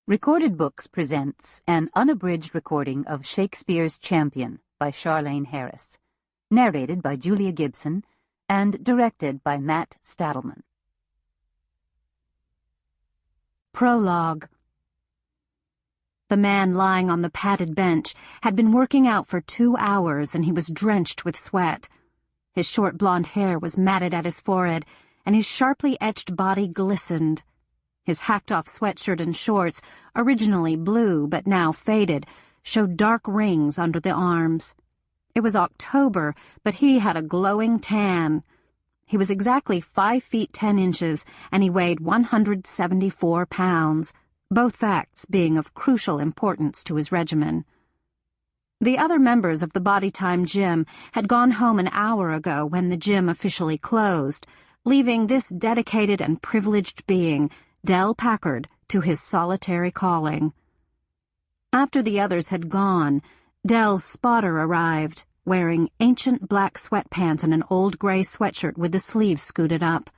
Recorded Books presents an unabridged recording of Shakespeare's Champion by Charlaine Harris, narrated by Julia Gibson and directed by Matt Stadelman. Prologue. The man lying on the padded bench had been working out for 2 hours, and he was drenched with sweat. His short blonde hair was matted at his forehead, and his sharply etched body glistened. His hacked-off sweatshirt and shorts, originally blue but now faded, showed dark rings under the arms. It was October, but he had a glowing tan. He was exactly 5 feet 10 inches, and he weighed 174 pounds, both facts being of crucial importance to his regimen. The other members of the Body Time gym had gone home an hour ago when the gym officially closed, leaving this dedicated and privileged being, Del Packard, to his solitary calling. After the others had gone, Del's spotter arrived, wearing ancient black sweatpants and an old gray sweatshirt with the sleeves scooted up.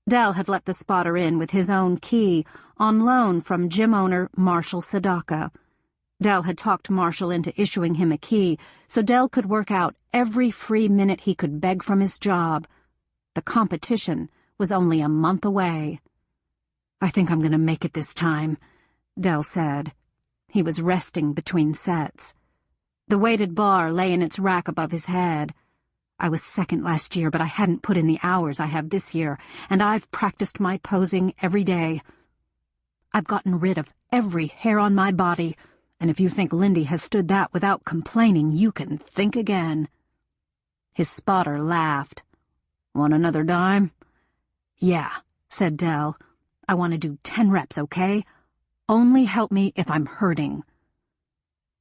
Del had let the spotter in with his own key, on loan from gym owner Marshall Sadaka. Del had talked Marshall into issuing him a key, so Del could work out every free minute he could beg from his job. The competition was only a month away. "I think I'm going to make it this time," Del said. He was resting between sets. The weighted bar lay in its rack above his head. "I was second last year, but I hadn't put in the hours I have this year, and I've practiced my posing every day. I've gotten rid of every hair on my body, and if you think Lindy has stood that without complaining, you can think again." His spotter laughed. "Want another dime?" "Yeah," said Del. "I want to do 10 reps, okay? Only help me if I'm hurting."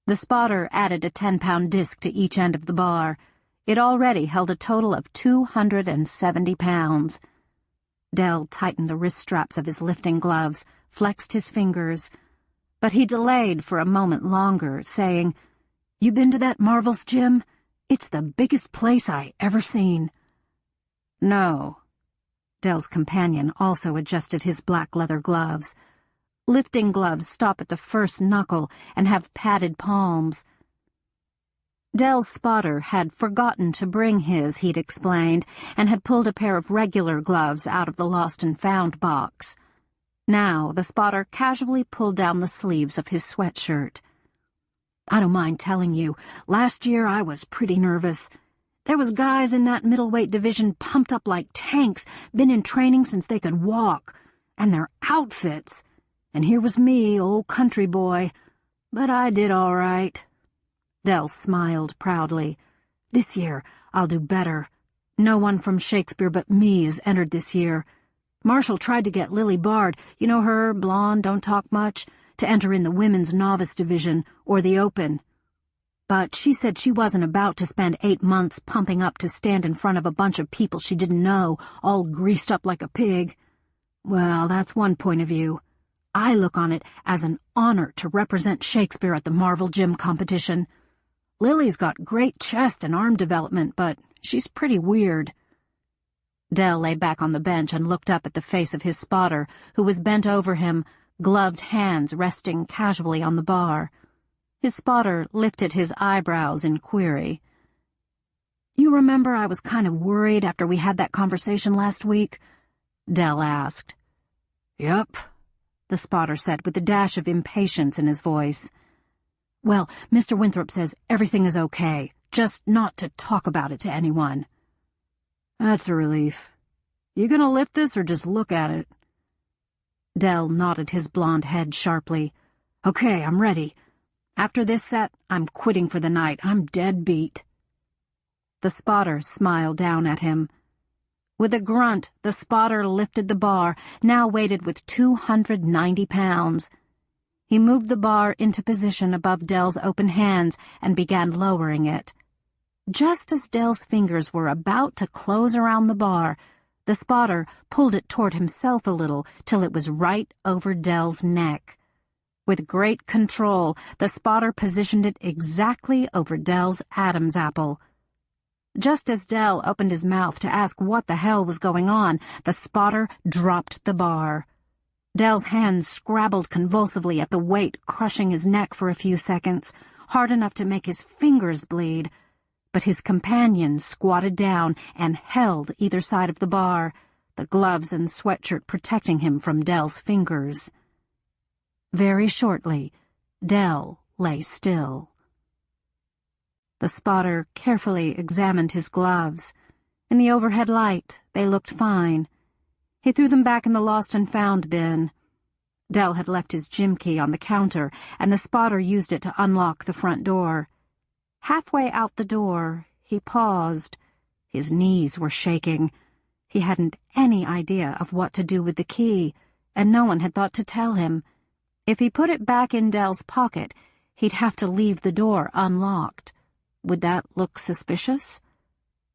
The spotter added a 10-pound disc to each end of the bar. It already held a total of 270 pounds. Del tightened the wrist straps of his lifting gloves, flexed his fingers. But he delayed for a moment longer, saying, "You been to that Marvel's gym? It's the biggest place I ever seen." "No." Del's companion also adjusted his black leather gloves. Lifting gloves stop at the first knuckle and have padded palms. Del's spotter had forgotten to bring his, he'd explained, and had pulled a pair of regular gloves out of the lost and found box. Now the spotter casually pulled down the sleeves of his sweatshirt. "I don't mind telling you, last year I was pretty nervous. There was guys in that middleweight division pumped up like tanks, been in training since they could walk, and their outfits. And here was me, old country boy. But I did all right." Del smiled proudly. "This year I'll do better. No one from Shakespeare but me is entered this year. Marshall tried to get Lily Bard, you know her, blonde, don't talk much, to enter in the women's novice division, or the open. But she said she wasn't about to spend 8 months pumping up to stand in front of a bunch of people she didn't know, all greased up like a pig. Well, that's one point of view. I look on it as an honor to represent Shakespeare at the Marvel Gym competition. Lily's got great chest and arm development, but she's pretty weird." Del lay back on the bench and looked up at the face of his spotter, who was bent over him, gloved hands resting casually on the bar. His spotter lifted his eyebrows in query. "You remember I was kind of worried after we had that conversation last week?" Del asked. "Yep," the spotter said with a dash of impatience in his voice. "Well, Mr. Winthrop says everything is okay, just not to talk about it to anyone." "That's a relief. You gonna lift this or just look at it?" Del nodded his blonde head sharply. "Okay, I'm ready. After this set, I'm quitting for the night. I'm dead beat." The spotter smiled down at him. With a grunt, the spotter lifted the bar, now weighted with 290 pounds. He moved the bar into position above Del's open hands and began lowering it. Just as Del's fingers were about to close around the bar, the spotter pulled it toward himself a little till it was right over Del's neck. With great control, the spotter positioned it exactly over Del's Adam's apple. Just as Del opened his mouth to ask what the hell was going on, the spotter dropped the bar. Dell's hands scrabbled convulsively at the weight crushing his neck for a few seconds, hard enough to make his fingers bleed. But his companion squatted down and held either side of the bar, the gloves and sweatshirt protecting him from Dell's fingers. Very shortly, Dell lay still. The spotter carefully examined his gloves. In the overhead light, they looked fine. He threw them back in the lost and found bin. Dell had left his gym key on the counter, and the spotter used it to unlock the front door. Halfway out the door, he paused. His knees were shaking. He hadn't any idea of what to do with the key, and no one had thought to tell him. If he put it back in Dell's pocket, he'd have to leave the door unlocked. Would that look suspicious?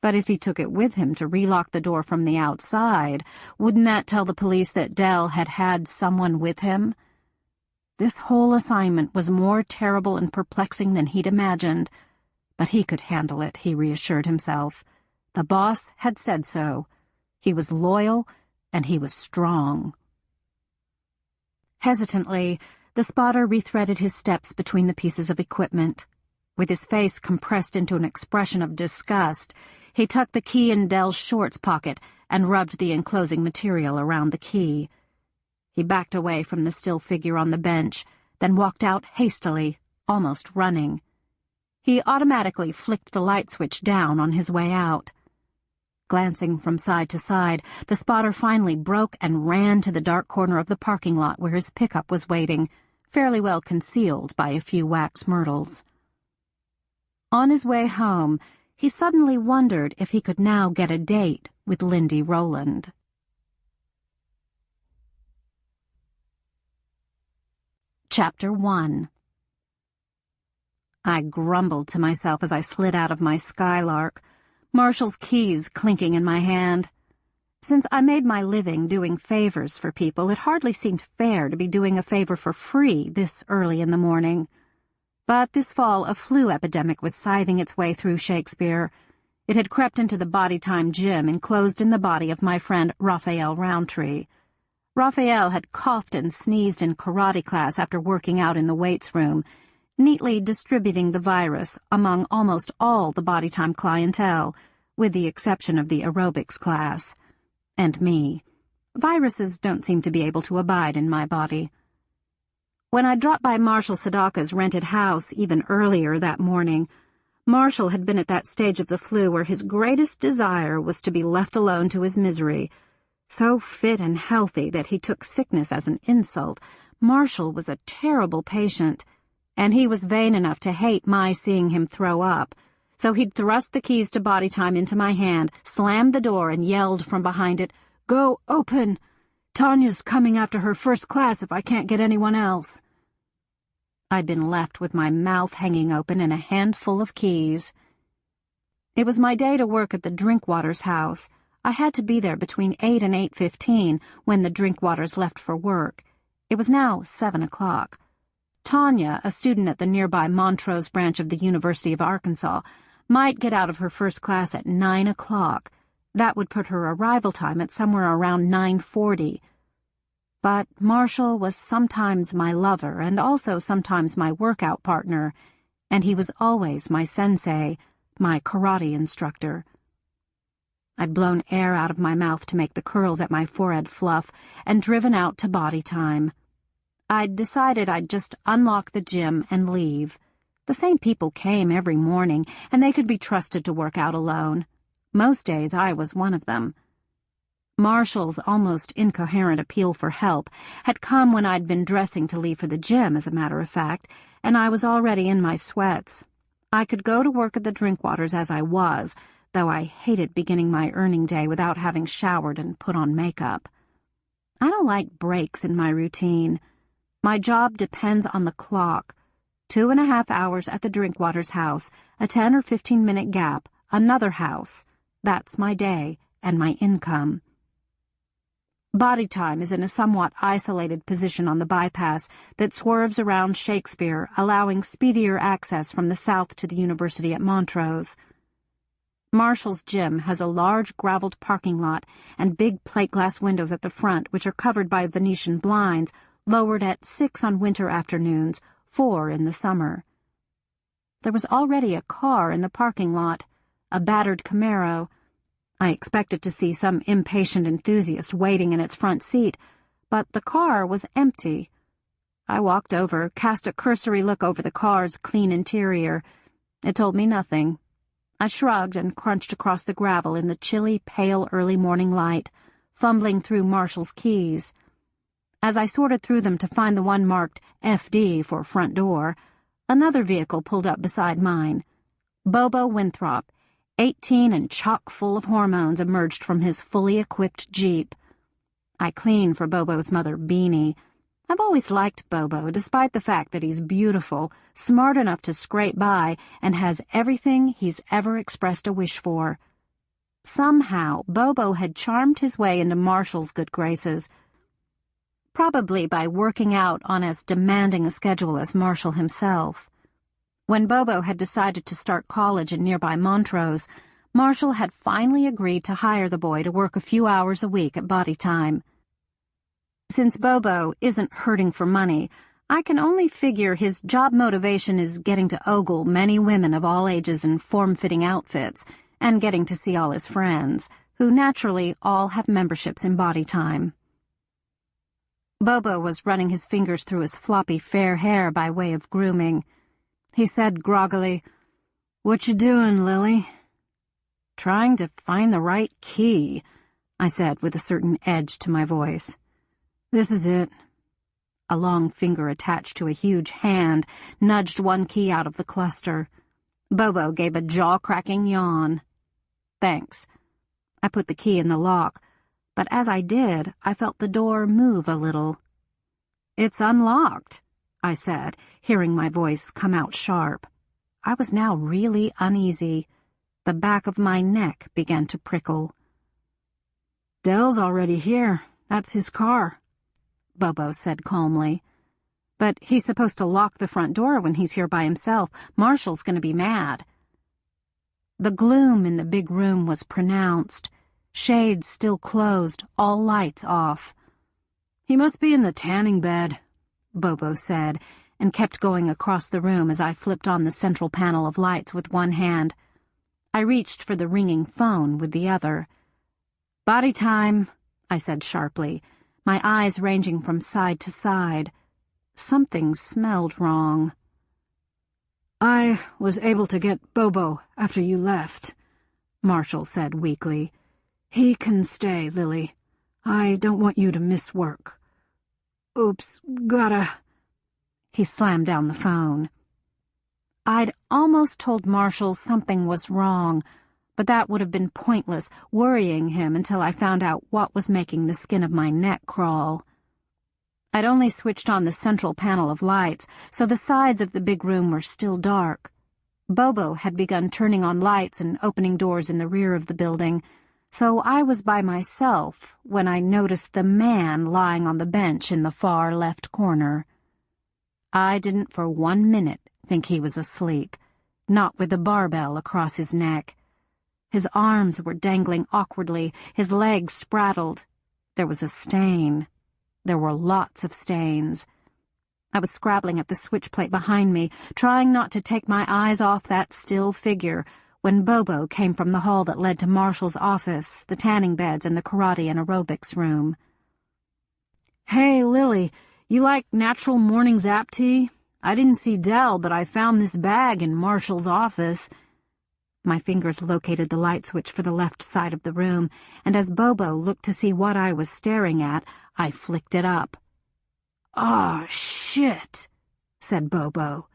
But if he took it with him to relock the door from the outside, wouldn't that tell the police that Dell had had someone with him? This whole assignment was more terrible and perplexing than he'd imagined. But he could handle it, he reassured himself. The boss had said so. He was loyal, and he was strong. Hesitantly, the spotter rethreaded his steps between the pieces of equipment. With his face compressed into an expression of disgust, he tucked the key in Dell's shorts pocket and rubbed the enclosing material around the key. He backed away from the still figure on the bench, then walked out hastily, almost running. He automatically flicked the light switch down on his way out. Glancing from side to side, the spotter finally broke and ran to the dark corner of the parking lot where his pickup was waiting, fairly well concealed by a few wax myrtles. On his way home, he suddenly wondered if he could now get a date with Lindy Rowland. Chapter 1. I grumbled to myself as I slid out of my Skylark, Marshall's keys clinking in my hand. Since I made my living doing favors for people, it hardly seemed fair to be doing a favor for free this early in the morning. But this fall a flu epidemic was scything its way through Shakespeare. It had crept into the Bodytime gym enclosed in the body of my friend Raphael Roundtree. Raphael had coughed and sneezed in karate class after working out in the weights room, neatly distributing the virus among almost all the Bodytime clientele, with the exception of the aerobics class. And me. Viruses don't seem to be able to abide in my body. When I dropped by Marshall Sadaka's rented house even earlier that morning, Marshall had been at that stage of the flu where his greatest desire was to be left alone to his misery. So fit and healthy that he took sickness as an insult, Marshall was a terrible patient, and he was vain enough to hate my seeing him throw up. So he'd thrust the keys to Bodytime into my hand, slammed the door, and yelled from behind it, "Go open! Tanya's coming after her first class if I can't get anyone else." I'd been left with my mouth hanging open and a handful of keys. It was my day to work at the Drinkwaters house. I had to be there between 8 and 8:15 when the Drinkwaters left for work. It was now 7 o'clock. Tanya, a student at the nearby Montrose branch of the University of Arkansas, might get out of her first class at 9 o'clock. That would put her arrival time at somewhere around 9:40. But Marshall was sometimes my lover and also sometimes my workout partner, and he was always my sensei, my karate instructor. I'd blown air out of my mouth to make the curls at my forehead fluff and driven out to Bodytime. I'd decided I'd just unlock the gym and leave. The same people came every morning, and they could be trusted to work out alone. Most days I was one of them. Marshall's almost incoherent appeal for help had come when I'd been dressing to leave for the gym, as a matter of fact, and I was already in my sweats. I could go to work at the Drinkwaters as I was, though I hated beginning my earning day without having showered and put on makeup. I don't like breaks in my routine. My job depends on the clock. 2.5 hours at the Drinkwaters house, a 10 or 15-minute gap, another house. That's my day and my income. Bodytime is in a somewhat isolated position on the bypass that swerves around Shakespeare, allowing speedier access from the south to the university at Montrose. Marshall's gym has a large graveled parking lot and big plate glass windows at the front, which are covered by Venetian blinds, lowered at 6 on winter afternoons, 4 in the summer. There was already a car in the parking lot, a battered Camaro. I expected to see some impatient enthusiast waiting in its front seat, but the car was empty. I walked over, cast a cursory look over the car's clean interior. It told me nothing. I shrugged and crunched across the gravel in the chilly, pale early morning light, fumbling through Marshall's keys. As I sorted through them to find the one marked FD for front door, another vehicle pulled up beside mine. Bobo Winthrop, 18 and chock full of hormones, emerged from his fully equipped Jeep. I cleaned for Bobo's mother, Beanie. I've always liked Bobo, despite the fact that he's beautiful, smart enough to scrape by, and has everything he's ever expressed a wish for. Somehow, Bobo had charmed his way into Marshall's good graces, probably by working out on as demanding a schedule as Marshall himself. When Bobo had decided to start college in nearby Montrose, Marshall had finally agreed to hire the boy to work a few hours a week at body time. Since Bobo isn't hurting for money, I can only figure his job motivation is getting to ogle many women of all ages in form-fitting outfits, and getting to see all his friends, who naturally all have memberships in body time. Bobo was running his fingers through his floppy fair hair by way of grooming. He said groggily, "What you doing, Lily?" "Trying to find the right key," I said with a certain edge to my voice. "This is it." A long finger attached to a huge hand nudged one key out of the cluster. Bobo gave a jaw-cracking yawn. "Thanks." I put the key in the lock, but as I did, I felt the door move a little. "It's unlocked," I said, hearing my voice come out sharp. I was now really uneasy. The back of my neck began to prickle. "Dell's already here. That's his car," Bobo said calmly. "But he's supposed to lock the front door when he's here by himself. Marshall's going to be mad." The gloom in the big room was pronounced. Shades still closed, all lights off. "He must be in the tanning bed," Bobo said, and kept going across the room as I flipped on the central panel of lights with one hand. I reached for the ringing phone with the other. "Body time," I said sharply, my eyes ranging from side to side. Something smelled wrong. "I was able to get Bobo after you left," Marshall said weakly. "He can stay, Lily. I don't want you to miss work. Oops, gotta..." He slammed down the phone. I'd almost told Marshall something was wrong, but that would have been pointless, worrying him until I found out what was making the skin of my neck crawl. I'd only switched on the central panel of lights, so the sides of the big room were still dark. Bobo had begun turning on lights and opening doors in the rear of the building, so I was by myself when I noticed the man lying on the bench in the far left corner. I didn't for 1 minute think he was asleep, not with a barbell across his neck. His arms were dangling awkwardly, his legs spraddled. There was a stain. There were lots of stains. I was scrabbling at the switch plate behind me, trying not to take my eyes off that still figure, when Bobo came from the hall that led to Marshall's office, the tanning beds, and the karate and aerobics room. "Hey, Lily, you like natural morning zap tea? I didn't see Dell, but I found this bag in Marshall's office." My fingers located the light switch for the left side of the room, and as Bobo looked to see what I was staring at, I flicked it up. "Aw, shit," said Bobo.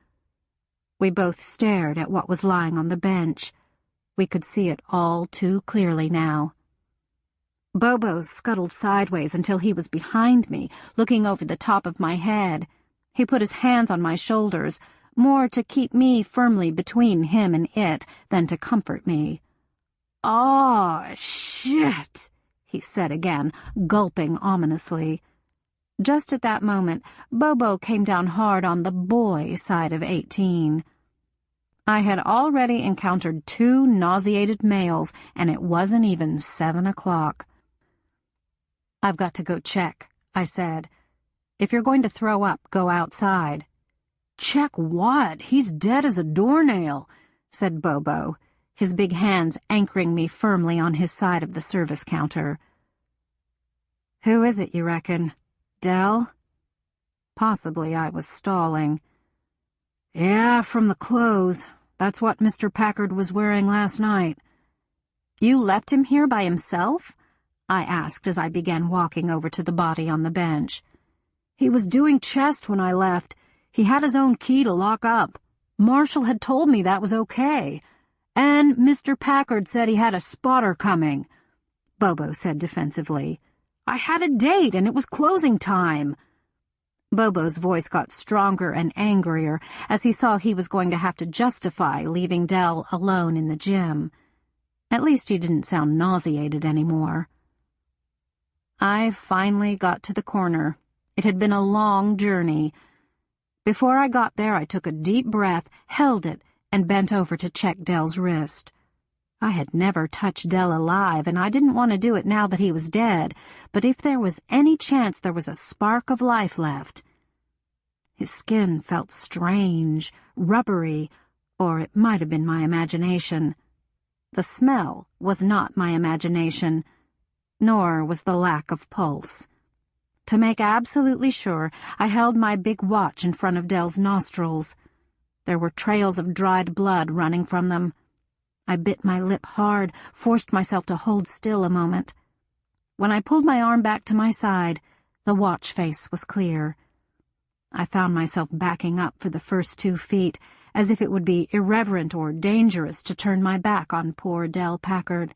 We both stared at what was lying on the bench. We could see it all too clearly now. Bobo scuttled sideways until he was behind me, looking over the top of my head. He put his hands on my shoulders, more to keep me firmly between him and it than to comfort me. "Aw, shit," he said again, gulping ominously. Just at that moment, Bobo came down hard on the boy side of 18. I had already encountered 2 nauseated males, and it wasn't even 7 o'clock. "I've got to go check," I said. "If you're going to throw up, go outside." "Check what? He's dead as a doornail," said Bobo, his big hands anchoring me firmly on his side of the service counter. "Who is it, you reckon? Dell?" Possibly I was stalling. "Yeah, from the clothes. That's what Mr. Packard was wearing last night." "You left him here by himself?" I asked as I began walking over to the body on the bench. "He was doing chest when I left. He had his own key to lock up. Marshall had told me that was okay. And Mr. Packard said he had a spotter coming," Bobo said defensively. "I had a date and it was closing time." Bobo's voice got stronger and angrier as he saw he was going to have to justify leaving Dell alone in the gym. At least he didn't sound nauseated anymore. I finally got to the corner. It had been a long journey. Before I got there, I took a deep breath, held it, and bent over to check Dell's wrist. I had never touched Dell alive, and I didn't want to do it now that he was dead, but if there was any chance there was a spark of life left. His skin felt strange, rubbery, or it might have been my imagination. The smell was not my imagination, nor was the lack of pulse. To make absolutely sure, I held my big watch in front of Dell's nostrils. There were trails of dried blood running from them. I bit my lip hard, forced myself to hold still a moment. When I pulled my arm back to my side, the watch face was clear. I found myself backing up for the first 2 feet, as if it would be irreverent or dangerous to turn my back on poor Dell Packard.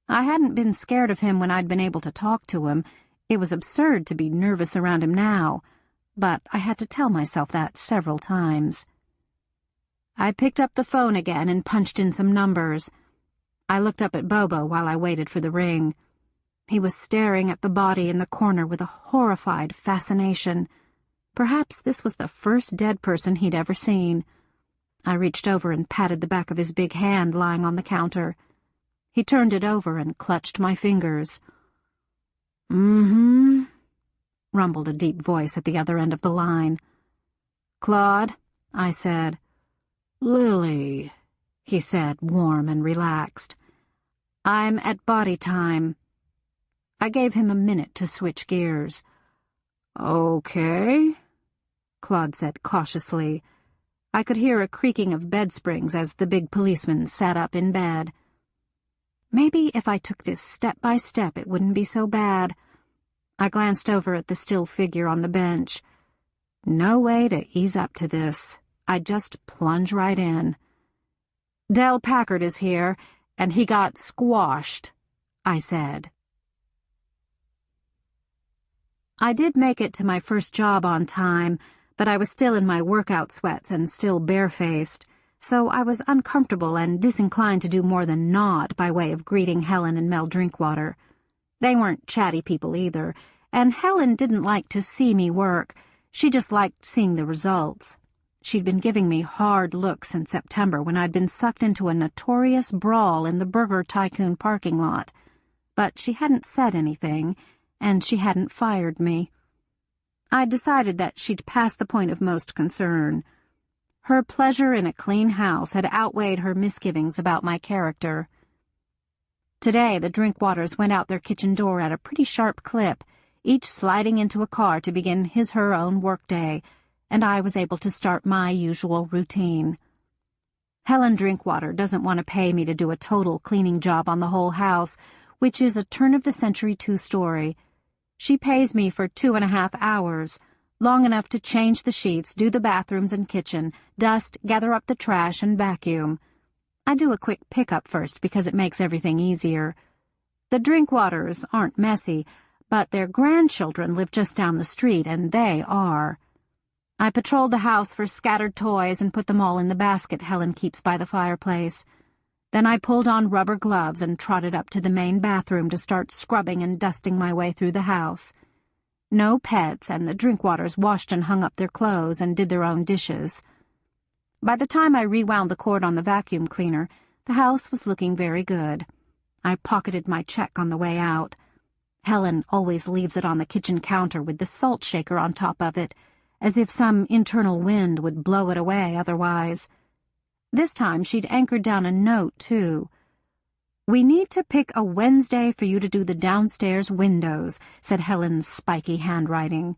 I hadn't been scared of him when I'd been able to talk to him. It was absurd to be nervous around him now, but I had to tell myself that several times. I picked up the phone again and punched in some numbers. I looked up at Bobo while I waited for the ring. He was staring at the body in the corner with a horrified fascination. Perhaps this was the first dead person he'd ever seen. I reached over and patted the back of his big hand lying on the counter. He turned it over and clutched my fingers. "Mm-hmm," rumbled a deep voice at the other end of the line. "Claude," I said. "Lily," he said, warm and relaxed. "I'm at body time." I gave him a minute to switch gears. "Okay," Claude said cautiously. I could hear a creaking of bed springs as the big policeman sat up in bed. Maybe if I took this step by step, it wouldn't be so bad. I glanced over at the still figure on the bench. No way to ease up to this. I'd just plunge right in. "Dell Packard is here, and he got squashed," I said. I did make it to my first job on time, but I was still in my workout sweats and still barefaced, so I was uncomfortable and disinclined to do more than nod by way of greeting Helen and Mel Drinkwater. They weren't chatty people either, and Helen didn't like to see me work. She just liked seeing the results. She'd been giving me hard looks in September when I'd been sucked into a notorious brawl in the Burger Tycoon parking lot, but she hadn't said anything, and she hadn't fired me. I'd decided that she'd passed the point of most concern. Her pleasure in a clean house had outweighed her misgivings about my character. Today, the Drinkwaters went out their kitchen door at a pretty sharp clip, each sliding into a car to begin his/her own workday, and I was able to start my usual routine. Helen Drinkwater doesn't want to pay me to do a total cleaning job on the whole house, which is a turn-of-the-century 2-story. She pays me for 2.5 hours, long enough to change the sheets, do the bathrooms and kitchen, dust, gather up the trash, and vacuum. I do a quick pickup first because it makes everything easier. The Drinkwaters aren't messy, but their grandchildren live just down the street, and they are. I patrolled the house for scattered toys and put them all in the basket Helen keeps by the fireplace. Then I pulled on rubber gloves and trotted up to the main bathroom to start scrubbing and dusting my way through the house. No pets, and the Drinkwaters washed and hung up their clothes and did their own dishes. By the time I rewound the cord on the vacuum cleaner, the house was looking very good. I pocketed my check on the way out. Helen always leaves it on the kitchen counter with the salt shaker on top of it, as if some internal wind would blow it away otherwise. This time she'd anchored down a note, too. "We need to pick a Wednesday for you to do the downstairs windows," said Helen's spiky handwriting.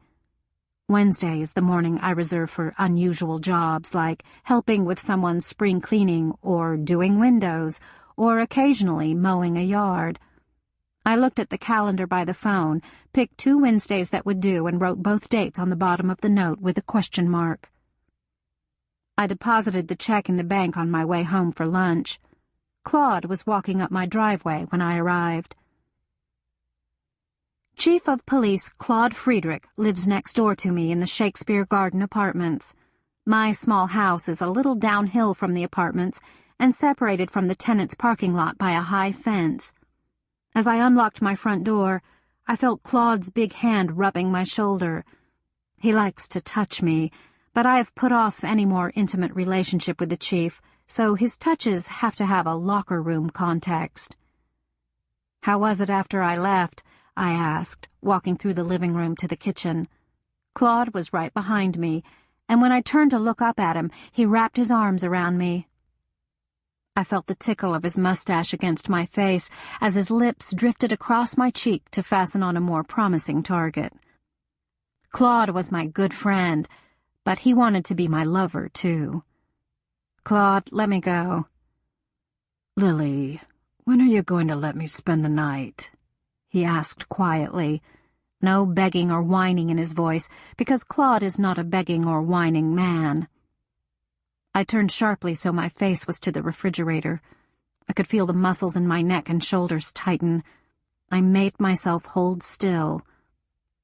Wednesday is the morning I reserve for unusual jobs like helping with someone's spring cleaning or doing windows or occasionally mowing a yard. I looked at the calendar by the phone, picked 2 Wednesdays that would do, and wrote both dates on the bottom of the note with a question mark. I deposited the check in the bank on my way home for lunch. Claude was walking up my driveway when I arrived. Chief of Police Claude Friedrich lives next door to me in the Shakespeare Garden Apartments. My small house is a little downhill from the apartments and separated from the tenants' parking lot by a high fence. As I unlocked my front door, I felt Claude's big hand rubbing my shoulder. He likes to touch me, but I have put off any more intimate relationship with the chief, so his touches have to have a locker room context. "How was it after I left?" I asked, walking through the living room to the kitchen. Claude was right behind me, and when I turned to look up at him, he wrapped his arms around me. I felt the tickle of his mustache against my face as his lips drifted across my cheek to fasten on a more promising target. Claude was my good friend, but he wanted to be my lover, too. "Claude, let me go." "Lily, when are you going to let me spend the night?" he asked quietly, no begging or whining in his voice, because Claude is not a begging or whining man. I turned sharply so my face was to the refrigerator. I could feel the muscles in my neck and shoulders tighten. I made myself hold still.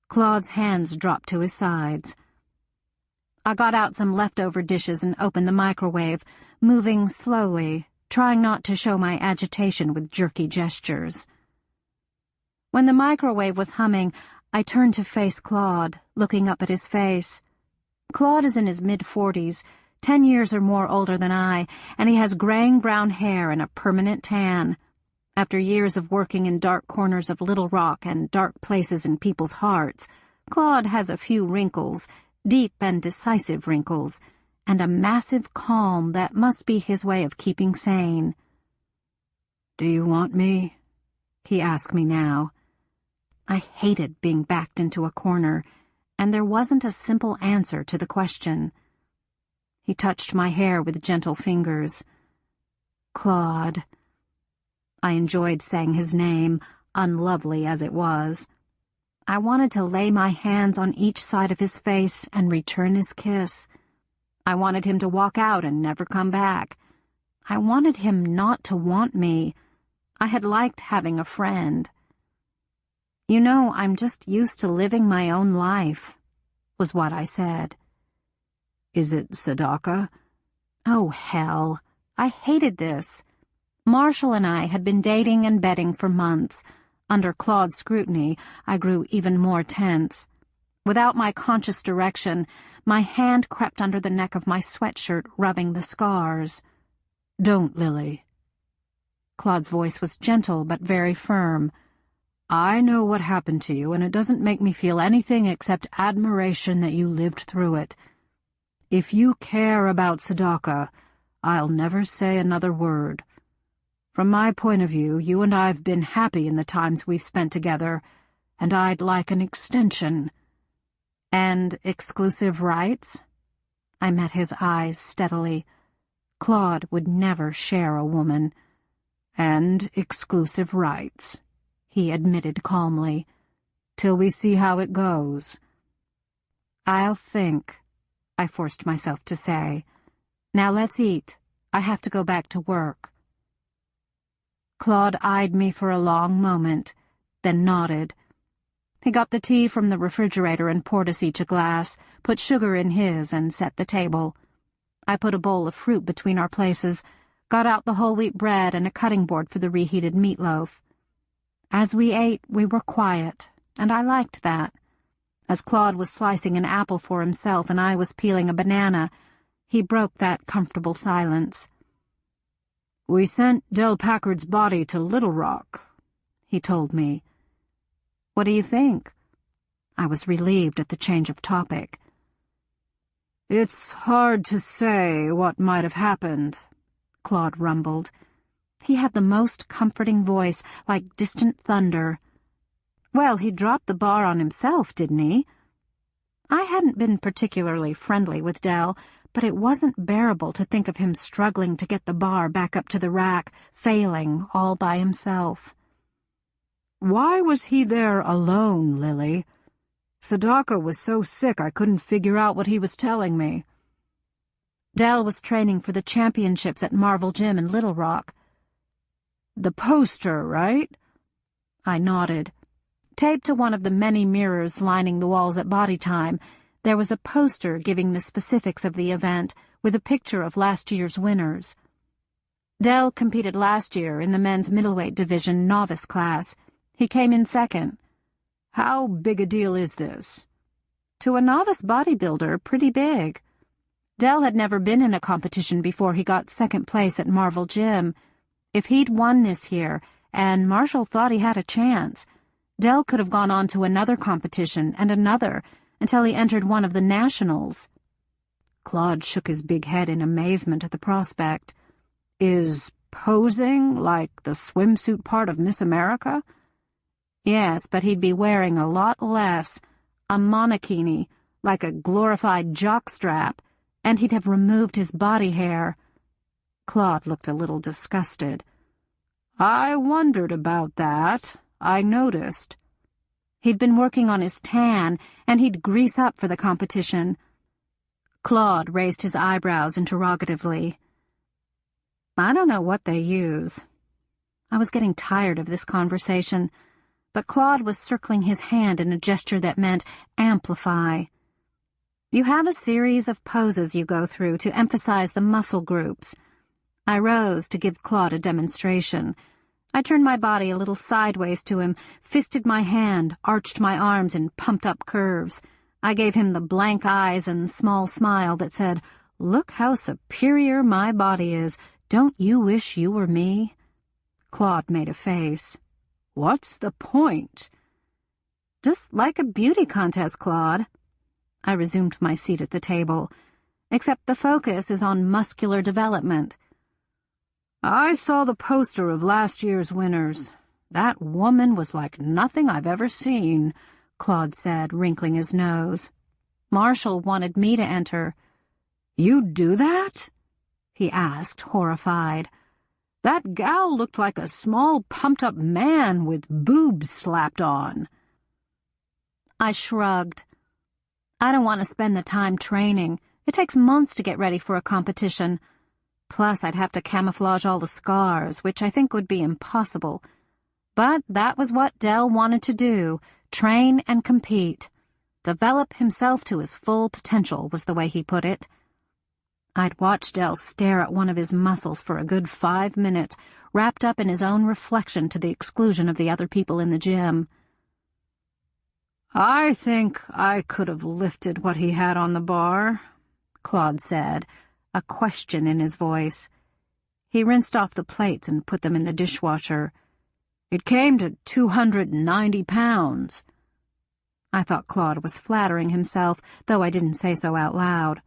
Claude's hands dropped to his sides. I got out some leftover dishes and opened the microwave, moving slowly, trying not to show my agitation with jerky gestures. When the microwave was humming, I turned to face Claude, looking up at his face. Claude is in his mid-40s, 10 years or more older than I, and he has graying brown hair and a permanent tan. After years of working in dark corners of Little Rock and dark places in people's hearts, Claude has a few wrinkles, deep and decisive wrinkles, and a massive calm that must be his way of keeping sane. "Do you want me?" he asked me now. I hated being backed into a corner, and there wasn't a simple answer to the question. He touched my hair with gentle fingers. Claude. I enjoyed saying his name, unlovely as it was. I wanted to lay my hands on each side of his face and return his kiss. I wanted him to walk out and never come back. I wanted him not to want me. I had liked having a friend. "You know, I'm just used to living my own life," was what I said. "Is it Sadaka?" Oh, hell. I hated this. Marshall and I had been dating and bedding for months. Under Claude's scrutiny, I grew even more tense. Without my conscious direction, my hand crept under the neck of my sweatshirt, rubbing the scars. "Don't, Lily." Claude's voice was gentle but very firm. "I know what happened to you, and it doesn't make me feel anything except admiration that you lived through it. If you care about Sadaka, I'll never say another word. From my point of view, you and I've been happy in the times we've spent together, and I'd like an extension." "And exclusive rights?" I met his eyes steadily. Claude would never share a woman. "And exclusive rights," he admitted calmly, "till we see how it goes." "I'll think," I forced myself to say. "Now let's eat. I have to go back to work." Claude eyed me for a long moment, then nodded. He got the tea from the refrigerator and poured us each a glass, put sugar in his, and set the table. I put a bowl of fruit between our places, got out the whole wheat bread and a cutting board for the reheated meatloaf. As we ate, we were quiet, and I liked that. As Claude was slicing an apple for himself and I was peeling a banana, He broke that comfortable silence. "We sent Del Packard's body to Little Rock," he told me. "What do you think?" I was relieved at the change of topic. "It's hard to say what might have happened," Claude rumbled. He had the most comforting voice, like distant thunder. Well, he dropped the bar on himself, didn't he? I hadn't been particularly friendly with Del, but it wasn't bearable to think of him struggling to get the bar back up to the rack, failing all by himself. "Why was he there alone, Lily? Sadaka was so sick I couldn't figure out what he was telling me." Del was training for the championships at Marvel Gym in Little Rock. "The poster, right?" I nodded. Taped to one of the many mirrors lining the walls at Body Time, there was a poster giving the specifics of the event with a picture of last year's winners. Del competed last year in the men's middleweight division novice class. He came in second. "How big a deal is this?" To a novice bodybuilder, pretty big. Del had never been in a competition before he got second place at Marvel Gym. If he'd won this year, and Marshall thought he had a chance, Del could have gone on to another competition and another until he entered one of the nationals. Claude shook his big head in amazement at the prospect. "Is posing like the swimsuit part of Miss America?" Yes, but he'd be wearing a lot less, a monokini, like a glorified jockstrap, and he'd have removed his body hair. Claude looked a little disgusted. "I wondered about that. I noticed." He'd been working on his tan, and he'd grease up for the competition. Claude raised his eyebrows interrogatively. "I don't know what they use." I was getting tired of this conversation, but Claude was circling his hand in a gesture that meant amplify. "You have a series of poses you go through to emphasize the muscle groups." I rose to give Claude a demonstration. I turned my body a little sideways to him, fisted my hand, arched my arms in pumped-up curves. I gave him the blank eyes and small smile that said, "Look how superior my body is. Don't you wish you were me?" Claude made a face. "What's the point?" "Just like a beauty contest, Claude." I resumed my seat at the table. "Except the focus is on muscular development." "I saw the poster of last year's winners. That woman was like nothing I've ever seen," Claude said, wrinkling his nose. "Marshall wanted me to enter." "You'd do that?" he asked, horrified. "That gal looked like a small, pumped-up man with boobs slapped on." I shrugged. "I don't want to spend the time training. It takes months to get ready for a competition. Plus, I'd have to camouflage all the scars, which I think would be impossible. But that was what Del wanted to do, train and compete. Develop himself to his full potential was the way he put it. I'd watched Del stare at one of his muscles for a good 5 minutes, wrapped up in his own reflection to the exclusion of the other people in the gym. "I think I could have lifted what he had on the bar," Claude said, a question in his voice. He rinsed off the plates and put them in the dishwasher. "It came to 290 pounds. I thought Claude was flattering himself, though I didn't say so out loud.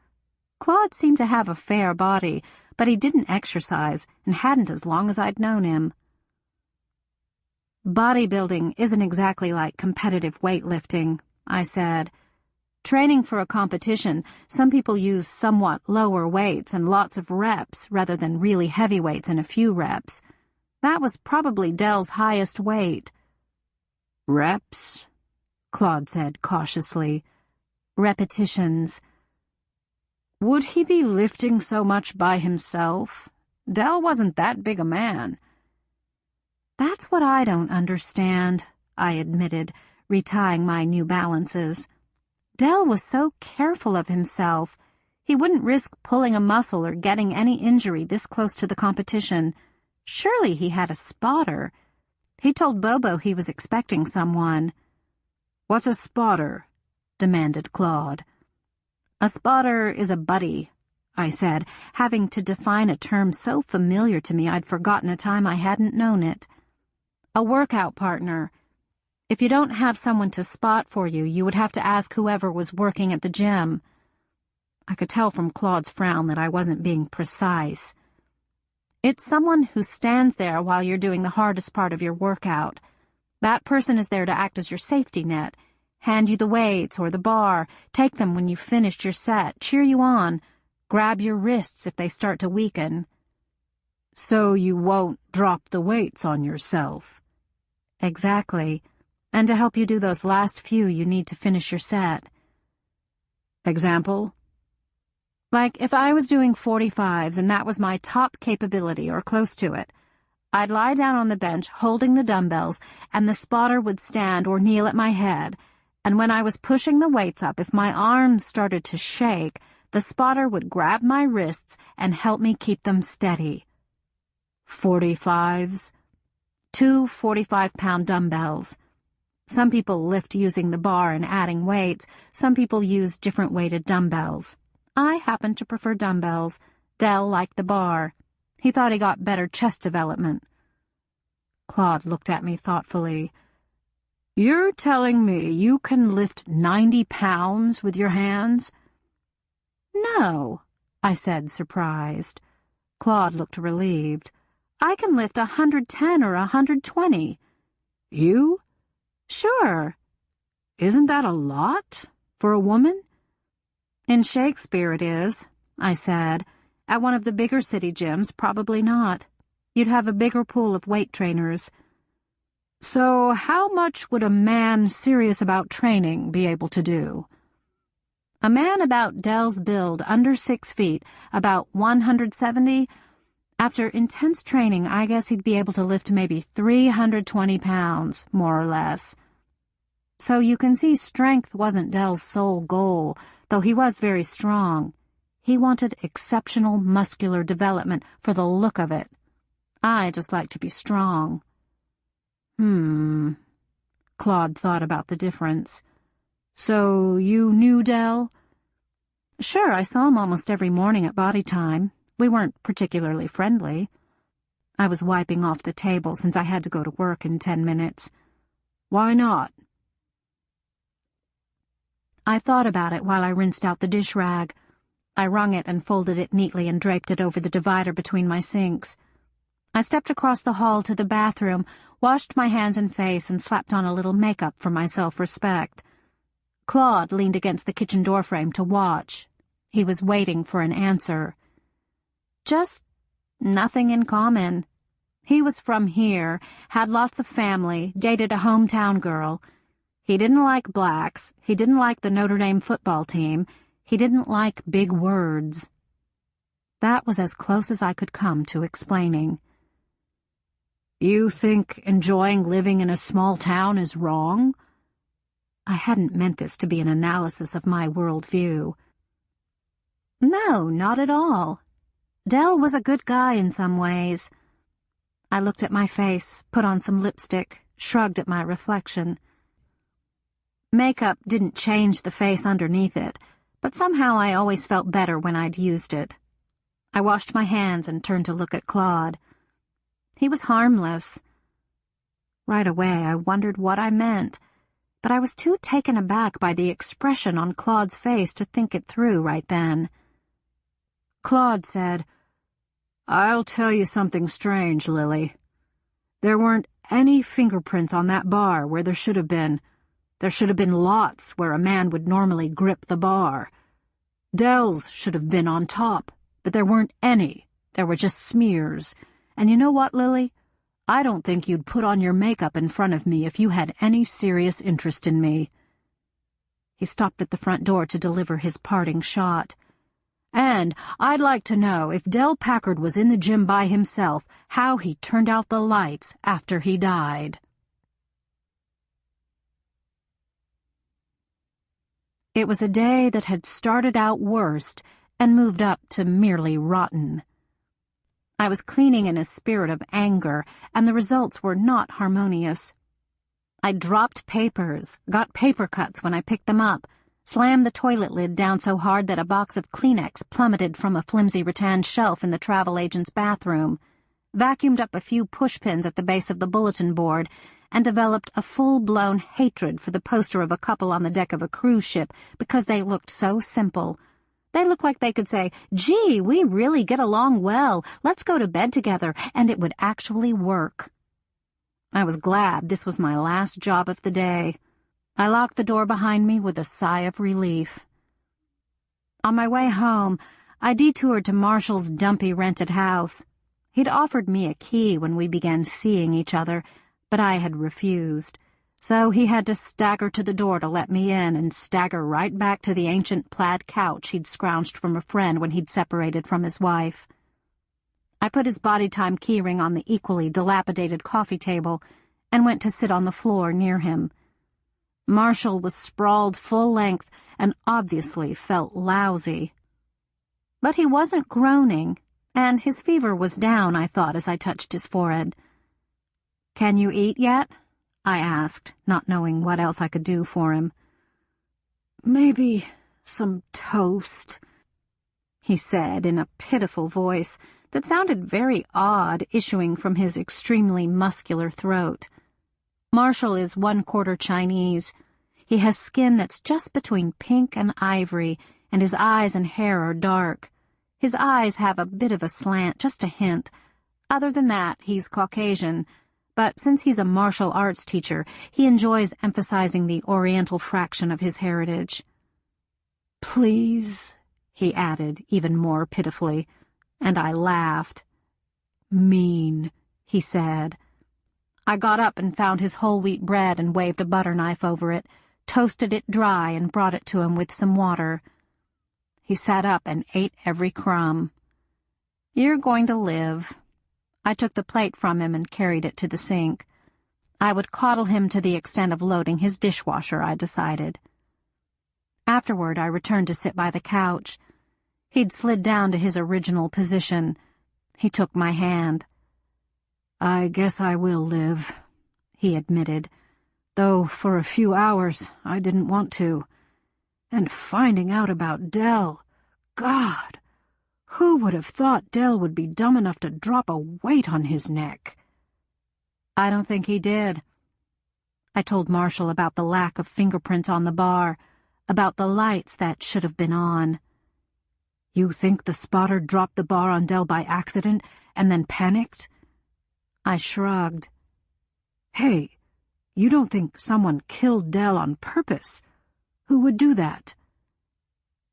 Claude seemed to have a fair body, but he didn't exercise and hadn't as long as I'd known him. "Bodybuilding isn't exactly like competitive weightlifting," I said. "Training for a competition, some people use somewhat lower weights and lots of reps rather than really heavy weights and a few reps. That was probably Del's highest weight." "Reps?" Claude said cautiously. "Repetitions." "Would he be lifting so much by himself? Del wasn't that big a man." "That's what I don't understand," I admitted, retying my New Balances. "Del was so careful of himself. He wouldn't risk pulling a muscle or getting any injury this close to the competition. Surely he had a spotter. He told Bobo he was expecting someone." "What's a spotter?" demanded Claude. "A spotter is a buddy," I said, having to define a term so familiar to me I'd forgotten a time I hadn't known it. A workout partner. If you don't have someone to spot for you, you would have to ask whoever was working at the gym. I could tell from Claude's frown that I wasn't being precise. It's someone who stands there while you're doing the hardest part of your workout. That person is there to act as your safety net, hand you the weights or the bar, take them when you've finished your set, cheer you on, grab your wrists if they start to weaken. So you won't drop the weights on yourself. Exactly. And to help you do those last few you need to finish your set. Example? Like if I was doing 45s and that was my top capability or close to it, I'd lie down on the bench holding the dumbbells and the spotter would stand or kneel at my head, and when I was pushing the weights up, if my arms started to shake, the spotter would grab my wrists and help me keep them steady. 45s? 2 45-pound dumbbells. Some people lift using the bar and adding weights. Some people use different weighted dumbbells. I happen to prefer dumbbells. Dell liked the bar. He thought he got better chest development. Claude looked at me thoughtfully. You're telling me you can lift 90 pounds with your hands? No, I said, surprised. Claude looked relieved. I can lift 110 or 120. You? Sure. Isn't that a lot for a woman? In Shakespeare it is, I said. At one of the bigger city gyms, probably not. You'd have a bigger pool of weight trainers. So how much would a man serious about training be able to do? A man about Dell's build, under 6 feet, about 170. After intense training, I guess he'd be able to lift maybe 320 pounds, more or less. So you can see strength wasn't Dell's sole goal, though he was very strong. He wanted exceptional muscular development for the look of it. I just like to be strong. Claude thought about the difference. So you knew Dell? Sure, I saw him almost every morning at body time. We weren't particularly friendly. I was wiping off the table since I had to go to work in 10 minutes. Why not? I thought about it while I rinsed out the dish rag. I wrung it and folded it neatly and draped it over the divider between my sinks. I stepped across the hall to the bathroom, washed my hands and face, and slapped on a little makeup for my self-respect. Claude leaned against the kitchen doorframe to watch. He was waiting for an answer. Just nothing in common. He was from here, had lots of family, dated a hometown girl. He didn't like blacks. He didn't like the Notre Dame football team. He didn't like big words. That was as close as I could come to explaining. You think enjoying living in a small town is wrong? I hadn't meant this to be an analysis of my worldview. No, not at all. Dell was a good guy in some ways. I looked at my face, put on some lipstick, shrugged at my reflection. Makeup didn't change the face underneath it, but somehow I always felt better when I'd used it. I washed my hands and turned to look at Claude. He was harmless. Right away, I wondered what I meant, but I was too taken aback by the expression on Claude's face to think it through right then. Claude said, I'll tell you something strange, Lily. There weren't any fingerprints on that bar where there should have been. There should have been lots where a man would normally grip the bar. Dell's should have been on top, but there weren't any. There were just smears. And you know what, Lily? I don't think you'd put on your makeup in front of me if you had any serious interest in me. He stopped at the front door to deliver his parting shot. And I'd like to know if Del Packard was in the gym by himself, how he turned out the lights after he died. It was a day that had started out worst and moved up to merely rotten. I was cleaning in a spirit of anger, and the results were not harmonious. I dropped papers, got paper cuts when I picked them up, slammed the toilet lid down so hard that a box of Kleenex plummeted from a flimsy rattan shelf in the travel agent's bathroom, vacuumed up a few pushpins at the base of the bulletin board, and developed a full-blown hatred for the poster of a couple on the deck of a cruise ship because they looked so simple. They looked like they could say, "Gee, we really get along well. Let's go to bed together," and it would actually work. I was glad this was my last job of the day. I locked the door behind me with a sigh of relief. On my way home, I detoured to Marshall's dumpy rented house. He'd offered me a key when we began seeing each other, but I had refused, so he had to stagger to the door to let me in and stagger right back to the ancient plaid couch he'd scrounged from a friend when he'd separated from his wife. I put his body-time keyring on the equally dilapidated coffee table and went to sit on the floor near him. Marshall was sprawled full length and obviously felt lousy. But he wasn't groaning, and his fever was down, I thought, as I touched his forehead. "Can you eat yet?" I asked, not knowing what else I could do for him. "Maybe some toast," he said in a pitiful voice that sounded very odd issuing from his extremely muscular throat. Marshall is 1/4 Chinese. He has skin that's just between pink and ivory, and his eyes and hair are dark. His eyes have a bit of a slant, just a hint. Other than that, he's Caucasian, but since he's a martial arts teacher, he enjoys emphasizing the Oriental fraction of his heritage. "Please," he added, even more pitifully, and I laughed. "Mean," he said. I got up and found his whole wheat bread and waved a butter knife over it, toasted it dry and brought it to him with some water. He sat up and ate every crumb. "You're going to live." I took the plate from him and carried it to the sink. I would coddle him to the extent of loading his dishwasher, I decided. Afterward, I returned to sit by the couch. He'd slid down to his original position. He took my hand. "I guess I will live," he admitted, "though for a few hours I didn't want to. And finding out about Dell, God, who would have thought Dell would be dumb enough to drop a weight on his neck?" I don't think he did. I told Marshall about the lack of fingerprints on the bar, about the lights that should have been on. "You think the spotter dropped the bar on Dell by accident and then panicked?" I shrugged. "Hey, you don't think someone killed Dell on purpose? Who would do that?"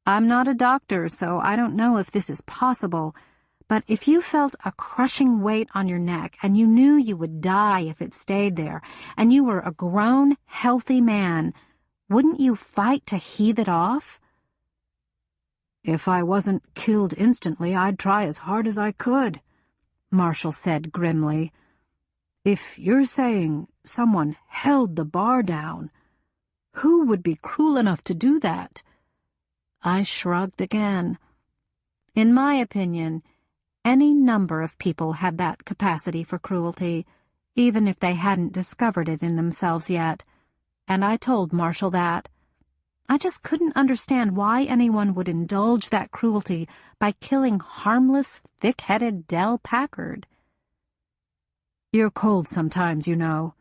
I'm not a doctor, so I don't know if this is possible, but if you felt a crushing weight on your neck and you knew you would die if it stayed there, and you were a grown, healthy man, wouldn't you fight to heave it off? "If I wasn't killed instantly, I'd try as hard as I could," Marshall said grimly. "If you're saying someone held the bar down, who would be cruel enough to do that?" I shrugged again. In my opinion, any number of people had that capacity for cruelty, even if they hadn't discovered it in themselves yet, and I told Marshall that. I just couldn't understand why anyone would indulge that cruelty by killing harmless, thick-headed Dell Packard. "You're cold sometimes, you know."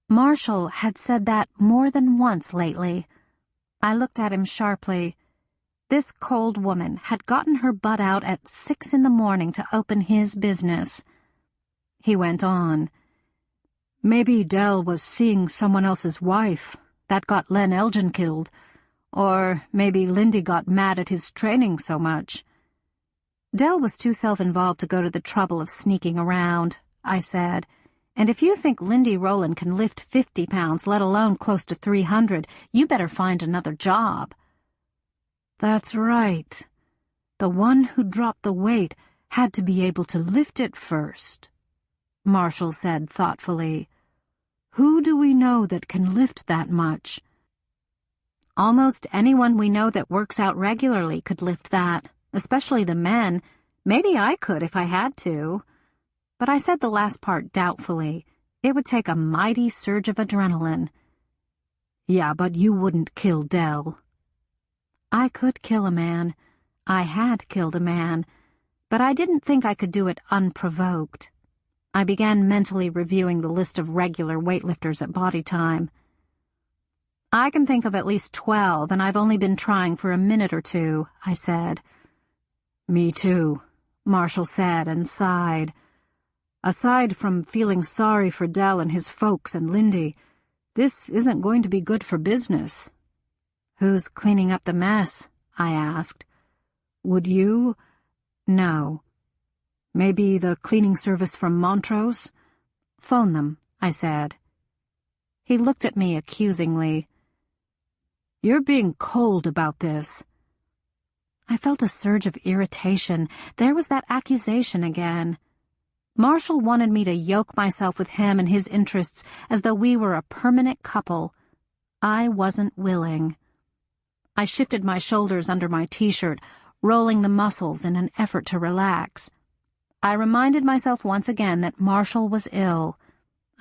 Marshall had said that more than once lately. I looked at him sharply. This cold woman had gotten her butt out at 6 a.m. to open his business. He went on. "Maybe Dell was seeing someone else's wife. That got Len Elgin killed. Or maybe Lindy got mad at his training so much." Dell was too self-involved to go to the trouble of sneaking around, I said. And if you think Lindy Rowland can lift 50 pounds, let alone close to 300, you better find another job. "That's right. The one who dropped the weight had to be able to lift it first," Marshall said thoughtfully. "Who do we know that can lift that much?" "Almost anyone we know that works out regularly could lift that, especially the men. Maybe I could if I had to." But I said the last part doubtfully. It would take a mighty surge of adrenaline. Yeah, but you wouldn't kill Dell. I could kill a man. I had killed a man, but I didn't think I could do it unprovoked. I began mentally reviewing the list of regular weightlifters at Body Time. I can think of at least 12, and I've only been trying for a minute or two, I said. Me too, Marshall said and sighed. Aside from feeling sorry for Dell and his folks and Lindy, this isn't going to be good for business. Who's cleaning up the mess? I asked. Would you? No. Maybe the cleaning service from Montrose? Phone them, I said. He looked at me accusingly. You're being cold about this. I felt a surge of irritation. There was that accusation again. Marshall wanted me to yoke myself with him and his interests as though we were a permanent couple. I wasn't willing. I shifted my shoulders under my t-shirt, rolling the muscles in an effort to relax. I reminded myself once again that Marshall was ill.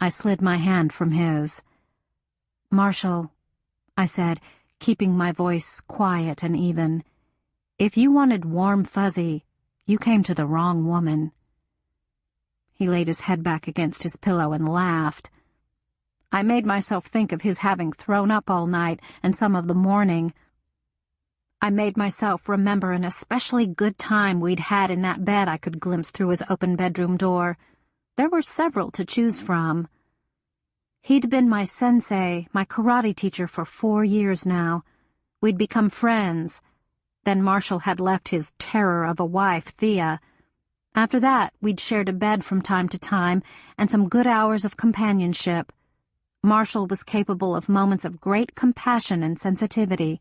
I slid my hand from his. Marshall, I said, keeping my voice quiet and even, if you wanted warm fuzzy, you came to the wrong woman. He laid his head back against his pillow and laughed. I made myself think of his having thrown up all night and some of the morning. I made myself remember an especially good time we'd had in that bed I could glimpse through his open bedroom door. There were several to choose from. He'd been my sensei, my karate teacher, for 4 years now. We'd become friends. Then Marshall had left his terror of a wife, Thea. After that, we'd shared a bed from time to time and some good hours of companionship. Marshall was capable of moments of great compassion and sensitivity.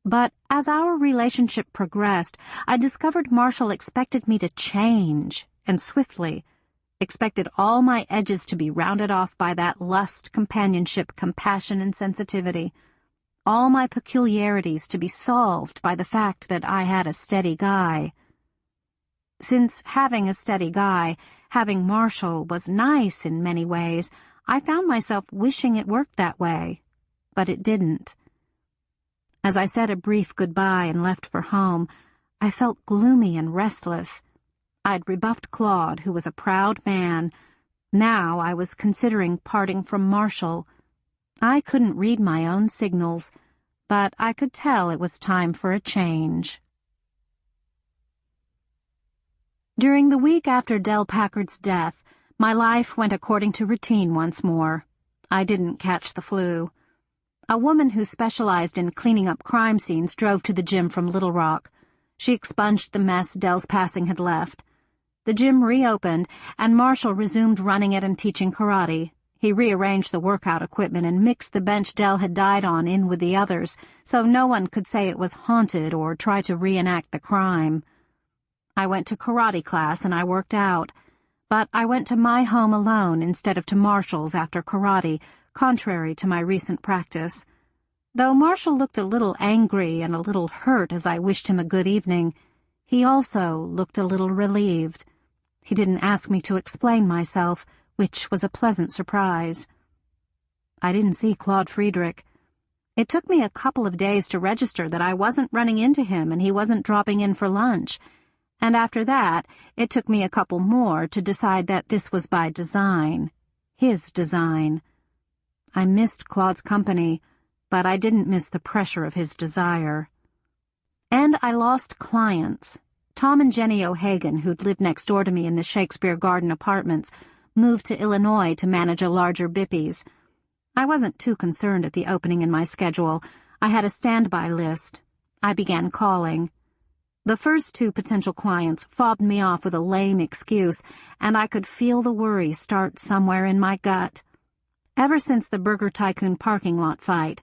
But as our relationship progressed, I discovered Marshall expected me to change, and swiftly, expected all my edges to be rounded off by that lust, companionship, compassion, and sensitivity, all my peculiarities to be solved by the fact that I had a steady guy. Since having a steady guy, having Marshall, was nice in many ways, I found myself wishing it worked that way. But it didn't. As I said a brief goodbye and left for home, I felt gloomy and restless. I'd rebuffed Claude, who was a proud man. Now I was considering parting from Marshall. I couldn't read my own signals, but I could tell it was time for a change. During the week after Del Packard's death, my life went according to routine once more. I didn't catch the flu. A woman who specialized in cleaning up crime scenes drove to the gym from Little Rock. She expunged the mess Del's passing had left. The gym reopened, and Marshall resumed running it and teaching karate. He rearranged the workout equipment and mixed the bench Del had died on in with the others, so no one could say it was haunted or try to reenact the crime. I went to karate class and I worked out, but I went to my home alone instead of to Marshall's after karate, contrary to my recent practice. Though Marshall looked a little angry and a little hurt as I wished him a good evening, he also looked a little relieved. He didn't ask me to explain myself, which was a pleasant surprise. I didn't see Claude Friedrich. It took me a couple of days to register that I wasn't running into him and he wasn't dropping in for lunch. And after that, it took me a couple more to decide that this was by design. His design. I missed Claude's company, but I didn't miss the pressure of his desire. And I lost clients. Tom and Jenny O'Hagan, who'd lived next door to me in the Shakespeare Garden apartments, moved to Illinois to manage a larger Bippies. I wasn't too concerned at the opening in my schedule. I had a standby list. I began calling. The first 2 potential clients fobbed me off with a lame excuse, and I could feel the worry start somewhere in my gut. Ever since the Burger Tycoon parking lot fight,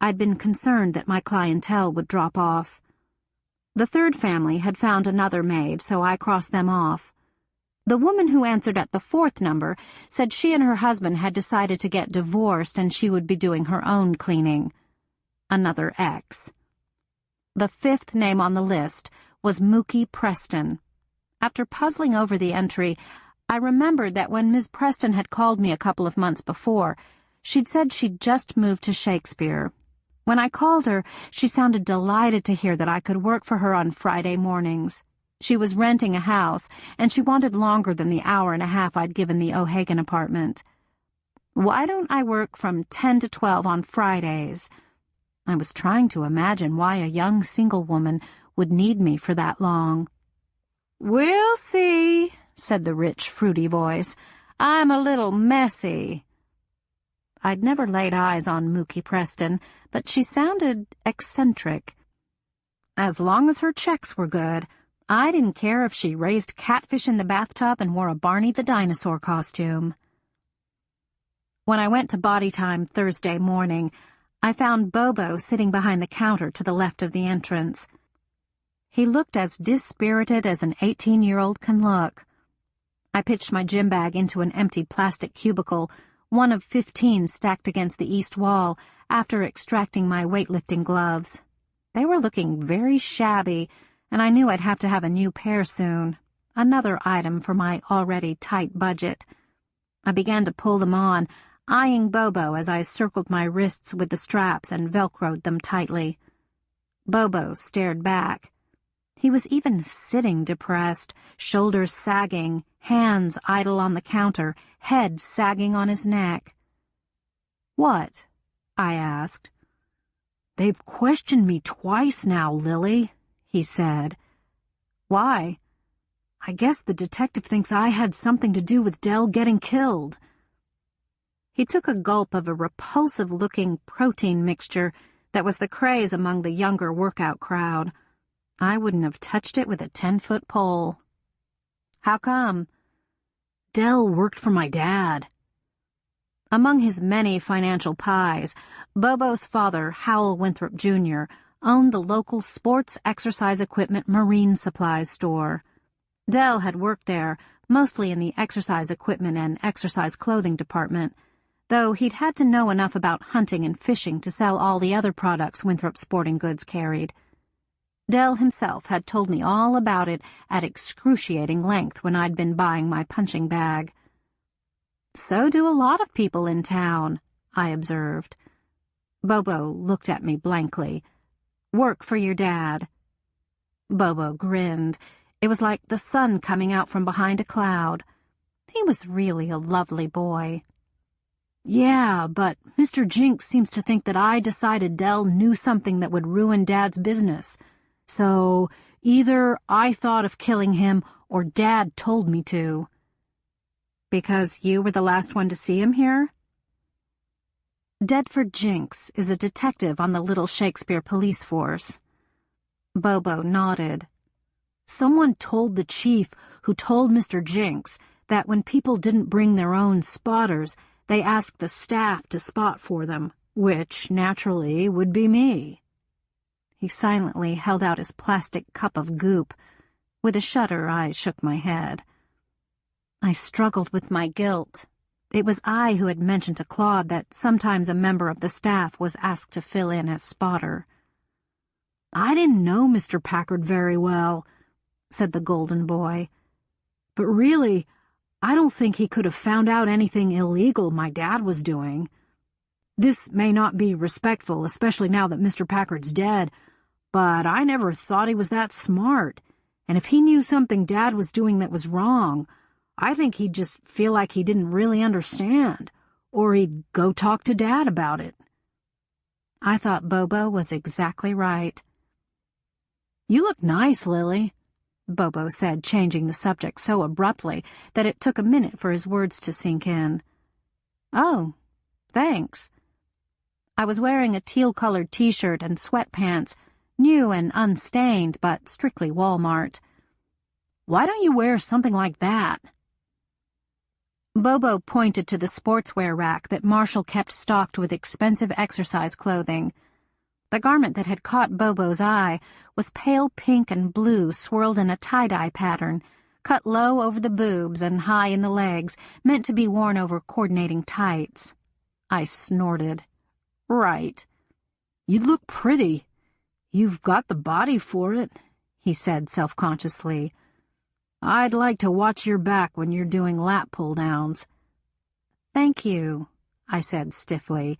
I'd been concerned that my clientele would drop off. The third family had found another maid, so I crossed them off. The woman who answered at the 4th number said she and her husband had decided to get divorced and she would be doing her own cleaning. Another X. The 5th name on the list was Mookie Preston. After puzzling over the entry, I remembered that when Ms. Preston had called me a couple of months before, She'd said she'd just moved to Shakespeare. When I called her, she sounded delighted to hear that I could work for her on Friday mornings. She was renting a house, and she wanted longer than the hour and a half I'd given the O'Hagan apartment. Why don't I work from 10 to 12 on Fridays? I was trying to imagine why a young single woman would need me for that long. "We'll see," said the rich, fruity voice. "I'm a little messy." I'd never laid eyes on Mookie Preston, but she sounded eccentric. As long as her checks were good, I didn't care if she raised catfish in the bathtub and wore a Barney the Dinosaur costume. When I went to body time Thursday morning, I found Bobo sitting behind the counter to the left of the entrance. He looked as dispirited as an 18-year-old can look. I pitched my gym bag into an empty plastic cubicle, one of 15 stacked against the east wall, after extracting my weightlifting gloves. They were looking very shabby, and I knew I'd have to have a new pair soon, another item for my already tight budget. I began to pull them on, eyeing Bobo as I circled my wrists with the straps and velcroed them tightly. Bobo stared back. He was even sitting depressed, shoulders sagging, hands idle on the counter, head sagging on his neck. "What?" I asked. "They've questioned me twice now, Lily," he said. "Why?" "I guess the detective thinks I had something to do with Dell getting killed." He took a gulp of a repulsive-looking protein mixture that was the craze among the younger workout crowd. I wouldn't have touched it with a 10-foot pole. "How come?" "Dell worked for my dad." Among his many financial pies, Bobo's father, Howell Winthrop Jr., owned the local sports exercise equipment marine supplies store. Dell had worked there, mostly in the exercise equipment and exercise clothing department, though he'd had to know enough about hunting and fishing to sell all the other products Winthrop Sporting Goods carried. Dell himself had told me all about it at excruciating length when I'd been buying my punching bag. "So do a lot of people in town," I observed. Bobo looked at me blankly. "Work for your dad." Bobo grinned. It was like the sun coming out from behind a cloud. He was really a lovely boy. "Yeah, but Mr. Jinks seems to think that I decided Dell knew something that would ruin Dad's business. So either I thought of killing him or Dad told me to." "Because you were the last one to see him here?" Dedford Jinks is a detective on the Little Shakespeare police force. Bobo nodded. "Someone told the chief, who told Mr. Jinks, that when people didn't bring their own spotters, they asked the staff to spot for them, which, naturally, would be me." He silently held out his plastic cup of goop. With a shudder, I shook my head. I struggled with my guilt. It was I who had mentioned to Claude that sometimes a member of the staff was asked to fill in as spotter. "I didn't know Mr. Packard very well," said the golden boy. "But really, I don't think he could have found out anything illegal my dad was doing. This may not be respectful, especially now that Mr. Packard's dead, but I never thought he was that smart, and if he knew something Dad was doing that was wrong, I think he'd just feel like he didn't really understand, or he'd go talk to Dad about it." I thought Bobo was exactly right. "You look nice, Lily," Bobo said, changing the subject so abruptly that it took a minute for his words to sink in. "Oh, thanks." I was wearing a teal-colored t-shirt and sweatpants, new and unstained, but strictly Walmart. "Why don't you wear something like that?" Bobo pointed to the sportswear rack that Marshall kept stocked with expensive exercise clothing. The garment that had caught Bobo's eye was pale pink and blue swirled in a tie-dye pattern, cut low over the boobs and high in the legs, meant to be worn over coordinating tights. I snorted. "Right. You'd look pretty. You've got the body for it," he said self-consciously. "I'd like to watch your back when you're doing lat pull-downs." "Thank you," I said stiffly.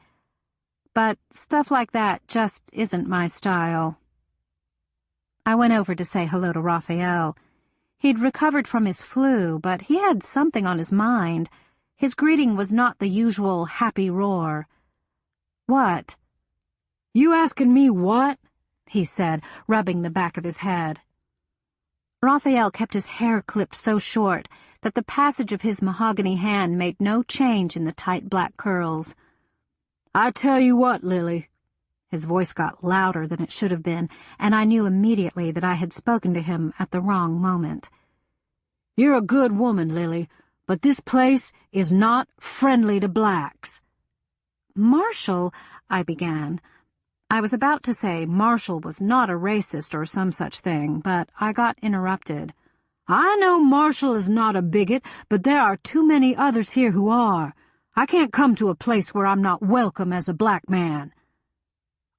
But stuff like that just isn't my style. I went over to say hello to Raphael. He'd recovered from his flu, but he had something on his mind. His greeting was not the usual happy roar. "What?" "You asking me what?" he said, rubbing the back of his head. Raphael kept his hair clipped so short that the passage of his mahogany hand made no change in the tight black curls. "I tell you what, Lily." His voice got louder than it should have been, and I knew immediately that I had spoken to him at the wrong moment. "You're a good woman, Lily, but this place is not friendly to blacks." "Marshall," I began. I was about to say Marshall was not a racist or some such thing, but I got interrupted. "I know Marshall is not a bigot, but there are too many others here who are. I can't come to a place where I'm not welcome as a black man."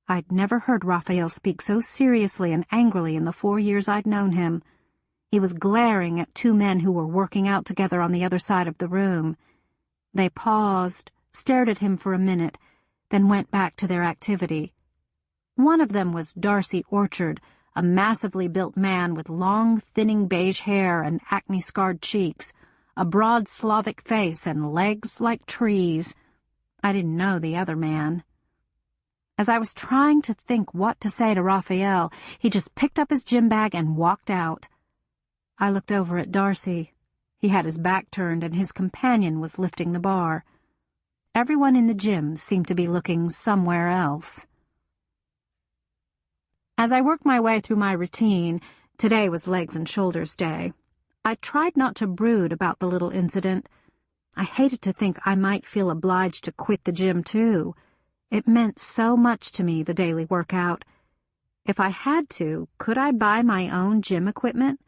I'd never heard Raphael speak so seriously and angrily in the 4 years I'd known him. He was glaring at two men who were working out together on the other side of the room. They paused, stared at him for a minute, then went back to their activity. One of them was Darcy Orchard, a massively built man with long, thinning beige hair and acne-scarred cheeks, a broad Slavic face and legs like trees. I didn't know the other man. As I was trying to think what to say to Raphael, he just picked up his gym bag and walked out. I looked over at Darcy. He had his back turned and his companion was lifting the bar. Everyone in the gym seemed to be looking somewhere else. As I worked my way through my routine, today was legs and shoulders day, I tried not to brood about the little incident. I hated to think I might feel obliged to quit the gym too. It meant so much to me, the daily workout. If I had to, could I buy my own gym equipment?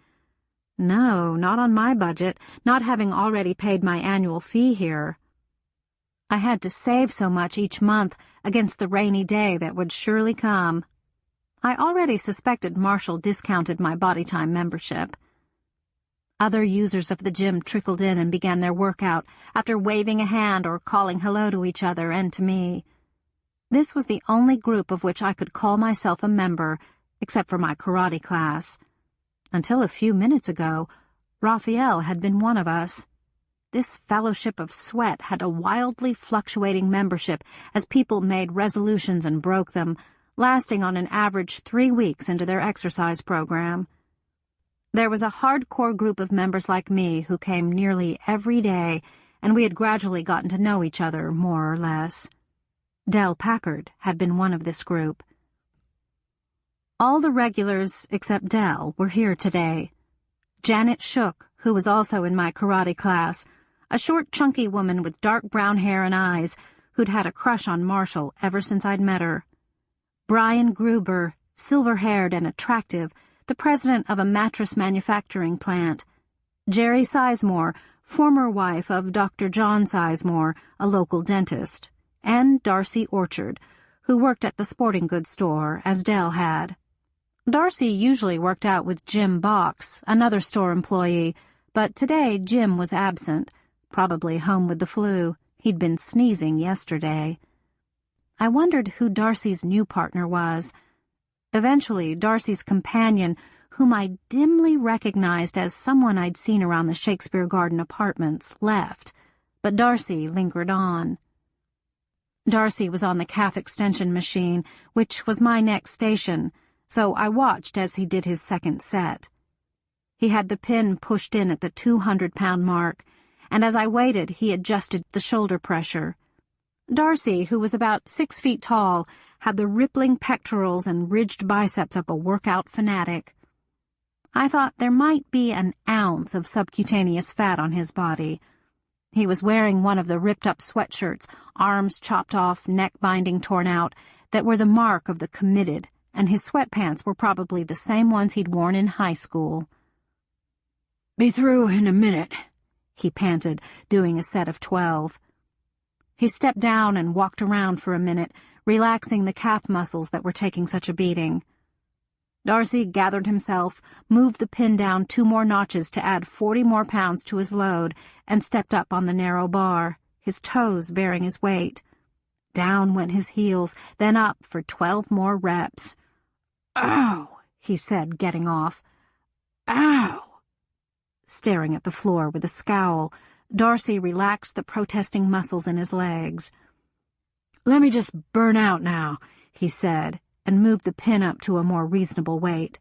No, not on my budget, not having already paid my annual fee here. I had to save so much each month against the rainy day that would surely come. I already suspected Marshall discounted my Bodytime membership. Other users of the gym trickled in and began their workout after waving a hand or calling hello to each other and to me. This was the only group of which I could call myself a member, except for my karate class. Until a few minutes ago, Raphael had been one of us. This fellowship of sweat had a wildly fluctuating membership as people made resolutions and broke them, lasting on an average 3 weeks into their exercise program. There was a hardcore group of members like me who came nearly every day, and we had gradually gotten to know each other, more or less. Del Packard had been one of this group. All the regulars, except Del, were here today. Janet Shook, who was also in my karate class, a short, chunky woman with dark brown hair and eyes, who'd had a crush on Marshall ever since I'd met her. Brian Gruber, silver-haired and attractive, the president of a mattress manufacturing plant. Jerry Sizemore, former wife of Dr. John Sizemore, a local dentist. And Darcy Orchard, who worked at the sporting goods store, as Del had. Darcy usually worked out with Jim Box, another store employee, but today Jim was absent, probably home with the flu. He'd been sneezing yesterday. I wondered who Darcy's new partner was. Eventually, Darcy's companion, whom I dimly recognized as someone I'd seen around the Shakespeare Garden apartments, left, but Darcy lingered on. Darcy was on the calf extension machine, which was my next station, so I watched as he did his second set. He had the pin pushed in at the 200-pound mark, and as I waited, he adjusted the shoulder pressure. Darcy, who was about 6 feet tall, had the rippling pectorals and ridged biceps of a workout fanatic. I thought there might be an ounce of subcutaneous fat on his body. He was wearing one of the ripped-up sweatshirts, arms chopped off, neck binding torn out, that were the mark of the committed, and his sweatpants were probably the same ones he'd worn in high school. "Be through in a minute," he panted, doing a set of 12. He stepped down and walked around for a minute, relaxing the calf muscles that were taking such a beating. Darcy gathered himself, moved the pin down 2 more notches to add 40 more pounds to his load, and stepped up on the narrow bar. his toes bearing his weight. Down went his heels, then up for 12 more reps. "Ow," he said, getting off. "Ow." Staring at the floor with a scowl, Darcy relaxed the protesting muscles in his legs. "Let me just burn out now," he said, and moved the pin up to a more reasonable weight.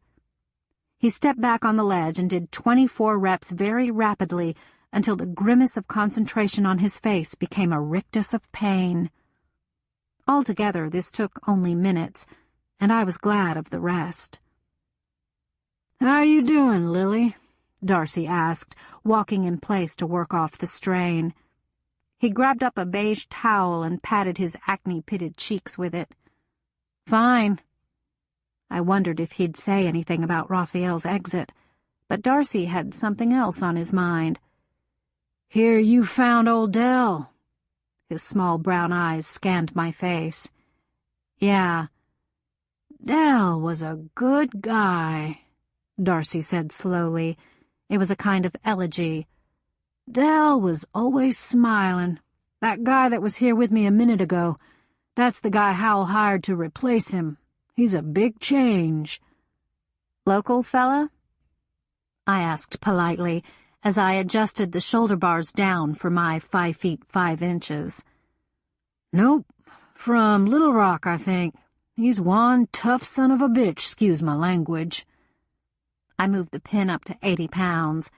He stepped back on the ledge and did 24 reps very rapidly until the grimace of concentration on his face became a rictus of pain. Altogether, this took only minutes, and I was glad of the rest. "How you doing, Lily?" Darcy asked, walking in place to work off the strain. He grabbed up a beige towel and patted his acne-pitted cheeks with it. "Fine." I wondered if he'd say anything about Raphael's exit, but Darcy had something else on his mind. "Hear you found old Dell." His small brown eyes scanned my face. "Yeah." "Dell was a good guy," Darcy said slowly. It was a kind of elegy. "Dell was always smiling. That guy that was here with me a minute ago, that's the guy Howell hired to replace him. He's a big change." "Local fella?" I asked politely, as I adjusted the shoulder bars down for my 5 feet 5 inches. "Nope. From Little Rock, I think. He's one tough son of a bitch, excuse my language." I moved the pin up to 80 pounds.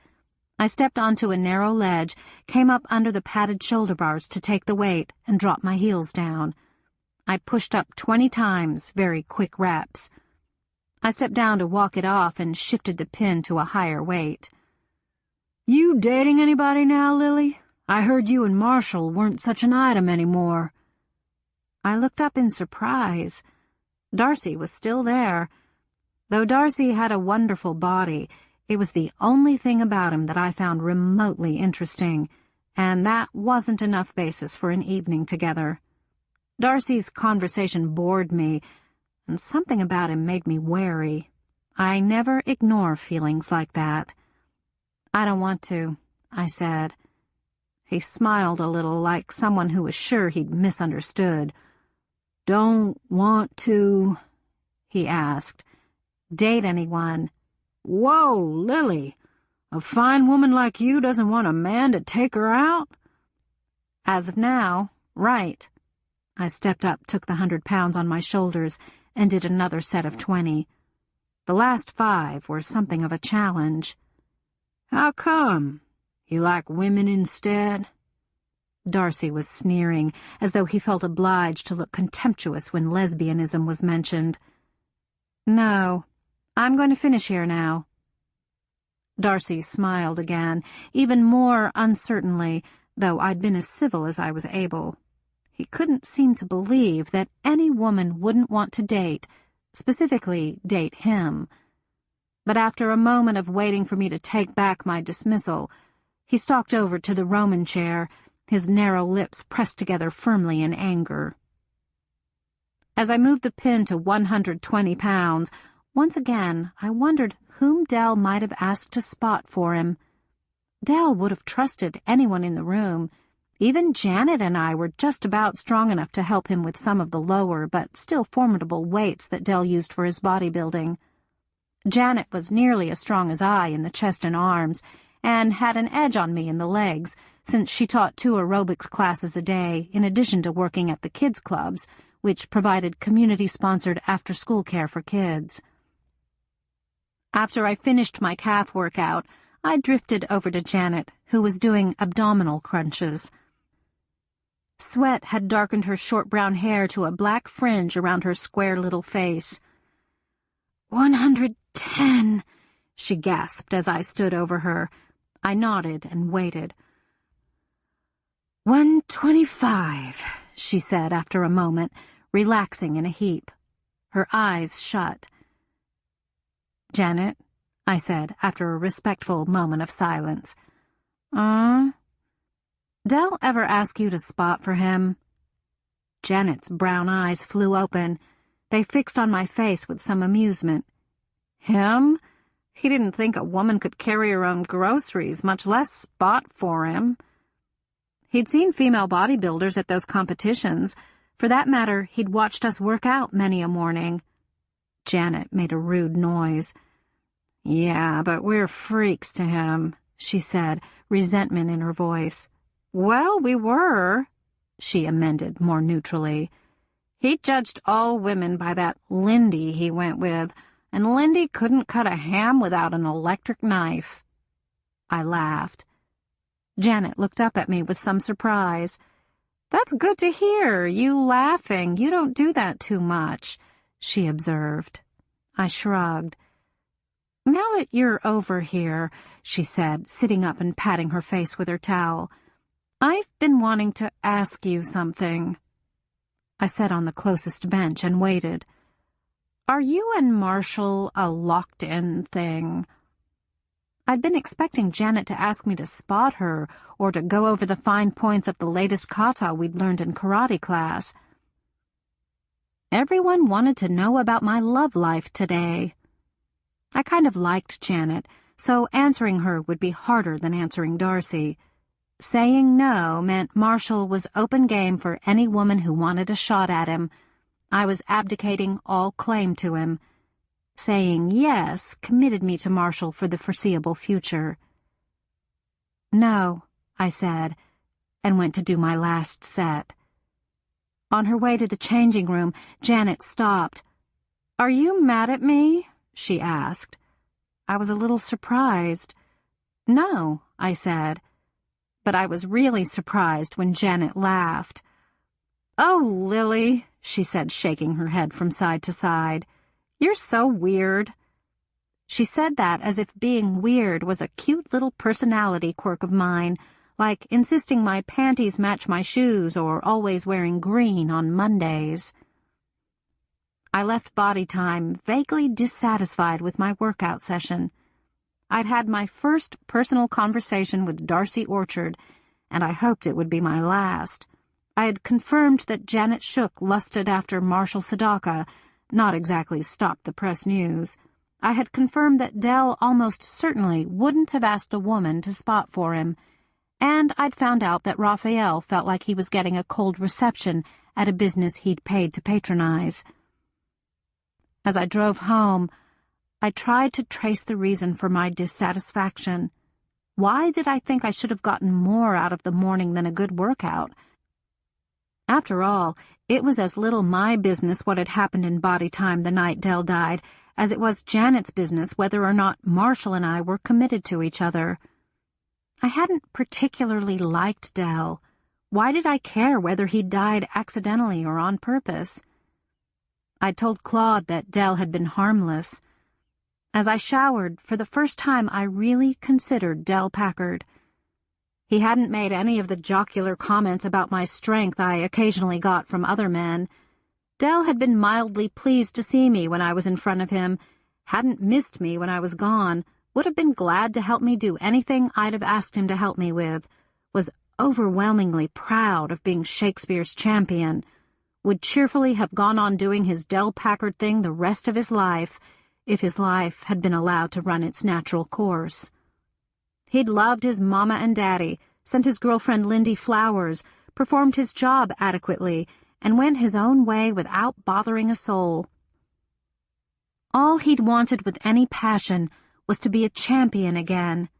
I stepped onto a narrow ledge, came up under the padded shoulder bars to take the weight, and dropped my heels down. I pushed up 20 times, very quick reps. I stepped down to walk it off and shifted the pin to a higher weight. "You dating anybody now, Lily? I heard you and Marshall weren't such an item anymore." I looked up in surprise. Darcy was still there. Though Darcy had a wonderful body, it was the only thing about him that I found remotely interesting, and that wasn't enough basis for an evening together. Darcy's conversation bored me, and something about him made me wary. I never ignore feelings like that. "I don't want to," I said. He smiled a little, like someone who was sure he'd misunderstood. "Don't want to?" he asked. "Date anyone." "Whoa, Lily! A fine woman like you doesn't want a man to take her out?" "As of now, right." I stepped up, took the 100 pounds on my shoulders, and did another set of 20. The last 5 were something of a challenge. "How come? You like women instead?" Darcy was sneering, as though he felt obliged to look contemptuous when lesbianism was mentioned. "No, I'm going to finish here now." Darcy smiled again, even more uncertainly, though I'd been as civil as I was able. He couldn't seem to believe that any woman wouldn't want to date, specifically date him. But after a moment of waiting for me to take back my dismissal, he stalked over to the Roman chair, his narrow lips pressed together firmly in anger. As I moved the pin to 120 pounds, once again I wondered whom Dell might have asked to spot for him. Dell would have trusted anyone in the room. Even Janet and I were just about strong enough to help him with some of the lower but still formidable weights that Dell used for his bodybuilding. Janet was nearly as strong as I in the chest and arms, and had an edge on me in the legs, since she taught 2 aerobics classes a day in addition to working at the kids' clubs, which provided community-sponsored after-school care for kids. After I finished my calf workout, I drifted over to Janet, who was doing abdominal crunches. Sweat had darkened her short brown hair to a black fringe around her square little face. 110, she gasped as I stood over her. I nodded and waited. 125, she said after a moment, relaxing in a heap. Her eyes shut. "Janet," I said after a respectful moment of silence. Dell ever ask you to spot for him?" Janet's brown eyes flew open. They fixed on my face with some amusement. "Him? He didn't think a woman could carry her own groceries, much less spot for him." He'd seen female bodybuilders at those competitions. For that matter, he'd watched us work out many a morning. Janet made a rude noise. "Yeah, but we're freaks to him," she said, resentment in her voice. "Well, we were," she amended more neutrally. "He judged all women by that Lindy he went with, and Lindy couldn't cut a ham without an electric knife." I laughed. Janet looked up at me with some surprise. "That's good to hear, you laughing. You don't do that too much," she observed. I shrugged. "Now that you're over here," she said, sitting up and patting her face with her towel, "I've been wanting to ask you something." I sat on the closest bench and waited. "Are you and Marshall a locked-in thing?" I'd been expecting Janet to ask me to spot her or to go over the fine points of the latest kata we'd learned in karate class. Everyone wanted to know about my love life today. I kind of liked Janet, so answering her would be harder than answering Darcy. Saying no meant Marshall was open game for any woman who wanted a shot at him. I was abdicating all claim to him. Saying yes committed me to Marshall for the foreseeable future. "No," I said, and went to do my last set. On her way to the changing room, Janet stopped. "Are you mad at me?" she asked. I was a little surprised. "No," I said. But I was really surprised when Janet laughed. "Oh, Lily," she said, shaking her head from side to side. "You're so weird." She said that as if being weird was a cute little personality quirk of mine, like insisting my panties match my shoes or always wearing green on Mondays. I left Body Time vaguely dissatisfied with my workout session. I'd had my first personal conversation with Darcy Orchard, and I hoped it would be my last. I had confirmed that Janet Shook lusted after Marshall Sadaka, not exactly stopped the press news. I had confirmed that Dell almost certainly wouldn't have asked a woman to spot for him, and I'd found out that Raphael felt like he was getting a cold reception at a business he'd paid to patronize. As I drove home, I tried to trace the reason for my dissatisfaction. Why did I think I should have gotten more out of the morning than a good workout? After all, it was as little my business what had happened in Body Time the night Dell died as it was Janet's business whether or not Marshall and I were committed to each other. I hadn't particularly liked Dell. Why did I care whether he died accidentally or on purpose? I'd told Claude that Dell had been harmless. As I showered, for the first time I really considered Dell Packard. He hadn't made any of the jocular comments about my strength I occasionally got from other men. Dell had been mildly pleased to see me when I was in front of him, hadn't missed me when I was gone, would have been glad to help me do anything I'd have asked him to help me with, was overwhelmingly proud of being Shakespeare's champion, would cheerfully have gone on doing his Dell Packard thing the rest of his life, if his life had been allowed to run its natural course. He'd loved his mama and daddy, sent his girlfriend Lindy flowers, performed his job adequately, and went his own way without bothering a soul. All he'd wanted with any passion was to be a champion again,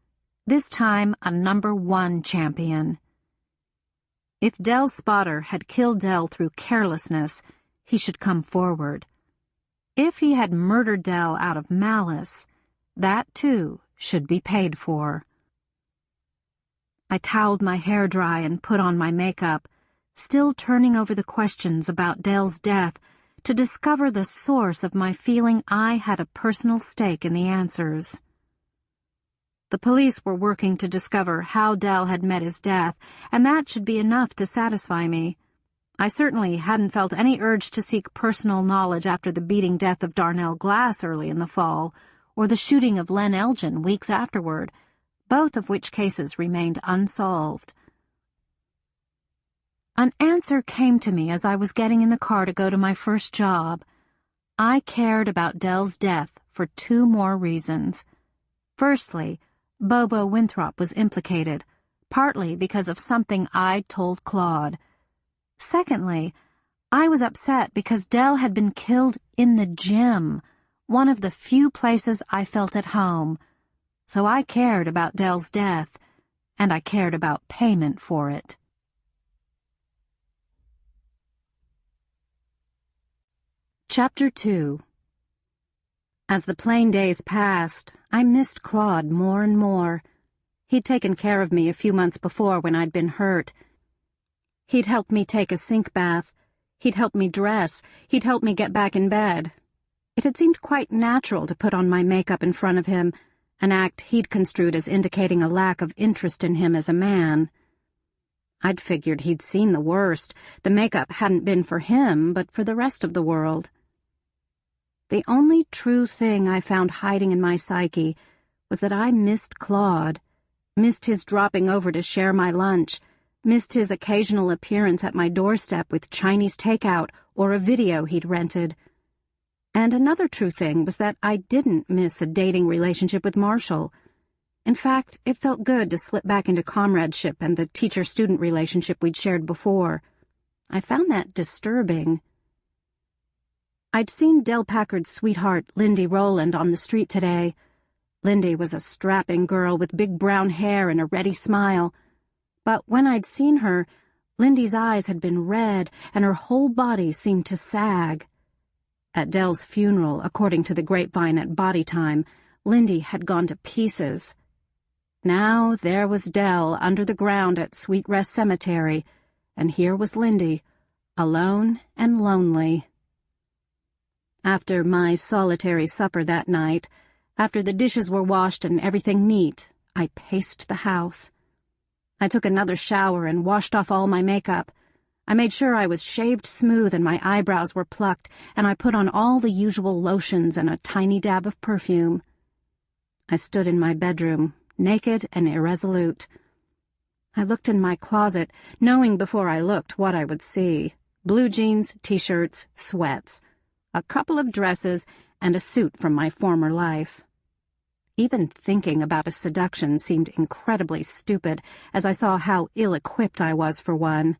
this time a #1 champion. If Dell's spotter had killed Dell through carelessness, he should come forward. If he had murdered Dell out of malice, that too should be paid for. I toweled my hair dry and put on my makeup, still turning over the questions about Dell's death to discover the source of my feeling I had a personal stake in the answers. The police were working to discover how Dell had met his death, and that should be enough to satisfy me. I certainly hadn't felt any urge to seek personal knowledge after the beating death of Darnell Glass early in the fall, or the shooting of Len Elgin weeks afterward, both of which cases remained unsolved. An answer came to me as I was getting in the car to go to my first job. I cared about Dell's death for 2 more reasons. Firstly, Bobo Winthrop was implicated, partly because of something I'd told Claude. Secondly, I was upset because Dell had been killed in the gym, one of the few places I felt at home. So I cared about Dell's death, and I cared about payment for it. Chapter 2. As the plain days passed, I missed Claude more and more. He'd taken care of me a few months before when I'd been hurt. He'd helped me take a sink bath. He'd helped me dress. He'd helped me get back in bed. It had seemed quite natural to put on my makeup in front of him, an act he'd construed as indicating a lack of interest in him as a man. I'd figured he'd seen the worst. The makeup hadn't been for him, but for the rest of the world. The only true thing I found hiding in my psyche was that I missed Claude, missed his dropping over to share my lunch, missed his occasional appearance at my doorstep with Chinese takeout or a video he'd rented. And another true thing was that I didn't miss a dating relationship with Marshall. In fact, it felt good to slip back into comradeship and the teacher-student relationship we'd shared before. I found that disturbing. I'd seen Del Packard's sweetheart, Lindy Rowland, on the street today. Lindy was a strapping girl with big brown hair and a ready smile. But when I'd seen her, Lindy's eyes had been red and her whole body seemed to sag. At Dell's funeral, according to the grapevine at body time, Lindy had gone to pieces. Now there was Dell under the ground at Sweet Rest Cemetery, and here was Lindy, alone and lonely. After my solitary supper that night, after the dishes were washed and everything neat, I paced the house. I took another shower and washed off all my makeup. I made sure I was shaved smooth and my eyebrows were plucked, and I put on all the usual lotions and a tiny dab of perfume. I stood in my bedroom, naked and irresolute. I looked in my closet, knowing before I looked what I would see. Blue jeans, t-shirts, sweats, a couple of dresses, and a suit from my former life. Even thinking about a seduction seemed incredibly stupid, as I saw how ill-equipped I was for one.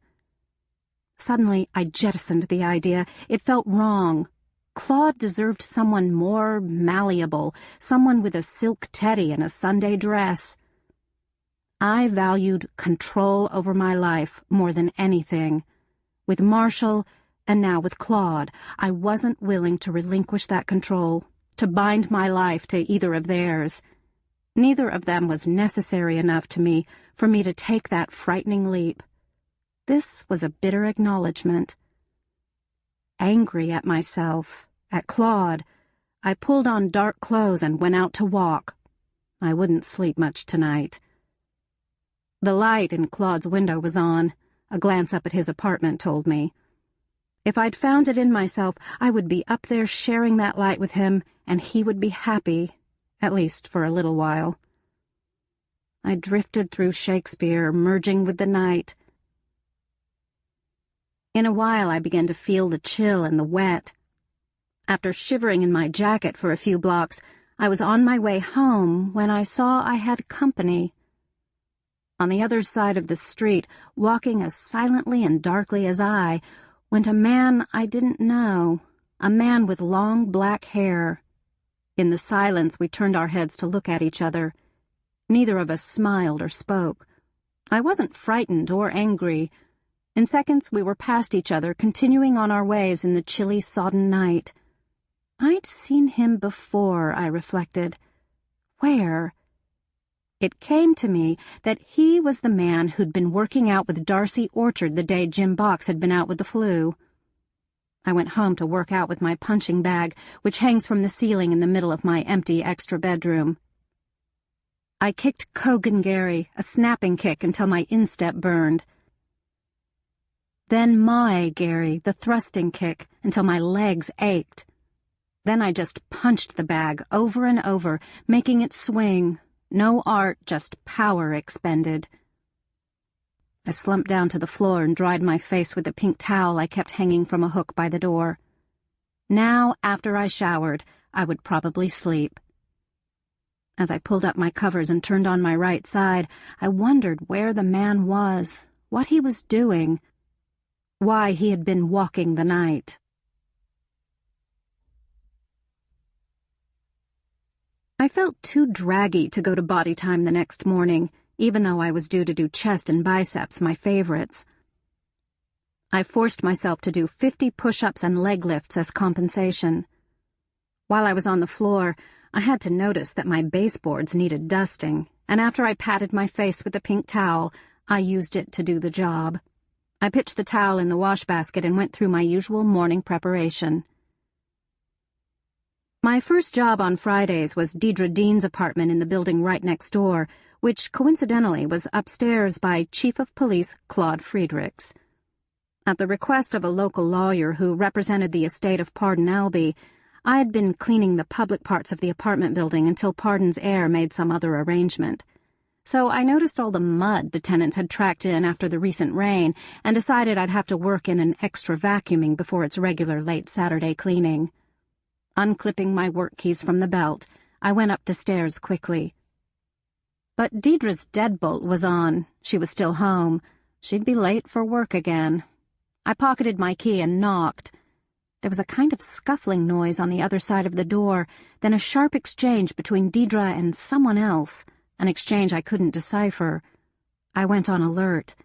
Suddenly, I jettisoned the idea. It felt wrong. Claude deserved someone more malleable, someone with a silk teddy and a Sunday dress. I valued control over my life more than anything. With Marshall, and now with Claude, I wasn't willing to relinquish that control, to bind my life to either of theirs. Neither of them was necessary enough to me for me to take that frightening leap. This was a bitter acknowledgement. Angry at myself, at Claude, I pulled on dark clothes and went out to walk. I wouldn't sleep much tonight. The light in Claude's window was on. A glance up at his apartment told me. If I'd found it in myself, I would be up there sharing that light with him, and he would be happy, at least for a little while. I drifted through Shakespeare, merging with the night. In a while, I began to feel the chill and the wet. After shivering in my jacket for a few blocks, I was on my way home when I saw I had company. On the other side of the street, walking as silently and darkly as I, went a man I didn't know, a man with long black hair. In the silence, we turned our heads to look at each other. Neither of us smiled or spoke. I wasn't frightened or angry. In seconds, we were past each other, continuing on our ways in the chilly, sodden night. I'd seen him before, I reflected. Where? It came to me that he was the man who'd been working out with Darcy Orchard the day Jim Box had been out with the flu. I went home to work out with my punching bag, which hangs from the ceiling in the middle of my empty extra bedroom. I kicked Kogan Gary, a snapping kick, until my instep burned. Then my Gary, the thrusting kick, until my legs ached. Then I just punched the bag over and over, making it swing. No art, just power expended. I slumped down to the floor and dried my face with a pink towel I kept hanging from a hook by the door. Now, after I showered, I would probably sleep. As I pulled up my covers and turned on my right side, I wondered where the man was, what he was doing, why he had been walking the night. I felt too draggy to go to body time the next morning, even though I was due to do chest and biceps, my favorites. I forced myself to do 50 push-ups and leg lifts as compensation. While I was on the floor, I had to notice that my baseboards needed dusting, and after I patted my face with a pink towel, I used it to do the job. I pitched the towel in the wash basket and went through my usual morning preparation. My first job on Fridays was Deidre Dean's apartment in the building right next door, which coincidentally was upstairs by Chief of Police Claude Friedrichs. At the request of a local lawyer who represented the estate of Pardon Albee, I had been cleaning the public parts of the apartment building until Pardon's heir made some other arrangement. So I noticed all the mud the tenants had tracked in after the recent rain and decided I'd have to work in an extra vacuuming before its regular late Saturday cleaning. Unclipping my work keys from the belt, I went up the stairs quickly. But Deidre's deadbolt was on. She was still home. She'd be late for work again. I pocketed my key and knocked. There was a kind of scuffling noise on the other side of the door, then a sharp exchange between Deidre and someone else, an exchange I couldn't decipher. I went on alert.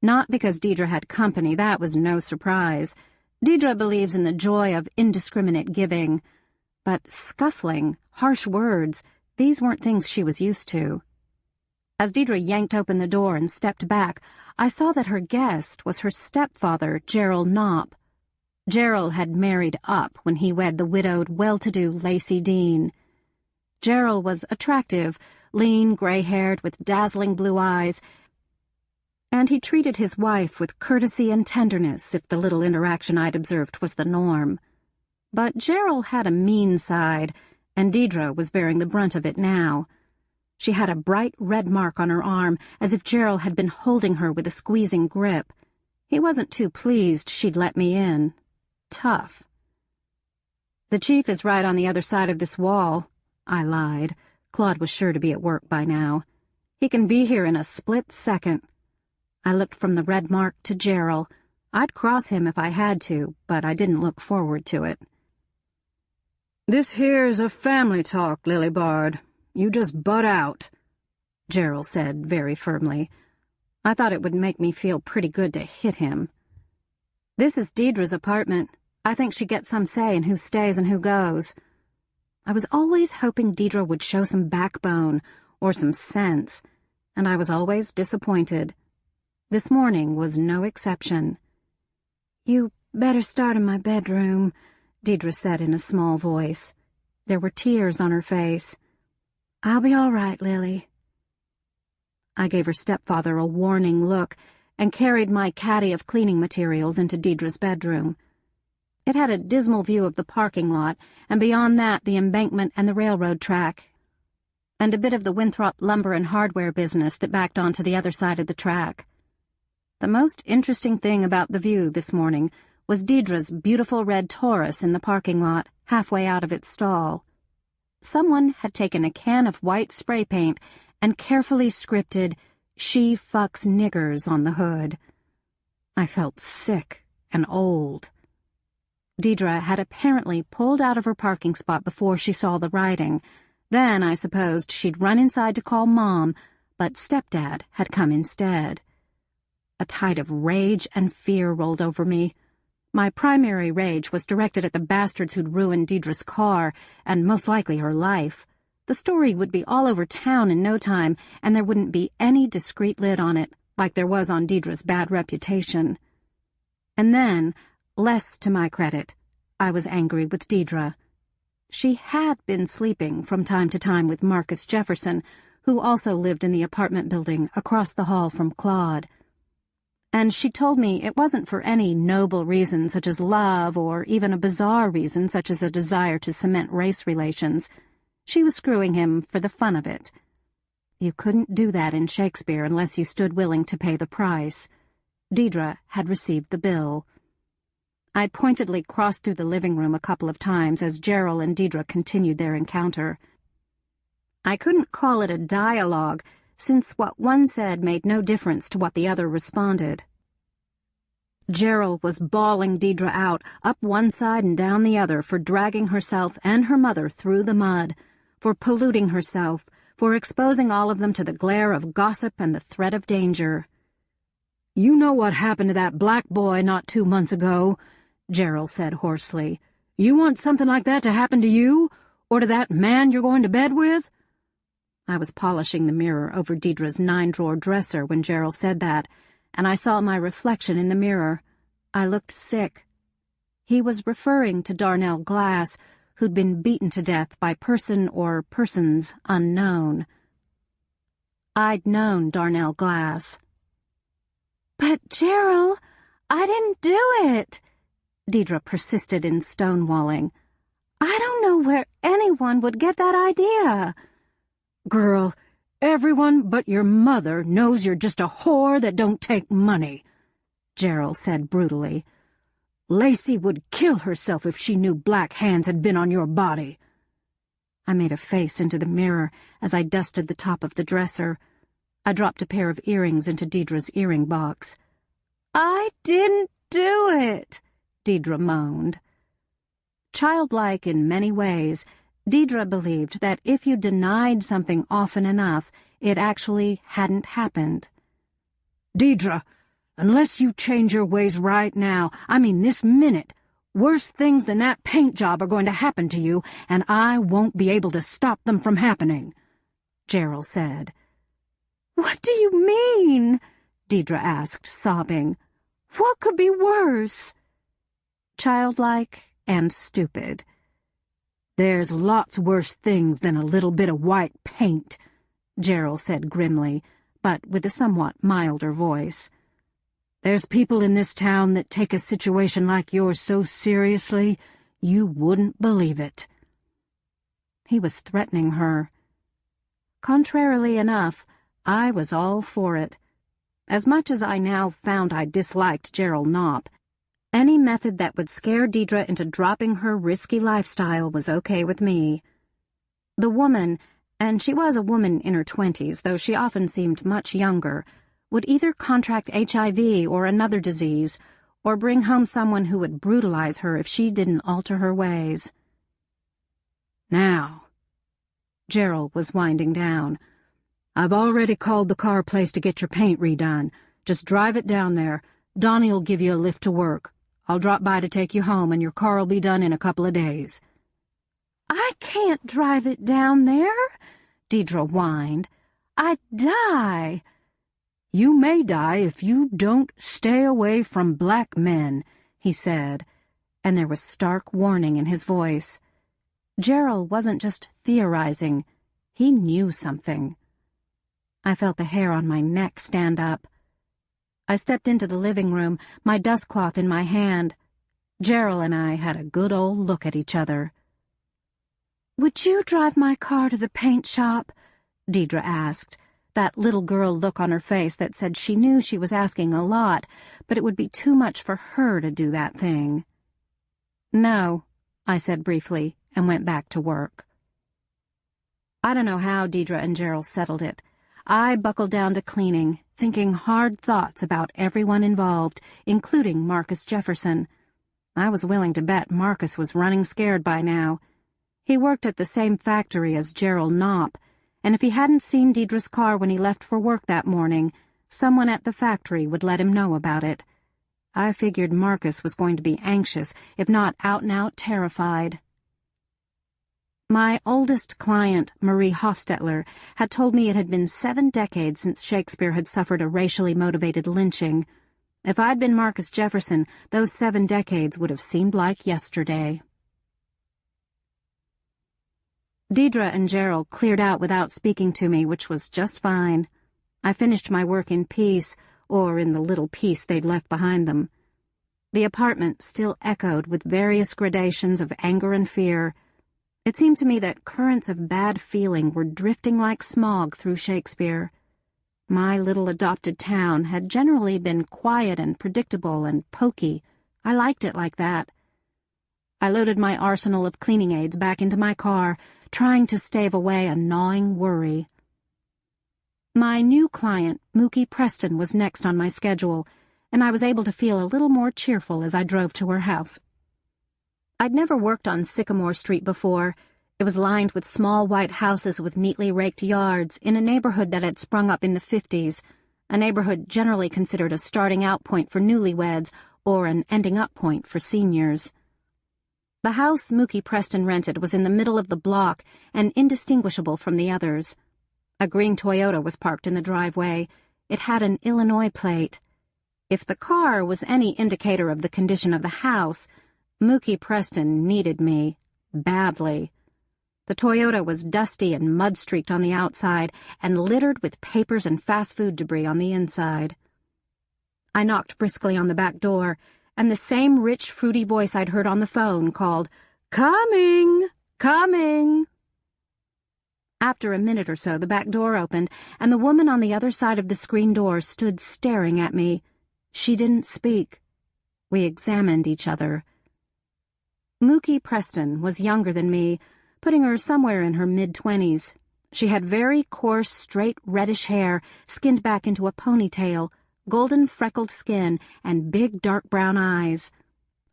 Not because Deidre had company, that was no surprise. Deidre believes in the joy of indiscriminate giving. But scuffling, harsh words, these weren't things she was used to. As Deidre yanked open the door and stepped back, I saw that her guest was her stepfather, Gerald Knopp. Gerald had married up when he wed the widowed, well-to-do Lacey Dean. Gerald was attractive, lean, gray-haired, with dazzling blue eyes, and he treated his wife with courtesy and tenderness if the little interaction I'd observed was the norm. But Gerald had a mean side, and Deidre was bearing the brunt of it now. She had a bright red mark on her arm, as if Gerald had been holding her with a squeezing grip. He wasn't too pleased she'd let me in. Tough. "The chief is right on the other side of this wall," I lied. Claude was sure to be at work by now. "He can be here in a split second." I looked from the red mark to Gerald. I'd cross him if I had to, but I didn't look forward to it. "This here's a family talk, Lily Bard. You just butt out," Gerald said very firmly. I thought it would make me feel pretty good to hit him. "This is Deidre's apartment. I think she gets some say in who stays and who goes." I was always hoping Deidre would show some backbone or some sense, and I was always disappointed. This morning was no exception. "You better start in my bedroom," Deidre said in a small voice. There were tears on her face. "I'll be all right, Lily." I gave her stepfather a warning look and carried my caddy of cleaning materials into Deidre's bedroom. It had a dismal view of the parking lot, and beyond that the embankment and the railroad track, and a bit of the Winthrop lumber and hardware business that backed onto the other side of the track. The most interesting thing about the view this morning was Deidre's beautiful red Taurus in the parking lot, halfway out of its stall. Someone had taken a can of white spray paint and carefully scripted, "She fucks niggers" on the hood. I felt sick and old. Deidre had apparently pulled out of her parking spot before she saw the writing. Then I supposed she'd run inside to call Mom, but Stepdad had come instead. A tide of rage and fear rolled over me. My primary rage was directed at the bastards who'd ruined Deidre's car, and most likely her life. The story would be all over town in no time, and there wouldn't be any discreet lid on it, like there was on Deidre's bad reputation. And then, less to my credit, I was angry with Deidre. She had been sleeping from time to time with Marcus Jefferson, who also lived in the apartment building across the hall from Claude. And she told me it wasn't for any noble reason such as love, or even a bizarre reason such as a desire to cement race relations. She was screwing him for the fun of it. You couldn't do that in Shakespeare unless you stood willing to pay the price. Deidre had received the bill. I pointedly crossed through the living room a couple of times as Gerald and Deidre continued their encounter. I couldn't call it a dialogue, since what one said made no difference to what the other responded. Gerald was bawling Deidre out, up one side and down the other, for dragging herself and her mother through the mud, for polluting herself, for exposing all of them to the glare of gossip and the threat of danger. "You know what happened to that black boy not 2 months ago," Gerald said hoarsely. "You want something like that to happen to you, or to that man you're going to bed with?" I was polishing the mirror over Deidre's 9-drawer dresser when Gerald said that, and I saw my reflection in the mirror. I looked sick. He was referring to Darnell Glass, who'd been beaten to death by person or persons unknown. I'd known Darnell Glass. "But, Gerald, I didn't do it," Deidre persisted in stonewalling. "I don't know where anyone would get that idea." "Girl, everyone but your mother knows you're just a whore that don't take money," Gerald said brutally. "Lacey would kill herself if she knew black hands had been on your body." I made a face into the mirror as I dusted the top of the dresser. I dropped a pair of earrings into Deidre's earring box. "I didn't do it," Deidre moaned. Childlike in many ways, Deidre believed that if you denied something often enough, it actually hadn't happened. "Deidre, unless you change your ways right now, I mean this minute, worse things than that paint job are going to happen to you, and I won't be able to stop them from happening," Gerald said. "What do you mean?" Deidre asked, sobbing. "What could be worse?" Childlike and stupid. "There's lots worse things than a little bit of white paint," Gerald said grimly, but with a somewhat milder voice. "There's people in this town that take a situation like yours so seriously, you wouldn't believe it." He was threatening her. Contrarily enough, I was all for it. As much as I now found I disliked Gerald Knopp, any method that would scare Deidre into dropping her risky lifestyle was okay with me. The woman, and she was a woman in her 20s, though she often seemed much younger, would either contract HIV or another disease, or bring home someone who would brutalize her if she didn't alter her ways. "Now," Gerald was winding down, "I've already called the car place to get your paint redone. Just drive it down there. Donnie'll give you a lift to work. I'll drop by to take you home, and your car'll be done in a couple of days." "I can't drive it down there," Deidre whined. "I'd die." "You may die if you don't stay away from black men," he said, and there was stark warning in his voice. Gerald wasn't just theorizing. He knew something. I felt the hair on my neck stand up. I stepped into the living room, my dustcloth in my hand. Gerald and I had a good old look at each other. "Would you drive my car to the paint shop?" Deidre asked, that little girl look on her face that said she knew she was asking a lot, but it would be too much for her to do that thing. "No," I said briefly, and went back to work. I don't know how Deidre and Gerald settled it. I buckled down to cleaning, thinking hard thoughts about everyone involved, including Marcus Jefferson. I was willing to bet Marcus was running scared by now. He worked at the same factory as Gerald Knopp, and if he hadn't seen Deidre's car when he left for work that morning, someone at the factory would let him know about it. I figured Marcus was going to be anxious, if not out-and-out terrified. My oldest client, Marie Hofstetler, had told me it had been 7 decades since Shakespeare had suffered a racially motivated lynching. If I'd been Marcus Jefferson, those 7 decades would have seemed like yesterday. Deidre and Gerald cleared out without speaking to me, which was just fine. I finished my work in peace, or in the little peace they'd left behind them. The apartment still echoed with various gradations of anger and fear. It seemed to me that currents of bad feeling were drifting like smog through Shakespeare. My little adopted town had generally been quiet and predictable and poky. I liked it like that. I loaded my arsenal of cleaning aids back into my car, trying to stave away a gnawing worry. My new client, Mookie Preston, was next on my schedule, and I was able to feel a little more cheerful as I drove to her house. I'd never worked on Sycamore Street before. It was lined with small white houses with neatly raked yards in a neighborhood that had sprung up in the 50s, a neighborhood generally considered a starting-out point for newlyweds or an ending-up point for seniors. The house Mookie Preston rented was in the middle of the block and indistinguishable from the others. A green Toyota was parked in the driveway. It had an Illinois plate. If the car was any indicator of the condition of the house, Mookie Preston needed me badly. The Toyota was dusty and mud-streaked on the outside and littered with papers and fast food debris on the inside. I knocked briskly on the back door, and the same rich, fruity voice I'd heard on the phone called, "Coming! Coming!" After a minute or so, the back door opened, and the woman on the other side of the screen door stood staring at me. She didn't speak. We examined each other. Mookie Preston was younger than me, putting her somewhere in her mid-20s. She had very coarse, straight, reddish hair, skinned back into a ponytail, golden freckled skin, and big dark brown eyes.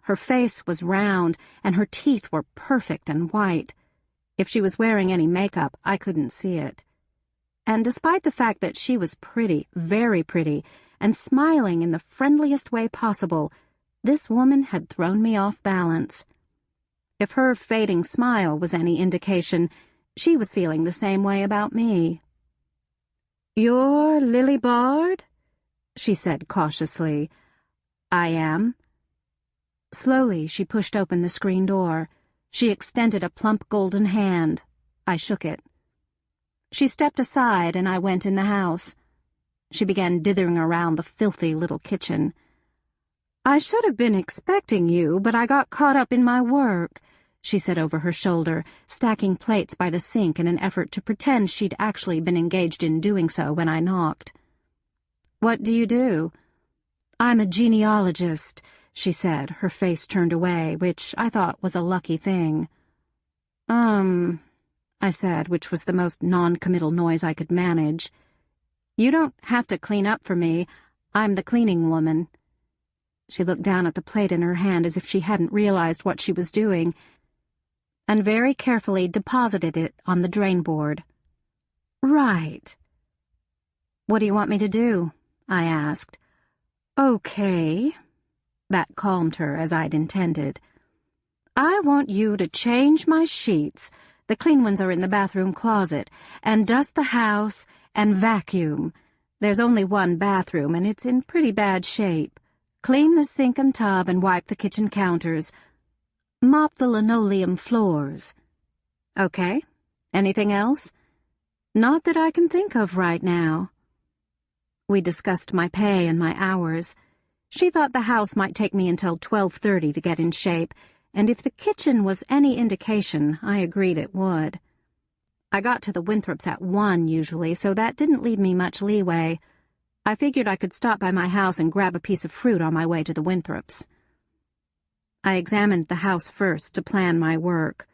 Her face was round, and her teeth were perfect and white. If she was wearing any makeup, I couldn't see it. And despite the fact that she was pretty, very pretty, and smiling in the friendliest way possible, this woman had thrown me off balance. If her fading smile was any indication, she was feeling the same way about me. "You're Lily Bard?" she said cautiously. "I am." Slowly, she pushed open the screen door. She extended a plump golden hand. I shook it. She stepped aside, and I went in the house. She began dithering around the filthy little kitchen. "I should have been expecting you, but I got caught up in my work," she said over her shoulder, stacking plates by the sink in an effort to pretend she'd actually been engaged in doing so when I knocked. "What do you do?" "I'm a genealogist," she said, her face turned away, which I thought was a lucky thing. I said, which was the most non-committal noise I could manage. "You don't have to clean up for me. I'm the cleaning woman." She looked down at the plate in her hand as if she hadn't realized what she was doing, and very carefully deposited it on the drain board. "Right." "What do you want me to do?" I asked. "Okay." That calmed her, as I'd intended. "I want you to change my sheets, the clean ones are in the bathroom closet, and dust the house, and vacuum. There's only one bathroom, and it's in pretty bad shape. Clean the sink and tub and wipe the kitchen counters. Mop the linoleum floors." "Okay. Anything else?" "Not that I can think of right now." We discussed my pay and my hours. She thought the house might take me until 12:30 to get in shape, and if the kitchen was any indication, I agreed it would. I got to the Winthrops at 1 usually, so that didn't leave me much leeway. I figured I could stop by my house and grab a piece of fruit on my way to the Winthrops. I examined the house first to plan my work.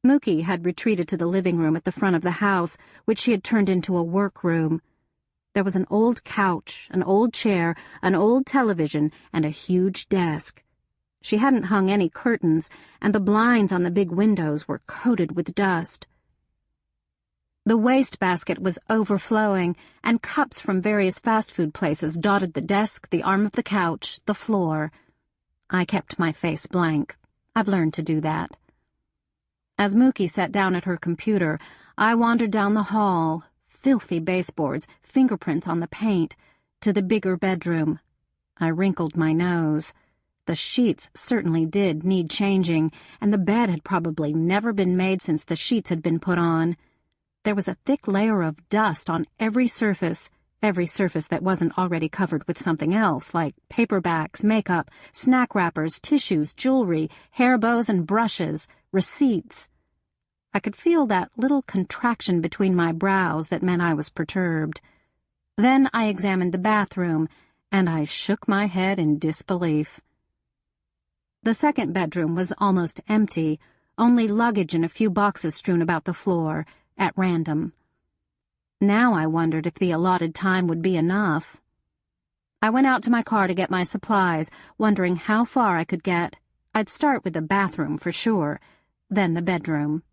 Mookie had retreated to the living room at the front of the house, which she had turned into a workroom. There was an old couch, an old chair, an old television, and a huge desk. She hadn't hung any curtains, and the blinds on the big windows were coated with dust. The wastebasket was overflowing, and cups from various fast food places dotted the desk, the arm of the couch, the floor. I kept my face blank. I've learned to do that. As Mookie sat down at her computer, I wandered down the hall, filthy baseboards, fingerprints on the paint, to the bigger bedroom. I wrinkled my nose. The sheets certainly did need changing, and the bed had probably never been made since the sheets had been put on. There was a thick layer of dust on every surface that wasn't already covered with something else, like paperbacks, makeup, snack wrappers, tissues, jewelry, hair bows and brushes, receipts. I could feel that little contraction between my brows that meant I was perturbed. Then I examined the bathroom, and I shook my head in disbelief. The second bedroom was almost empty, only luggage and a few boxes strewn about the floor, at random. Now I wondered if the allotted time would be enough. I went out to my car to get my supplies, wondering how far I could get. I'd start with the bathroom for sure, then the bedroom.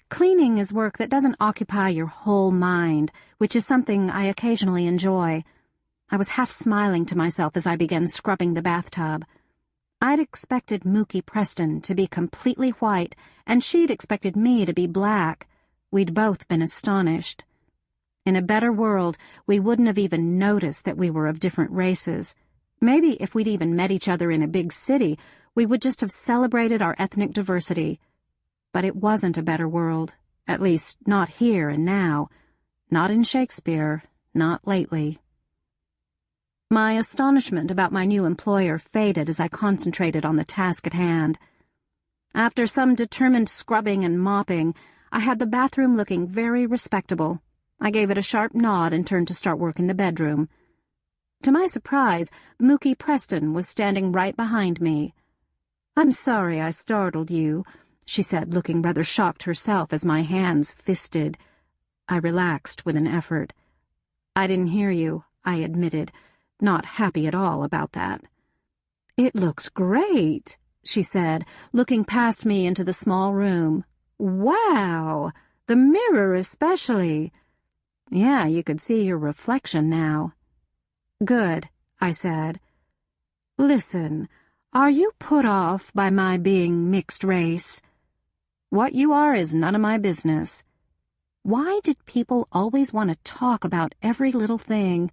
Cleaning is work that doesn't occupy your whole mind, which is something I occasionally enjoy. I was half smiling to myself as I began scrubbing the bathtub. I'd expected Mookie Preston to be completely white, and she'd expected me to be black. We'd both been astonished. In a better world, we wouldn't have even noticed that we were of different races. Maybe if we'd even met each other in a big city, we would just have celebrated our ethnic diversity. But it wasn't a better world, at least not here and now, not in Shakespeare, not lately. My astonishment about my new employer faded as I concentrated on the task at hand. After some determined scrubbing and mopping, I had the bathroom looking very respectable. I gave it a sharp nod and turned to start work in the bedroom. To my surprise, Mookie Preston was standing right behind me. "I'm sorry I startled you," she said, looking rather shocked herself as my hands fisted. I relaxed with an effort. "I didn't hear you," I admitted, not happy at all about that. "It looks great," she said, looking past me into the small room. "Wow! The mirror especially." "Yeah, you could see your reflection now." "Good," I said. "Listen, are you put off by my being mixed race?" "What you are is none of my business." Why did people always want to talk about every little thing?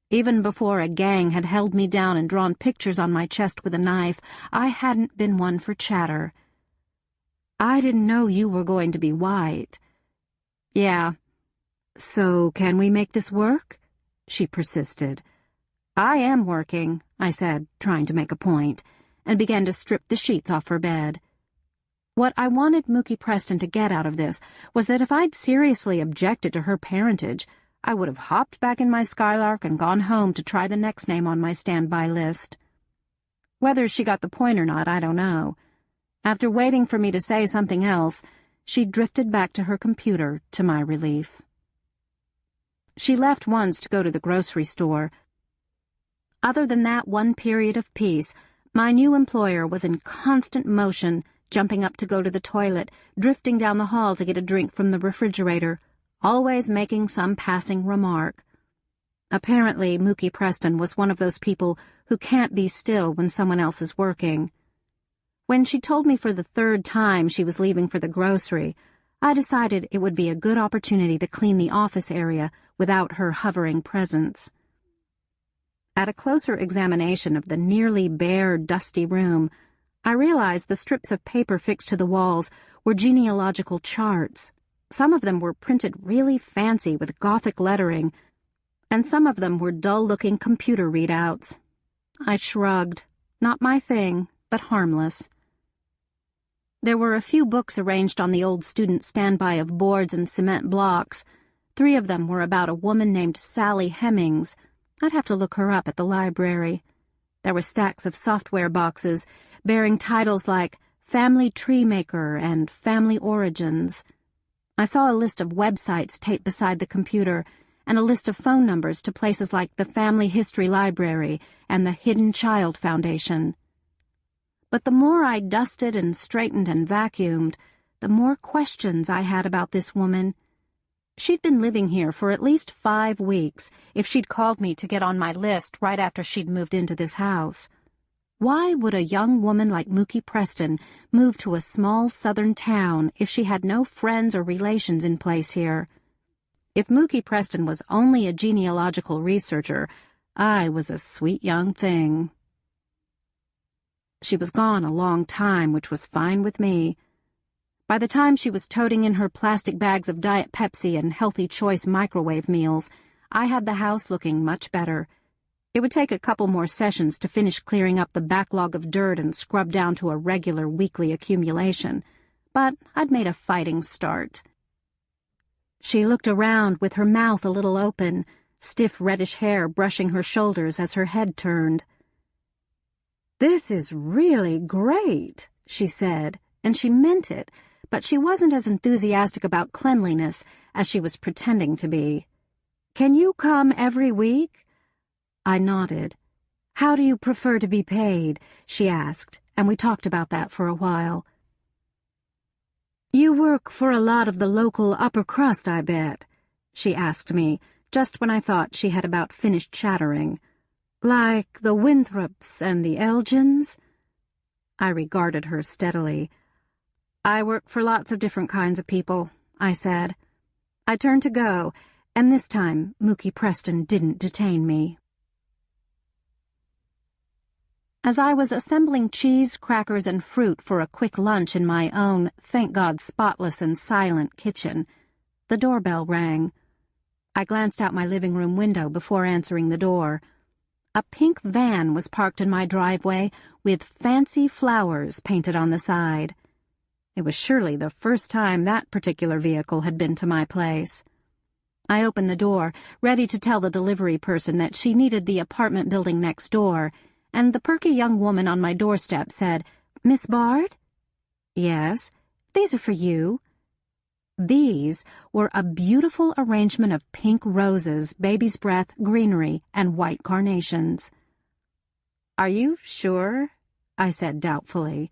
Even before a gang had held me down and drawn pictures on my chest with a knife, I hadn't been one for chatter. "I didn't know you were going to be white." "Yeah." "So can we make this work?" she persisted. "I am working," I said, trying to make a point, and began to strip the sheets off her bed. What I wanted Mookie Preston to get out of this was that if I'd seriously objected to her parentage, I would have hopped back in my Skylark and gone home to try the next name on my standby list. Whether she got the point or not, I don't know. After waiting for me to say something else, she drifted back to her computer, to my relief. She left once to go to the grocery store. Other than that one period of peace, my new employer was in constant motion, jumping up to go to the toilet, drifting down the hall to get a drink from the refrigerator, always making some passing remark. Apparently, Mookie Preston was one of those people who can't be still when someone else is working. When she told me for the third time she was leaving for the grocery, I decided it would be a good opportunity to clean the office area without her hovering presence. At a closer examination of the nearly bare, dusty room, I realized the strips of paper fixed to the walls were genealogical charts. Some of them were printed really fancy with Gothic lettering, and some of them were dull-looking computer readouts. I shrugged. Not my thing, but harmless. There were a few books arranged on the old student standby of boards and cement blocks. 3 of them were about a woman named Sally Hemings. I'd have to look her up at the library. There were stacks of software boxes bearing titles like Family Tree Maker and Family Origins. I saw a list of websites taped beside the computer and a list of phone numbers to places like the Family History Library and the Hidden Child Foundation. But the more I dusted and straightened and vacuumed, the more questions I had about this woman. She'd been living here for at least 5 weeks if she'd called me to get on my list right after she'd moved into this house. Why would a young woman like Mookie Preston move to a small southern town if she had no friends or relations in place here? If Mookie Preston was only a genealogical researcher, I was a sweet young thing. She was gone a long time, which was fine with me. By the time she was toting in her plastic bags of Diet Pepsi and Healthy Choice microwave meals, I had the house looking much better. It would take a couple more sessions to finish clearing up the backlog of dirt and scrub down to a regular weekly accumulation, but I'd made a fighting start. She looked around with her mouth a little open, stiff reddish hair brushing her shoulders as her head turned. "This is really great," she said, and she meant it, but she wasn't as enthusiastic about cleanliness as she was pretending to be. "Can you come every week?" I nodded. "How do you prefer to be paid?" she asked, and we talked about that for a while. "You work for a lot of the local upper crust, I bet," she asked me, just when I thought she had about finished chattering. "Like the Winthrops and the Elgins?" I regarded her steadily. "I work for lots of different kinds of people," I said. I turned to go, and this time Mookie Preston didn't detain me. As I was assembling cheese, crackers, and fruit for a quick lunch in my own, thank God spotless and silent kitchen, the doorbell rang. I glanced out my living room window before answering the door. A pink van was parked in my driveway with fancy flowers painted on the side. It was surely the first time that particular vehicle had been to my place. I opened the door, ready to tell the delivery person that she needed the apartment building next door, and the perky young woman on my doorstep said, "Miss Bard?" "Yes, these are for you." These were a beautiful arrangement of pink roses, baby's breath, greenery, and white carnations. "Are you sure?" I said doubtfully.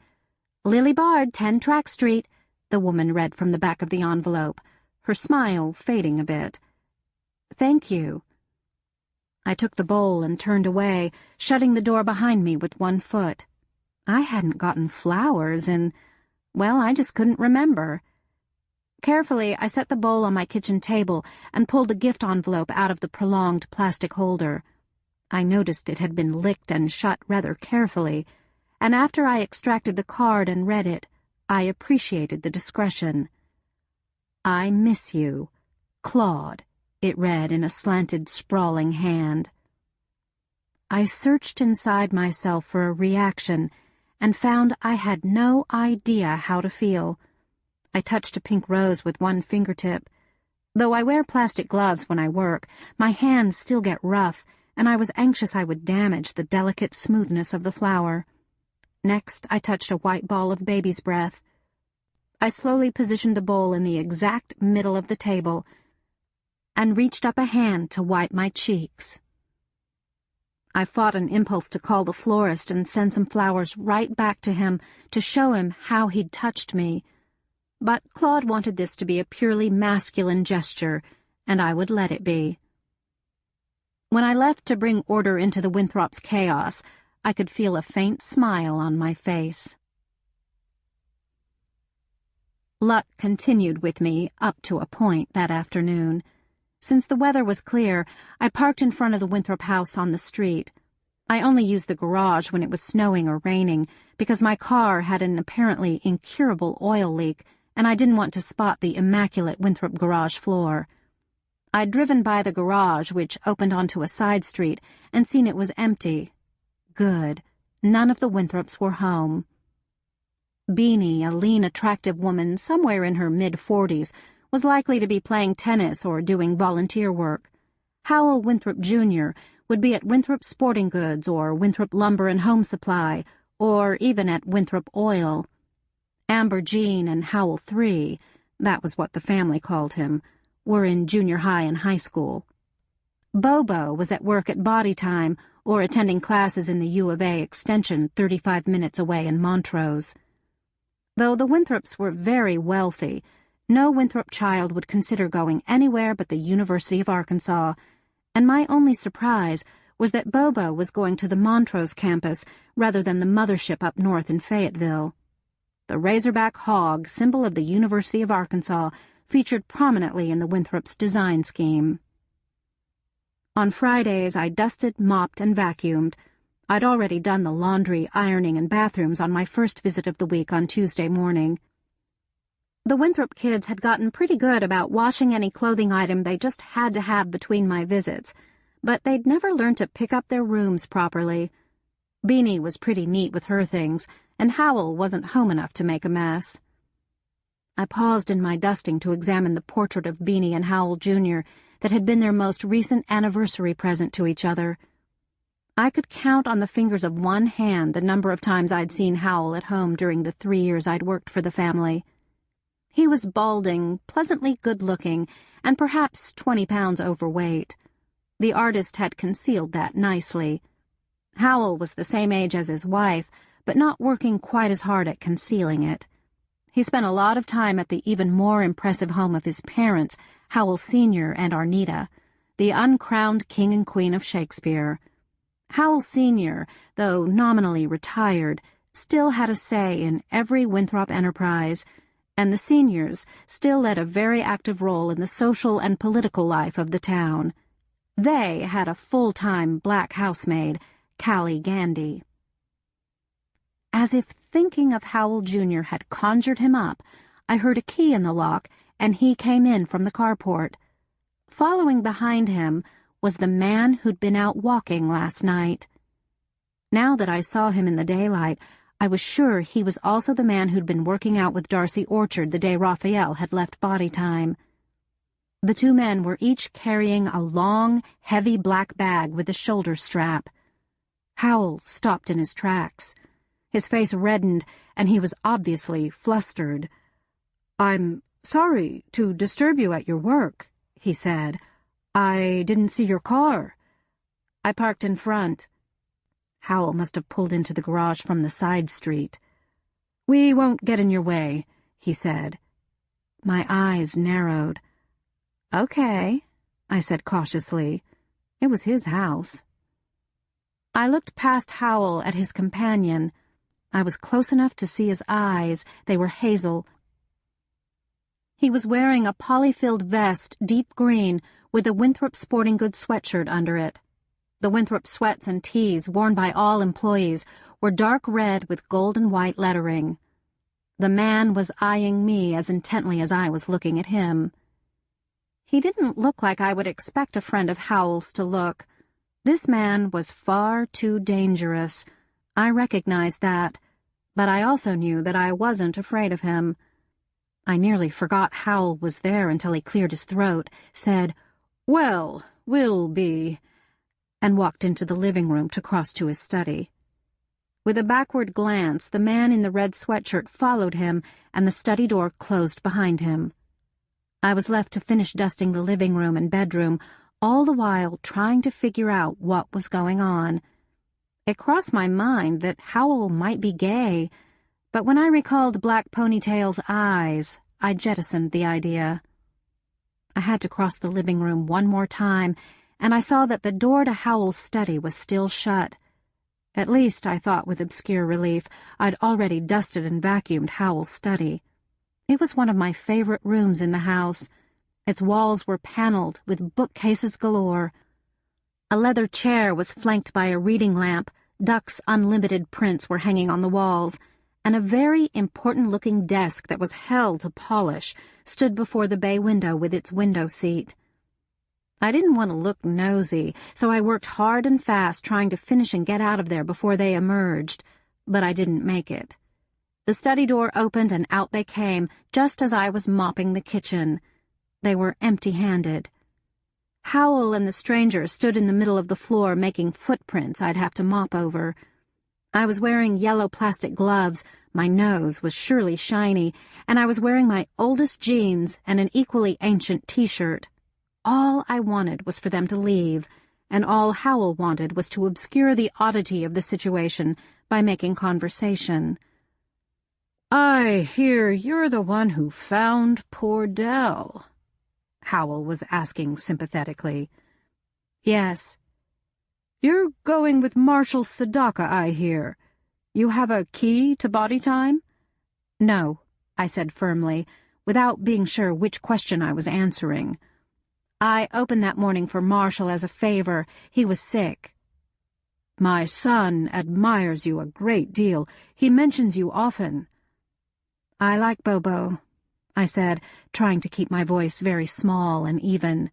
"Lily Bard, 10 Track Street," the woman read from the back of the envelope, her smile fading a bit. "Thank you." I took the bowl and turned away, shutting the door behind me with one foot. I hadn't gotten flowers in, well, I just couldn't remember. Carefully, I set the bowl on my kitchen table and pulled the gift envelope out of the prolonged plastic holder. I noticed it had been licked and shut rather carefully, and after I extracted the card and read it, I appreciated the discretion. "I miss you, Claude," it read in a slanted, sprawling hand. I searched inside myself for a reaction and found I had no idea how to feel. I touched a pink rose with one fingertip. Though I wear plastic gloves when I work, my hands still get rough, and I was anxious I would damage the delicate smoothness of the flower. Next, I touched a white ball of baby's breath. I slowly positioned the bowl in the exact middle of the table and reached up a hand to wipe my cheeks. I fought an impulse to call the florist and send some flowers right back to him to show him how he'd touched me. But Claude wanted this to be a purely masculine gesture, and I would let it be. When I left to bring order into the Winthrops' chaos, I could feel a faint smile on my face. Luck continued with me up to a point that afternoon. Since the weather was clear, I parked in front of the Winthrop house on the street. I only used the garage when it was snowing or raining, because my car had an apparently incurable oil leak, and I didn't want to spot the immaculate Winthrop garage floor. I'd driven by the garage, which opened onto a side street, and seen it was empty. Good. None of the Winthrops were home. Beanie, a lean, attractive woman somewhere in her mid-40s, was likely to be playing tennis or doing volunteer work. Howell Winthrop Jr. would be at Winthrop Sporting Goods or Winthrop Lumber and Home Supply, or even at Winthrop Oil. Amber Jean and Howell III, that was what the family called him, were in junior high and high school. Bobo was at work at Body Time or attending classes in the U of A Extension 35 minutes away in Montrose. Though the Winthrops were very wealthy, no Winthrop child would consider going anywhere but the University of Arkansas, and my only surprise was that Bobo was going to the Montrose campus rather than the mothership up north in Fayetteville. The Razorback hog, symbol of the University of Arkansas, featured prominently in the Winthrops' design scheme. On Fridays, I dusted, mopped, and vacuumed. I'd already done the laundry, ironing, and bathrooms on my first visit of the week on Tuesday morning. The Winthrop kids had gotten pretty good about washing any clothing item they just had to have between my visits, but they'd never learned to pick up their rooms properly. Beanie was pretty neat with her things, and Howell wasn't home enough to make a mess. I paused in my dusting to examine the portrait of Beanie and Howell Jr. that had been their most recent anniversary present to each other. I could count on the fingers of one hand the number of times I'd seen Howell at home during the 3 years I'd worked for the family. He was balding, pleasantly good-looking, and perhaps 20 pounds overweight. The artist had concealed that nicely. Howell was the same age as his wife, but not working quite as hard at concealing it. He spent a lot of time at the even more impressive home of his parents, Howell Sr. and Arnita, the uncrowned king and queen of Shakespeare. Howell Sr., though nominally retired, still had a say in every Winthrop enterprise, and the seniors still led a very active role in the social and political life of the town. They had a full-time black housemaid, Callie Gandy. As if thinking of Howell Jr. had conjured him up, I heard a key in the lock, and he came in from the carport. Following behind him was the man who'd been out walking last night. Now that I saw him in the daylight, I was sure he was also the man who'd been working out with Darcy Orchard the day Raphael had left body time. The two men were each carrying a long, heavy black bag with a shoulder strap. Howell stopped in his tracks. His face reddened, and he was obviously flustered. "I'm sorry to disturb you at your work," he said. "I didn't see your car." "I parked in front." Howell must have pulled into the garage from the side street. "We won't get in your way," he said. My eyes narrowed. "Okay," I said cautiously. It was his house. I looked past Howell at his companion. I was close enough to see his eyes. They were hazel. He was wearing a poly-filled vest, deep green, with a Winthrop Sporting Goods sweatshirt under it. The Winthrop sweats and tees worn by all employees were dark red with gold and white lettering. The man was eyeing me as intently as I was looking at him. He didn't look like I would expect a friend of Howell's to look. This man was far too dangerous. I recognized that, but I also knew that I wasn't afraid of him. I nearly forgot Howell was there until he cleared his throat, said, "Well, we'll be," and walked into the living room to cross to his study. With a backward glance, the man in the red sweatshirt followed him, and the study door closed behind him. I was left to finish dusting the living room and bedroom, all the while trying to figure out what was going on. It crossed my mind that Howell might be gay, but when I recalled Black Ponytail's eyes, I jettisoned the idea. I had to cross the living room one more time, and I saw that the door to Howell's study was still shut. At least, I thought with obscure relief, I'd already dusted and vacuumed Howell's study. It was one of my favorite rooms in the house. Its walls were paneled with bookcases galore. A leather chair was flanked by a reading lamp, Duck's unlimited prints were hanging on the walls, and a very important-looking desk that was hell to polish stood before the bay window with its window seat. I didn't want to look nosy, so I worked hard and fast trying to finish and get out of there before they emerged, but I didn't make it. The study door opened and out they came, just as I was mopping the kitchen. They were empty-handed. Howell and the stranger stood in the middle of the floor making footprints I'd have to mop over. I was wearing yellow plastic gloves, my nose was surely shiny, and I was wearing my oldest jeans and an equally ancient t-shirt. All I wanted was for them to leave, and all Howell wanted was to obscure the oddity of the situation by making conversation. "I hear you're the one who found poor Dell," Howell was asking sympathetically. "Yes." "You're going with Marshal Sadaka, I hear. You have a key to body time?" "No," I said firmly, without being sure which question I was answering. "I opened that morning for Marshall as a favor. He was sick." "My son admires you a great deal. He mentions you often." "I like Bobo," I said, trying to keep my voice very small and even.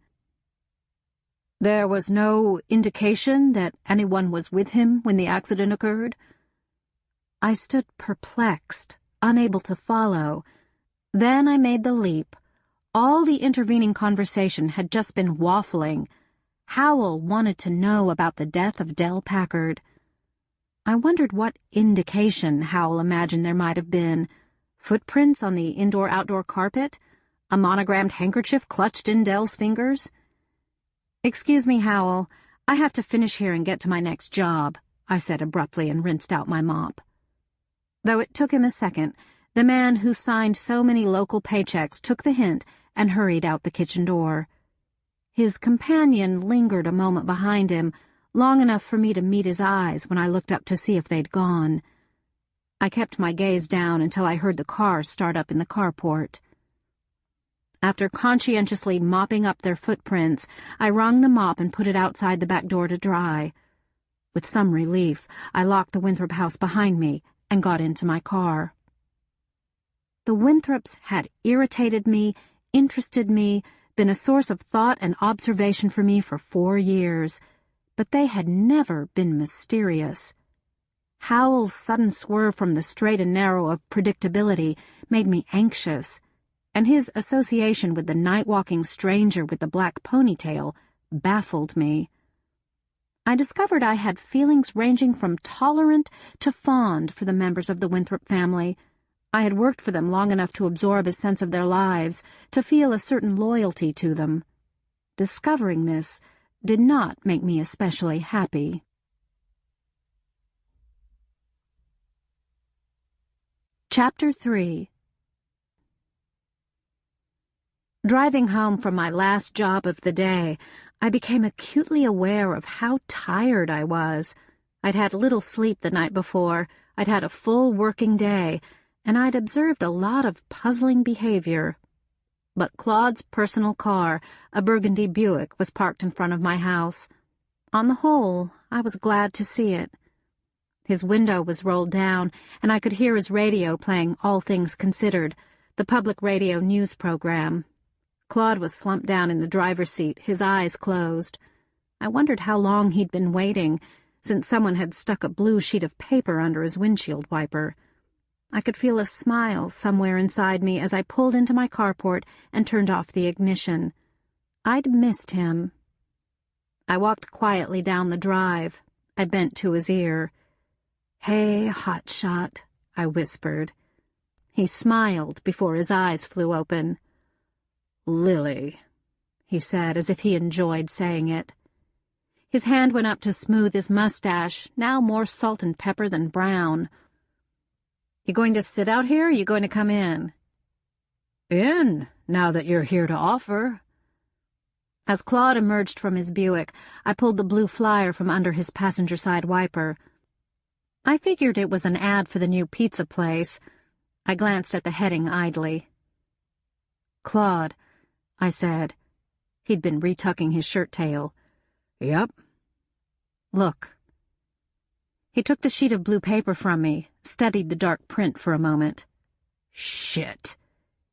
"There was no indication that anyone was with him when the accident occurred?" I stood perplexed, unable to follow. Then I made the leap. All the intervening conversation had just been waffling. Howell wanted to know about the death of Del Packard. I wondered what indication Howell imagined there might have been. Footprints on the indoor-outdoor carpet? A monogrammed handkerchief clutched in Del's fingers? "Excuse me, Howell. I have to finish here and get to my next job," I said abruptly and rinsed out my mop. Though it took him a second, the man who signed so many local paychecks took the hint and hurried out the kitchen door. His companion lingered a moment behind him, long enough for me to meet his eyes when I looked up to see if they'd gone. I kept my gaze down until I heard the car start up in the carport. After conscientiously mopping up their footprints, I wrung the mop and put it outside the back door to dry. With some relief, I locked the Winthrop house behind me and got into my car. The Winthrops had irritated me, interested me, been a source of thought and observation for me for 4 years, but they had never been mysterious. Howell's sudden swerve from the straight and narrow of predictability made me anxious, and his association with the night-walking stranger with the black ponytail baffled me. I discovered I had feelings ranging from tolerant to fond for the members of the Winthrop family. I had worked for them long enough to absorb a sense of their lives, to feel a certain loyalty to them. Discovering this did not make me especially happy. Chapter 3. Driving home from my last job of the day, I became acutely aware of how tired I was. I'd had little sleep the night before, I'd had a full working day, and I'd observed a lot of puzzling behavior. But Claude's personal car, a burgundy Buick, was parked in front of my house. On the whole, I was glad to see it. His window was rolled down, and I could hear his radio playing All Things Considered, the public radio news program. Claude was slumped down in the driver's seat, his eyes closed. I wondered how long he'd been waiting, since someone had stuck a blue sheet of paper under his windshield wiper. I could feel a smile somewhere inside me as I pulled into my carport and turned off the ignition. I'd missed him. I walked quietly down the drive. I bent to his ear. "Hey, hotshot," I whispered. He smiled before his eyes flew open. "Lily," he said, as if he enjoyed saying it. His hand went up to smooth his mustache, now more salt and pepper than brown. "You going to sit out here, or you going to come in?" "In, now that you're here to offer." As Claude emerged from his Buick, I pulled the blue flyer from under his passenger side wiper. I figured it was an ad for the new pizza place. I glanced at the heading idly. "Claude," I said. He'd been retucking his shirt tail. "Yep." "Look." He took the sheet of blue paper from me, studied the dark print for a moment. "Shit,"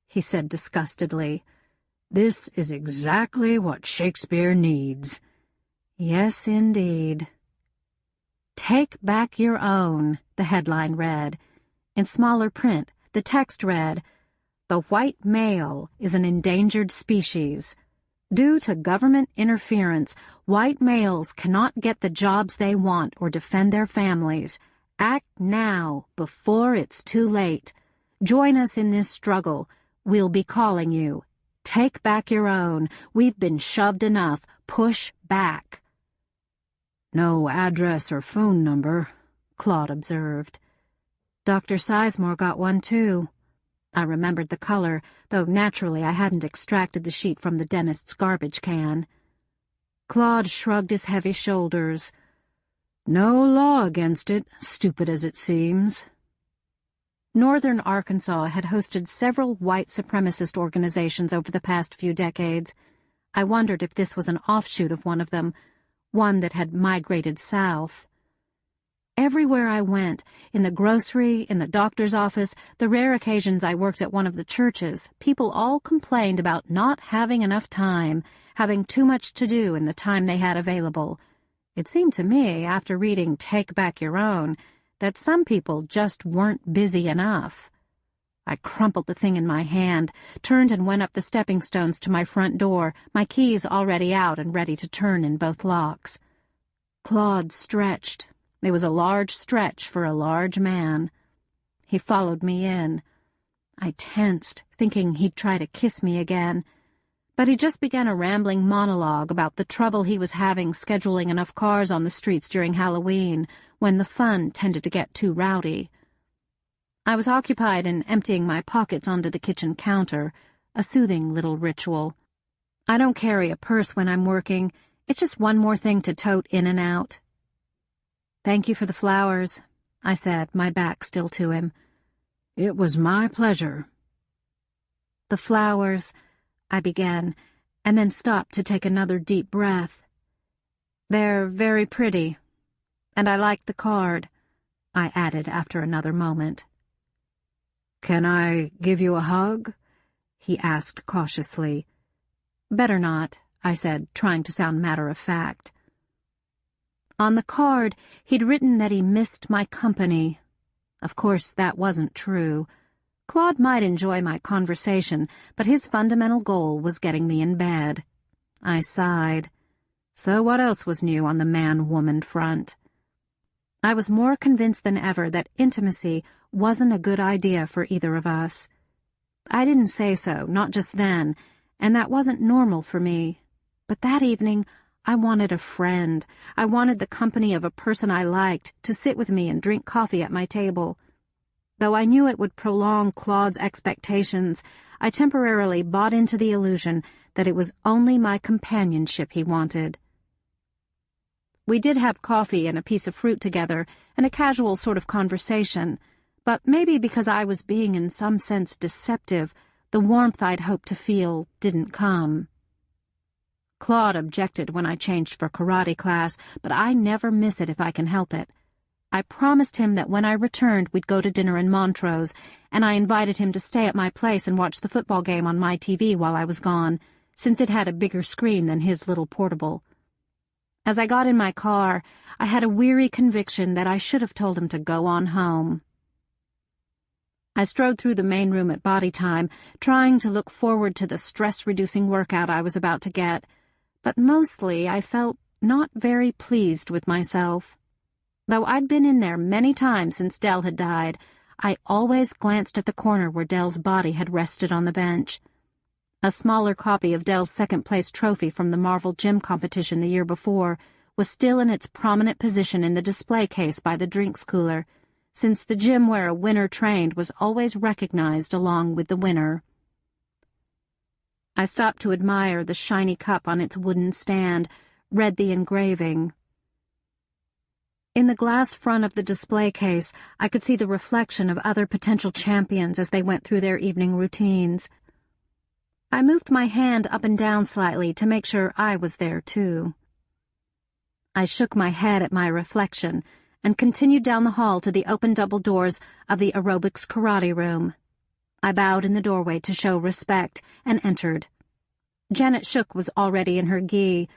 he said disgustedly. "This is exactly what Shakespeare needs." Yes, indeed. "Take back your own," the headline read. In smaller print, the text read, "The white male is an endangered species. Due to government interference, white males cannot get the jobs they want or defend their families. Act now, before it's too late. Join us in this struggle. We'll be calling you. Take back your own. We've been shoved enough. Push back." "No address or phone number," Claude observed. "Dr. Sizemore got one, too." I remembered the color, though naturally I hadn't extracted the sheet from the dentist's garbage can. Claude shrugged his heavy shoulders. "No law against it, stupid as it seems." Northern Arkansas had hosted several white supremacist organizations over the past few decades. I wondered if this was an offshoot of one of them, one that had migrated south. Everywhere I went, in the grocery, in the doctor's office, the rare occasions I worked at one of the churches, people all complained about not having enough time, having too much to do in the time they had available. It seemed to me, after reading Take Back Your Own, that some people just weren't busy enough. I crumpled the thing in my hand, turned and went up the stepping stones to my front door, my keys already out and ready to turn in both locks. Claude stretched. It was a large stretch for a large man. He followed me in. I tensed, thinking he'd try to kiss me again. But he just began a rambling monologue about the trouble he was having scheduling enough cars on the streets during Halloween, when the fun tended to get too rowdy. I was occupied in emptying my pockets onto the kitchen counter, a soothing little ritual. I don't carry a purse when I'm working. It's just one more thing to tote in and out. "Thank you for the flowers," I said, my back still to him. "It was my pleasure." "The flowers," I began, and then stopped to take another deep breath. "They're very pretty, and I like the card," I added after another moment. "Can I give you a hug?" he asked cautiously. "Better not," I said, trying to sound matter-of-fact. On the card, he'd written that he missed my company. Of course, that wasn't true. Claude might enjoy my conversation, but his fundamental goal was getting me in bed. I sighed. So what else was new on the man-woman front? I was more convinced than ever that intimacy wasn't a good idea for either of us. I didn't say so, not just then, and that wasn't normal for me. But that evening, I wanted a friend. I wanted the company of a person I liked to sit with me and drink coffee at my table. Though I knew it would prolong Claude's expectations, I temporarily bought into the illusion that it was only my companionship he wanted. We did have coffee and a piece of fruit together, and a casual sort of conversation, but maybe because I was being in some sense deceptive, the warmth I'd hoped to feel didn't come. Claude objected when I changed for karate class, but I never miss it if I can help it. I promised him that when I returned we'd go to dinner in Montrose, and I invited him to stay at my place and watch the football game on my TV while I was gone, since it had a bigger screen than his little portable. As I got in my car, I had a weary conviction that I should have told him to go on home. I strode through the main room at body time, trying to look forward to the stress-reducing workout I was about to get, but mostly I felt not very pleased with myself. Though I'd been in there many times since Dell had died, I always glanced at the corner where Dell's body had rested on the bench. A smaller copy of Dell's second-place trophy from the Marvel Gym competition the year before was still in its prominent position in the display case by the drinks cooler, since the gym where a winner trained was always recognized along with the winner. I stopped to admire the shiny cup on its wooden stand, read the engraving. In the glass front of the display case, I could see the reflection of other potential champions as they went through their evening routines. I moved my hand up and down slightly to make sure I was there, too. I shook my head at my reflection and continued down the hall to the open double doors of the aerobics karate room. I bowed in the doorway to show respect and entered. Janet Shook was already in her gi,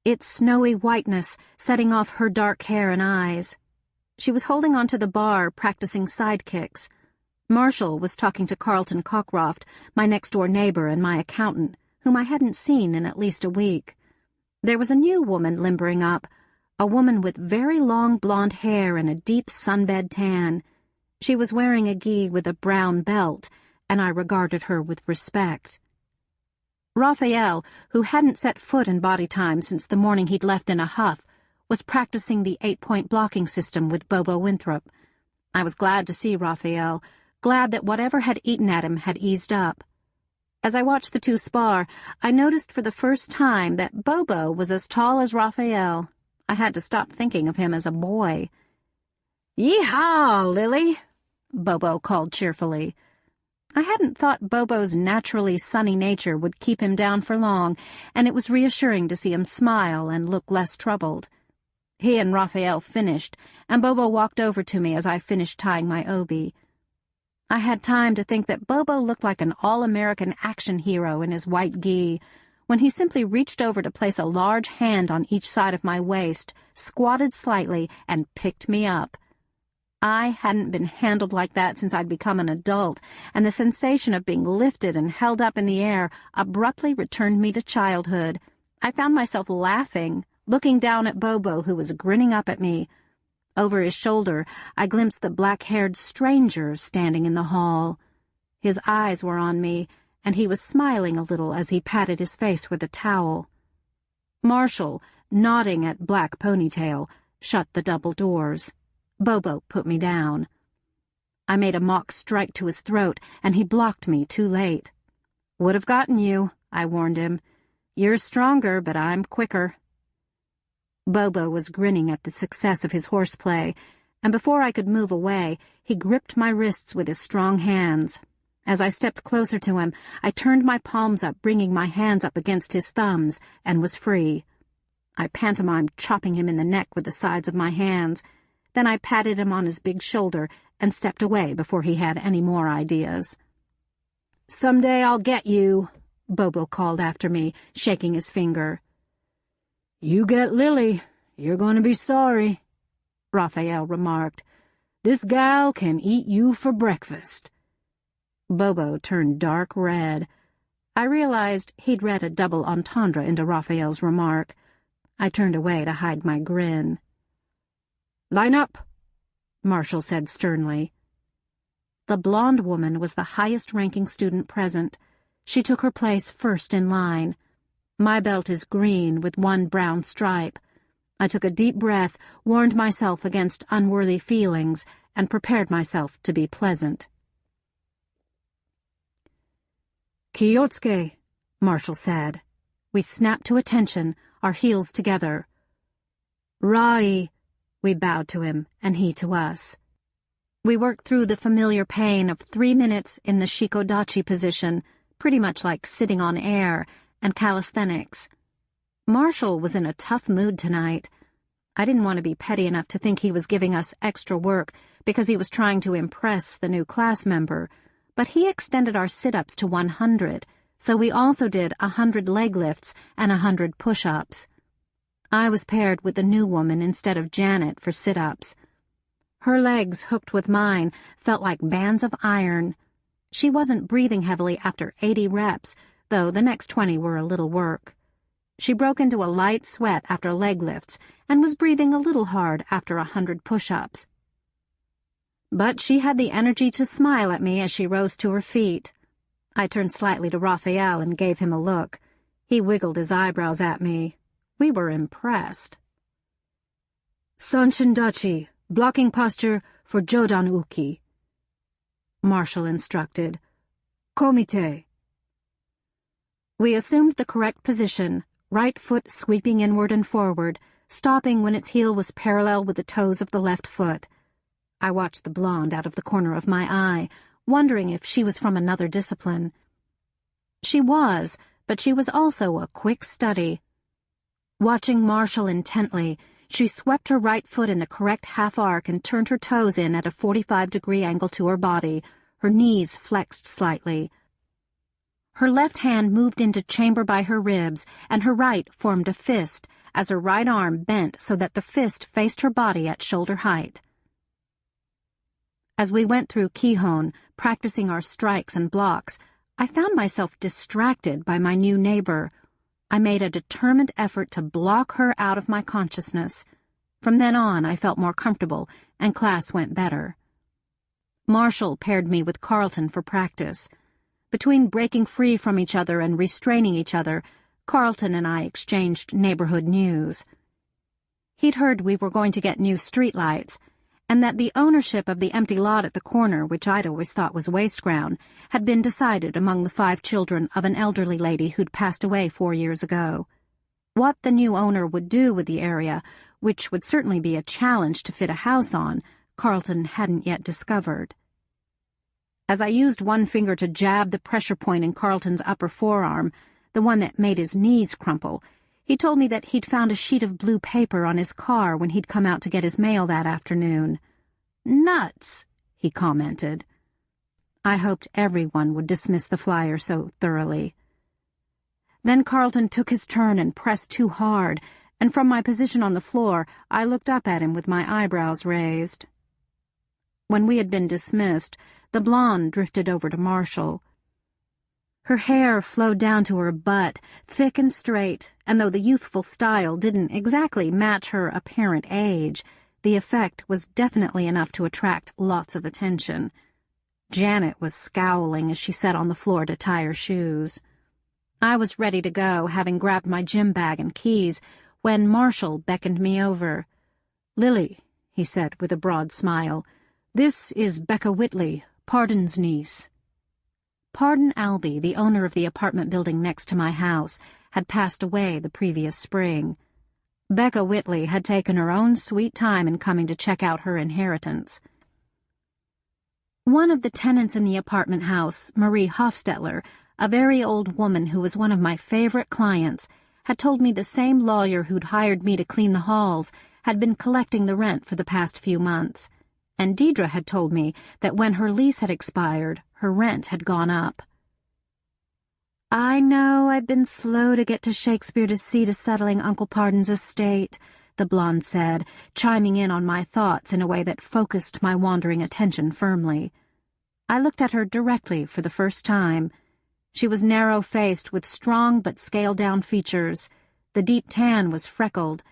its snowy whiteness setting off her dark hair and eyes. She was holding onto the bar, practicing side kicks. Marshall was talking to Carlton Cockcroft, my next-door neighbor and my accountant, whom I hadn't seen in at least a week. There was a new woman limbering up, a woman with very long blonde hair and a deep sunbed tan. She was wearing a gi with a brown belt, and I regarded her with respect. Raphael, who hadn't set foot in body time since the morning he'd left in a huff, was practicing the 8-point blocking system with Bobo Winthrop. I was glad to see Raphael, glad that whatever had eaten at him had eased up. As I watched the two spar, I noticed for the first time that Bobo was as tall as Raphael. I had to stop thinking of him as a boy. "Yee-haw, Lily!" Bobo called cheerfully. I hadn't thought Bobo's naturally sunny nature would keep him down for long, and it was reassuring to see him smile and look less troubled. He and Raphael finished, and Bobo walked over to me as I finished tying my obi. I had time to think that Bobo looked like an all-American action hero in his white gi, when he simply reached over to place a large hand on each side of my waist, squatted slightly, and picked me up. I hadn't been handled like that since I'd become an adult, and the sensation of being lifted and held up in the air abruptly returned me to childhood. I found myself laughing, looking down at Bobo, who was grinning up at me. Over his shoulder, I glimpsed the black-haired stranger standing in the hall. His eyes were on me, and he was smiling a little as he patted his face with a towel. Marshall, nodding at Black Ponytail, shut the double doors. Bobo put me down. I made a mock strike to his throat, and he blocked me too late. "Would have gotten you," I warned him. "You're stronger, but I'm quicker." Bobo was grinning at the success of his horseplay, and before I could move away, he gripped my wrists with his strong hands. As I stepped closer to him, I turned my palms up, bringing my hands up against his thumbs, and was free. I pantomimed chopping him in the neck with the sides of my hands. Then I patted him on his big shoulder and stepped away before he had any more ideas. "Someday I'll get you," Bobo called after me, shaking his finger. "You get Lily, you're going to be sorry," Raphael remarked. "This gal can eat you for breakfast." Bobo turned dark red. I realized he'd read a double entendre into Raphael's remark. I turned away to hide my grin. "Line up," Marshall said sternly. The blonde woman was the highest-ranking student present. She took her place first in line. My belt is green with one brown stripe. I took a deep breath, warned myself against unworthy feelings, and prepared myself to be pleasant. "Kiyotsuke," Marshall said. We snapped to attention, our heels together. "Rai," we bowed to him, and he to us. We worked through the familiar pain of 3 minutes in the shikodachi position, pretty much like sitting on air, and calisthenics. Marshall was in a tough mood tonight. I didn't want to be petty enough to think he was giving us extra work because he was trying to impress the new class member, but he extended our sit-ups to 100, so we also did 100 leg lifts and 100 push-ups. I was paired with the new woman instead of Janet for sit-ups. Her legs, hooked with mine, felt like bands of iron. She wasn't breathing heavily after 80 reps, though the next 20 were a little work. She broke into a light sweat after leg lifts and was breathing a little hard after 100 push-ups. But she had the energy to smile at me as she rose to her feet. I turned slightly to Raphael and gave him a look. He wiggled his eyebrows at me. We were impressed. "Sanshindachi, blocking posture for Jodan Uki," Marshall instructed. "Komite." We assumed the correct position, right foot sweeping inward and forward, stopping when its heel was parallel with the toes of the left foot. I watched the blonde out of the corner of my eye, wondering if she was from another discipline. She was, but she was also a quick study. Watching Marshall intently, she swept her right foot in the correct half-arc and turned her toes in at a 45-degree angle to her body, her knees flexed slightly. Her left hand moved into chamber by her ribs, and her right formed a fist, as her right arm bent so that the fist faced her body at shoulder height. As we went through Kihon, practicing our strikes and blocks, I found myself distracted by my new neighbor. I made a determined effort to block her out of my consciousness. From then on, I felt more comfortable, and class went better. Marshall paired me with Carlton for practice. Between breaking free from each other and restraining each other, Carlton and I exchanged neighborhood news. He'd heard we were going to get new streetlights, and that the ownership of the empty lot at the corner, which I'd always thought was waste ground, had been decided among the 5 children of an elderly lady who'd passed away 4 years ago. What the new owner would do with the area, which would certainly be a challenge to fit a house on, Carlton hadn't yet discovered. As I used one finger to jab the pressure point in Carlton's upper forearm, the one that made his knees crumple, he told me that he'd found a sheet of blue paper on his car when he'd come out to get his mail that afternoon. "Nuts," he commented. I hoped everyone would dismiss the flyer so thoroughly. Then Carlton took his turn and pressed too hard, and from my position on the floor, I looked up at him with my eyebrows raised. When we had been dismissed, the blonde drifted over to Marshall. Her hair flowed down to her butt, thick and straight, and though the youthful style didn't exactly match her apparent age, the effect was definitely enough to attract lots of attention. Janet was scowling as she sat on the floor to tie her shoes. I was ready to go, having grabbed my gym bag and keys, when Marshall beckoned me over. "Lily," he said with a broad smile, "this is Becca Whitley, Pardon's niece." Pardon Albee, the owner of the apartment building next to my house, had passed away the previous spring. Becca Whitley had taken her own sweet time in coming to check out her inheritance. One of the tenants in the apartment house, Marie Hofstetler, a very old woman who was one of my favorite clients, had told me the same lawyer who'd hired me to clean the halls had been collecting the rent for the past few months, and Deidre had told me that when her lease had expired, her rent had gone up. "I know I've been slow to get to Shakespeare to see to settling Uncle Pardon's estate," the blonde said, chiming in on my thoughts in a way that focused my wandering attention firmly. I looked at her directly for the first time. She was narrow-faced with strong but scaled-down features. The deep tan was freckled.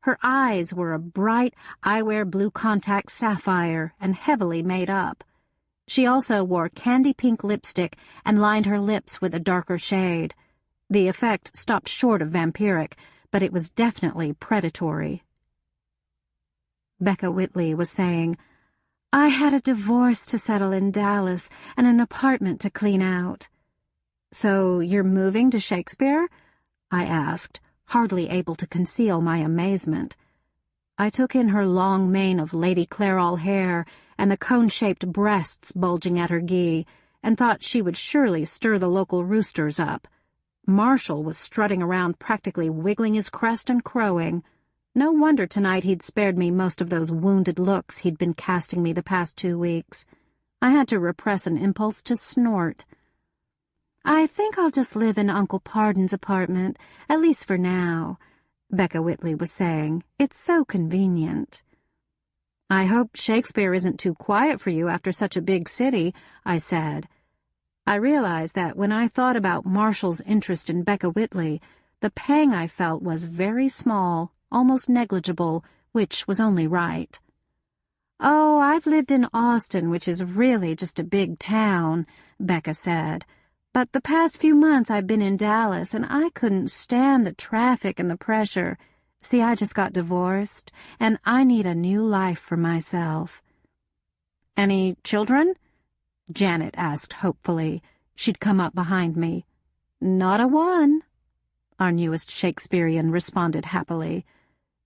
Her eyes were a bright, eyewear blue contact sapphire and heavily made up. She also wore candy-pink lipstick and lined her lips with a darker shade. The effect stopped short of vampiric, but it was definitely predatory. Becca Whitley was saying, "I had a divorce to settle in Dallas and an apartment to clean out." "So you're moving to Shakespeare?" I asked, hardly able to conceal my amazement. I took in her long mane of Lady Clairol hair and the cone-shaped breasts bulging at her gi, and thought she would surely stir the local roosters up. Marshall was strutting around practically wiggling his crest and crowing. No wonder tonight he'd spared me most of those wounded looks he'd been casting me the past 2 weeks. I had to repress an impulse to snort. "I think I'll just live in Uncle Pardon's apartment, at least for now," Becca Whitley was saying. "It's so convenient." "I hope Shakespeare isn't too quiet for you after such a big city," I said. I realized that when I thought about Marshall's interest in Becca Whitley, the pang I felt was very small, almost negligible, which was only right. "Oh, I've lived in Austin, which is really just a big town," Becca said. "But the past few months I've been in Dallas, and I couldn't stand the traffic and the pressure. See, I just got divorced, and I need a new life for myself." "Any children?" Janet asked hopefully. She'd come up behind me. "Not a one," our newest Shakespearean responded happily.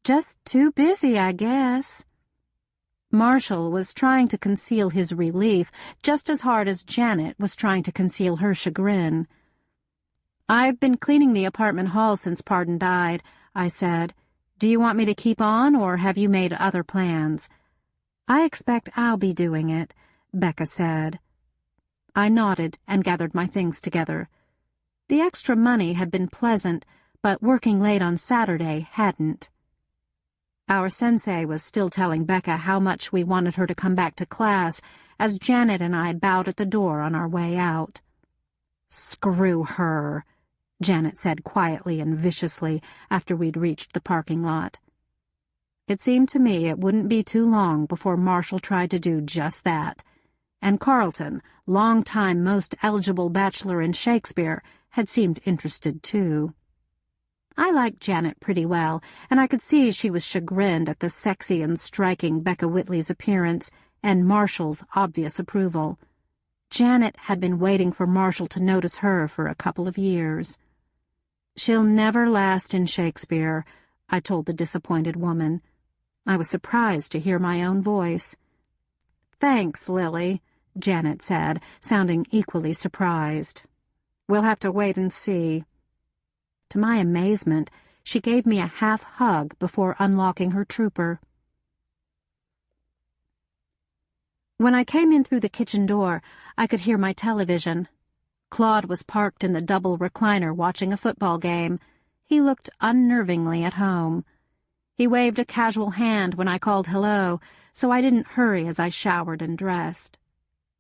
"Just too busy, I guess." Marshall was trying to conceal his relief just as hard as Janet was trying to conceal her chagrin. "I've been cleaning the apartment hall since Pardon died," I said. "Do you want me to keep on, or have you made other plans?" "I expect I'll be doing it," Becca said. I nodded and gathered my things together. The extra money had been pleasant, but working late on Saturday hadn't. Our sensei was still telling Becca how much we wanted her to come back to class as Janet and I bowed at the door on our way out. "Screw her," Janet said quietly and viciously after we'd reached the parking lot. It seemed to me it wouldn't be too long before Marshall tried to do just that, and Carlton, long-time most eligible bachelor in Shakespeare, had seemed interested too. I liked Janet pretty well, and I could see she was chagrined at the sexy and striking Becca Whitley's appearance and Marshall's obvious approval. Janet had been waiting for Marshall to notice her for a couple of years. "She'll never last in Shakespeare," I told the disappointed woman. I was surprised to hear my own voice. "Thanks, Lily," Janet said, sounding equally surprised. "We'll have to wait and see." To my amazement, she gave me a half hug before unlocking her trooper. When I came in through the kitchen door, I could hear my television. Claude was parked in the double recliner watching a football game. He looked unnervingly at home. He waved a casual hand when I called hello, so I didn't hurry as I showered and dressed.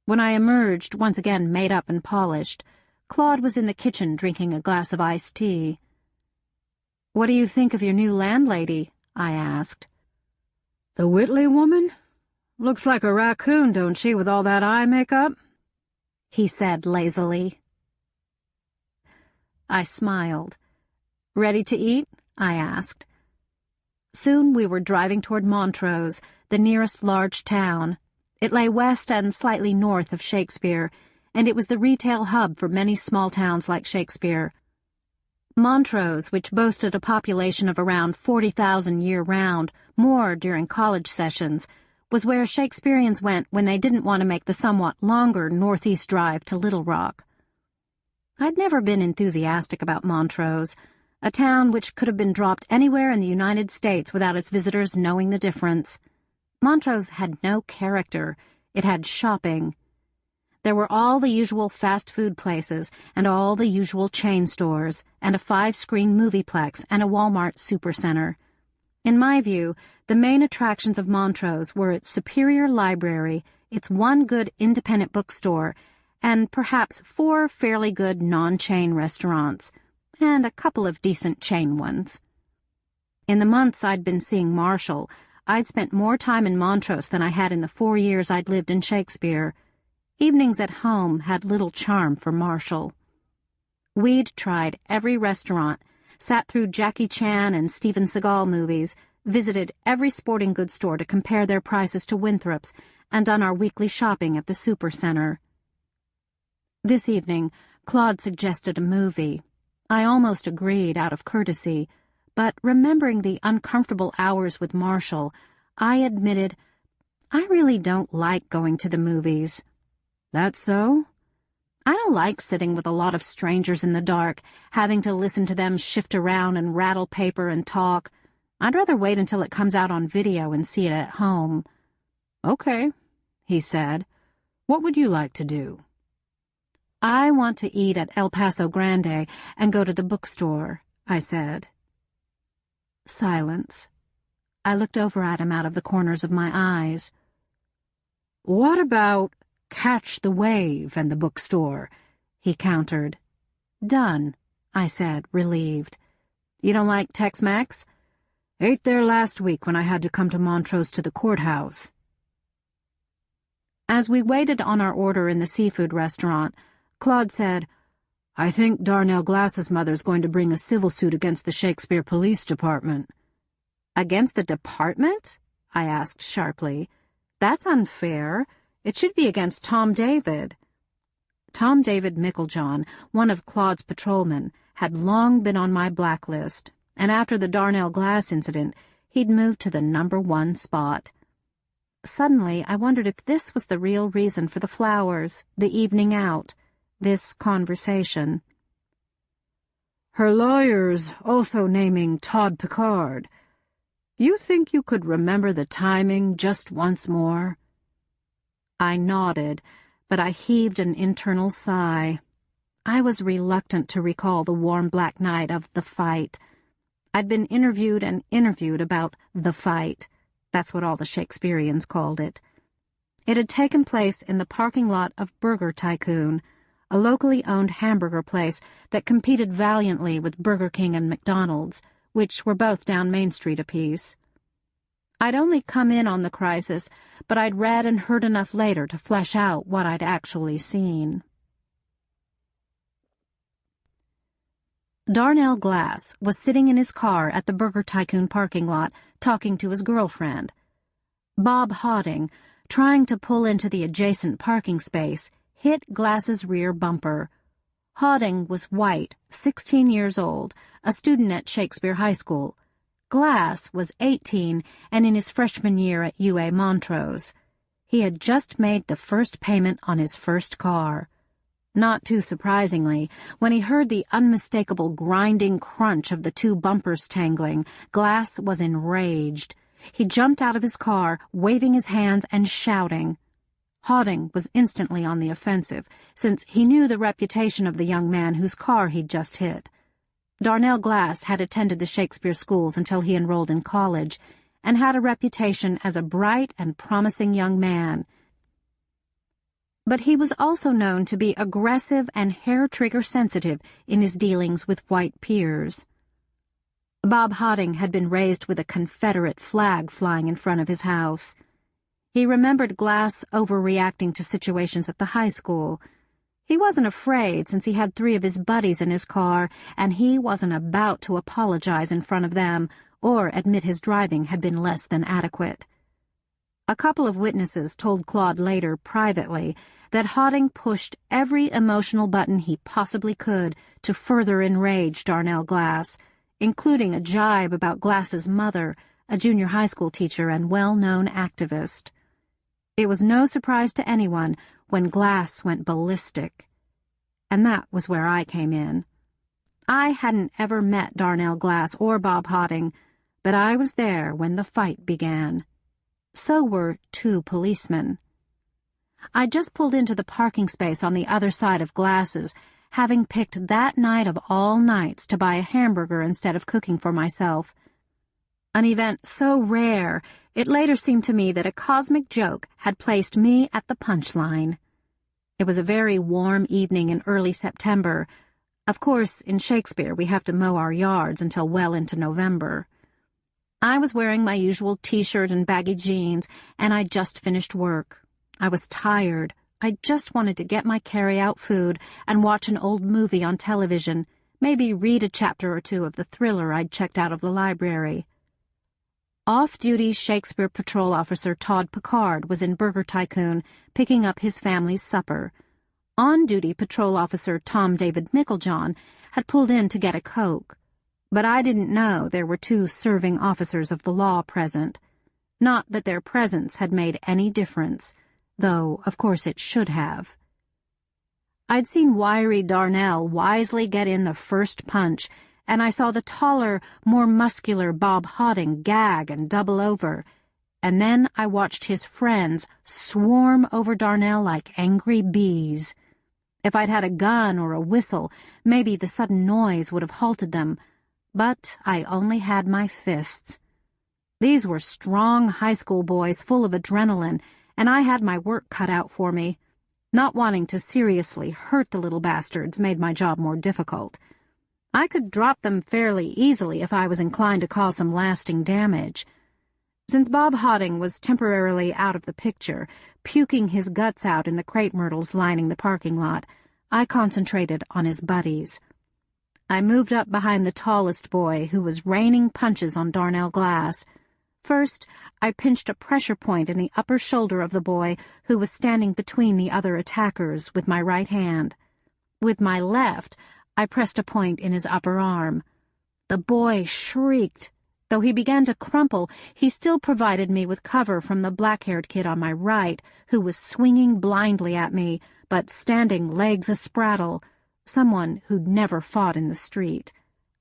When I emerged, once again made up and polished, Claude was in the kitchen drinking a glass of iced tea. "What do you think of your new landlady?" I asked. "The Whitley woman? Looks like a raccoon, don't she, with all that eye makeup?" he said lazily. I smiled. "Ready to eat?" I asked. Soon we were driving toward Montrose, the nearest large town. It lay west and slightly north of Shakespeare, and it was the retail hub for many small towns like Shakespeare. Montrose, which boasted a population of around 40,000 year-round, more during college sessions, was where Shakespeareans went when they didn't want to make the somewhat longer northeast drive to Little Rock. I'd never been enthusiastic about Montrose, a town which could have been dropped anywhere in the United States without its visitors knowing the difference. Montrose had no character. It had shopping. There were all the usual fast food places and all the usual chain stores and a 5-screen movieplex and a Walmart supercenter. In my view, the main attractions of Montrose were its superior library, its one good independent bookstore, and perhaps 4 fairly good non-chain restaurants, and a couple of decent chain ones. In the months I'd been seeing Marshall, I'd spent more time in Montrose than I had in the 4 years I'd lived in Shakespeare. Evenings at home had little charm for Marshall. We'd tried every restaurant, sat through Jackie Chan and Steven Seagal movies, visited every sporting goods store to compare their prices to Winthrop's, and done our weekly shopping at the supercenter. This evening, Claude suggested a movie. I almost agreed out of courtesy, but remembering the uncomfortable hours with Marshall, I admitted, I really don't like going to the movies. "That's so?" I don't like sitting with a lot of strangers in the dark, having to listen to them shift around and rattle paper and talk. I'd rather wait until it comes out on video and see it at home. "Okay," he said. "What would you like to do?" "I want to eat at El Paso Grande and go to the bookstore," I said. Silence. I looked over at him out of the corners of my eyes. "What about Catch the Wave and the bookstore?" he countered. "Done," I said, relieved. "You don't like Tex-Mex?" "Ate there last week when I had to come to Montrose to the courthouse." As we waited on our order in the seafood restaurant, Claude said, "I think Darnell Glass's mother's going to bring a civil suit against the Shakespeare Police Department." "Against the department?" I asked sharply. "That's unfair. It should be against Tom David." Tom David Micklejohn, one of Claude's patrolmen, had long been on my blacklist, and after the Darnell Glass incident, he'd moved to the #1 spot. Suddenly, I wondered if this was the real reason for the flowers, the evening out, this conversation. "Her lawyer's also naming Todd Pickard. You think you could remember the timing just once more?" I nodded, but I heaved an internal sigh. I was reluctant to recall the warm black night of the fight. I'd been interviewed and interviewed about the fight. That's what all the Shakespeareans called it. It had taken place in the parking lot of Burger Tycoon, a locally owned hamburger place that competed valiantly with Burger King and McDonald's, which were both down Main Street a piece. I'd only come in on the crisis, but I'd read and heard enough later to flesh out what I'd actually seen. Darnell Glass was sitting in his car at the Burger Tycoon parking lot, talking to his girlfriend. Bob Hodding, trying to pull into the adjacent parking space, hit Glass's rear bumper. Hodding was white, 16 years old, a student at Shakespeare High School. Glass was 18 and in his freshman year at UA Montrose. He had just made the first payment on his first car. Not too surprisingly, when he heard the unmistakable grinding crunch of the two bumpers tangling, Glass was enraged. He jumped out of his car, waving his hands and shouting. Hodding was instantly on the offensive, since he knew the reputation of the young man whose car he'd just hit. Darnell Glass had attended the Shakespeare schools until he enrolled in college, and had a reputation as a bright and promising young man. But he was also known to be aggressive and hair-trigger sensitive in his dealings with white peers. Bob Hotting had been raised with a Confederate flag flying in front of his house. He remembered Glass overreacting to situations at the high school. He wasn't afraid since he had 3 of his buddies in his car, and he wasn't about to apologize in front of them or admit his driving had been less than adequate. A couple of witnesses told Claude later, privately, that Hotting pushed every emotional button he possibly could to further enrage Darnell Glass, including a jibe about Glass's mother, a junior high school teacher and well-known activist. It was no surprise to anyone when Glass went ballistic. And that was where I came in. I hadn't ever met Darnell Glass or Bob Hotting, but I was there when the fight began. So were 2 policemen. I just pulled into the parking space on the other side of Glass's, having picked that night of all nights to buy a hamburger instead of cooking for myself. An event so rare, it later seemed to me that a cosmic joke had placed me at the punchline. It was a very warm evening in early September. Of course, in Shakespeare, we have to mow our yards until well into November. I was wearing my usual t-shirt and baggy jeans, and I'd just finished work. I was tired. I just wanted to get my carry-out food and watch an old movie on television, maybe read a chapter or 2 of the thriller I'd checked out of the library. Off-duty Shakespeare patrol officer Todd Pickard was in Burger Tycoon picking up his family's supper. On-duty patrol officer Tom David Micklejohn had pulled in to get a Coke, but I didn't know there were 2 serving officers of the law present. Not that their presence had made any difference, though, of course, it should have. I'd seen wiry Darnell wisely get in the first punch, and I saw the taller, more muscular Bob Hotting gag and double over, and then I watched his friends swarm over Darnell like angry bees. If I'd had a gun or a whistle, maybe the sudden noise would have halted them, but I only had my fists. These were strong high school boys full of adrenaline, and I had my work cut out for me. Not wanting to seriously hurt the little bastards made my job more difficult. I could drop them fairly easily if I was inclined to cause some lasting damage. Since Bob Hotting was temporarily out of the picture, puking his guts out in the crepe myrtles lining the parking lot, I concentrated on his buddies. I moved up behind the tallest boy, who was raining punches on Darnell Glass. First, I pinched a pressure point in the upper shoulder of the boy who was standing between the other attackers with my right hand. With my left, I pressed a point in his upper arm. The boy shrieked. Though he began to crumple, he still provided me with cover from the black-haired kid on my right, who was swinging blindly at me, but standing legs aspraddle, someone who'd never fought in the street.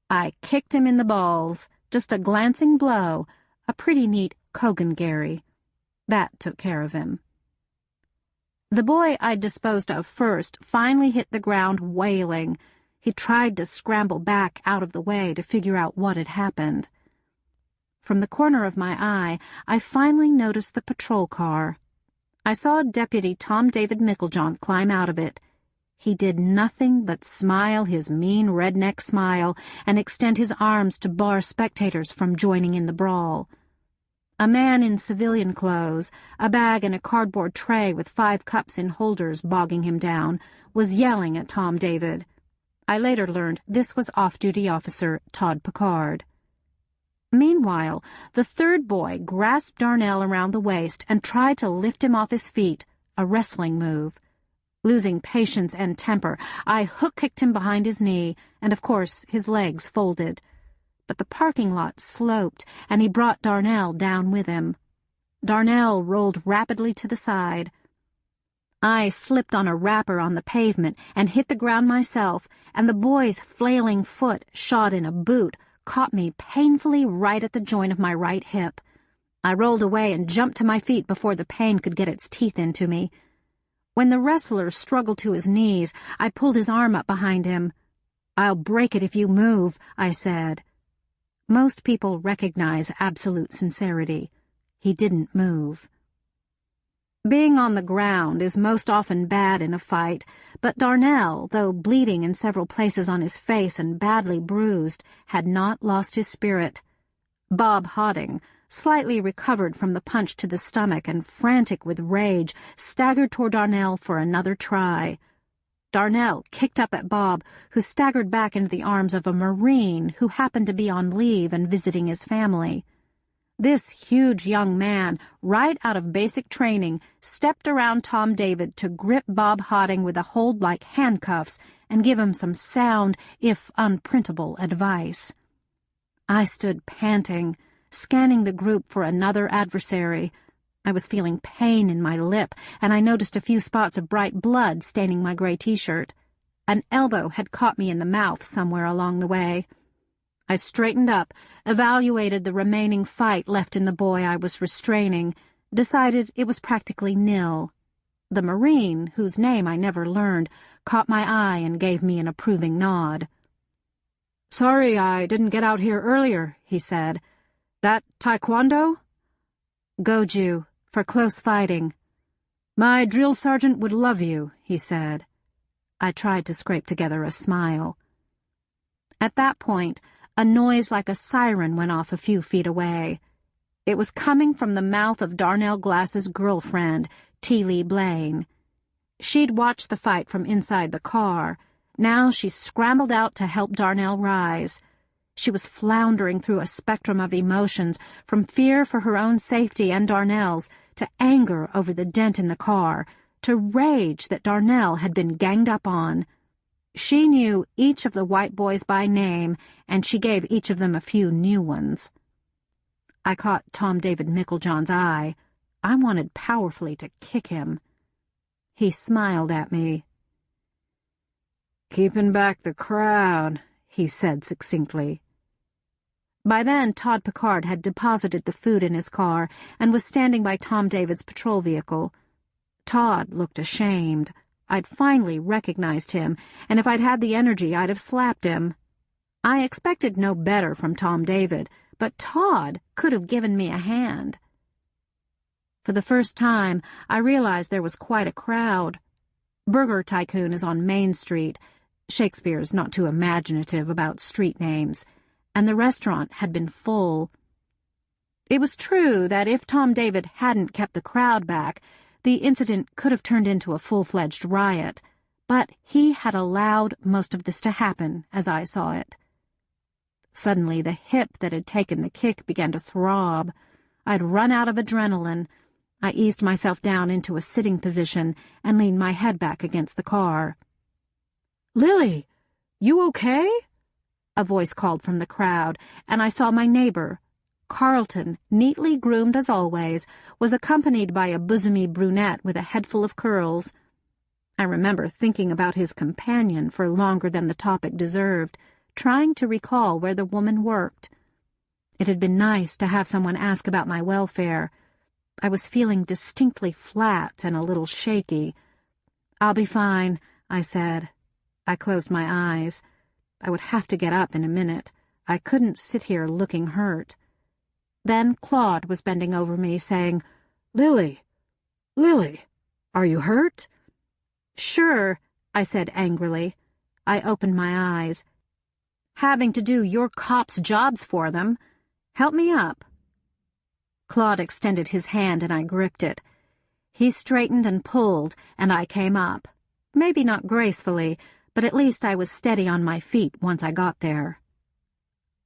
I kicked him in the balls, just a glancing blow, a pretty neat Kogan-Gary. That took care of him. The boy I'd disposed of first finally hit the ground wailing. He tried to scramble back out of the way to figure out what had happened. From the corner of my eye, I finally noticed the patrol car. I saw Deputy Tom David Micklejohn climb out of it. He did nothing but smile his mean redneck smile and extend his arms to bar spectators from joining in the brawl. A man in civilian clothes, a bag and a cardboard tray with 5 cups in holders bogging him down, was yelling at Tom David. I later learned this was off-duty officer Todd Pickard. Meanwhile, the third boy grasped Darnell around the waist and tried to lift him off his feet, a wrestling move. Losing patience and temper, I hook-kicked him behind his knee, and of course his legs folded. But the parking lot sloped, and he brought Darnell down with him. Darnell rolled rapidly to the side. I slipped on a wrapper on the pavement and hit the ground myself, and the boy's flailing foot, shod in a boot, caught me painfully right at the joint of my right hip. I rolled away and jumped to my feet before the pain could get its teeth into me. When the wrestler struggled to his knees, I pulled his arm up behind him. "I'll break it if you move," I said. Most people recognize absolute sincerity. He didn't move. Being on the ground is most often bad in a fight, but Darnell, though bleeding in several places on his face and badly bruised, had not lost his spirit. Bob Hodding, slightly recovered from the punch to the stomach and frantic with rage, staggered toward Darnell for another try. Darnell kicked up at Bob, who staggered back into the arms of a Marine who happened to be on leave and visiting his family. This huge young man, right out of basic training, stepped around Tom David to grip Bob Hodding with a hold like handcuffs and give him some sound, if unprintable, advice. I stood panting, scanning the group for another adversary. I was feeling pain in my lip, and I noticed a few spots of bright blood staining my gray t-shirt. An elbow had caught me in the mouth somewhere along the way. I straightened up, evaluated the remaining fight left in the boy I was restraining, decided it was practically nil. The Marine, whose name I never learned, caught my eye and gave me an approving nod. "Sorry I didn't get out here earlier," he said. "That taekwondo?" "Goju, for close fighting." "My drill sergeant would love you," he said. I tried to scrape together a smile. At that point, a noise like a siren went off a few feet away. It was coming from the mouth of Darnell Glass's girlfriend, Teely Blaine. She'd watched the fight from inside the car. Now she scrambled out to help Darnell rise. She was floundering through a spectrum of emotions, from fear for her own safety and Darnell's, to anger over the dent in the car, to rage that Darnell had been ganged up on. She knew each of the white boys by name, and she gave each of them a few new ones. I caught Tom David Micklejohn's eye. I wanted powerfully to kick him. He smiled at me. "Keeping back the crowd," he said succinctly. By then, Todd Pickard had deposited the food in his car and was standing by Tom David's patrol vehicle. Todd looked ashamed. I'd finally recognized him, and if I'd had the energy, I'd have slapped him. I expected no better from Tom David, but Todd could have given me a hand. For the first time, I realized there was quite a crowd. Burger Tycoon is on Main Street. Shakespeare's not too imaginative about street names, and the restaurant had been full. It was true that if Tom David hadn't kept the crowd back, the incident could have turned into a full-fledged riot, but he had allowed most of this to happen, as I saw it. Suddenly, the hip that had taken the kick began to throb. I'd run out of adrenaline. I eased myself down into a sitting position and leaned my head back against the car. "Lily, you okay?" A voice called from the crowd, and I saw my neighbor. Carlton, neatly groomed as always, was accompanied by a bosomy brunette with a head full of curls. I remember thinking about his companion for longer than the topic deserved, trying to recall where the woman worked. It had been nice to have someone ask about my welfare. I was feeling distinctly flat and a little shaky. "I'll be fine," I said. I closed my eyes. I would have to get up in a minute. I couldn't sit here looking hurt. Then Claude was bending over me, saying, Lily, are you hurt?" "Sure," I said angrily. I opened my eyes. "Having to do your cops' jobs for them. Help me up." Claude extended his hand and I gripped it. He straightened and pulled, and I came up. Maybe not gracefully, but at least I was steady on my feet once I got there.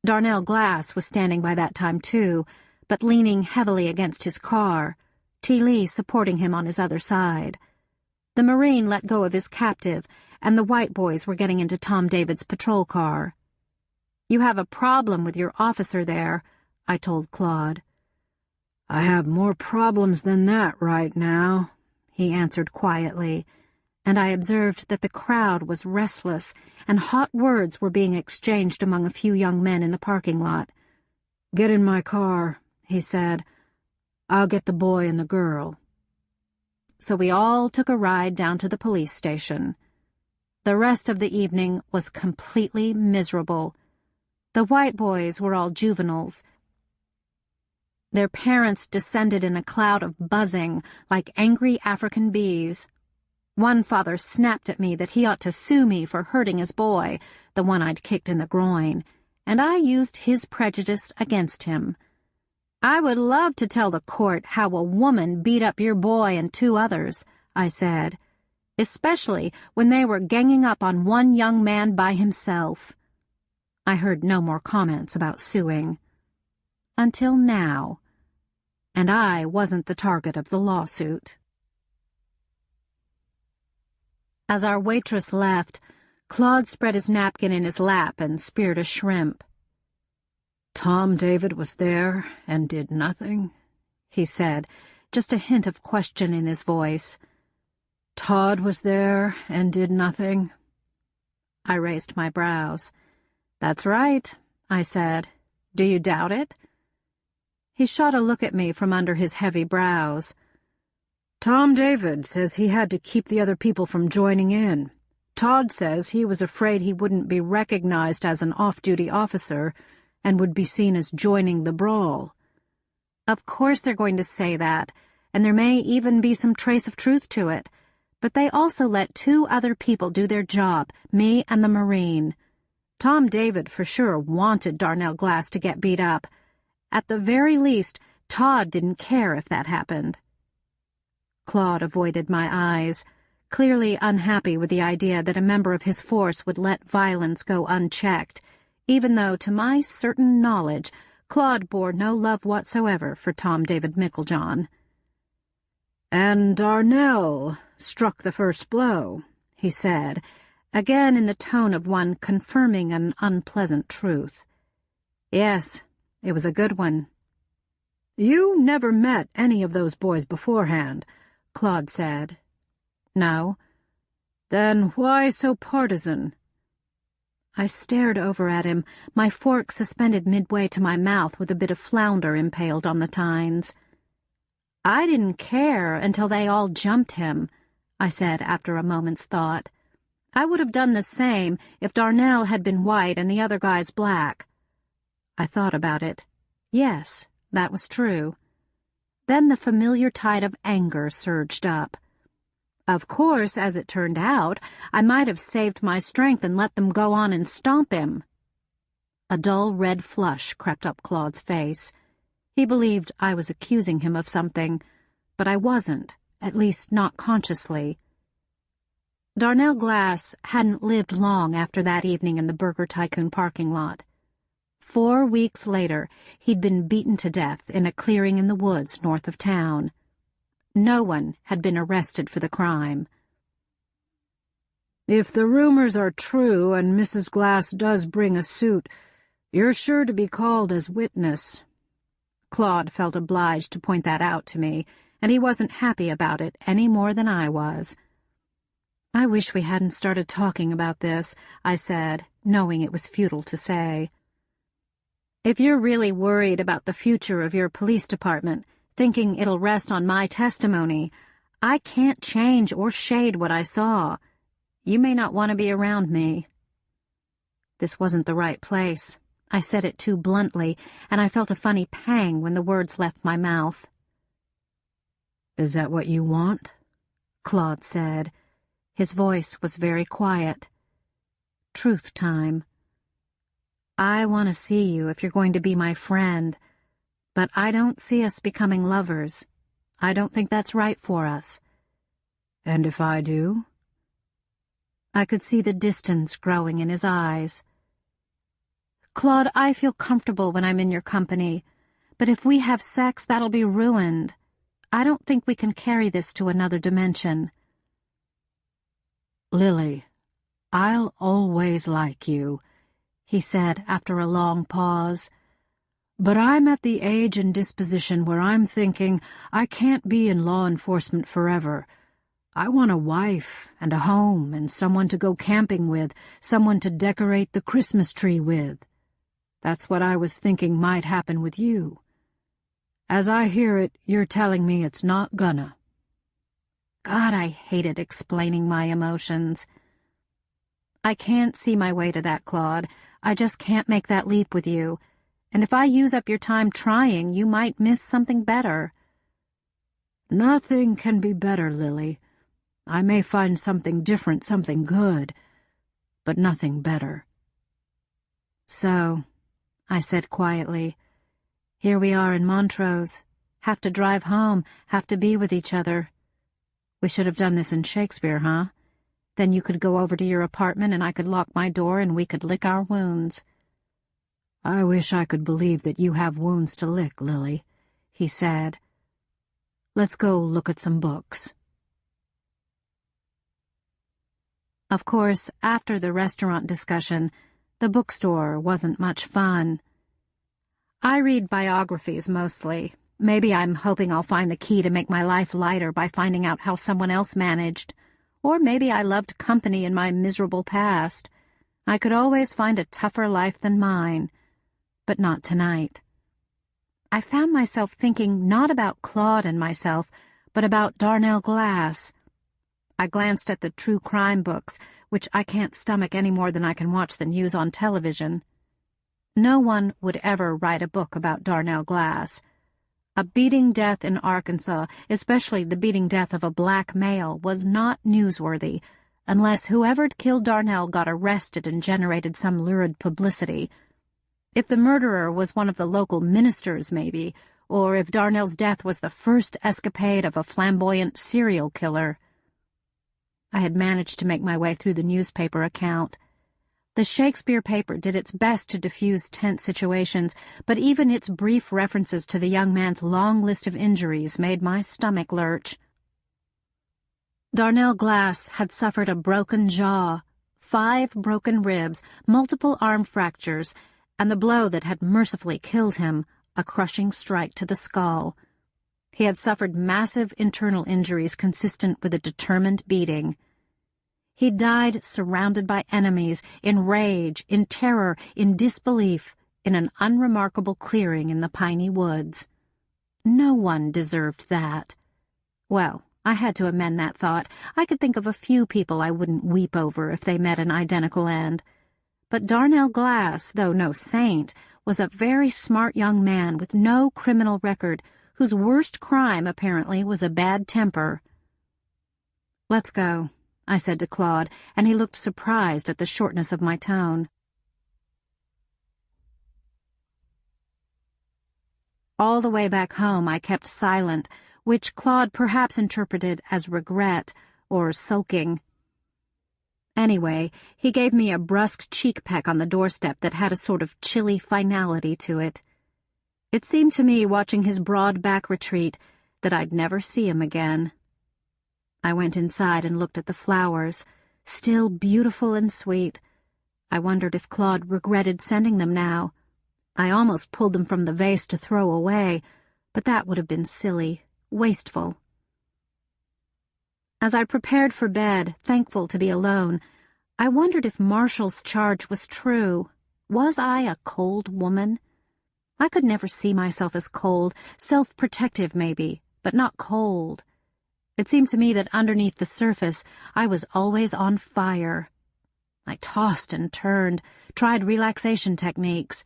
Darnell Glass was standing by that time too, but leaning heavily against his car, T. Lee supporting him on his other side. The Marine let go of his captive, and the white boys were getting into Tom David's patrol car. "You have a problem with your officer there," I told Claude. "I have more problems than that right now," he answered quietly, and I observed that the crowd was restless, and hot words were being exchanged among a few young men in the parking lot. "Get in my car," he said. "I'll get the boy and the girl." So we all took a ride down to the police station. The rest of the evening was completely miserable. The white boys were all juveniles. Their parents descended in a cloud of buzzing like angry African bees. One father snapped at me that he ought to sue me for hurting his boy, the one I'd kicked in the groin, and I used his prejudice against him. "I would love to tell the court how a woman beat up your boy and 2 others," I said, "especially when they were ganging up on one young man by himself." I heard no more comments about suing. Until now. And I wasn't the target of the lawsuit. As our waitress left, Claude spread his napkin in his lap and speared a shrimp. "Tom David was there and did nothing?" he said, just a hint of question in his voice. "Todd was there and did nothing?" I raised my brows. "That's right," I said. "Do you doubt it?" He shot a look at me from under his heavy brows. "Tom David says he had to keep the other people from joining in. Todd says he was afraid he wouldn't be recognized as an off-duty officer and would be seen as joining the brawl." Of course they're going to say that, and there may even be some trace of truth to it. But they also let 2 other people do their job, me and the Marine. Tom David for sure wanted Darnell Glass to get beat up. At the very least, Todd didn't care if that happened. Claude avoided my eyes, clearly unhappy with the idea that a member of his force would let violence go unchecked, even though, to my certain knowledge, Claude bore no love whatsoever for Tom David Micklejohn. "And Darnell struck the first blow," he said, again in the tone of one confirming an unpleasant truth. "Yes, it was a good one." "You never met any of those boys beforehand," Claude said. "No." "Then why so partisan?" I stared over at him, my fork suspended midway to my mouth with a bit of flounder impaled on the tines. "I didn't care until they all jumped him," I said after a moment's thought. "I would have done the same if Darnell had been white and the other guys black." I thought about it. Yes, that was true. Then the familiar tide of anger surged up. Of course, as it turned out, I might have saved my strength and let them go on and stomp him. A dull red flush crept up Claude's face. He believed I was accusing him of something, but I wasn't, at least not consciously. Darnell Glass hadn't lived long after that evening in the Burger Tycoon parking lot. 4 weeks later, he'd been beaten to death in a clearing in the woods north of town. No one had been arrested for the crime. "If the rumors are true and Mrs. Glass does bring a suit, you're sure to be called as witness." Claude felt obliged to point that out to me, and he wasn't happy about it any more than I was. "I wish we hadn't started talking about this," I said, knowing it was futile to say. "If you're really worried about the future of your police department, thinking it'll rest on my testimony, I can't change or shade what I saw. You may not want to be around me." This wasn't the right place. I said it too bluntly, and I felt a funny pang when the words left my mouth. "Is that what you want?" Claude said. His voice was very quiet. "Truth time. I want to see you if you're going to be my friend. But I don't see us becoming lovers. I don't think that's right for us." "And if I do?" I could see the distance growing in his eyes. "Claude, I feel comfortable when I'm in your company, but if we have sex, that'll be ruined. I don't think we can carry this to another dimension." "Lily, I'll always like you," he said after a long pause. "But I'm at the age and disposition where I'm thinking I can't be in law enforcement forever. I want a wife and a home and someone to go camping with, someone to decorate the Christmas tree with. That's what I was thinking might happen with you. As I hear it, you're telling me it's not gonna." God, I hated explaining my emotions. I can't see my way to that, Claude. I just can't make that leap with you. And if I use up your time trying, you might miss something better. Nothing can be better, Lily. I may find something different, something good, but nothing better. So, I said quietly, here we are in Montrose. Have to drive home, have to be with each other. We should have done this in Shakespeare, huh? Then you could go over to your apartment and I could lock my door and we could lick our wounds. I wish I could believe that you have wounds to lick, Lily, he said. Let's go look at some books. Of course, after the restaurant discussion, the bookstore wasn't much fun. I read biographies mostly. Maybe I'm hoping I'll find the key to make my life lighter by finding out how someone else managed. Or maybe I loved company in my miserable past. I could always find a tougher life than mine. But not tonight. I found myself thinking not about Claude and myself, but about Darnell Glass. I glanced at the true crime books, which I can't stomach any more than I can watch the news on television. No one would ever write a book about Darnell Glass. A beating death in Arkansas, especially the beating death of a black male, was not newsworthy, unless whoever'd killed Darnell got arrested and generated some lurid publicity. If the murderer was one of the local ministers, maybe, or if Darnell's death was the first escapade of a flamboyant serial killer. I had managed to make my way through the newspaper account. The Shakespeare paper did its best to diffuse tense situations, but even its brief references to the young man's long list of injuries made my stomach lurch. Darnell Glass had suffered a broken jaw, 5 broken ribs, multiple arm fractures, and the blow that had mercifully killed him, a crushing strike to the skull. He had suffered massive internal injuries consistent with a determined beating. He died surrounded by enemies, in rage, in terror, in disbelief, in an unremarkable clearing in the piney woods. No one deserved that. Well, I had to amend that thought. I could think of a few people I wouldn't weep over if they met an identical end. But Darnell Glass, though no saint, was a very smart young man with no criminal record, whose worst crime, apparently, was a bad temper. "Let's go," I said to Claude, and he looked surprised at the shortness of my tone. All the way back home I kept silent, which Claude perhaps interpreted as regret or sulking. Anyway, he gave me a brusque cheek peck on the doorstep that had a sort of chilly finality to it. It seemed to me, watching his broad back retreat, that I'd never see him again. I went inside and looked at the flowers, still beautiful and sweet. I wondered if Claude regretted sending them now. I almost pulled them from the vase to throw away, but that would have been silly, wasteful. As I prepared for bed, thankful to be alone, I wondered if Marshall's charge was true. Was I a cold woman? I could never see myself as cold, self-protective maybe, but not cold. It seemed to me that underneath the surface, I was always on fire. I tossed and turned, tried relaxation techniques.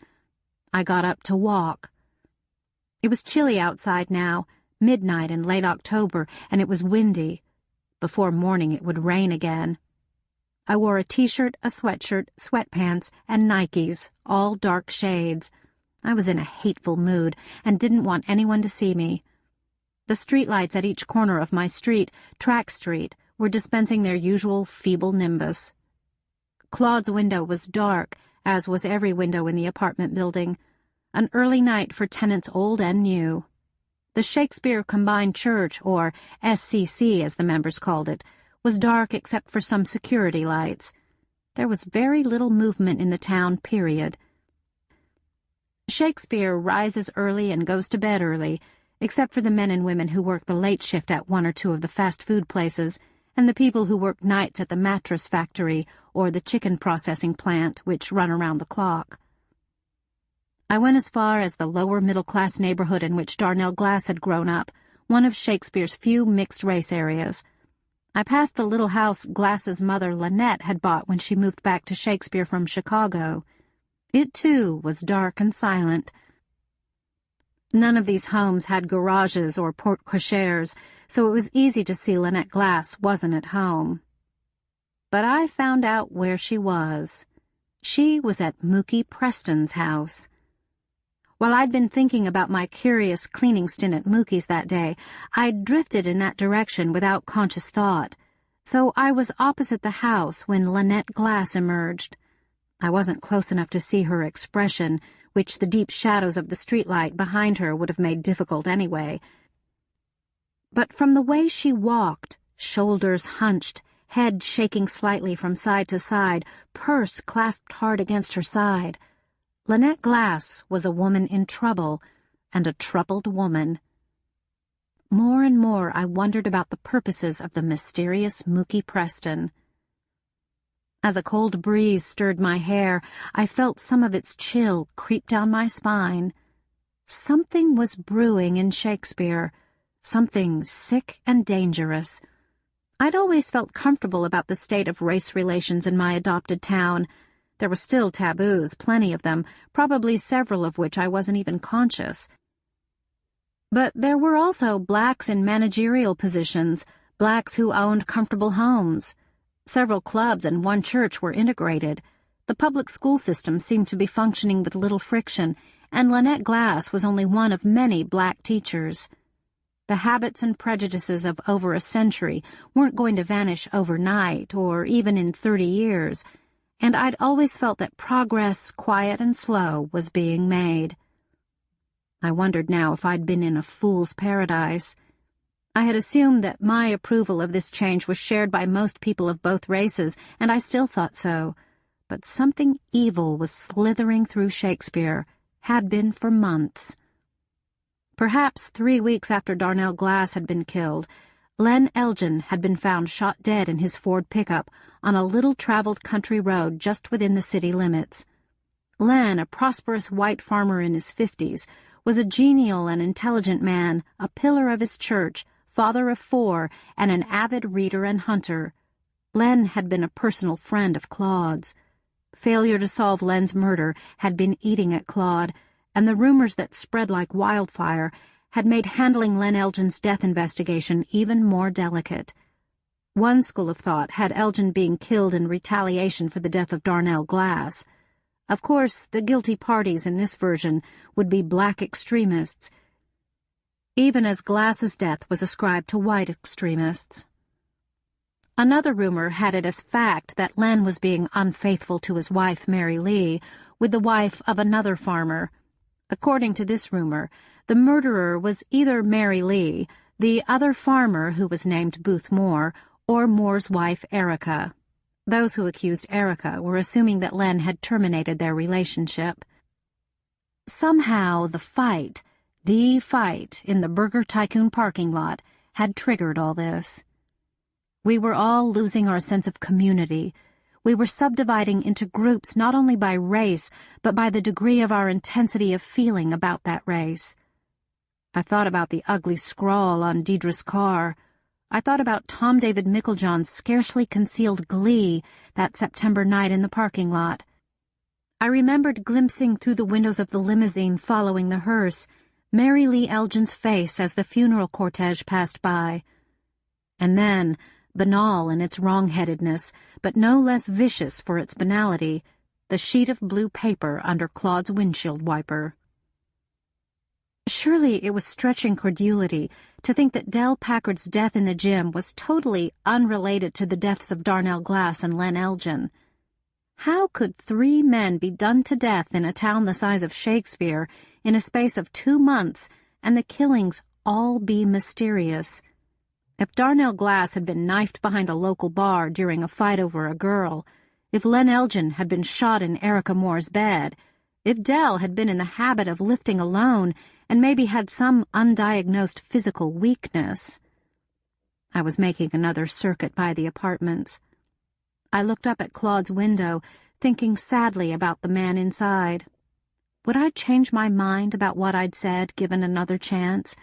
I got up to walk. It was chilly outside now, midnight in late October, and it was windy. Before morning it would rain again. I wore a t-shirt, a sweatshirt, sweatpants, and Nikes, all dark shades. I was in a hateful mood and didn't want anyone to see me. The streetlights at each corner of my street, Track Street, were dispensing their usual feeble nimbus. Claude's window was dark, as was every window in the apartment building. An early night for tenants old and new. The Shakespeare Combined Church, or SCC as the members called it, was dark except for some security lights. There was very little movement in the town, period. Shakespeare rises early and goes to bed early, except for the men and women who work the late shift at one or two of the fast food places, and the people who work nights at the mattress factory or the chicken processing plant, which run around the clock. I went as far as the lower middle-class neighborhood in which Darnell Glass had grown up, one of Shakespeare's few mixed-race areas. I passed the little house Glass's mother, Lynette, had bought when she moved back to Shakespeare from Chicago. It, too, was dark and silent. None of these homes had garages or porte-cocheres, so it was easy to see Lynette Glass wasn't at home. But I found out where she was. She was at Mookie Preston's house. While I'd been thinking about my curious cleaning stint at Mookie's that day, I'd drifted in that direction without conscious thought, so I was opposite the house when Lynette Glass emerged. I wasn't close enough to see her expression, which the deep shadows of the streetlight behind her would have made difficult anyway. But from the way she walked, shoulders hunched, head shaking slightly from side to side, purse clasped hard against her side, Lynette Glass was a woman in trouble, and a troubled woman. More and more I wondered about the purposes of the mysterious Mookie Preston. As a cold breeze stirred my hair, I felt some of its chill creep down my spine. Something was brewing in Shakespeare, something sick and dangerous. I'd always felt comfortable about the state of race relations in my adopted town. There were still taboos, plenty of them, probably several of which I wasn't even conscious. But there were also blacks in managerial positions, blacks who owned comfortable homes. Several clubs and one church were integrated. The public school system seemed to be functioning with little friction, and Lynette Glass was only one of many black teachers. The habits and prejudices of over a century weren't going to vanish overnight or even in 30 years, and I'd always felt that progress, quiet and slow, was being made. I wondered now if I'd been in a fool's paradise. I had assumed that my approval of this change was shared by most people of both races, and I still thought so. But something evil was slithering through Shakespeare, had been for months. Perhaps 3 weeks after Darnell Glass had been killed, Len Elgin had been found shot dead in his Ford pickup on a little-traveled country road just within the city limits. Len, a prosperous white farmer in his 50s, was a genial and intelligent man, a pillar of his church, father of 4, and an avid reader and hunter. Len had been a personal friend of Claude's. Failure to solve Len's murder had been eating at Claude, and the rumors that spread like wildfire had made handling Len Elgin's death investigation even more delicate. One school of thought had Elgin being killed in retaliation for the death of Darnell Glass. Of course, the guilty parties in this version would be black extremists, even as Glass's death was ascribed to white extremists. Another rumor had it as fact that Len was being unfaithful to his wife, Mary Lee, with the wife of another farmer. According to this rumor, the murderer was either Mary Lee, the other farmer who was named Booth Moore, or Moore's wife, Erica. Those who accused Erica were assuming that Len had terminated their relationship. Somehow the fight in the Burger Tycoon parking lot had triggered all this. We were all losing our sense of community. We were subdividing into groups not only by race, but by the degree of our intensity of feeling about that race. I thought about the ugly scrawl on Deidre's car. I thought about Tom David Micklejohn's scarcely concealed glee that September night in the parking lot. I remembered glimpsing through the windows of the limousine following the hearse Mary Lee Elgin's face as the funeral cortege passed by. And then, banal in its wrong-headedness, but no less vicious for its banality, the sheet of blue paper under Claude's windshield wiper. Surely it was stretching credulity to think that Del Packard's death in the gym was totally unrelated to the deaths of Darnell Glass and Len Elgin. How could 3 men be done to death in a town the size of Shakespeare in a space of 2 months, and the killings all be mysterious? If Darnell Glass had been knifed behind a local bar during a fight over a girl, if Len Elgin had been shot in Erica Moore's bed, if Del had been in the habit of lifting alone and maybe had some undiagnosed physical weakness. I was making another circuit by the apartments. I looked up at Claude's window, thinking sadly about the man inside. Would I change my mind about what I'd said, given another chance?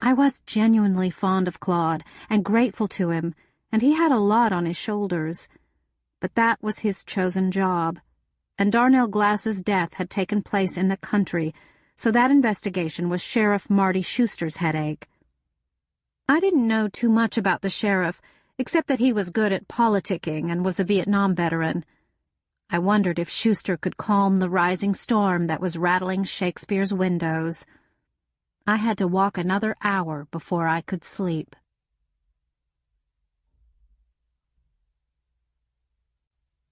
I was genuinely fond of Claude and grateful to him, and he had a lot on his shoulders. But that was his chosen job, and Darnell Glass's death had taken place in the country, so that investigation was Sheriff Marty Schuster's headache. I didn't know too much about the sheriff, except that he was good at politicking and was a Vietnam veteran. I wondered if Schuster could calm the rising storm that was rattling Shakespeare's windows. I had to walk another hour before I could sleep.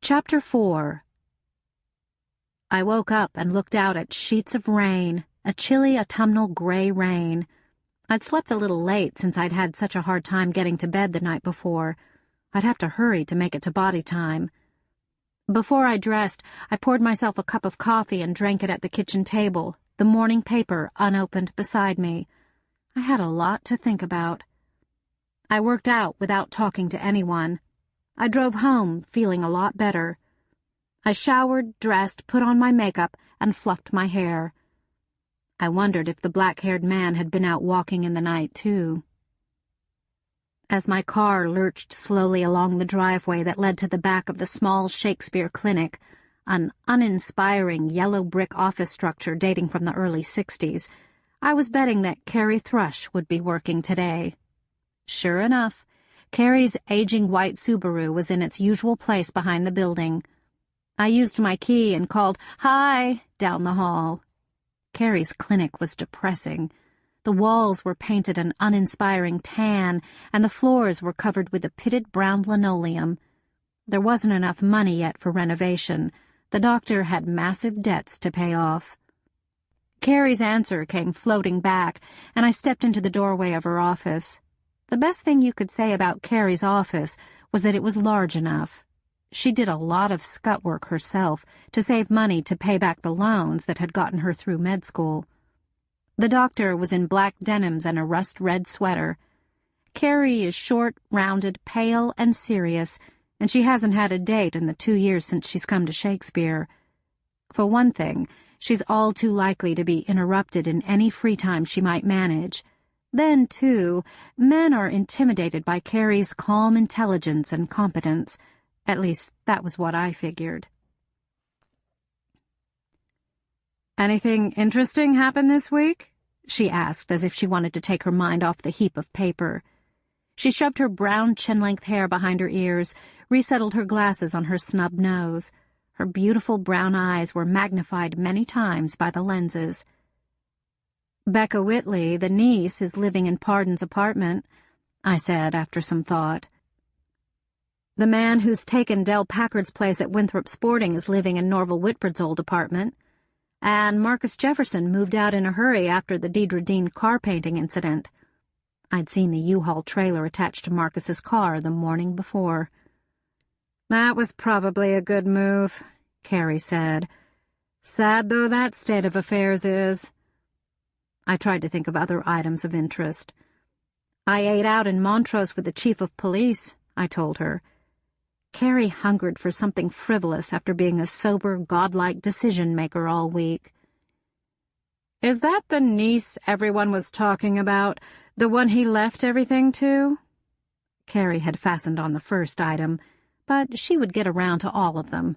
Chapter 4. I woke up and looked out at sheets of rain, a chilly autumnal gray rain. I'd slept a little late since I'd had such a hard time getting to bed the night before. I'd have to hurry to make it to body time. Before I dressed, I poured myself a cup of coffee and drank it at the kitchen table, the morning paper unopened beside me. I had a lot to think about. I worked out without talking to anyone. I drove home feeling a lot better. I showered, dressed, put on my makeup, and fluffed my hair. I wondered if the black-haired man had been out walking in the night, too. As my car lurched slowly along the driveway that led to the back of the small Shakespeare clinic, an uninspiring yellow brick office structure dating from the early 60s, I was betting that Carrie Thrush would be working today. Sure enough, Carrie's aging white Subaru was in its usual place behind the building. I used my key and called, "Hi," down the hall. Carrie's clinic was depressing. The walls were painted an uninspiring tan, and the floors were covered with a pitted brown linoleum. There wasn't enough money yet for renovation. The doctor had massive debts to pay off. Carrie's answer came floating back, and I stepped into the doorway of her office. The best thing you could say about Carrie's office was that it was large enough. She did a lot of scut work herself to save money to pay back the loans that had gotten her through med school. The doctor was in black denims and a rust-red sweater. Carrie is short, rounded, pale, and serious, and she hasn't had a date in the 2 years since she's come to Shakespeare. For one thing, she's all too likely to be interrupted in any free time she might manage. Then, too, men are intimidated by Carrie's calm intelligence and competence. At least, that was what I figured. "Anything interesting happen this week?" she asked, as if she wanted to take her mind off the heap of paper. She shoved her brown chin-length hair behind her ears, resettled her glasses on her snub nose. Her beautiful brown eyes were magnified many times by the lenses. "Becca Whitley, the niece, is living in Pardon's apartment," I said after some thought. "The man who's taken Del Packard's place at Winthrop Sporting is living in Norval Whitford's old apartment. And Marcus Jefferson moved out in a hurry after the Deidre Dean car painting incident." I'd seen the U-Haul trailer attached to Marcus's car the morning before. "That was probably a good move," Carrie said. "Sad though that state of affairs is." I tried to think of other items of interest. "I ate out in Montrose with the chief of police," I told her. Carrie hungered for something frivolous after being a sober, godlike decision-maker all week. "Is that the niece everyone was talking about, the one he left everything to?" Carrie had fastened on the first item, but she would get around to all of them.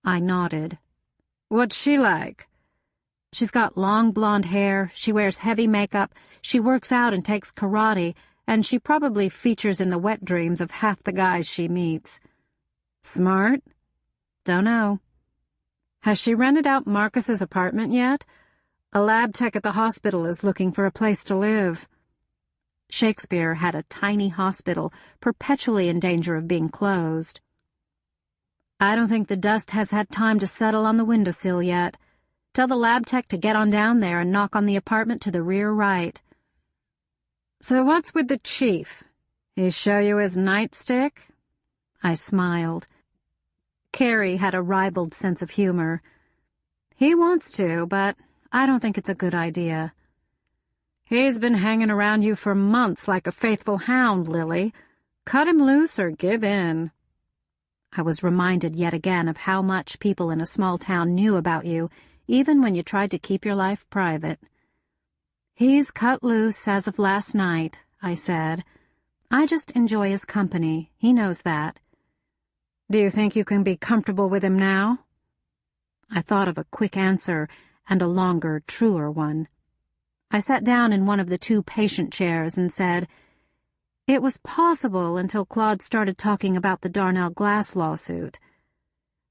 I nodded. "What's she like?" "She's got long blonde hair, she wears heavy makeup, she works out and takes karate, and she probably features in the wet dreams of half the guys she meets." "Smart?" "Don't know." "Has she rented out Marcus's apartment yet? A lab tech at the hospital is looking for a place to live." Shakespeare had a tiny hospital, perpetually in danger of being closed. "I don't think the dust has had time to settle on the windowsill yet. Tell the lab tech to get on down there and knock on the apartment to the rear right." "So what's with the chief? He show you his nightstick?" I smiled. Carrie had a ribald sense of humor. "He wants to, but I don't think it's a good idea." "He's been hanging around you for months like a faithful hound, Lily. Cut him loose or give in." I was reminded yet again of how much people in a small town knew about you, even when you tried to keep your life private. "He's cut loose as of last night," I said. I just enjoy his company. He knows that. Do you think you can be comfortable with him now? I thought of a quick answer and a longer, truer one. I sat down in one of the 2 patient chairs and said, "It was possible until Claude started talking about the Darnell Glass lawsuit."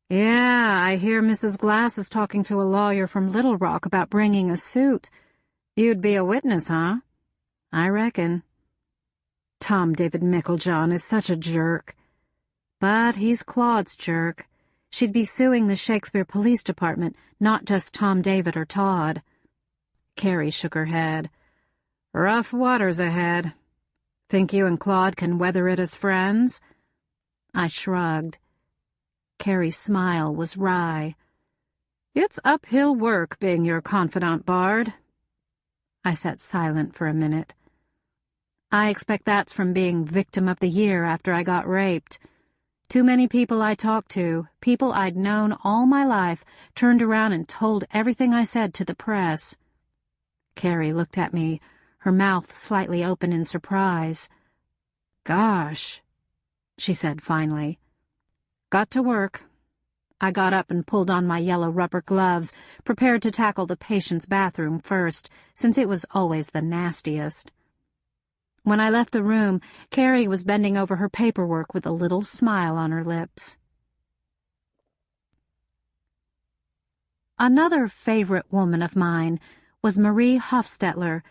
"Yeah, I hear Mrs. Glass is talking to a lawyer from Little Rock about bringing a suit. You'd be a witness, huh?" "I reckon." Tom David Meiklejohn is such a jerk. But he's Claude's jerk. She'd be suing the Shakespeare Police Department, not just Tom David or Todd. Carrie shook her head. "Rough waters ahead. Think you and Claude can weather it as friends?" I shrugged. Carrie's smile was wry. "It's uphill work being your confidant, Bard." I sat silent for a minute. "I expect that's from being victim of the year after I got raped. Too many people I talked to, people I'd known all my life, turned around and told everything I said to the press." Carrie looked at me, her mouth slightly open in surprise. "Gosh," she said finally. "Got to work." I got up and pulled on my yellow rubber gloves, prepared to tackle the patient's bathroom first, since it was always the nastiest. When I left the room, Carrie was bending over her paperwork with a little smile on her lips. Another favorite woman of mine was Marie Hofstetler,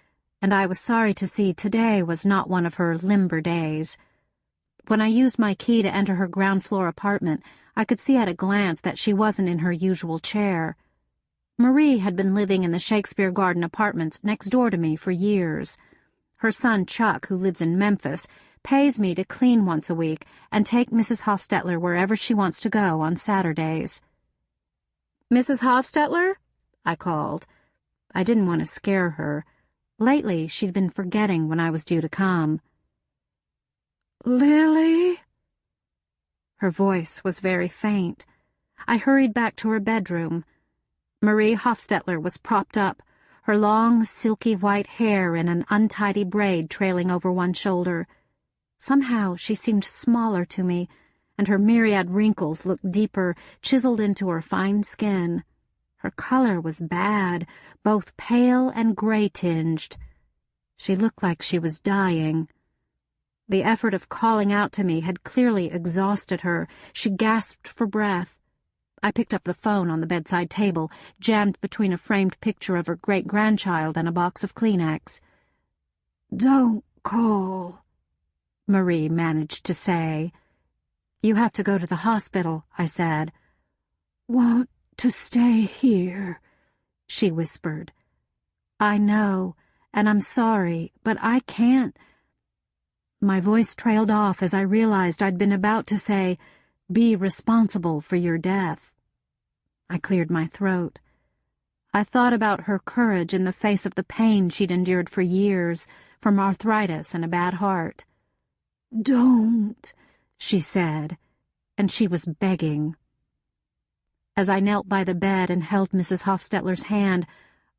and I was sorry to see today was not one of her limber days. When I used my key to enter her ground-floor apartment, I could see at a glance that she wasn't in her usual chair. Marie had been living in the Shakespeare Garden apartments next door to me for years. Her son Chuck, who lives in Memphis, pays me to clean once a week and take Mrs. Hofstetler wherever she wants to go on Saturdays. "Mrs. Hofstetler?" I called. I didn't want to scare her. Lately, she'd been forgetting when I was due to come. "Lily?" Her voice was very faint. I hurried back to her bedroom. Marie Hofstetler was propped up, her long, silky white hair in an untidy braid trailing over one shoulder. Somehow she seemed smaller to me, and her myriad wrinkles looked deeper, chiseled into her fine skin. Her color was bad, both pale and gray-tinged. She looked like she was dying. The effort of calling out to me had clearly exhausted her. She gasped for breath. I picked up the phone on the bedside table, jammed between a framed picture of her great-grandchild and a box of Kleenex. "Don't call," Marie managed to say. "You have to go to the hospital," I said. "Want to stay here," she whispered. "I know, and I'm sorry, but I can't." My voice trailed off as I realized I'd been about to say, "Be responsible for your death." I cleared my throat. I thought about her courage in the face of the pain she'd endured for years, from arthritis and a bad heart. "Don't," she said, and she was begging. As I knelt by the bed and held Mrs. Hofstetler's hand,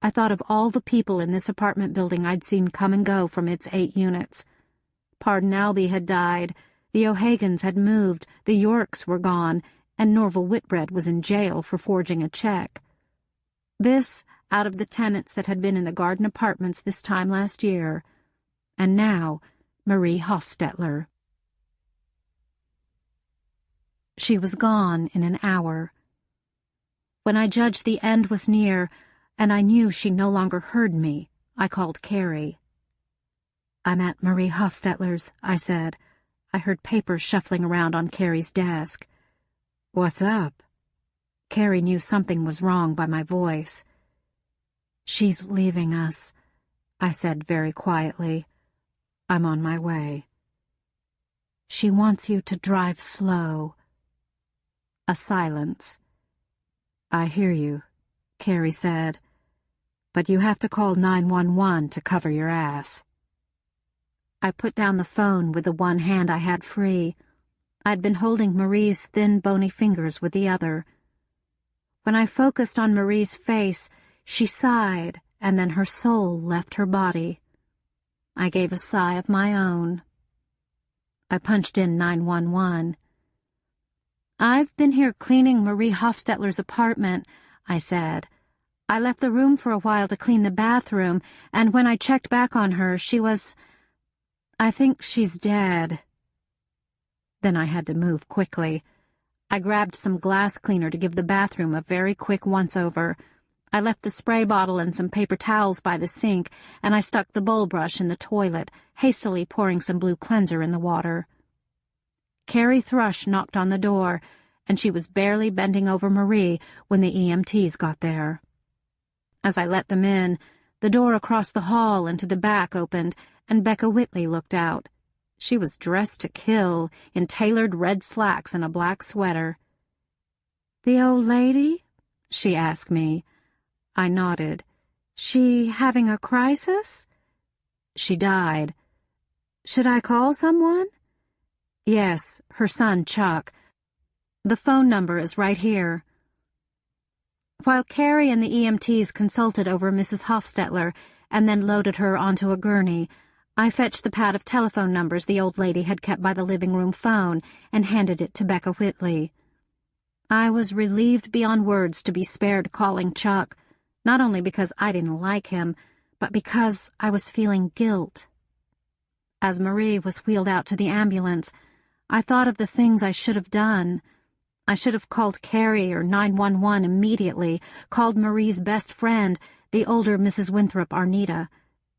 I thought of all the people in this apartment building I'd seen come and go from its 8 units. Pardon Albee had died, the O'Hagans had moved, the Yorks were gone, and Norval Whitbread was in jail for forging a check. This out of the tenants that had been in the Garden Apartments this time last year. And now, Marie Hofstetler. She was gone in an hour. When I judged the end was near, and I knew she no longer heard me, I called Carrie. "I'm at Marie Hofstetler's," I said. I heard papers shuffling around on Carrie's desk. "What's up?" Carrie knew something was wrong by my voice. "She's leaving us," I said very quietly. "I'm on my way. She wants you to drive slow." A silence. "I hear you," Carrie said, "but you have to call 911 to cover your ass." I put down the phone with the one hand I had free. I'd been holding Marie's thin, bony fingers with the other. When I focused on Marie's face, she sighed, and then her soul left her body. I gave a sigh of my own. I punched in 911. "I've been here cleaning Marie Hofstetler's apartment," I said. "I left the room for a while to clean the bathroom, and when I checked back on her, I think she's dead." Then I had to move quickly. I grabbed some glass cleaner to give the bathroom a very quick once-over. I left the spray bottle and some paper towels by the sink, and I stuck the bowl brush in the toilet, hastily pouring some blue cleanser in the water. Carrie Thrush knocked on the door, and she was barely bending over Marie when the EMTs got there. As I let them in, the door across the hall and to the back opened, and Becca Whitley looked out. She was dressed to kill, in tailored red slacks and a black sweater. "The old lady?" she asked me. I nodded. "She having a crisis?" "She died." "Should I call someone?" "Yes, her son, Chuck. The phone number is right here." While Carrie and the EMTs consulted over Mrs. Hofstetler and then loaded her onto a gurney, I fetched the pad of telephone numbers the old lady had kept by the living room phone and handed it to Becca Whitley. I was relieved beyond words to be spared calling Chuck, not only because I didn't like him, but because I was feeling guilt. As Marie was wheeled out to the ambulance, I thought of the things I should have done. I should have called Carrie or 911 immediately, called Marie's best friend, the older Mrs. Winthrop Arnita,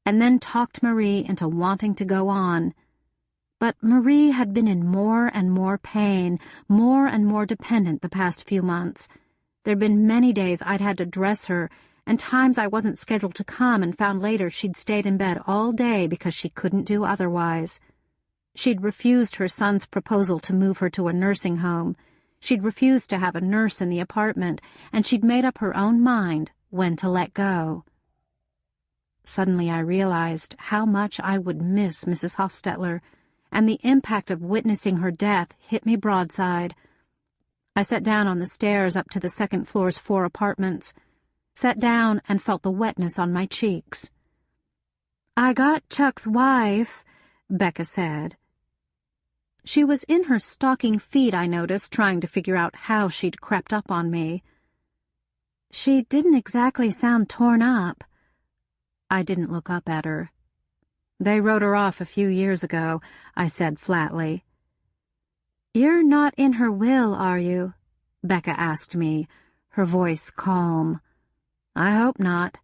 and then talked Marie into wanting to go on. But Marie had been in more and more pain, more and more dependent the past few months. There'd been many days I'd had to dress her, and times I wasn't scheduled to come and found later she'd stayed in bed all day because she couldn't do otherwise. She'd refused her son's proposal to move her to a nursing home. She'd refused to have a nurse in the apartment, and she'd made up her own mind when to let go. Suddenly I realized how much I would miss Mrs. Hofstetler, and the impact of witnessing her death hit me broadside. I sat down on the stairs up to the second floor's 4 apartments, sat down and felt the wetness on my cheeks. "I got Chuck's wife," Becca said. She was in her stocking feet, I noticed, trying to figure out how she'd crept up on me. "She didn't exactly sound torn up." I didn't look up at her. "They wrote her off a few years ago," I said flatly. "You're not in her will, are you?" Becca asked me, her voice calm. "I hope not."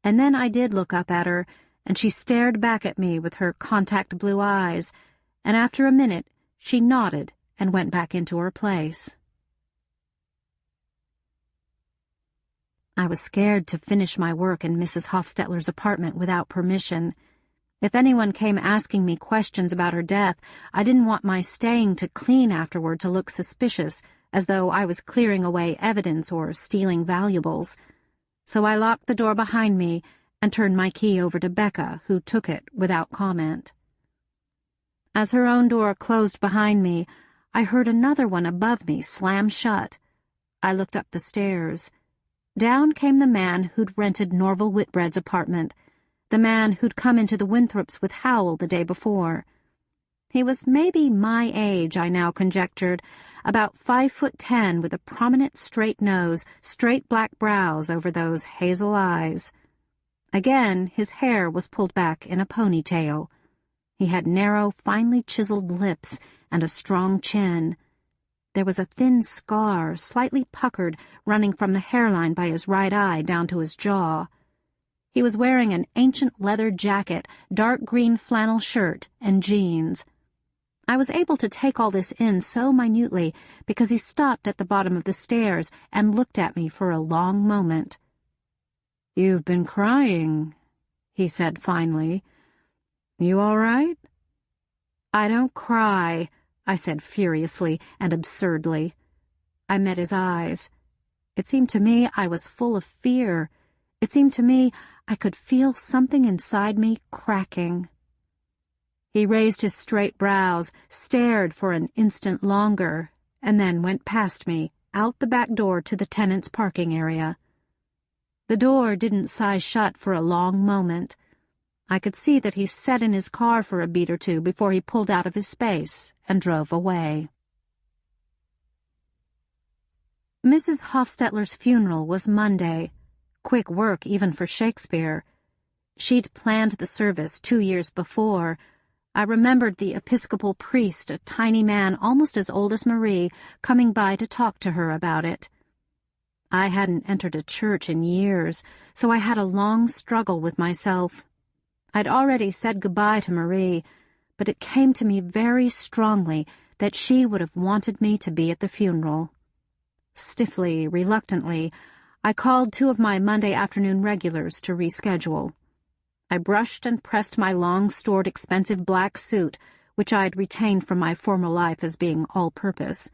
And then I did look up at her, and she stared back at me with her contact blue eyes, and after a minute she nodded and went back into her place. I was scared to finish my work in Mrs. Hofstetler's apartment without permission. If anyone came asking me questions about her death, I didn't want my staying to clean afterward to look suspicious, as though I was clearing away evidence or stealing valuables. So I locked the door behind me and turned my key over to Becca, who took it without comment. As her own door closed behind me, I heard another one above me slam shut. I looked up the stairs. Down came the man who'd rented Norval Whitbread's apartment, the man who'd come into the Winthrops with Howell the day before. He was maybe my age, I now conjectured, about 5'10", with a prominent straight nose, straight black brows over those hazel eyes. Again, his hair was pulled back in a ponytail. He had narrow, finely chiseled lips and a strong chin. There was a thin scar, slightly puckered, running from the hairline by his right eye down to his jaw. He was wearing an ancient leather jacket, dark green flannel shirt, and jeans. I was able to take all this in so minutely because he stopped at the bottom of the stairs and looked at me for a long moment. "You've been crying," he said finally. "You all right?" "I don't cry," I said furiously and absurdly. I met his eyes. It seemed to me I was full of fear. It seemed to me I could feel something inside me cracking. He raised his straight brows, stared for an instant longer, and then went past me, out the back door to the tenants' parking area. The door didn't size shut for a long moment. I could see that he sat in his car for a beat or two before he pulled out of his space and drove away. Mrs. Hofstetler's funeral was Monday. Quick work even for Shakespeare. She'd planned the service 2 years before. I remembered the Episcopal priest, a tiny man almost as old as Marie, coming by to talk to her about it. I hadn't entered a church in years, so I had a long struggle with myself. I'd already said goodbye to Marie, but it came to me very strongly that she would have wanted me to be at the funeral. Stiffly, reluctantly, I called 2 of my Monday afternoon regulars to reschedule. I brushed and pressed my long-stored expensive black suit, which I'd retained from my former life as being all-purpose.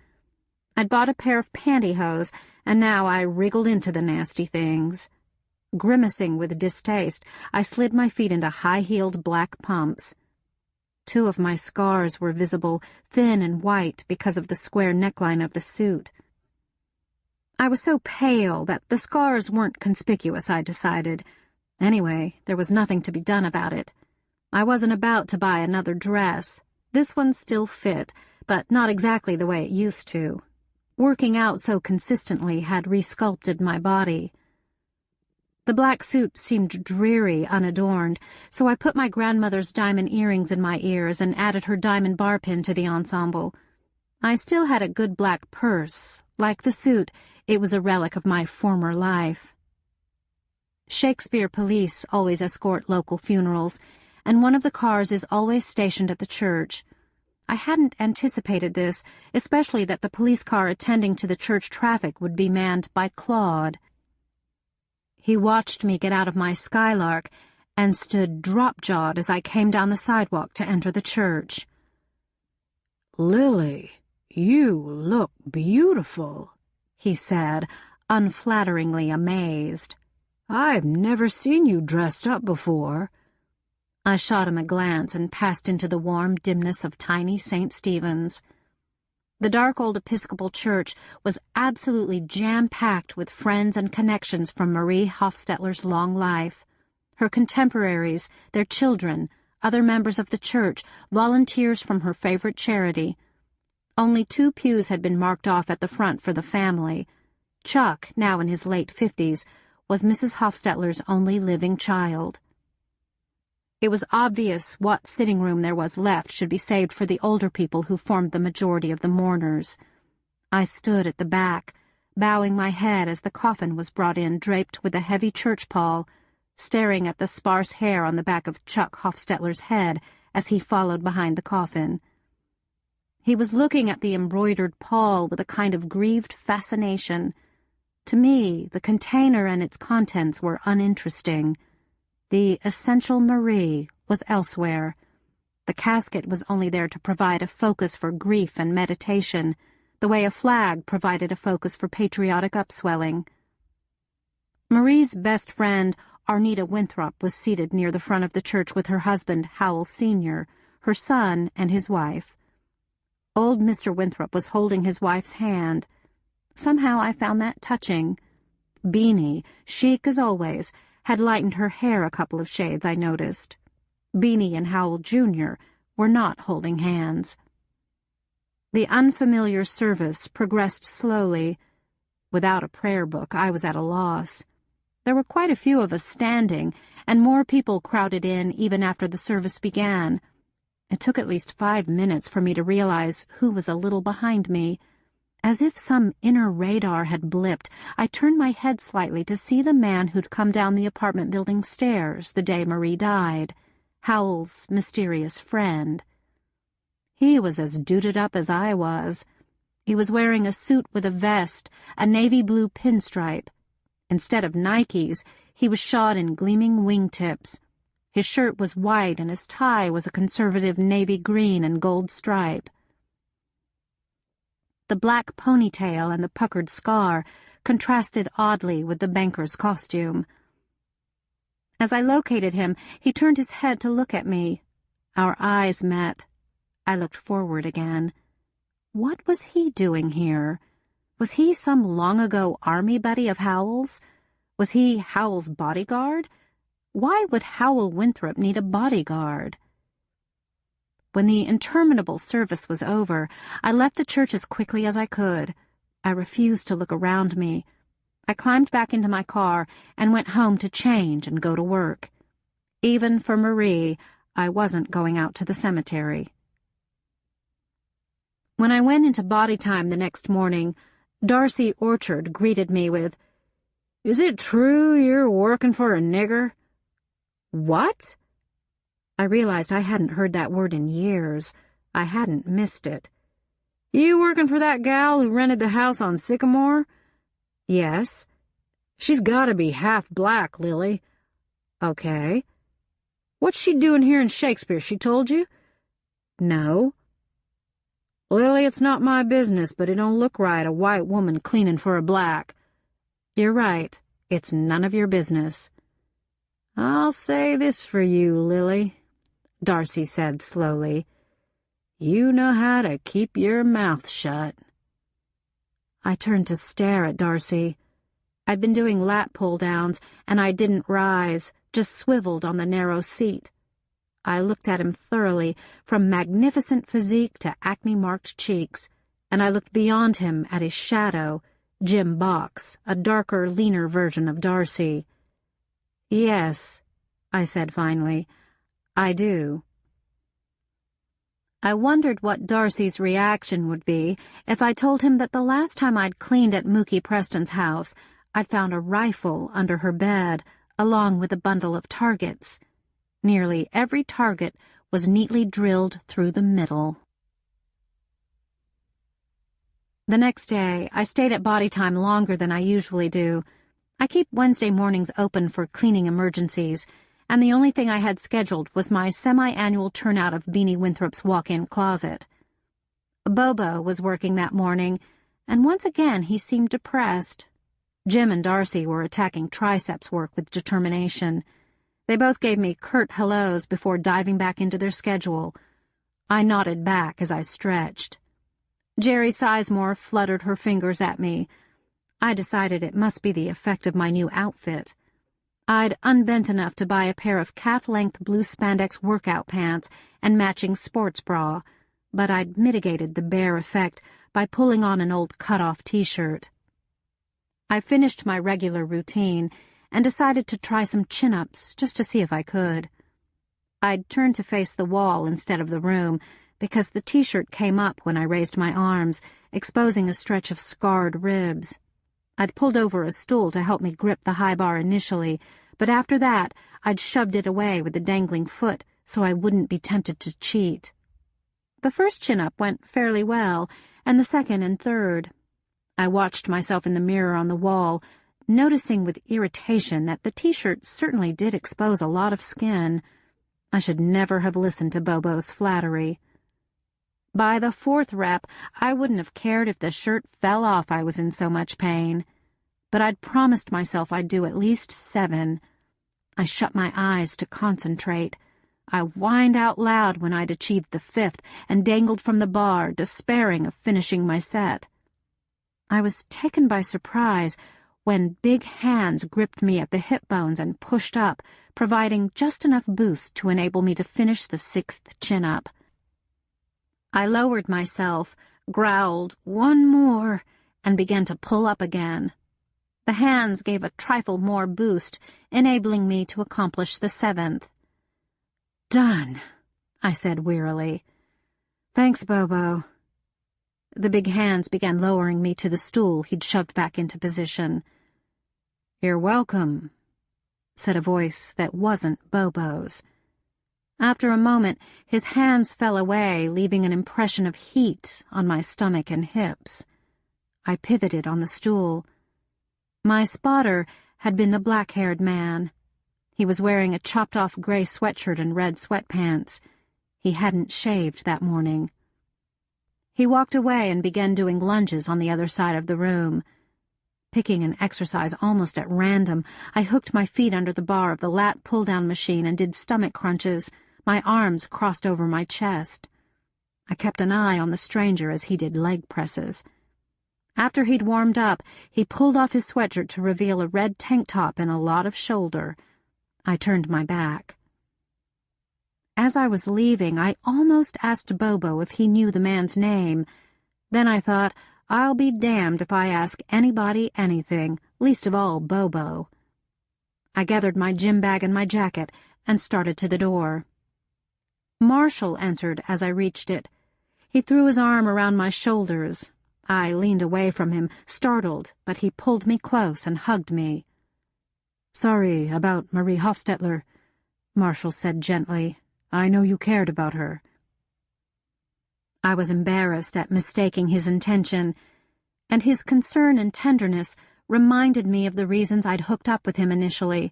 I'd bought a pair of pantyhose, and now I wriggled into the nasty things. Grimacing with distaste, I slid my feet into high-heeled black pumps. 2 of my scars were visible, thin and white because of the square neckline of the suit. I was so pale that the scars weren't conspicuous, I decided. Anyway, there was nothing to be done about it. I wasn't about to buy another dress. This one still fit, but not exactly the way it used to. Working out so consistently had resculpted my body. The black suit seemed dreary, unadorned, so I put my grandmother's diamond earrings in my ears and added her diamond bar pin to the ensemble. I still had a good black purse. Like the suit, it was a relic of my former life. Shakespeare police always escort local funerals, and one of the cars is always stationed at the church. I hadn't anticipated this, especially that the police car attending to the church traffic would be manned by Claude. He watched me get out of my Skylark and stood drop-jawed as I came down the sidewalk to enter the church. "Lily, you look beautiful," he said, unflatteringly amazed. "I've never seen you dressed up before." I shot him a glance and passed into the warm dimness of tiny St. Stephen's. The dark old Episcopal church was absolutely jam-packed with friends and connections from Marie Hofstetler's long life. Her contemporaries, their children, other members of the church, volunteers from her favorite charity. Only 2 pews had been marked off at the front for the family. Chuck, now in his late 50s, was Mrs. Hofstetler's only living child. It was obvious what sitting room there was left should be saved for the older people who formed the majority of the mourners. I stood at the back, bowing my head as the coffin was brought in draped with a heavy church pall, staring at the sparse hair on the back of Chuck Hofstetler's head as he followed behind the coffin. He was looking at the embroidered pall with a kind of grieved fascination. To me, the container and its contents were uninteresting. The essential Marie was elsewhere. The casket was only there to provide a focus for grief and meditation, the way a flag provided a focus for patriotic upswelling. Marie's best friend, Arnita Winthrop, was seated near the front of the church with her husband, Howell Sr., her son, and his wife. Old Mr. Winthrop was holding his wife's hand. Somehow I found that touching. Beanie, chic as always, had lightened her hair a couple of shades, I noticed. Beanie and Howell Jr. were not holding hands. The unfamiliar service progressed slowly. Without a prayer book, I was at a loss. There were quite a few of us standing, and more people crowded in even after the service began. It took at least 5 minutes for me to realize who was a little behind me. As if some inner radar had blipped, I turned my head slightly to see the man who'd come down the apartment building stairs the day Marie died, Howell's mysterious friend. He was as duded up as I was. He was wearing a suit with a vest, a navy blue pinstripe. Instead of Nikes, he was shod in gleaming wingtips. His shirt was white and his tie was a conservative navy green and gold stripe. The black ponytail and the puckered scar contrasted oddly with the banker's costume. As I located him, he turned his head to look at me. Our eyes met. I looked forward again. What was he doing here? Was he some long-ago army buddy of Howell's? Was he Howell's bodyguard? Why would Howell Winthrop need a bodyguard? When the interminable service was over, I left the church as quickly as I could. I refused to look around me. I climbed back into my car and went home to change and go to work. Even for Marie, I wasn't going out to the cemetery. When I went into body time the next morning, Darcy Orchard greeted me with, "Is it true you're working for a nigger?" "What?" I realized I hadn't heard that word in years. I hadn't missed it. "You working for that gal who rented the house on Sycamore?" "Yes." "She's gotta be half black, Lily." "Okay." "What's she doing here in Shakespeare, she told you?" "No." "Lily, it's not my business, but it don't look right, a white woman cleaning for a black." "You're right. It's none of your business." "I'll say this for you, Lily," Darcy said slowly. "You know how to keep your mouth shut." I turned to stare at Darcy. I'd been doing lat pull-downs, and I didn't rise, just swiveled on the narrow seat. I looked at him thoroughly, from magnificent physique to acne-marked cheeks, and I looked beyond him at his shadow, Jim Box, a darker, leaner version of Darcy. "Yes," I said finally, "I do." I wondered what Darcy's reaction would be if I told him that the last time I'd cleaned at Mookie Preston's house, I'd found a rifle under her bed, along with a bundle of targets. Nearly every target was neatly drilled through the middle. The next day, I stayed at body time longer than I usually do. I keep Wednesday mornings open for cleaning emergencies, and the only thing I had scheduled was my semi-annual turnout of Beanie Winthrop's walk-in closet. Bobo was working that morning, and once again he seemed depressed. Jim and Darcy were attacking triceps work with determination. They both gave me curt hellos before diving back into their schedule. I nodded back as I stretched. Jerry Sizemore fluttered her fingers at me. I decided it must be the effect of my new outfit. I'd unbent enough to buy a pair of calf-length blue spandex workout pants and matching sports bra, but I'd mitigated the bare effect by pulling on an old cut-off t-shirt. I finished my regular routine and decided to try some chin-ups just to see if I could. I'd turned to face the wall instead of the room because the t-shirt came up when I raised my arms, exposing a stretch of scarred ribs. I'd pulled over a stool to help me grip the high bar initially, but after that I'd shoved it away with the dangling foot so I wouldn't be tempted to cheat. The first chin-up went fairly well, and the second and third. I watched myself in the mirror on the wall, noticing with irritation that the t-shirt certainly did expose a lot of skin. I should never have listened to Bobo's flattery. By the fourth rep, I wouldn't have cared if the shirt fell off I was in so much pain. But I'd promised myself I'd do at least 7. I shut my eyes to concentrate. I whined out loud when I'd achieved the 5th and dangled from the bar, despairing of finishing my set. I was taken by surprise when big hands gripped me at the hip bones and pushed up, providing just enough boost to enable me to finish the 6th chin-up. I lowered myself, growled, "One more," and began to pull up again. The hands gave a trifle more boost, enabling me to accomplish the 7th. "Done," I said wearily. "Thanks, Bobo." The big hands began lowering me to the stool he'd shoved back into position. "You're welcome," said a voice that wasn't Bobo's. After a moment, his hands fell away, leaving an impression of heat on my stomach and hips. I pivoted on the stool. My spotter had been the black-haired man. He was wearing a chopped-off gray sweatshirt and red sweatpants. He hadn't shaved that morning. He walked away and began doing lunges on the other side of the room. Picking an exercise almost at random, I hooked my feet under the bar of the lat pull-down machine and did stomach crunches, my arms crossed over my chest. I kept an eye on the stranger as he did leg presses. After he'd warmed up, he pulled off his sweatshirt to reveal a red tank top and a lot of shoulder. I turned my back. As I was leaving, I almost asked Bobo if he knew the man's name. Then I thought, I'll be damned if I ask anybody anything, least of all Bobo. I gathered my gym bag and my jacket and started to the door. Marshall entered as I reached it. He threw his arm around my shoulders. I leaned away from him, startled, but he pulled me close and hugged me. "Sorry about Marie Hofstetler," Marshall said gently. "I know you cared about her." I was embarrassed at mistaking his intention, and his concern and tenderness reminded me of the reasons I'd hooked up with him initially,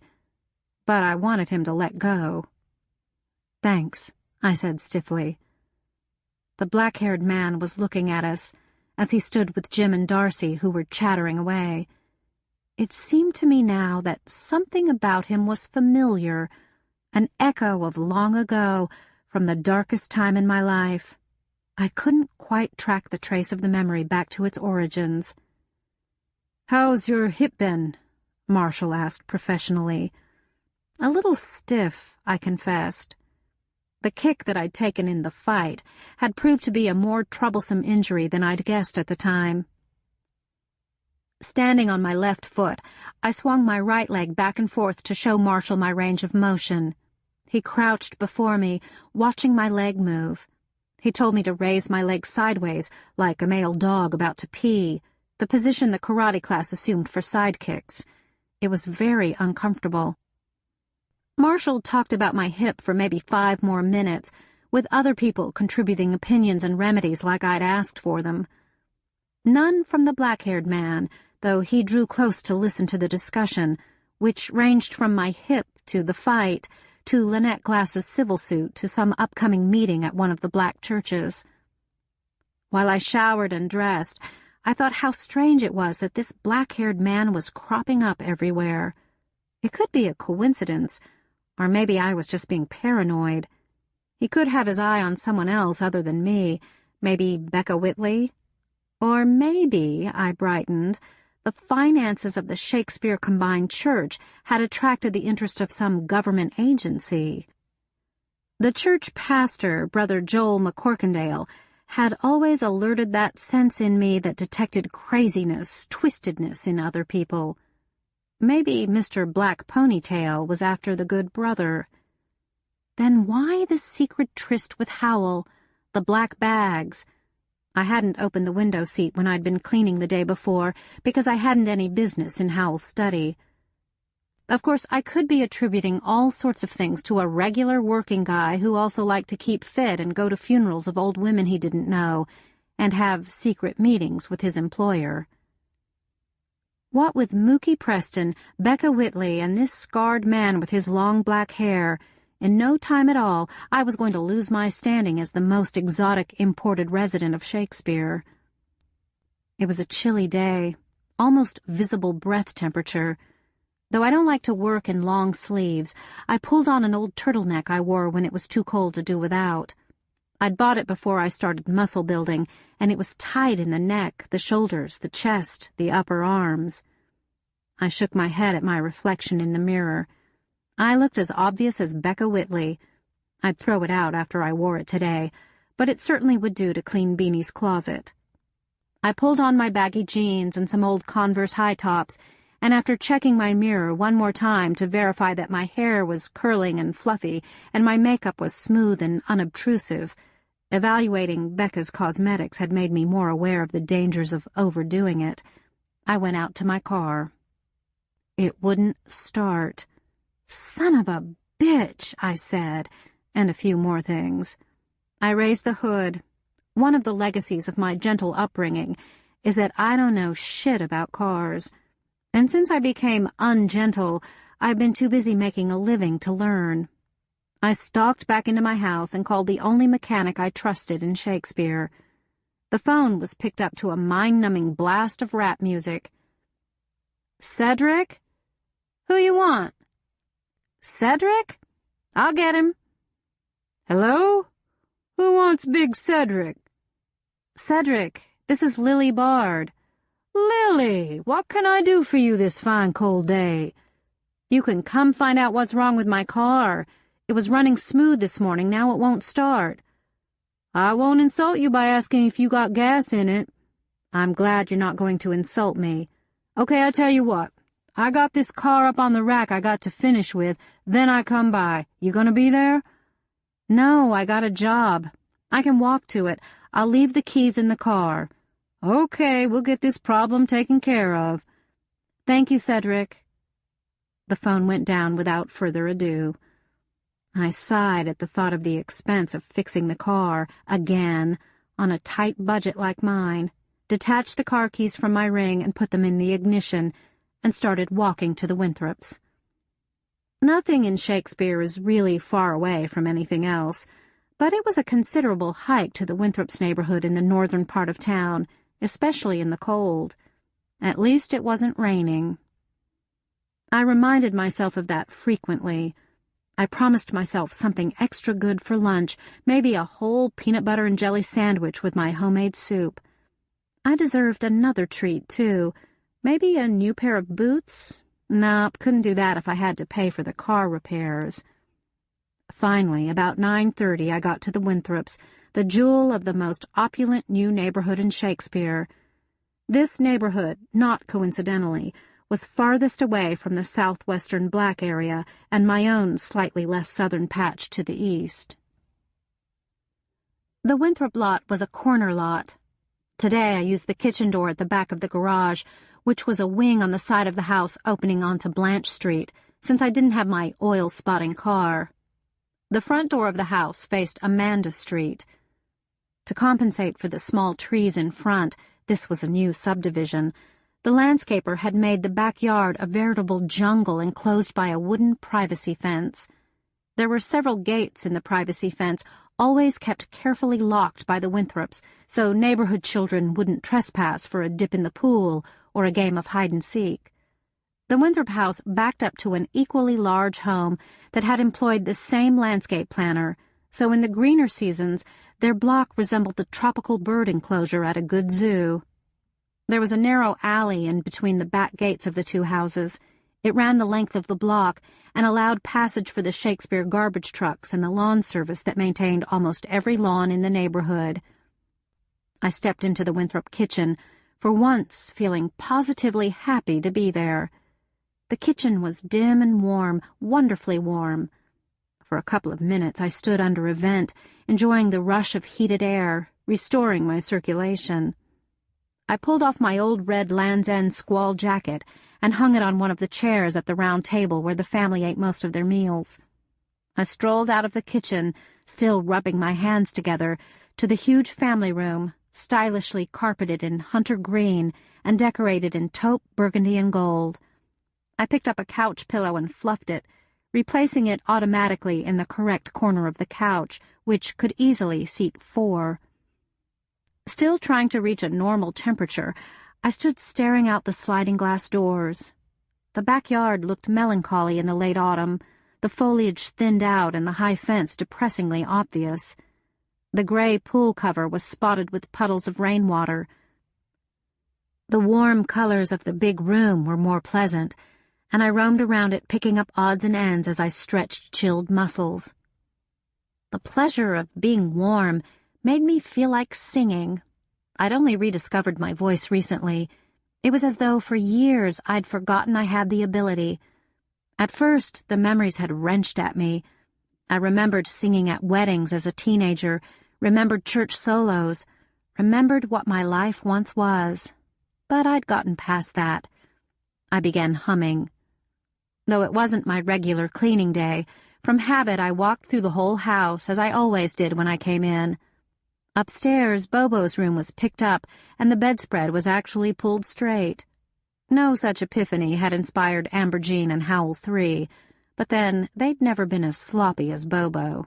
but I wanted him to let go. "Thanks," I said stiffly. The black-haired man was looking at us as he stood with Jim and Darcy, who were chattering away. It seemed to me now that something about him was familiar, an echo of long ago, from the darkest time in my life. I couldn't quite track the trace of the memory back to its origins. "How's your hip been?" Marshall asked professionally. A little stiff, I confessed. The kick that I'd taken in the fight had proved to be a more troublesome injury than I'd guessed at the time. Standing on my left foot, I swung my right leg back and forth to show Marshall my range of motion. He crouched before me, watching my leg move. He told me to raise my leg sideways, like a male dog about to pee, the position the karate class assumed for side kicks. It was very uncomfortable. Marshall talked about my hip for maybe 5 more minutes, with other people contributing opinions and remedies like I'd asked for them. None from the black-haired man, though he drew close to listen to the discussion, which ranged from my hip to the fight, to Lynette Glass's civil suit, to some upcoming meeting at one of the black churches. While I showered and dressed, I thought how strange it was that this black-haired man was cropping up everywhere. It could be a coincidence, or maybe I was just being paranoid. He could have his eye on someone else other than me, maybe Becca Whitley. Or maybe, I brightened, the finances of the Shakespeare Combined Church had attracted the interest of some government agency. The church pastor, Brother Joel McCorkindale, had always alerted that sense in me that detected craziness, twistedness in other people. Maybe Mr. Black Ponytail was after the good brother. Then why the secret tryst with Howell, the black bags? I hadn't opened the window seat when I'd been cleaning the day before because I hadn't any business in Howell's study. Of course, I could be attributing all sorts of things to a regular working guy who also liked to keep fit and go to funerals of old women he didn't know and have secret meetings with his employer. What with Mookie Preston, Becca Whitley, and this scarred man with his long black hair, in no time at all, I was going to lose my standing as the most exotic imported resident of Shakespeare. It was a chilly day, almost visible breath temperature. Though I don't like to work in long sleeves, I pulled on an old turtleneck I wore when it was too cold to do without. I'd bought it before I started muscle building, and it was tight in the neck, the shoulders, the chest, the upper arms. I shook my head at my reflection in the mirror. I looked as obvious as Becca Whitley. I'd throw it out after I wore it today, but it certainly would do to clean Beanie's closet. I pulled on my baggy jeans and some old Converse high tops, and after checking my mirror one more time to verify that my hair was curling and fluffy and my makeup was smooth and unobtrusive, evaluating Becca's cosmetics had made me more aware of the dangers of overdoing it, I went out to my car. It wouldn't start. "Son of a bitch," I said, and a few more things. I raised the hood. One of the legacies of my gentle upbringing is that I don't know shit about cars. And since I became ungentle, I've been too busy making a living to learn. I stalked back into my house and called the only mechanic I trusted in Shakespeare. The phone was picked up to a mind-numbing blast of rap music. "Cedric? Who you want?" "Cedric? I'll get him." "Hello? Who wants Big Cedric?" "Cedric, this is Lily Bard." "Lily, what can I do for you this fine cold day?" You can come find out what's wrong with my car. It was running smooth this morning, now it won't start. I won't insult you by asking if you got gas in it. I'm glad you're not going to insult me. Okay, I tell you what. I got this car up on the rack I got to finish with, then I come by. You gonna be there? No, I got a job. I can walk to it. I'll leave the keys in the car. Okay, we'll get this problem taken care of. Thank you, Cedric. The phone went down without further ado. I sighed at the thought of the expense of fixing the car, again, on a tight budget like mine, detached the car keys from my ring and put them in the ignition, and started walking to the Winthrops'. Nothing in Shakespeare is really far away from anything else, but it was a considerable hike to the Winthrops' neighborhood in the northern part of town, especially in the cold. At least it wasn't raining. I reminded myself of that frequently. I promised myself something extra good for lunch, maybe a whole peanut butter and jelly sandwich with my homemade soup. I deserved another treat, too. Maybe a new pair of boots? Nope, couldn't do that if I had to pay for the car repairs. Finally, about 9:30, I got to the Winthrops', the jewel of the most opulent new neighborhood in Shakespeare. This neighborhood, not coincidentally, was farthest away from the southwestern black area and my own slightly less southern patch to the east. The Winthrop lot was a corner lot. Today I used the kitchen door at the back of the garage, which was a wing on the side of the house opening onto Blanche Street, since I didn't have my oil-spotting car. The front door of the house faced Amanda Street. To compensate for the small trees in front, this was a new subdivision. The landscaper had made the backyard a veritable jungle enclosed by a wooden privacy fence. There were several gates in the privacy fence, always kept carefully locked by the Winthrops, so neighborhood children wouldn't trespass for a dip in the pool or a game of hide-and-seek. The Winthrop house backed up to an equally large home that had employed the same landscape planner, so in the greener seasons, their block resembled the tropical bird enclosure at a good zoo. There was a narrow alley in between the back gates of the two houses. It ran the length of the block and allowed passage for the Shakespeare garbage trucks and the lawn service that maintained almost every lawn in the neighborhood. I stepped into the Winthrop kitchen, for once feeling positively happy to be there. The kitchen was dim and warm, wonderfully warm. For a couple of minutes I stood under a vent, enjoying the rush of heated air, restoring my circulation. I pulled off my old red Land's End squall jacket and hung it on one of the chairs at the round table where the family ate most of their meals. I strolled out of the kitchen, still rubbing my hands together, to the huge family room, stylishly carpeted in hunter green and decorated in taupe, burgundy, and gold. I picked up a couch pillow and fluffed it, replacing it automatically in the correct corner of the couch, which could easily seat 4. Still trying to reach a normal temperature, I stood staring out the sliding glass doors. The backyard looked melancholy in the late autumn, the foliage thinned out and the high fence depressingly obvious. The gray pool cover was spotted with puddles of rainwater. The warm colors of the big room were more pleasant, and I roamed around it picking up odds and ends as I stretched chilled muscles. The pleasure of being warm made me feel like singing. I'd only rediscovered my voice recently. It was as though for years I'd forgotten I had the ability. At first, the memories had wrenched at me. I remembered singing at weddings as a teenager, remembered church solos, remembered what my life once was. But I'd gotten past that. I began humming. Though it wasn't my regular cleaning day, from habit I walked through the whole house, as I always did when I came in. Upstairs, Bobo's room was picked up, and the bedspread was actually pulled straight. No such epiphany had inspired Amber Jean and Howl 3, but then they'd never been as sloppy as Bobo.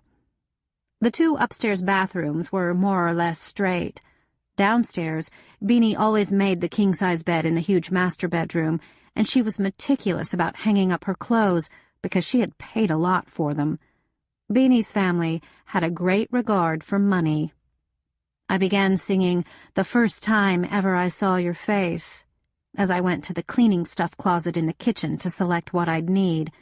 The 2 upstairs bathrooms were more or less straight. Downstairs, Beanie always made the king-size bed in the huge master bedroom, and she was meticulous about hanging up her clothes because she had paid a lot for them. Beanie's family had a great regard for money. I began singing The First Time Ever I Saw Your Face. as I went to the cleaning stuff closet in the kitchen to select what I'd need.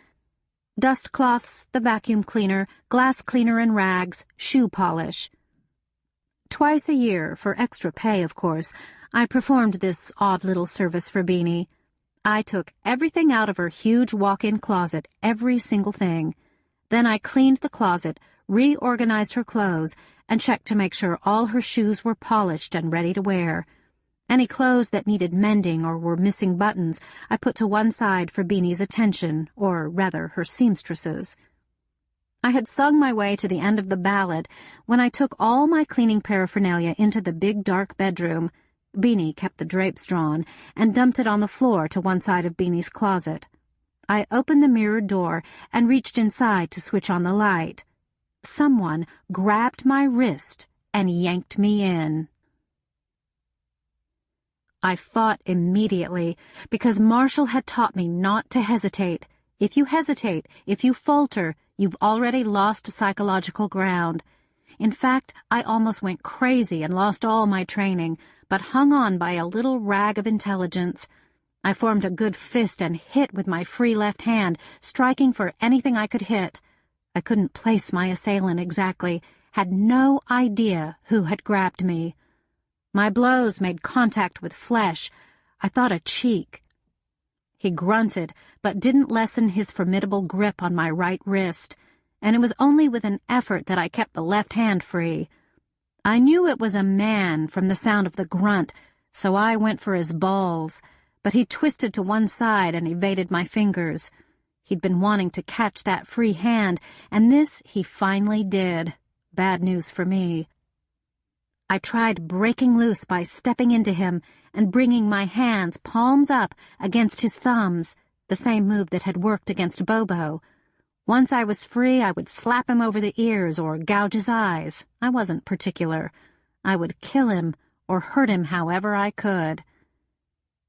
Dust cloths, the vacuum cleaner, glass cleaner and rags, shoe polish. Twice a year, for extra pay, of course, I performed this odd little service for Beanie. I took everything out of her huge walk-in closet, every single thing. Then I cleaned the closet, reorganized her clothes, and checked to make sure all her shoes were polished and ready to wear. Any clothes that needed mending or were missing buttons I put to one side for Beanie's attention, or rather her seamstress's. I had sung my way to the end of the ballad when I took all my cleaning paraphernalia into the big dark bedroom. Beanie kept the drapes drawn, and dumped it on the floor to one side of Beanie's closet. I opened the mirrored door and reached inside to switch on the light. Someone grabbed my wrist and yanked me in. I fought immediately, because Marshall had taught me not to hesitate. If you hesitate, if you falter, you've already lost psychological ground. In fact, I almost went crazy and lost all my training, but hung on by a little rag of intelligence. I formed a good fist and hit with my free left hand, striking for anything I could hit. I couldn't place my assailant exactly, had no idea who had grabbed me. My blows made contact with flesh. I thought a cheek. He grunted, but didn't lessen his formidable grip on my right wrist, and it was only with an effort that I kept the left hand free. I knew it was a man from the sound of the grunt, so I went for his balls, but he twisted to one side and evaded my fingers. He'd been wanting to catch that free hand, and this he finally did. Bad news for me. I tried breaking loose by stepping into him and bringing my hands palms up against his thumbs, the same move that had worked against Bobo. Once I was free, I would slap him over the ears or gouge his eyes. I wasn't particular. I would kill him or hurt him however I could.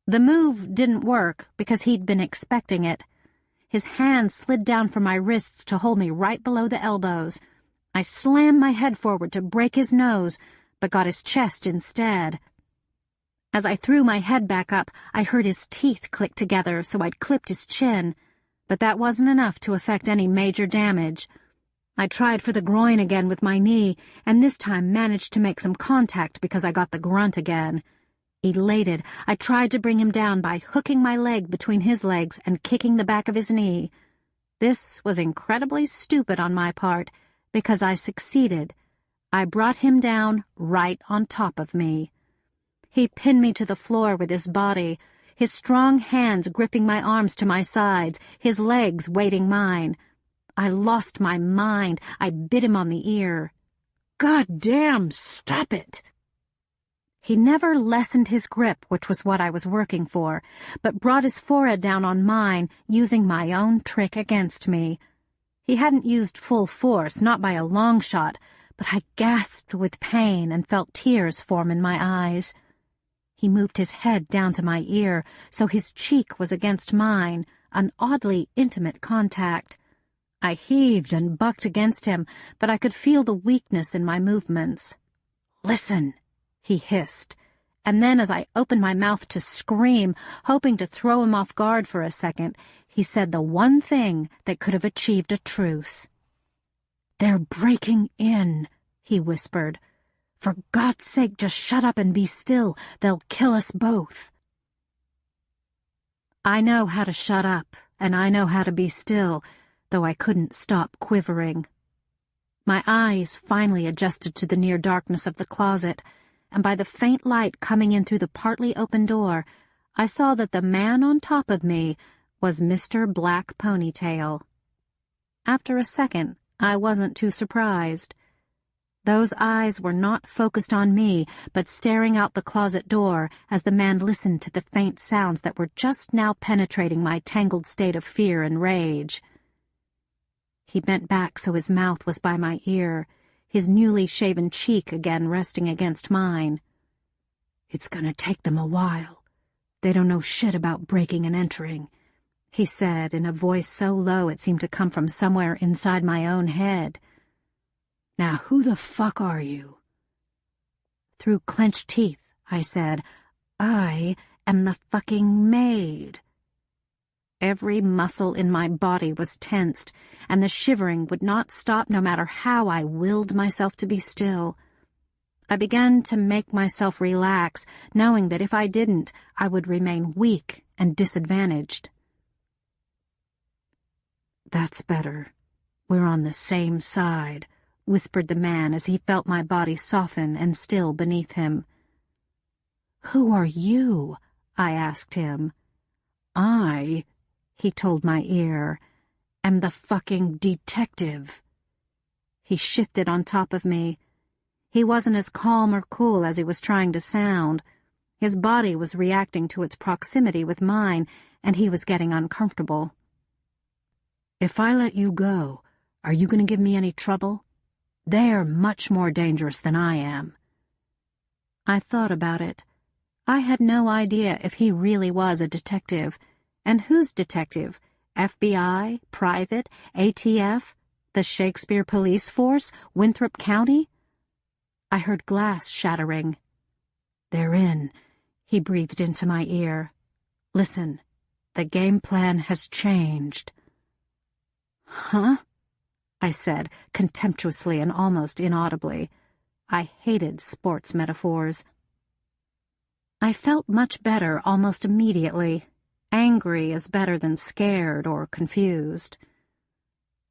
The move didn't work because he'd been expecting it. His hand slid down from my wrists to hold me right below the elbows. I slammed my head forward to break his nose, but got his chest instead. As I threw my head back up, I heard his teeth click together, so I'd clipped his chin. But that wasn't enough to effect any major damage. I tried for the groin again with my knee, and this time managed to make some contact because I got the grunt again. Elated, I tried to bring him down by hooking my leg between his legs and kicking the back of his knee. This was incredibly stupid on my part, because I succeeded. I brought him down right on top of me. He pinned me to the floor with his body, his strong hands gripping my arms to my sides, his legs weighting mine. I lost my mind. I bit him on the ear. "God damn, stop it!" He never lessened his grip, which was what I was working for, but brought his forehead down on mine, using my own trick against me. He hadn't used full force, not by a long shot, but I gasped with pain and felt tears form in my eyes. He moved his head down to my ear, so his cheek was against mine, an oddly intimate contact. I heaved and bucked against him, but I could feel the weakness in my movements. "Listen," he hissed, and then as I opened my mouth to scream, hoping to throw him off guard for a second, he said the one thing that could have achieved a truce. "They're breaking in," he whispered. "For God's sake, just shut up and be still. They'll kill us both." I know how to shut up, and I know how to be still, though I couldn't stop quivering. My eyes finally adjusted to the near darkness of the closet, and by the faint light coming in through the partly open door, I saw that the man on top of me was Mr. Black Ponytail. After a second, I wasn't too surprised. Those eyes were not focused on me, but staring out the closet door as the man listened to the faint sounds that were just now penetrating my tangled state of fear and rage. He bent back so his mouth was by my ear, his newly shaven cheek again resting against mine. "It's gonna take them a while. They don't know shit about breaking and entering," he said in a voice so low it seemed to come from somewhere inside my own head. "Now who the fuck are you?" Through clenched teeth, I said, "I am the fucking maid. Every muscle in my body was tensed, and the shivering would not stop no matter how I willed myself to be still. I began to make myself relax, knowing that if I didn't, I would remain weak and disadvantaged. "That's better. We're on the same side," whispered the man as he felt my body soften and still beneath him. "Who are you?" I asked him. "I," he told my ear, "am the fucking detective." He shifted on top of me. He wasn't as calm or cool as he was trying to sound. His body was reacting to its proximity with mine, and he was getting uncomfortable. "If I let you go, are you going to give me any trouble? They're much more dangerous than I am." I thought about it. I had no idea if he really was a detective. And whose detective? FBI? Private? ATF? The Shakespeare Police Force? Winthrop County? I heard glass shattering. "They're in," he breathed into my ear. "Listen, the game plan has changed." "Huh?" I said, contemptuously and almost inaudibly. I hated sports metaphors. I felt much better almost immediately. Angry is better than scared or confused.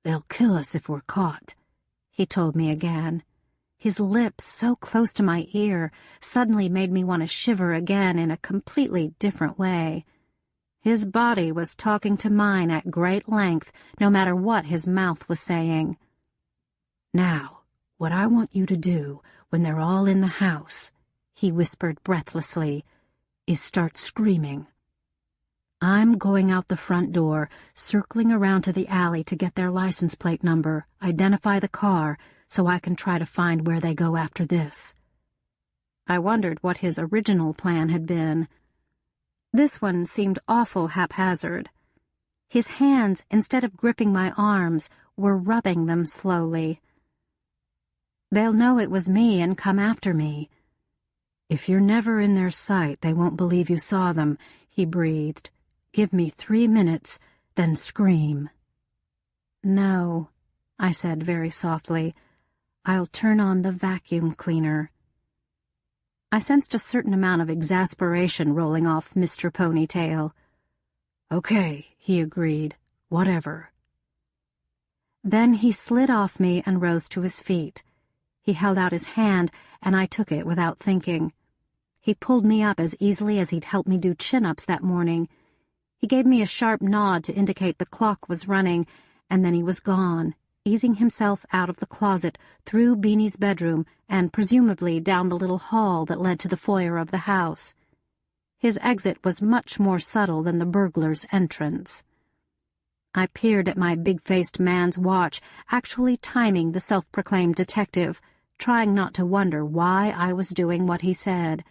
"They'll kill us if we're caught," he told me again. His lips, so close to my ear, suddenly made me want to shiver again in a completely different way. His body was talking to mine at great length, no matter what his mouth was saying. "Now, what I want you to do when they're all in the house," he whispered breathlessly, "is start screaming. I'm going out the front door, circling around to the alley to get their license plate number, identify the car, so I can try to find where they go after this." I wondered what his original plan had been. This one seemed awful haphazard. His hands, instead of gripping my arms, were rubbing them slowly. "They'll know it was me and come after me." "If you're never in their sight, they won't believe you saw them," he breathed. "Give me 3 minutes, then scream." "No," I said very softly. "I'll turn on the vacuum cleaner." I sensed a certain amount of exasperation rolling off Mr. Ponytail. "Okay," he agreed. "Whatever." Then he slid off me and rose to his feet. He held out his hand, and I took it without thinking. He pulled me up as easily as he'd helped me do chin-ups that morning. He gave me a sharp nod to indicate the clock was running, and then he was gone, easing himself out of the closet, through Beanie's bedroom, and presumably down the little hall that led to the foyer of the house. His exit was much more subtle than the burglar's entrance. I peered at my big-faced man's watch, actually timing the self-proclaimed detective, trying not to wonder why I was doing what he said.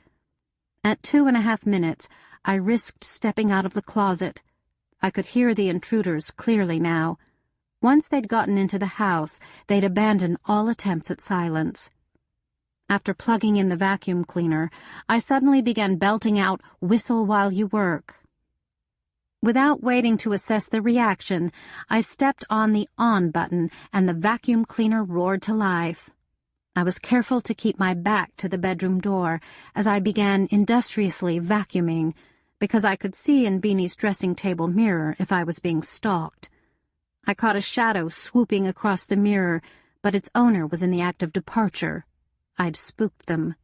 At 2.5 minutes, I risked stepping out of the closet. I could hear the intruders clearly now. Once they'd gotten into the house, they'd abandon all attempts at silence. After plugging in the vacuum cleaner, I suddenly began belting out "Whistle While You Work." Without waiting to assess the reaction, I stepped on the on button and the vacuum cleaner roared to life. I was careful to keep my back to the bedroom door as I began industriously vacuuming, because I could see in Beanie's dressing table mirror if I was being stalked. I caught a shadow swooping across the mirror, but its owner was in the act of departure. I'd spooked them.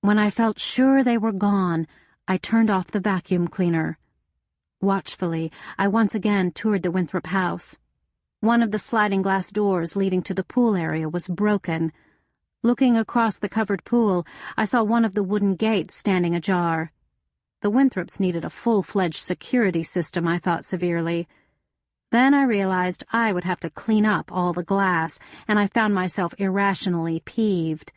When I felt sure they were gone, I turned off the vacuum cleaner. Watchfully, I once again toured the Winthrop house. One of the sliding glass doors leading to the pool area was broken. Looking across the covered pool, I saw one of the wooden gates standing ajar. The Winthrops needed a full-fledged security system, I thought severely. Then I realized I would have to clean up all the glass, and I found myself irrationally peeved.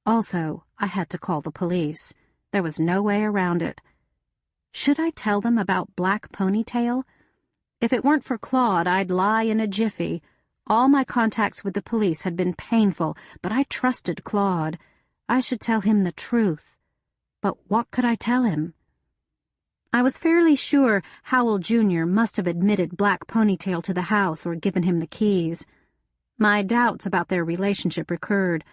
Also, I had to call the police. There was no way around it. Should I tell them about Black Ponytail? If it weren't for Claude, I'd lie in a jiffy. All my contacts with the police had been painful, but I trusted Claude. I should tell him the truth. But what could I tell him? I was fairly sure Howell Jr. must have admitted Black Ponytail to the house or given him the keys. My doubts about their relationship recurred,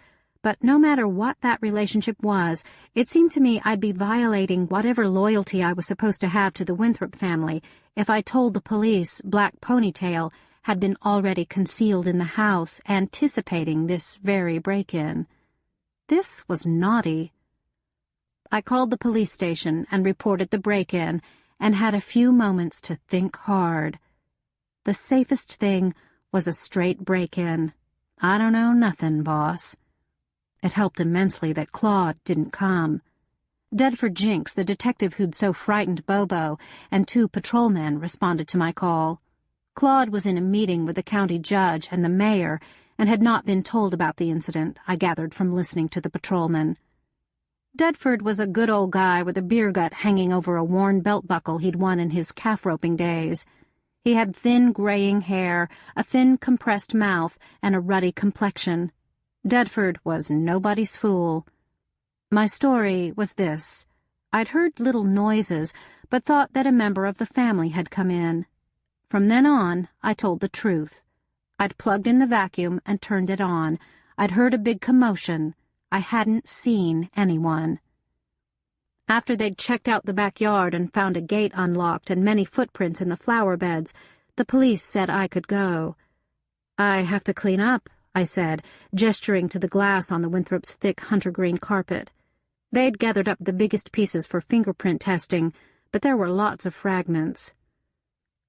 but no matter what that relationship was, it seemed to me I'd be violating whatever loyalty I was supposed to have to the Winthrop family if I told the police Black Ponytail had been already concealed in the house, anticipating this very break-in. This was naughty. I called the police station and reported the break-in and had a few moments to think hard. The safest thing was a straight break-in. I don't know nothing, boss. It helped immensely that Claude didn't come. Dedford Jinks, the detective who'd so frightened Bobo, and 2 patrolmen responded to my call. Claude was in a meeting with the county judge and the mayor and had not been told about the incident, I gathered from listening to the patrolman. Dedford was a good old guy with a beer gut hanging over a worn belt buckle he'd won in his calf-roping days. He had thin, graying hair, a thin, compressed mouth, and a ruddy complexion. Dedford was nobody's fool. My story was this. I'd heard little noises, but thought that a member of the family had come in. From then on, I told the truth. I'd plugged in the vacuum and turned it on. I'd heard a big commotion. I hadn't seen anyone. After they'd checked out the backyard and found a gate unlocked and many footprints in the flower beds, the police said I could go. "I have to clean up," I said, gesturing to the glass on the Winthrops' thick hunter-green carpet. They'd gathered up the biggest pieces for fingerprint testing, but there were lots of fragments.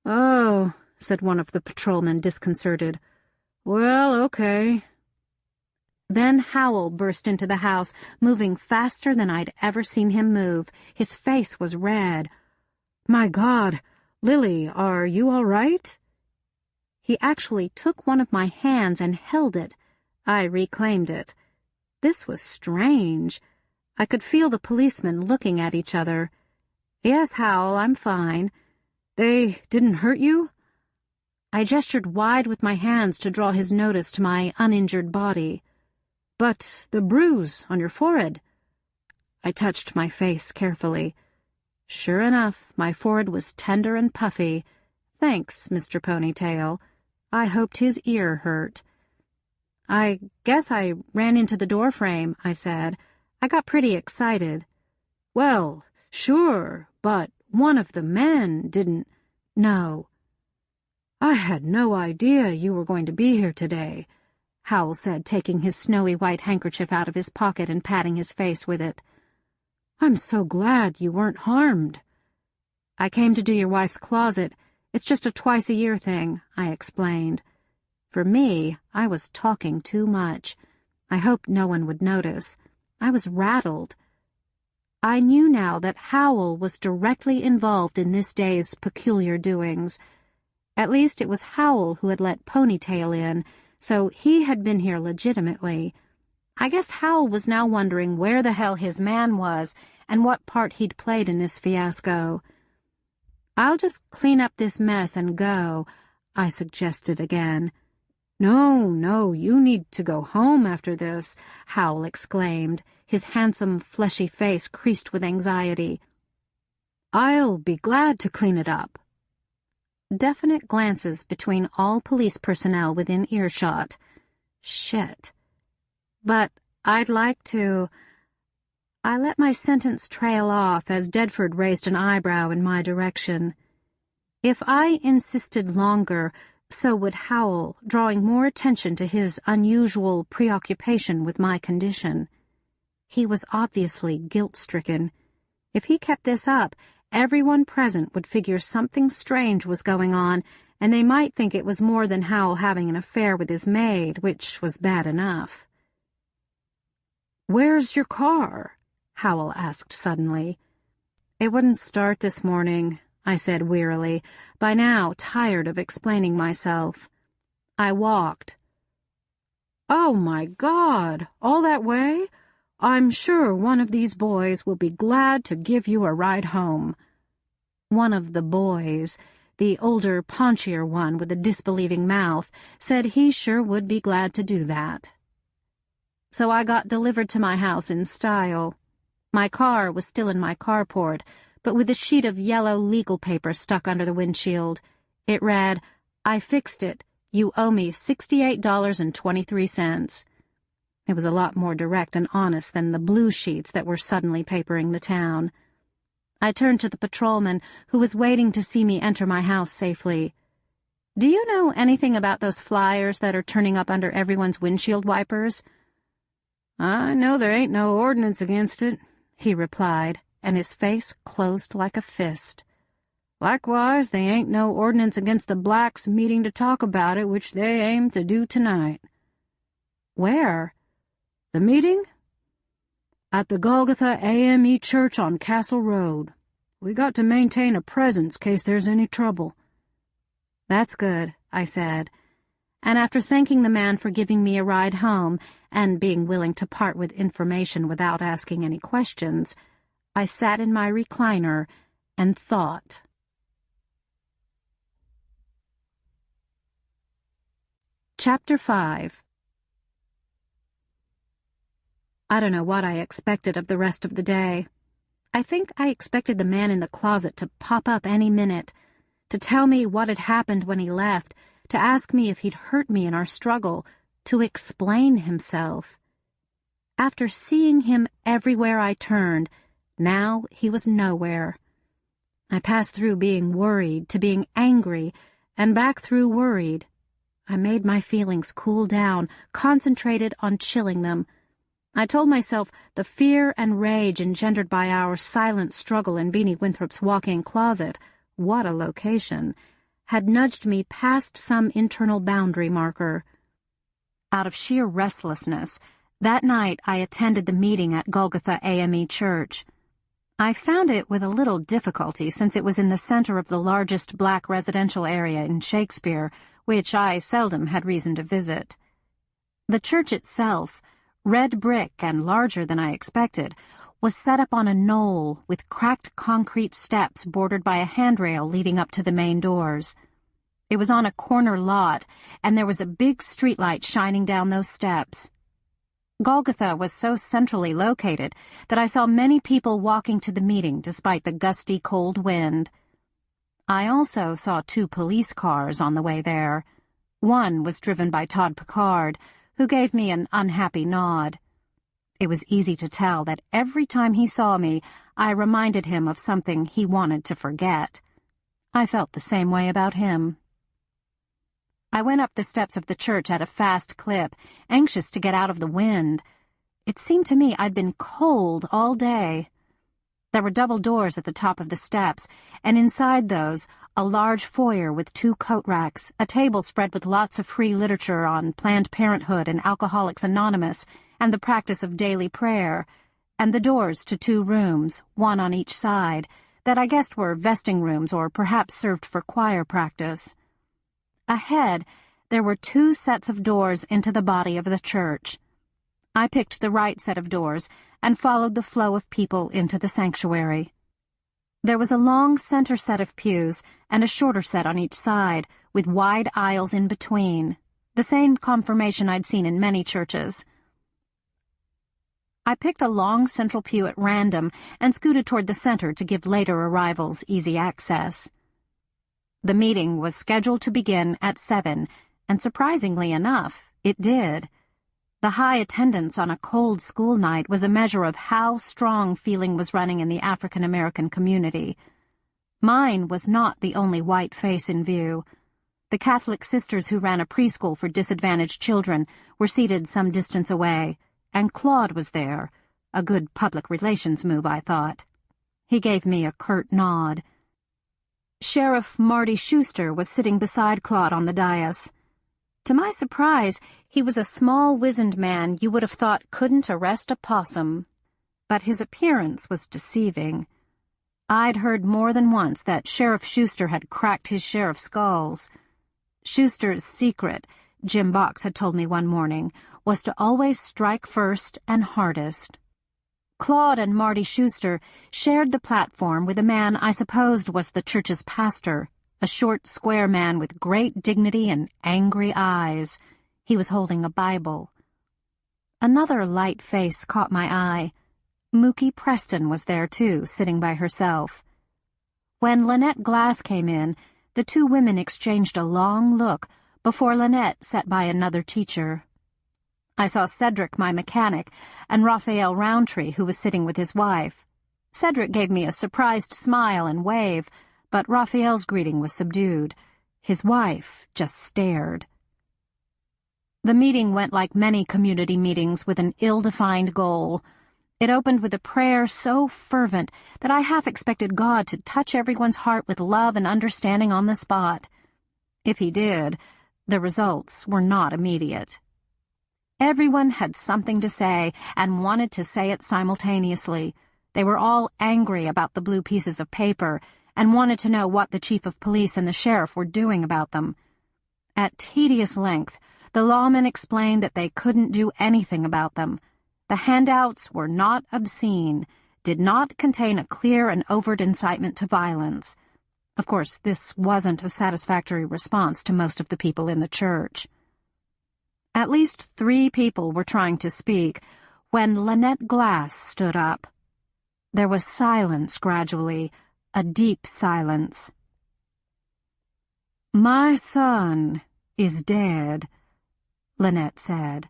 "Oh," said one of the patrolmen, disconcerted. "Well, okay." Then Howell burst into the house, moving faster than I'd ever seen him move. His face was red. "My God, Lily, are you all right?" He actually took one of my hands and held it. I reclaimed it. This was strange. I could feel the policemen looking at each other. "Yes, Howell, I'm fine." "They didn't hurt you?" I gestured wide with my hands to draw his notice to my uninjured body. "But the bruise on your forehead." I touched my face carefully. Sure enough, my forehead was tender and puffy. "Thanks, Mr. Ponytail." I hoped his ear hurt. "I guess I ran into the doorframe," I said. I got pretty excited. "Well, sure, but one of the men didn't—" "No." "I had no idea you were going to be here today," Howell said, taking his snowy white handkerchief out of his pocket and patting his face with it. "I'm so glad you weren't harmed." "I came to do your wife's closet. It's just a twice-a-year thing," I explained. For me, I was talking too much. I hoped no one would notice. I was rattled. I knew now that Howell was directly involved in this day's peculiar doings. At least it was Howell who had let Ponytail in, so he had been here legitimately. I guess Howell was now wondering where the hell his man was and what part he'd played in this fiasco. "I'll just clean up this mess and go," I suggested again. No, you need to go home after this," Howell exclaimed, his handsome, fleshy face creased with anxiety. "I'll be glad to clean it up." Definite glances between all police personnel within earshot. Shit. "But I'd like to—" I let my sentence trail off as Dedford raised an eyebrow in my direction. If I insisted longer, so would Howell, drawing more attention to his unusual preoccupation with my condition. He was obviously guilt-stricken. If he kept this up, everyone present would figure something strange was going on, and they might think it was more than Howell having an affair with his maid, which was bad enough. "Where's your car?" Howell asked suddenly. "It wouldn't start this morning," I said wearily, by now tired of explaining myself. "I walked." "Oh, my God! All that way? I'm sure one of these boys will be glad to give you a ride home." One of the boys, the older, paunchier one with a disbelieving mouth, said he sure would be glad to do that. So I got delivered to my house in style. My car was still in my carport, but with a sheet of yellow legal paper stuck under the windshield. It read, "I fixed it. You owe me $68.23. It was a lot more direct and honest than the blue sheets that were suddenly papering the town. I turned to the patrolman, who was waiting to see me enter my house safely. "Do you know anything about those flyers that are turning up under everyone's windshield wipers?" "I know there ain't no ordinance against it," he replied, and his face closed like a fist. "Likewise, they ain't no ordinance against the blacks meeting to talk about it, which they aim to do tonight." "Where?" "The meeting? At the Golgotha AME Church on Castle Road. We got to maintain a presence case there's any trouble." "That's good," I said, and after thanking the man for giving me a ride home and being willing to part with information without asking any questions, I sat in my recliner and thought. Chapter 5. I don't know what I expected of the rest of the day. I think I expected the man in the closet to pop up any minute, to tell me what had happened when he left, to ask me if he'd hurt me in our struggle, to explain himself. After seeing him everywhere I turned, now he was nowhere. I passed through being worried to being angry, and back through worried. I made my feelings cool down, concentrated on chilling them. I told myself the fear and rage engendered by our silent struggle in Beanie Winthrop's walk-in closet, what a location, had nudged me past some internal boundary marker. Out of sheer restlessness, that night I attended the meeting at Golgotha AME Church. I found it with a little difficulty since it was in the center of the largest black residential area in Shakespeare, which I seldom had reason to visit. The church itself, red brick and larger than I expected, was set up on a knoll with cracked concrete steps bordered by a handrail leading up to the main doors. It was on a corner lot, and there was a big streetlight shining down those steps. Golgotha was so centrally located that I saw many people walking to the meeting despite the gusty cold wind. I also saw 2 police cars on the way there. One was driven by Todd Pickard, who gave me an unhappy nod. It was easy to tell that every time he saw me, I reminded him of something he wanted to forget. I felt the same way about him. I went up the steps of the church at a fast clip, anxious to get out of the wind. It seemed to me I'd been cold all day. There were double doors at the top of the steps, and inside those, a large foyer with 2 coat racks, a table spread with lots of free literature on Planned Parenthood and Alcoholics Anonymous, and the practice of daily prayer, and the doors to 2 rooms, one on each side, that I guessed were vesting rooms or perhaps served for choir practice. Ahead, there were 2 sets of doors into the body of the church. I picked the right set of doors and followed the flow of people into the sanctuary. There was a long center set of pews and a shorter set on each side, with wide aisles in between, the same conformation I'd seen in many churches. I picked a long central pew at random and scooted toward the center to give later arrivals easy access. The meeting was scheduled to begin at 7, and surprisingly enough, it did. The high attendance on a cold school night was a measure of how strong feeling was running in the African American community. Mine was not the only white face in view. The Catholic sisters who ran a preschool for disadvantaged children were seated some distance away, and Claude was there, a good public relations move, I thought. He gave me a curt nod. Sheriff Marty Schuster was sitting beside Claude on the dais. To my surprise, he was a small, wizened man you would have thought couldn't arrest a possum. But his appearance was deceiving. I'd heard more than once that Sheriff Schuster had cracked his share of skulls. Schuster's secret, Jim Box had told me one morning, was to always strike first and hardest. Claude and Marty Schuster shared the platform with a man I supposed was the church's pastor, a short, square man with great dignity and angry eyes. He was holding a Bible. Another light face caught my eye. Mookie Preston was there too, sitting by herself. When Lynette Glass came in, the two women exchanged a long look before Lynette sat by another teacher. I saw Cedric, my mechanic, and Raphael Roundtree, who was sitting with his wife. Cedric gave me a surprised smile and wave, but Raphael's greeting was subdued. His wife just stared. The meeting went like many community meetings with an ill-defined goal. It opened with a prayer so fervent that I half expected God to touch everyone's heart with love and understanding on the spot. If he did, the results were not immediate. Everyone had something to say and wanted to say it simultaneously. They were all angry about the blue pieces of paper and wanted to know what the chief of police and the sheriff were doing about them. At tedious length, the lawmen explained that they couldn't do anything about them. The handouts were not obscene, did not contain a clear and overt incitement to violence. Of course, this wasn't a satisfactory response to most of the people in the church. At least 3 people were trying to speak when Lynette Glass stood up. There was silence gradually, a deep silence. "My son is dead," Lynette said.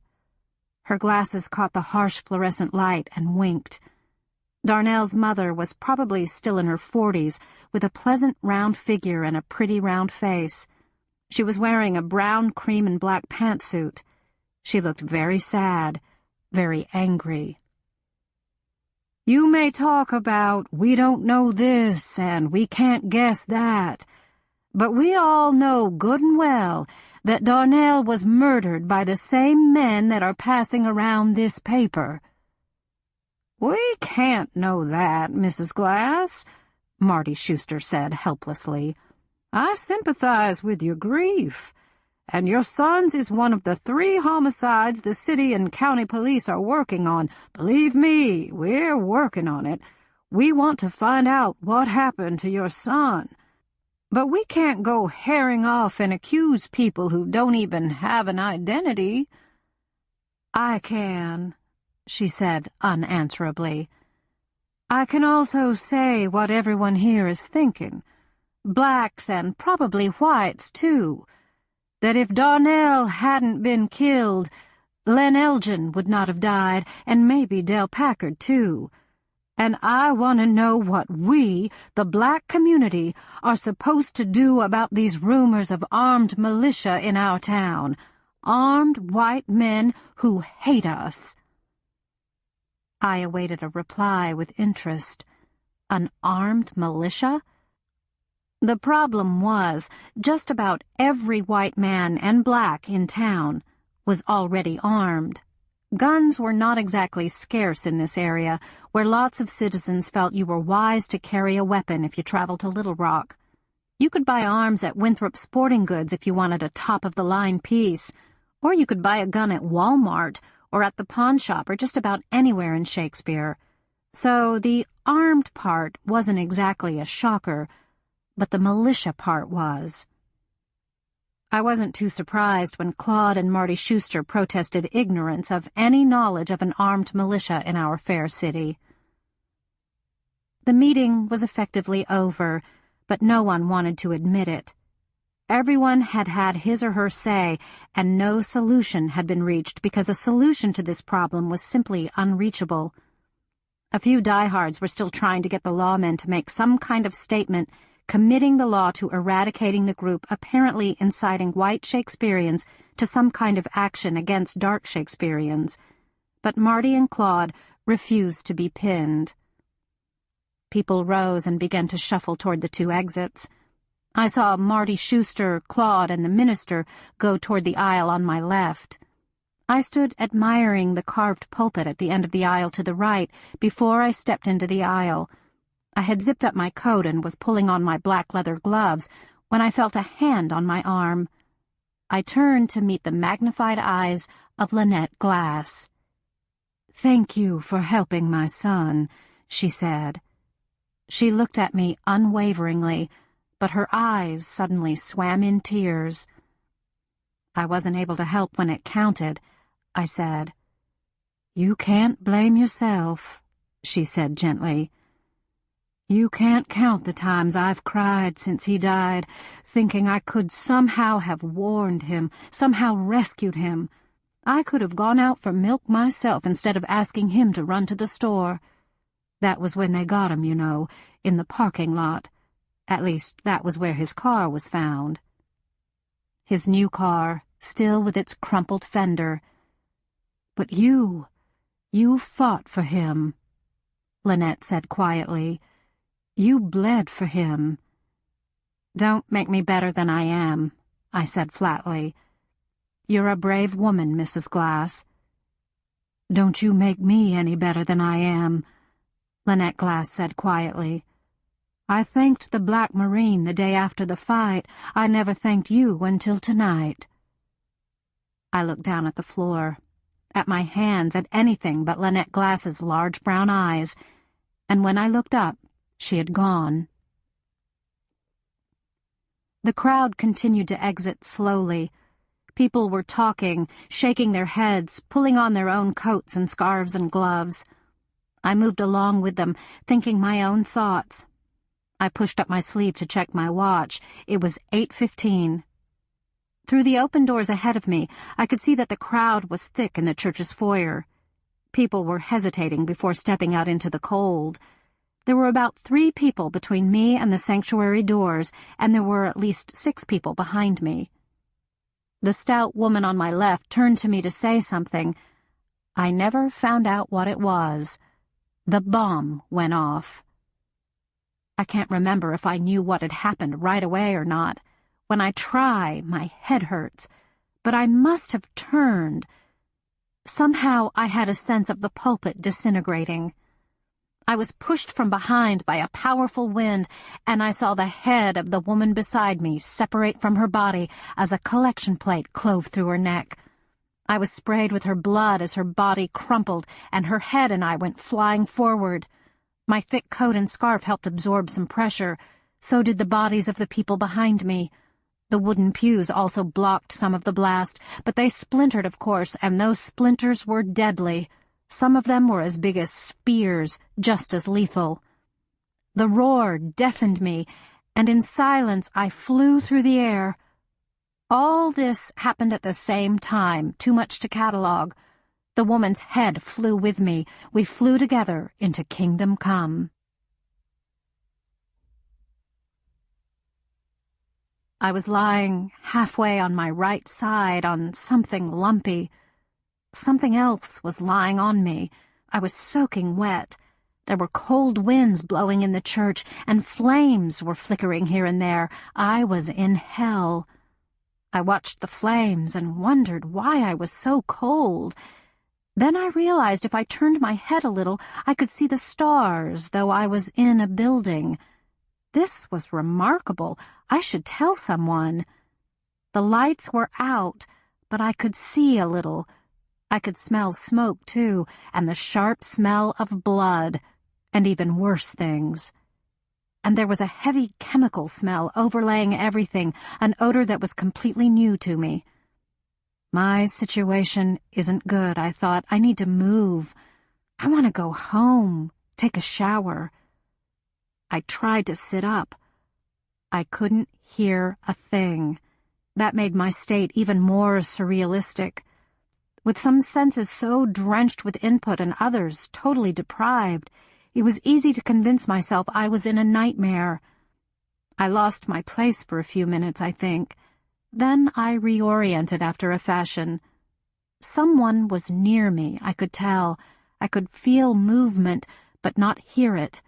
Her glasses caught the harsh fluorescent light and winked. Darnell's mother was probably still in her 40s, with a pleasant round figure and a pretty round face. She was wearing a brown cream and black pantsuit. She looked very sad, very angry. "You may talk about, we don't know this and we can't guess that, but we all know good and well that Darnell was murdered by the same men that are passing around this paper." "We can't know that, Mrs. Glass," Marty Schuster said helplessly. "I sympathize with your grief, and your son's is one of the 3 homicides the city and county police are working on. Believe me, we're working on it. We want to find out what happened to your son. But we can't go herring off and accuse people who don't even have an identity." "I can," she said unanswerably. "I can also say what everyone here is thinking. Blacks and probably whites, too. That if Darnell hadn't been killed, Len Elgin would not have died, and maybe Del Packard, too. And I want to know what we, the black community, are supposed to do about these rumors of armed militia in our town. Armed white men who hate us." I awaited a reply with interest. An armed militia? The problem was, just about every white man and black in town was already armed. Guns were not exactly scarce in this area, where lots of citizens felt you were wise to carry a weapon if you traveled to Little Rock. You could buy arms at Winthrop Sporting Goods if you wanted a top-of-the-line piece, or you could buy a gun at Walmart or at the pawn shop or just about anywhere in Shakespeare. So the armed part wasn't exactly a shocker, but the militia part was. I wasn't too surprised when Claude and Marty Schuster protested ignorance of any knowledge of an armed militia in our fair city. The meeting was effectively over, but no one wanted to admit it. Everyone had had his or her say, and no solution had been reached because a solution to this problem was simply unreachable. A few diehards were still trying to get the lawmen to make some kind of statement committing the law to eradicating the group apparently inciting white Shakespeareans to some kind of action against dark Shakespeareans. But Marty and Claude refused to be pinned. People rose and began to shuffle toward the 2 exits. I saw Marty Schuster, Claude, and the minister go toward the aisle on my left. I stood admiring the carved pulpit at the end of the aisle to the right before I stepped into the aisle. I had zipped up my coat and was pulling on my black leather gloves when I felt a hand on my arm. I turned to meet the magnified eyes of Lynette Glass. "Thank you for helping my son," she said. She looked at me unwaveringly, but her eyes suddenly swam in tears. "I wasn't able to help when it counted," I said. "You can't blame yourself," she said gently. You can't count the times I've cried since he died, thinking I could somehow have warned him, somehow rescued him. I could have gone out for milk myself instead of asking him to run to the store. That was when they got him, you know, in the parking lot. At least, that was where his car was found. His new car, still with its crumpled fender. But you fought for him, Lynette said quietly. You bled for him. Don't make me better than I am, I said flatly. You're a brave woman, Mrs. Glass. Don't you make me any better than I am, Lynette Glass said quietly. I thanked the Black Marine the day after the fight. I never thanked you until tonight. I looked down at the floor, at my hands, at anything but Lynette Glass's large brown eyes, and when I looked up, she had gone. The crowd continued to exit slowly. People were talking, shaking their heads, pulling on their own coats and scarves and gloves. I moved along with them, thinking my own thoughts. I pushed up my sleeve to check my watch. It was 8:15. Through the open doors ahead of me, I could see that the crowd was thick in the church's foyer. People were hesitating before stepping out into the cold. There were about 3 people between me and the sanctuary doors, and there were at least 6 people behind me. The stout woman on my left turned to me to say something. I never found out what it was. The bomb went off. I can't remember if I knew what had happened right away or not. When I try, my head hurts. But I must have turned. Somehow I had a sense of the pulpit disintegrating. I was pushed from behind by a powerful wind, and I saw the head of the woman beside me separate from her body as a collection plate clove through her neck. I was sprayed with her blood as her body crumpled, and her head and I went flying forward. My thick coat and scarf helped absorb some pressure. So did the bodies of the people behind me. The wooden pews also blocked some of the blast, but they splintered, of course, and those splinters were deadly. Some of them were as big as spears, just as lethal. The roar deafened me, and in silence I flew through the air. All this happened at the same time, too much to catalog. The woman's head flew with me. We flew together into Kingdom Come. I was lying halfway on my right side on something lumpy. Something else was lying on me. I was soaking wet. There were cold winds blowing in the church, and flames were flickering here and there. I was in hell. I watched the flames and wondered why I was so cold. Then I realized if I turned my head a little, I could see the stars, though I was in a building. This was remarkable. I should tell someone. The lights were out, but I could see a little. I could smell smoke, too, and the sharp smell of blood, and even worse things. And there was a heavy chemical smell overlaying everything, an odor that was completely new to me. My situation isn't good, I thought. I need to move. I want to go home, take a shower. I tried to sit up. I couldn't hear a thing. That made my state even more surrealistic. With some senses so drenched with input and others totally deprived, it was easy to convince myself I was in a nightmare. I lost my place for a few minutes, I think. Then I reoriented after a fashion. Someone was near me, I could tell. I could feel movement, but not hear it.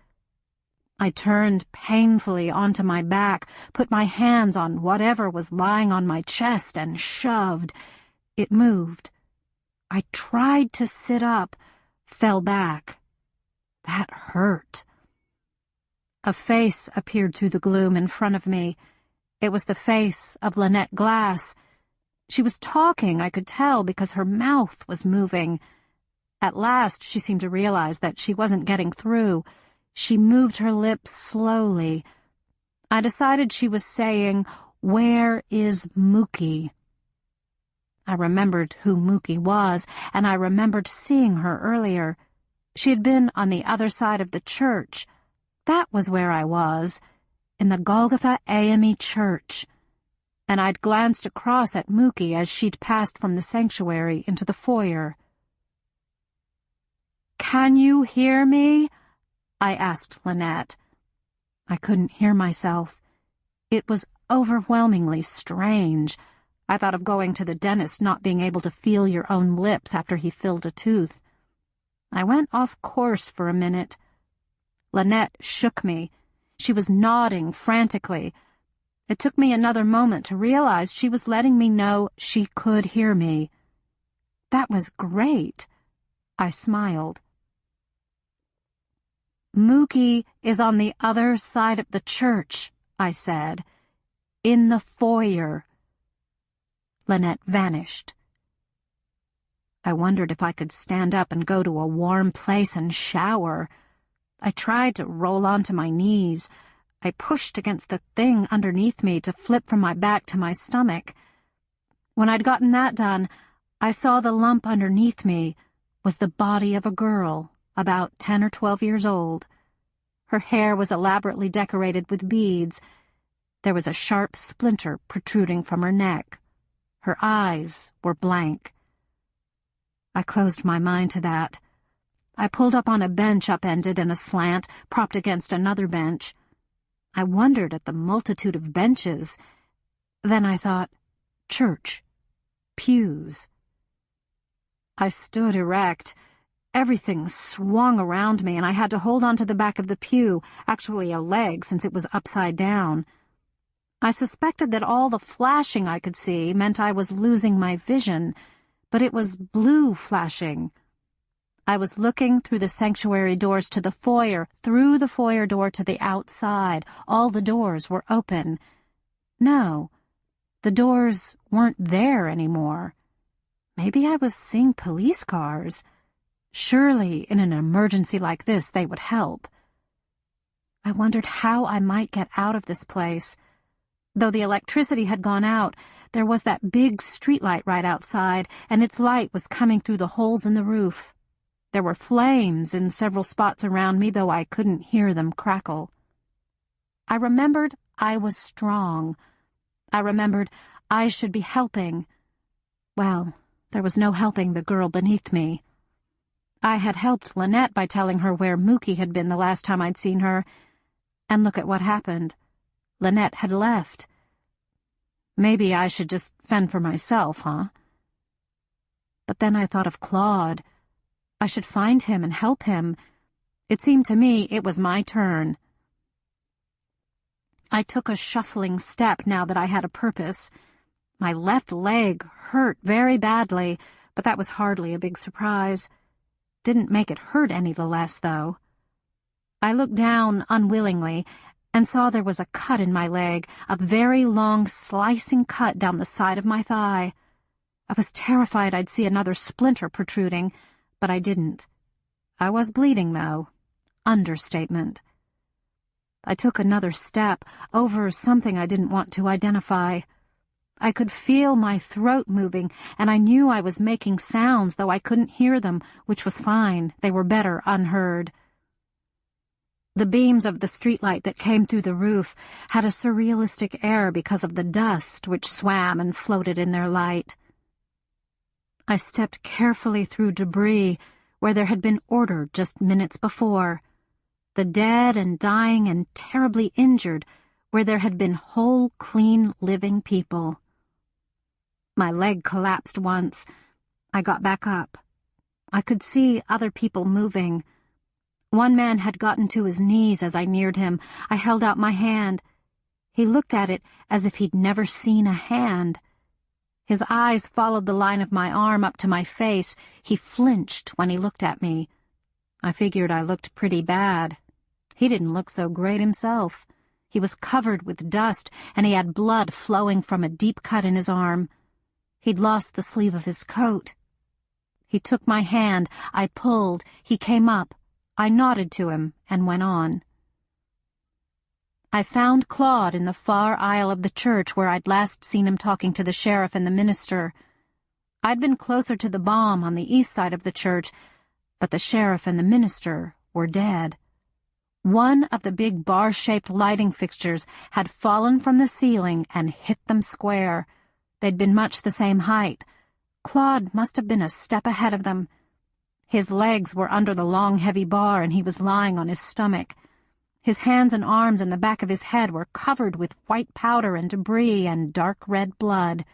I turned painfully onto my back, put my hands on whatever was lying on my chest, and shoved. It moved. I tried to sit up, fell back. That hurt. A face appeared through the gloom in front of me. It was the face of Lynette Glass. She was talking, I could tell, because her mouth was moving. At last, she seemed to realize that she wasn't getting through. She moved her lips slowly. I decided she was saying, "Where is Mookie?" I remembered who Mookie was, and I remembered seeing her earlier. She had been on the other side of the church. That was where I was, in the Golgotha AME church. And I'd glanced across at Mookie as she'd passed from the sanctuary into the foyer. "Can you hear me?" I asked Lynette. I couldn't hear myself. It was overwhelmingly strange. I thought of going to the dentist not being able to feel your own lips after he filled a tooth. I went off course for a minute. Lynette shook me. She was nodding frantically. It took me another moment to realize she was letting me know she could hear me. That was great. I smiled. "Mookie is on the other side of the church," I said. "In the foyer." Lynette vanished. I wondered if I could stand up and go to a warm place and shower. I tried to roll onto my knees. I pushed against the thing underneath me to flip from my back to my stomach. When I'd gotten that done, I saw the lump underneath me was the body of a girl, about 10 or 12 years old. Her hair was elaborately decorated with beads. There was a sharp splinter protruding from her neck. Her eyes were blank. I closed my mind to that. I pulled up on a bench upended in a slant, propped against another bench. I wondered at the multitude of benches. Then I thought, church, pews. I stood erect. Everything swung around me, and I had to hold on to the back of the pew, actually a leg since it was upside down. I suspected that all the flashing I could see meant I was losing my vision, but it was blue flashing. I was looking through the sanctuary doors to the foyer, through the foyer door to the outside. All the doors were open. No, the doors weren't there anymore. Maybe I was seeing police cars. Surely, in an emergency like this, they would help. I wondered how I might get out of this place. Though the electricity had gone out, there was that big streetlight right outside, and its light was coming through the holes in the roof. There were flames in several spots around me, though I couldn't hear them crackle. I remembered I was strong. I remembered I should be helping. Well, there was no helping the girl beneath me. I had helped Lynette by telling her where Mookie had been the last time I'd seen her, and look at what happened. Lynette had left. Maybe I should just fend for myself, huh? But then I thought of Claude. I should find him and help him. It seemed to me it was my turn. I took a shuffling step now that I had a purpose. My left leg hurt very badly, but that was hardly a big surprise. Didn't make it hurt any the less, though. I looked down unwillingly and saw there was a cut in my leg, a very long, slicing cut down the side of my thigh. I was terrified I'd see another splinter protruding, but I didn't. I was bleeding, though. Understatement. I took another step over something I didn't want to identify. I could feel my throat moving, and I knew I was making sounds, though I couldn't hear them, which was fine. They were better unheard. The beams of the streetlight that came through the roof had a surrealistic air because of the dust which swam and floated in their light. I stepped carefully through debris where there had been order just minutes before. The dead and dying and terribly injured where there had been whole, clean, living people. My leg collapsed once. I got back up. I could see other people moving. One man had gotten to his knees as I neared him. I held out my hand. He looked at it as if he'd never seen a hand. His eyes followed the line of my arm up to my face. He flinched when he looked at me. I figured I looked pretty bad. He didn't look so great himself. He was covered with dust, and he had blood flowing from a deep cut in his arm. He'd lost the sleeve of his coat. He took my hand. I pulled. He came up. I nodded to him and went on. I found Claude in the far aisle of the church where I'd last seen him talking to the sheriff and the minister. I'd been closer to the bomb on the east side of the church, but the sheriff and the minister were dead. One of the big bar-shaped lighting fixtures had fallen from the ceiling and hit them square. They'd been much the same height. Claude must have been a step ahead of them. His legs were under the long, heavy bar, and he was lying on his stomach. His hands and arms and the back of his head were covered with white powder and debris and dark red blood.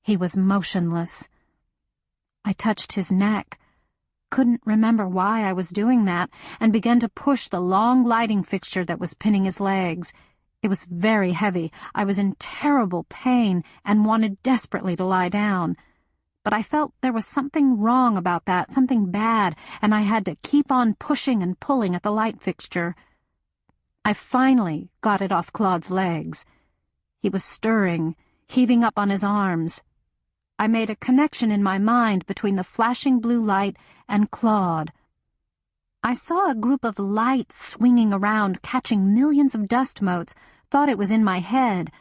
He was motionless. I touched his neck, couldn't remember why I was doing that, and began to push the long lighting fixture that was pinning his legs. It was very heavy. I was in terrible pain and wanted desperately to lie down. But I felt there was something wrong about that, something bad, and I had to keep on pushing and pulling at the light fixture. I finally got it off Claude's legs. He was stirring, heaving up on his arms. I made a connection in my mind between the flashing blue light and Claude. I saw a group of lights swinging around, catching millions of dust motes, thought it was in my head,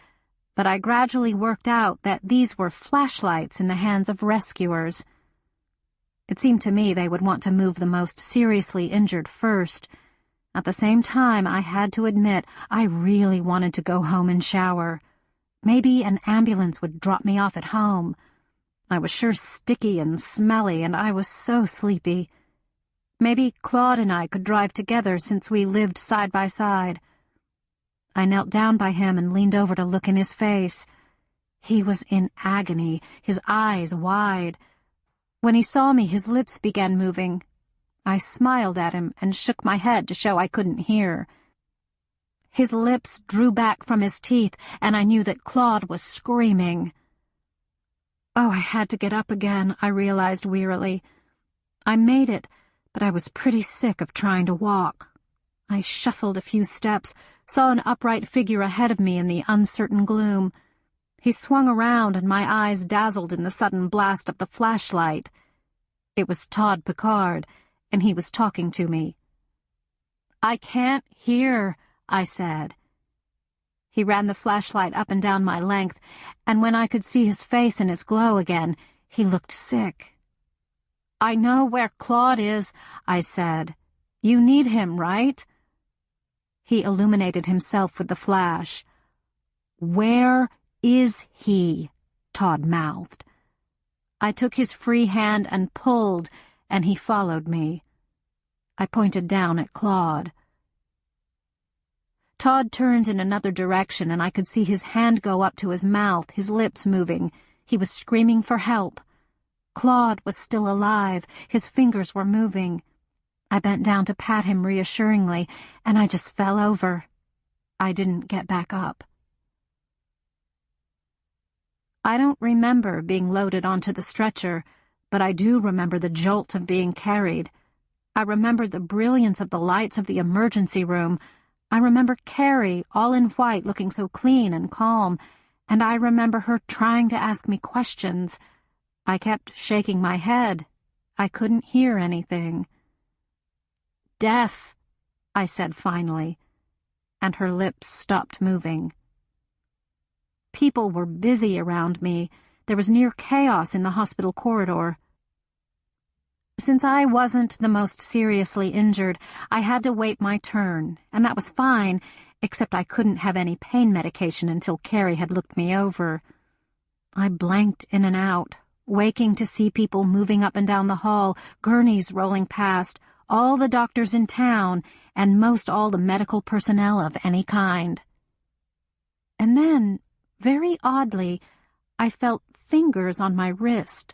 but I gradually worked out that these were flashlights in the hands of rescuers. It seemed to me they would want to move the most seriously injured first. At the same time, I had to admit I really wanted to go home and shower. Maybe an ambulance would drop me off at home. I was sure sticky and smelly, and I was so sleepy. Maybe Claude and I could drive together since we lived side by side. I knelt down by him and leaned over to look in his face. He was in agony, his eyes wide. When he saw me, his lips began moving. I smiled at him and shook my head to show I couldn't hear. His lips drew back from his teeth, and I knew that Claude was screaming. Oh, I had to get up again, I realized wearily. I made it, but I was pretty sick of trying to walk. I shuffled a few steps, saw an upright figure ahead of me in the uncertain gloom. He swung around, and my eyes dazzled in the sudden blast of the flashlight. It was Todd Pickard, and he was talking to me. "I can't hear," I said. He ran the flashlight up and down my length, and when I could see his face in its glow again, he looked sick. "I know where Claude is," I said. "You need him, right?" He illuminated himself with the flash. "Where is he?" Todd mouthed. I took his free hand and pulled, and he followed me. I pointed down at Claude. Todd turned in another direction, and I could see his hand go up to his mouth, his lips moving. He was screaming for help. Claude was still alive. His fingers were moving. I bent down to pat him reassuringly, and I just fell over. I didn't get back up. I don't remember being loaded onto the stretcher, but I do remember the jolt of being carried. I remember the brilliance of the lights of the emergency room. I remember Carrie, all in white, looking so clean and calm, and I remember her trying to ask me questions. I kept shaking my head. I couldn't hear anything. "Deaf," I said finally, and her lips stopped moving. People were busy around me. There was near chaos in the hospital corridor. Since I wasn't the most seriously injured, I had to wait my turn, and that was fine, except I couldn't have any pain medication until Carrie had looked me over. I blanked in and out, waking to see people moving up and down the hall, gurneys rolling past, all the doctors in town, and most all the medical personnel of any kind. And then, very oddly, I felt fingers on my wrist.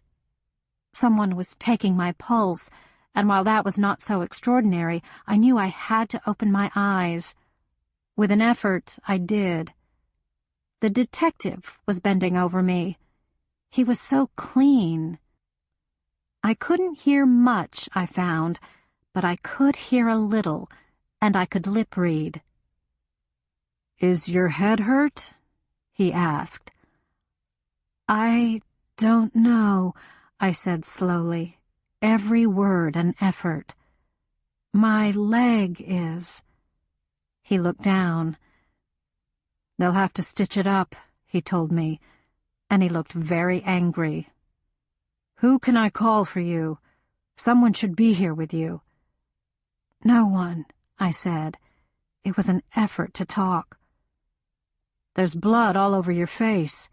Someone was taking my pulse, and while that was not so extraordinary, I knew I had to open my eyes. With an effort, I did. The detective was bending over me. He was so clean. I couldn't hear much, I found, but I could hear a little, and I could lip read. "Is your head hurt?" he asked. "I don't know," I said slowly, every word an effort. "My leg is." He looked down. "They'll have to stitch it up," he told me, and he looked very angry. "Who can I call for you? Someone should be here with you." "No one," I said. It was an effort to talk. "There's blood all over your face."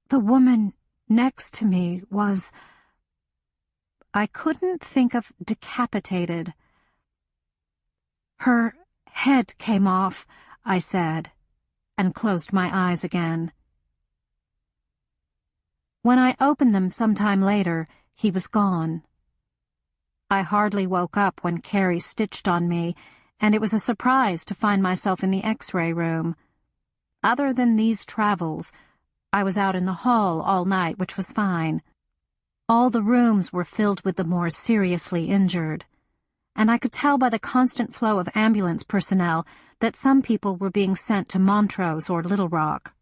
"The woman next to me was—" I couldn't think of decapitated. "Her head came off," I said, and closed my eyes again. When I opened them sometime later, he was gone. I hardly woke up when Carrie stitched on me, and it was a surprise to find myself in the X-ray room. Other than these travels, I was out in the hall all night, which was fine. All the rooms were filled with the more seriously injured, and I could tell by the constant flow of ambulance personnel that some people were being sent to Montrose or Little Rock.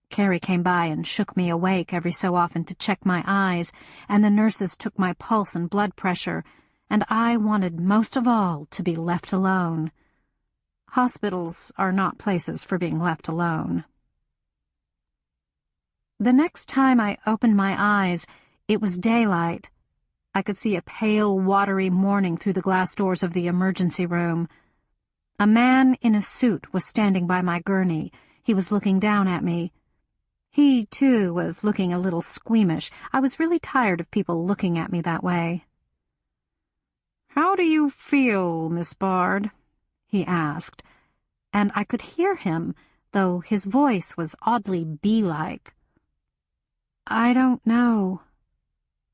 Carrie came by and shook me awake every so often to check my eyes, and the nurses took my pulse and blood pressure, and I wanted most of all to be left alone. Hospitals are not places for being left alone. The next time I opened my eyes, it was daylight. I could see a pale, watery morning through the glass doors of the emergency room. A man in a suit was standing by my gurney. He was looking down at me. He, too, was looking a little squeamish. I was really tired of people looking at me that way. "How do you feel, Miss Bard?" he asked, and I could hear him, though his voice was oddly bee-like. "I don't know.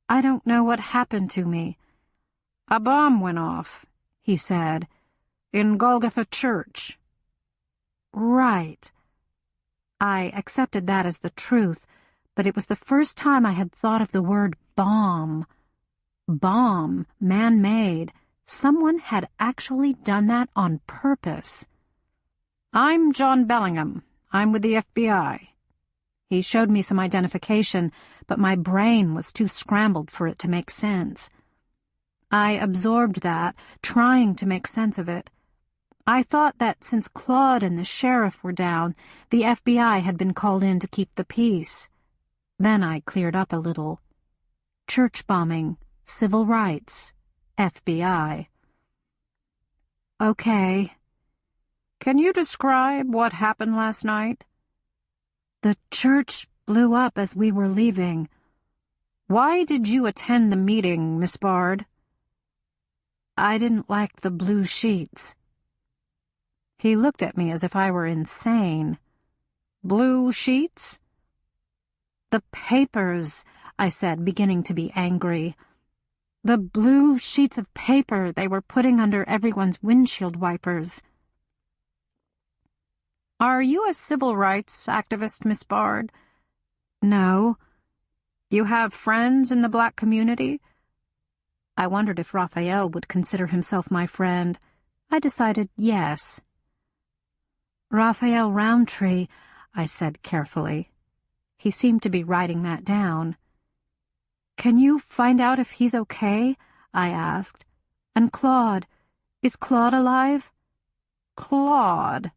I don't know what happened to me." "A bomb went off," he said, "in Golgotha Church." "Right." I accepted that as the truth, but it was the first time I had thought of the word bomb. Bomb, man-made. Someone had actually done that on purpose. "I'm John Bellingham. I'm with the FBI." He showed me some identification, but my brain was too scrambled for it to make sense. I absorbed that, trying to make sense of it. I thought that since Claude and the sheriff were down, the FBI had been called in to keep the peace. Then I cleared up a little. Church bombing, civil rights, FBI. "Okay. Can you describe what happened last night?" "The church blew up as we were leaving." "Why did you attend the meeting, Miss Bard?" "I didn't like the blue sheets." He looked at me as if I were insane. "Blue sheets?" "The papers," I said, beginning to be angry. "The blue sheets of paper they were putting under everyone's windshield wipers." "Are you a civil rights activist, Miss Bard?" "No." "You have friends in the black community?" I wondered if Raphael would consider himself my friend. I decided yes. "Raphael Roundtree," I said carefully. He seemed to be writing that down. "Can you find out if he's okay?" I asked. "And Claude, is Claude alive?" "Claude?"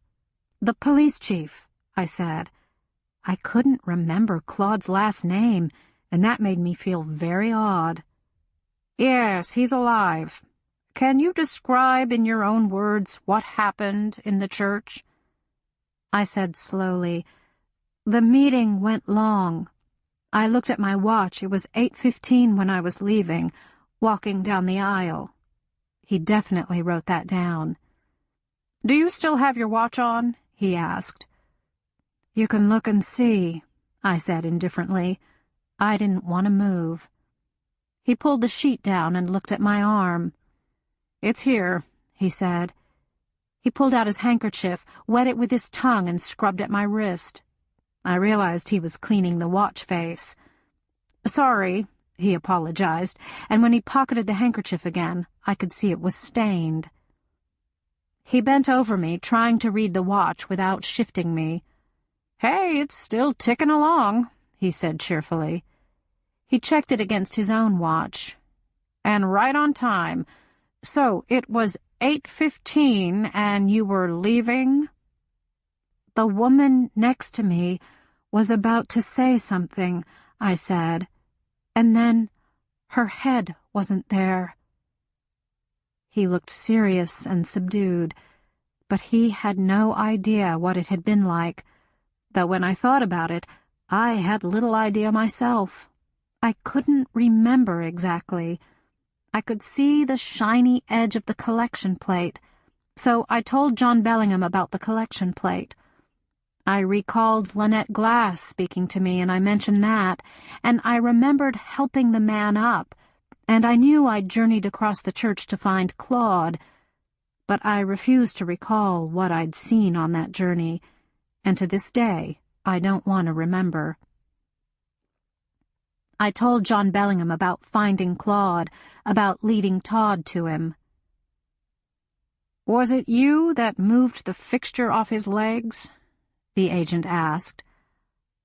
"The police chief," I said. I couldn't remember Claude's last name, and that made me feel very odd. "Yes, he's alive. Can you describe in your own words what happened in the church?" I said slowly, "The meeting went long. I looked at my watch. It was 8:15 when I was leaving, walking down the aisle." He definitely wrote that down. "Do you still have your watch on?" he asked. "You can look and see," I said indifferently. I didn't want to move. He pulled the sheet down and looked at my arm. "It's here," he said. He pulled out his handkerchief, wet it with his tongue, and scrubbed at my wrist. I realized he was cleaning the watch face. "Sorry," he apologized, and when he pocketed the handkerchief again, I could see it was stained. He bent over me, trying to read the watch without shifting me. "Hey, it's still ticking along," he said cheerfully. He checked it against his own watch. "And right on time. So it was 8:15 and you were leaving?" "The woman next to me was about to say something," I said, and then her head wasn't there." He looked serious and subdued, but he had no idea what it had been like, though when I thought about it, I had little idea myself. I couldn't remember exactly. I could see the shiny edge of the collection plate, so I told John Bellingham about the collection plate. I recalled Lynette Glass speaking to me, and I mentioned that, and I remembered helping the man up, and I knew I'd journeyed across the church to find Claude, but I refused to recall what I'd seen on that journey, and to this day I don't want to remember. I told John Bellingham about finding Claude, about leading Todd to him. "Was it you that moved the fixture off his legs?" the agent asked.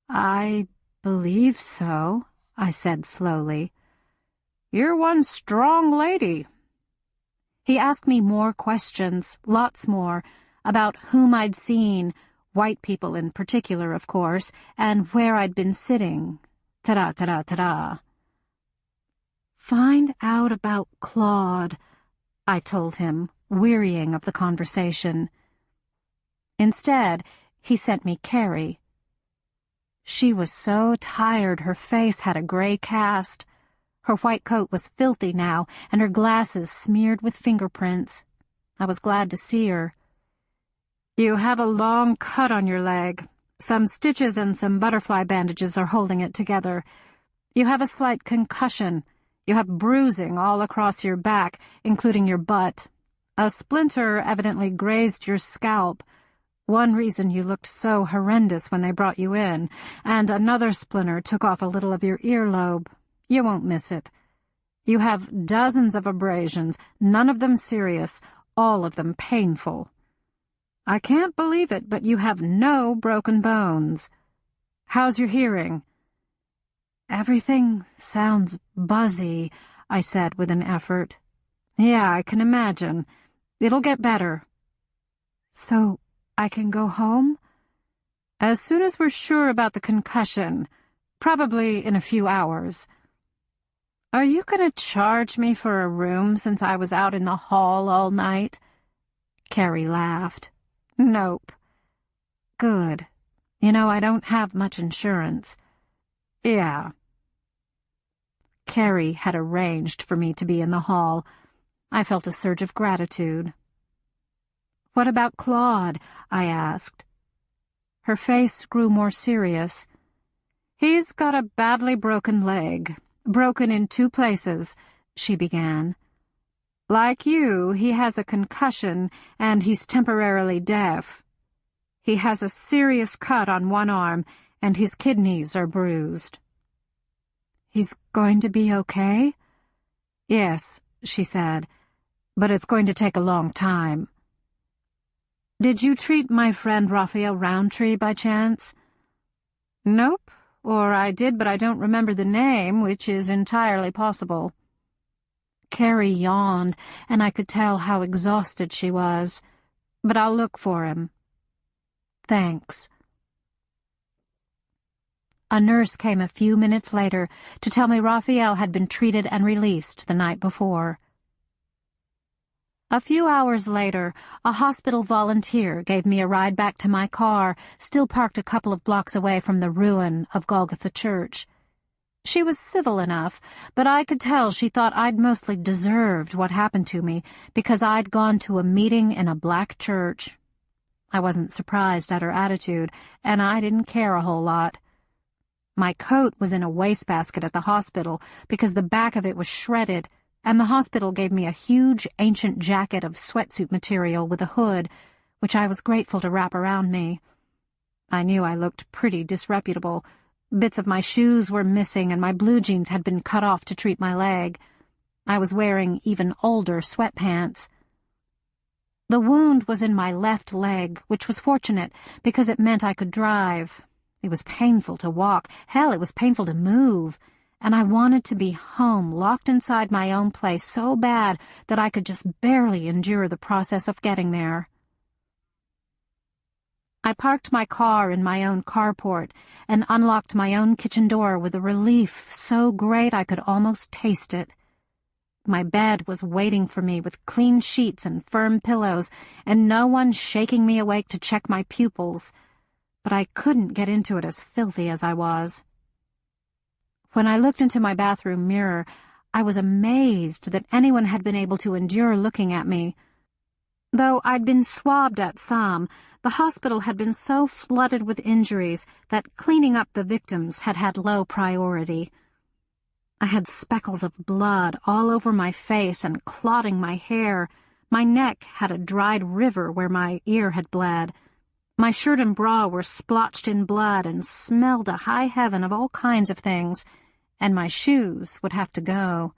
"I believe so," I said slowly. "You're one strong lady." He asked me more questions, lots more, about whom I'd seen, white people in particular, of course, and where I'd been sitting. Ta-da, ta-da, ta-da. "Find out about Claude," I told him, wearying of the conversation. Instead, he sent me Carrie. She was so tired her face had a gray cast. Her white coat was filthy now, and her glasses smeared with fingerprints. I was glad to see her. "You have a long cut on your leg. Some stitches and some butterfly bandages are holding it together. You have a slight concussion. You have bruising all across your back, including your butt. A splinter evidently grazed your scalp. One reason you looked so horrendous when they brought you in, and another splinter took off a little of your earlobe. You won't miss it. You have dozens of abrasions, none of them serious, all of them painful. I can't believe it, but you have no broken bones. How's your hearing?" "Everything sounds buzzy," I said with an effort. "Yeah, I can imagine. It'll get better." "So I can go home?" "As soon as we're sure about the concussion, probably in a few hours." "Are you going to charge me for a room since I was out in the hall all night?" Carrie laughed. "Nope." "Good. You know, I don't have much insurance." "Yeah." Carrie had arranged for me to be in the hall. I felt a surge of gratitude. "What about Claude?" I asked. Her face grew more serious. "He's got a badly broken leg. Broken in 2 places," she began. "Like you, he has a concussion, and he's temporarily deaf. He has a serious cut on one arm, and his kidneys are bruised." "He's going to be okay?" "Yes," she said, "but it's going to take a long time." "Did you treat my friend Raphael Roundtree by chance?" "Nope, or I did, but I don't remember the name, which is entirely possible." Carrie yawned, and I could tell how exhausted she was. "But I'll look for him." "Thanks." A nurse came a few minutes later to tell me Raphael had been treated and released the night before. A few hours later, a hospital volunteer gave me a ride back to my car, still parked a couple of blocks away from the ruin of Golgotha Church. She was civil enough, but I could tell she thought I'd mostly deserved what happened to me because I'd gone to a meeting in a black church. I wasn't surprised at her attitude, and I didn't care a whole lot. My coat was in a wastebasket at the hospital because the back of it was shredded, and the hospital gave me a huge ancient jacket of sweatsuit material with a hood, which I was grateful to wrap around me. I knew I looked pretty disreputable. Bits of my shoes were missing, and my blue jeans had been cut off to treat my leg. I was wearing even older sweatpants. The wound was in my left leg, which was fortunate because it meant I could drive. It was painful to walk. Hell, it was painful to move. And I wanted to be home, locked inside my own place so bad that I could just barely endure the process of getting there. I parked my car in my own carport and unlocked my own kitchen door with a relief so great I could almost taste it. My bed was waiting for me with clean sheets and firm pillows, and no one shaking me awake to check my pupils. But I couldn't get into it as filthy as I was. When I looked into my bathroom mirror, I was amazed that anyone had been able to endure looking at me. Though I'd been swabbed at some, the hospital had been so flooded with injuries that cleaning up the victims had had low priority. I had speckles of blood all over my face and clotting my hair. My neck had a dried river where my ear had bled. My shirt and bra were splotched in blood and smelled to high heaven of all kinds of things, and my shoes would have to go.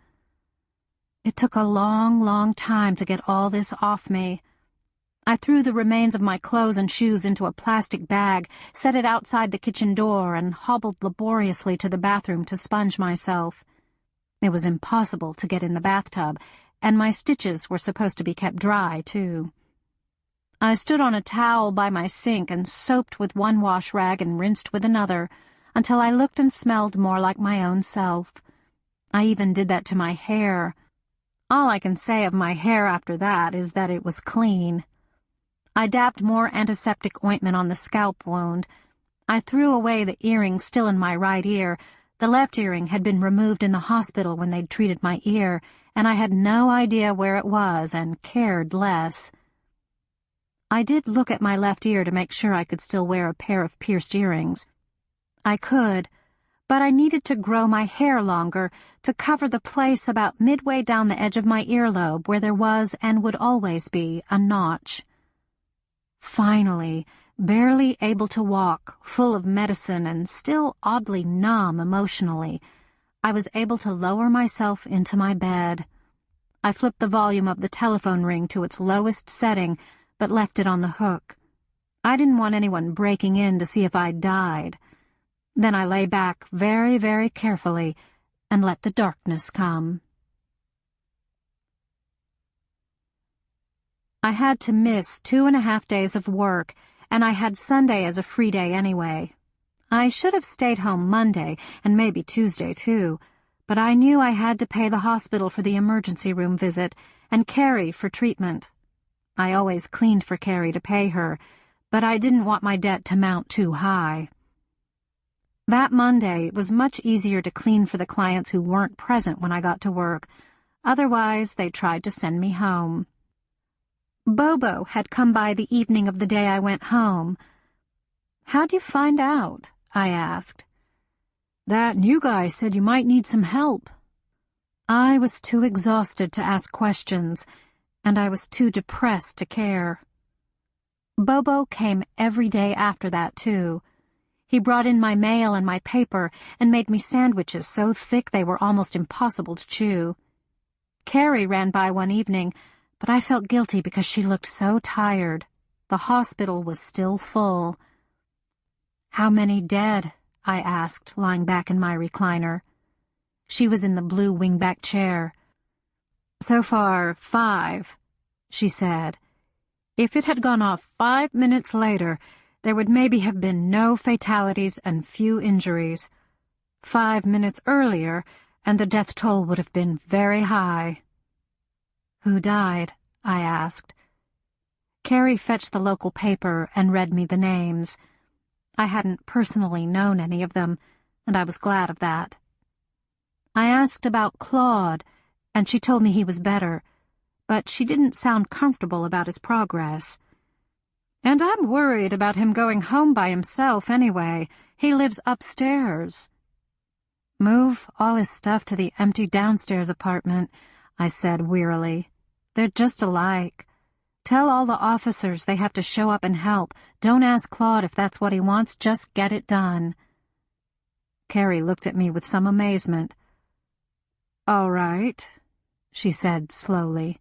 It took a long, long time to get all this off me. I threw the remains of my clothes and shoes into a plastic bag, set it outside the kitchen door, and hobbled laboriously to the bathroom to sponge myself. It was impossible to get in the bathtub, and my stitches were supposed to be kept dry, too. I stood on a towel by my sink and soaped with one wash rag and rinsed with another, until I looked and smelled more like my own self. I even did that to my hair. All I can say of my hair after that is that it was clean. I dabbed more antiseptic ointment on the scalp wound. I threw away the earring still in my right ear. The left earring had been removed in the hospital when they'd treated my ear, and I had no idea where it was and cared less. I did look at my left ear to make sure I could still wear a pair of pierced earrings. I could, but I needed to grow my hair longer to cover the place about midway down the edge of my earlobe where there was and would always be a notch. Finally, barely able to walk, full of medicine and still oddly numb emotionally, I was able to lower myself into my bed. I flipped the volume of the telephone ring to its lowest setting, but left it on the hook. I didn't want anyone breaking in to see if I'd died. Then I lay back very, very carefully and let the darkness come. I had to miss 2.5 days of work, and I had Sunday as a free day anyway. I should have stayed home Monday, and maybe Tuesday too, but I knew I had to pay the hospital for the emergency room visit and Carrie for treatment. I always cleaned for Carrie to pay her, but I didn't want my debt to mount too high. That Monday, it was much easier to clean for the clients who weren't present when I got to work. Otherwise, they tried to send me home. Bobo had come by the evening of the day I went home. "How'd you find out?" I asked. "That new guy said you might need some help." I was too exhausted to ask questions, and I was too depressed to care. Bobo came every day after that, too. He brought in my mail and my paper and made me sandwiches so thick they were almost impossible to chew. Carrie ran by one evening, but I felt guilty because she looked so tired. The hospital was still full. "How many dead?" I asked, lying back in my recliner. She was in the blue wingback chair. "So far, 5, she said. "If it had gone off 5 minutes later, there would maybe have been no fatalities and few injuries. 5 minutes earlier, and the death toll would have been very high." "Who died?" I asked. Carrie fetched the local paper and read me the names. I hadn't personally known any of them, and I was glad of that. I asked about Claude, and she told me he was better, but she didn't sound comfortable about his progress. "And I'm worried about him going home by himself anyway. He lives upstairs." "Move all his stuff to the empty downstairs apartment," I said wearily. "They're just alike. Tell all the officers they have to show up and help. Don't ask Claude if that's what he wants, just get it done." Carrie looked at me with some amazement. "All right," she said slowly.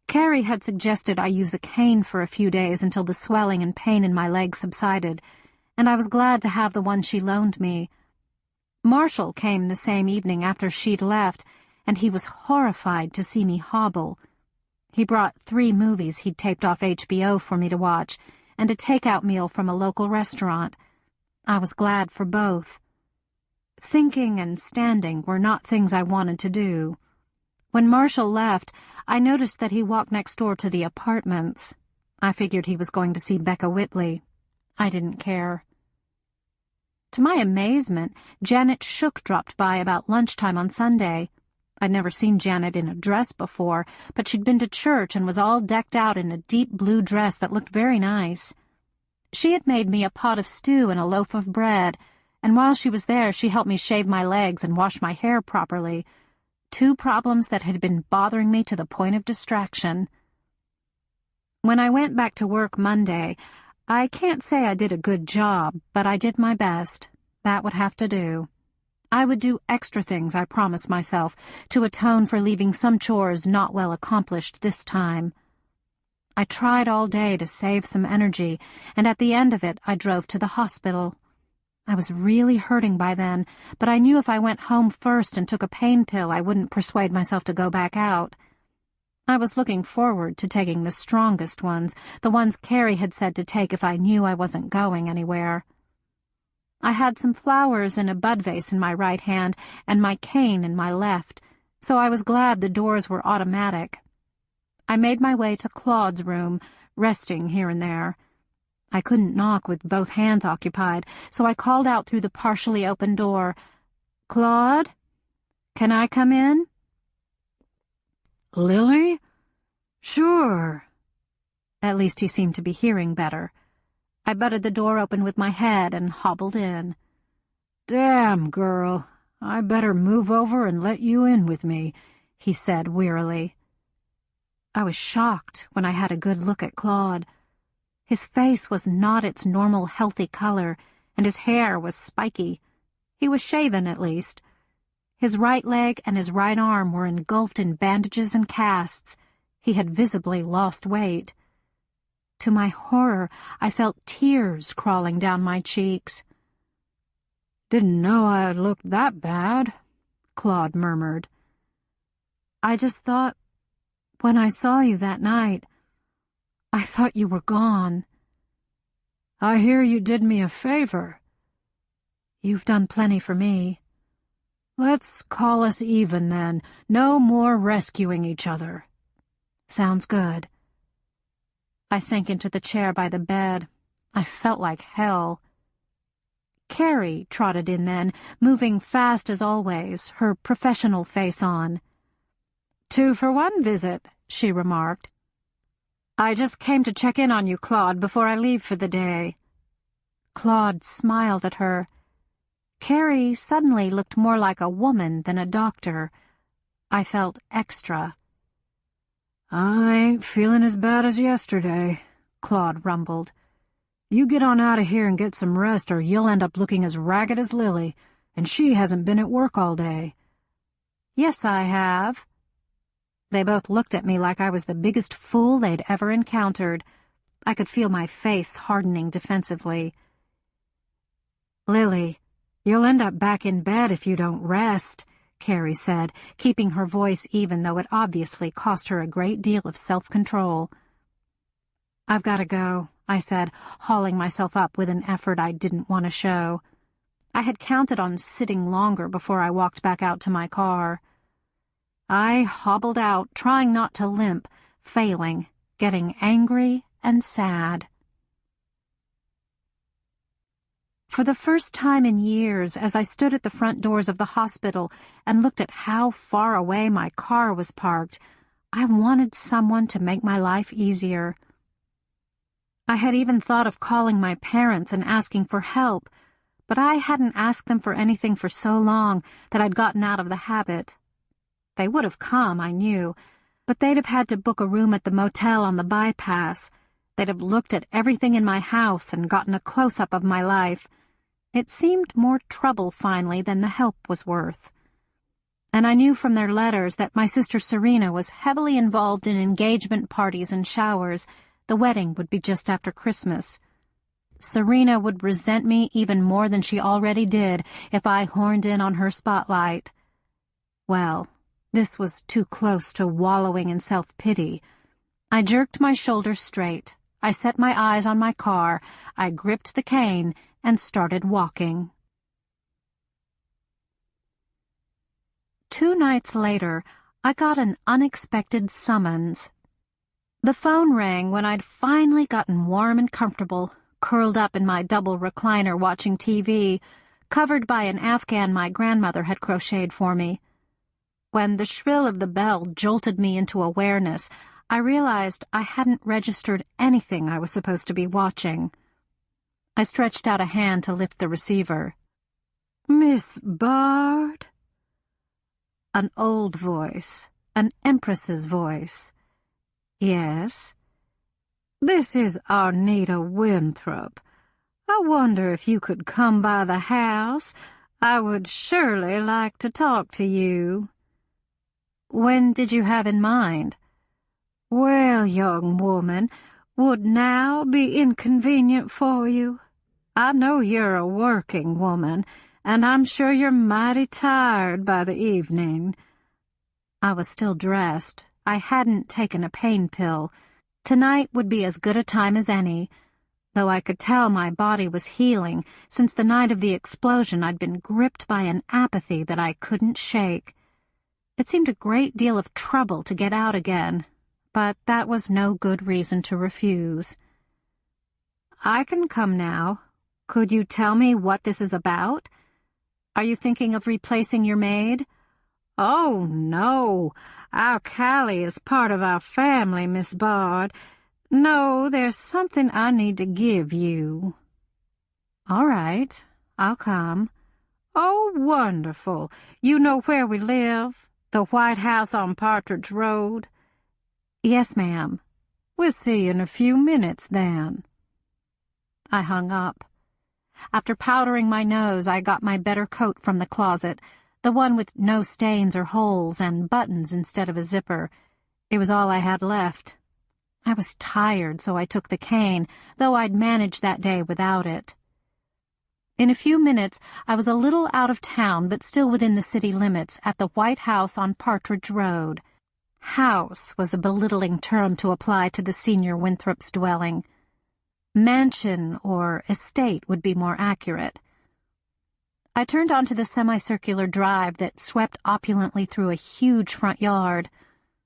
Carrie had suggested I use a cane for a few days until the swelling and pain in my legs subsided, and I was glad to have the one she loaned me. Marshall came the same evening after she'd left, and he was horrified to see me hobble. He brought 3 movies he'd taped off HBO for me to watch, and a takeout meal from a local restaurant. I was glad for both. Thinking and standing were not things I wanted to do. When Marshall left, I noticed that he walked next door to the apartments. I figured he was going to see Becca Whitley. I didn't care. To my amazement, Janet Shook dropped by about lunchtime on Sunday. I'd never seen Janet in a dress before, but she'd been to church and was all decked out in a deep blue dress that looked very nice. She had made me a pot of stew and a loaf of bread, and while she was there, she helped me shave my legs and wash my hair properly. 2 problems that had been bothering me to the point of distraction. When I went back to work Monday, I can't say I did a good job, but I did my best. That would have to do. I would do extra things, I promised myself, to atone for leaving some chores not well accomplished this time. I tried all day to save some energy, and at the end of it, I drove to the hospital. I was really hurting by then, but I knew if I went home first and took a pain pill, I wouldn't persuade myself to go back out. I was looking forward to taking the strongest ones, the ones Carrie had said to take if I knew I wasn't going anywhere. I had some flowers in a bud vase in my right hand and my cane in my left, so I was glad the doors were automatic. I made my way to Claude's room, resting here and there. I couldn't knock with both hands occupied, so I called out through the partially open door, "Claude, can I come in?" "Lily? Sure." At least he seemed to be hearing better. I butted the door open with my head and hobbled in. "Damn, girl, I better move over and let you in with me," he said wearily. I was shocked when I had a good look at Claude. His face was not its normal healthy color, and his hair was spiky. He was shaven, at least. His right leg and his right arm were engulfed in bandages and casts. He had visibly lost weight. To my horror, I felt tears crawling down my cheeks. "Didn't know I looked that bad," Claude murmured. "I just thought, when I saw you that night, I thought you were gone." "I hear you did me a favor." "You've done plenty for me." "Let's call us even, then. No more rescuing each other." "Sounds good." I sank into the chair by the bed. I felt like hell. Carrie trotted in then, moving fast as always, her professional face on. "2 for 1 visit," she remarked. "I just came to check in on you, Claude, before I leave for the day." Claude smiled at her. Carrie suddenly looked more like a woman than a doctor. I felt extra. "I ain't feeling as bad as yesterday," Claude rumbled. "You get on out of here and get some rest, or you'll end up looking as ragged as Lily, and she hasn't been at work all day." "Yes, I have." They both looked at me like I was the biggest fool they'd ever encountered. I could feel my face hardening defensively. "Lily, you'll end up back in bed if you don't rest," Carrie said, keeping her voice even though it obviously cost her a great deal of self-control. "I've got to go," I said, hauling myself up with an effort I didn't want to show. I had counted on sitting longer before I walked back out to my car. I hobbled out, trying not to limp, failing, getting angry and sad. For the first time in years, as I stood at the front doors of the hospital and looked at how far away my car was parked, I wanted someone to make my life easier. I had even thought of calling my parents and asking for help, but I hadn't asked them for anything for so long that I'd gotten out of the habit. They would have come, I knew, but they'd have had to book a room at the motel on the bypass. They'd have looked at everything in my house and gotten a close-up of my life. It seemed more trouble, finally, than the help was worth. And I knew from their letters that my sister Serena was heavily involved in engagement parties and showers. The wedding would be just after Christmas. Serena would resent me even more than she already did if I horned in on her spotlight. Well, this was too close to wallowing in self-pity. I jerked my shoulders straight. I set my eyes on my car. I gripped the cane and started walking. 2 nights later, I got an unexpected summons. The phone rang when I'd finally gotten warm and comfortable, curled up in my double recliner watching TV, covered by an afghan my grandmother had crocheted for me. When the shrill of the bell jolted me into awareness, I realized I hadn't registered anything I was supposed to be watching. I stretched out a hand to lift the receiver. "Miss Bard?" An old voice, an empress's voice. "Yes." "This is Arnita Winthrop. I wonder if you could come by the house. I would surely like to talk to you." "When did you have in mind?" "Well, young woman, would now be inconvenient for you? I know you're a working woman, and I'm sure you're mighty tired by the evening." I was still dressed. I hadn't taken a pain pill. Tonight would be as good a time as any, though I could tell my body was healing. Since the night of the explosion, I'd been gripped by an apathy that I couldn't shake. It seemed a great deal of trouble to get out again, but that was no good reason to refuse. "I can come now. Could you tell me what this is about? Are you thinking of replacing your maid?" "Oh, no. Our Callie is part of our family, Miss Bard. No, there's something I need to give you." "All right, I'll come." "Oh, wonderful. You know where we live? The White House on Partridge Road?" "Yes, ma'am." "We'll see you in a few minutes, then." I hung up. After powdering my nose, I got my better coat from the closet, the one with no stains or holes and buttons instead of a zipper. It was all I had left. I was tired, so I took the cane, though I'd managed that day without it. In a few minutes, I was a little out of town, but still within the city limits, at the White House on Partridge Road. House was a belittling term to apply to the senior Winthrop's dwelling. Mansion or estate would be more accurate. I turned onto the semicircular drive that swept opulently through a huge front yard.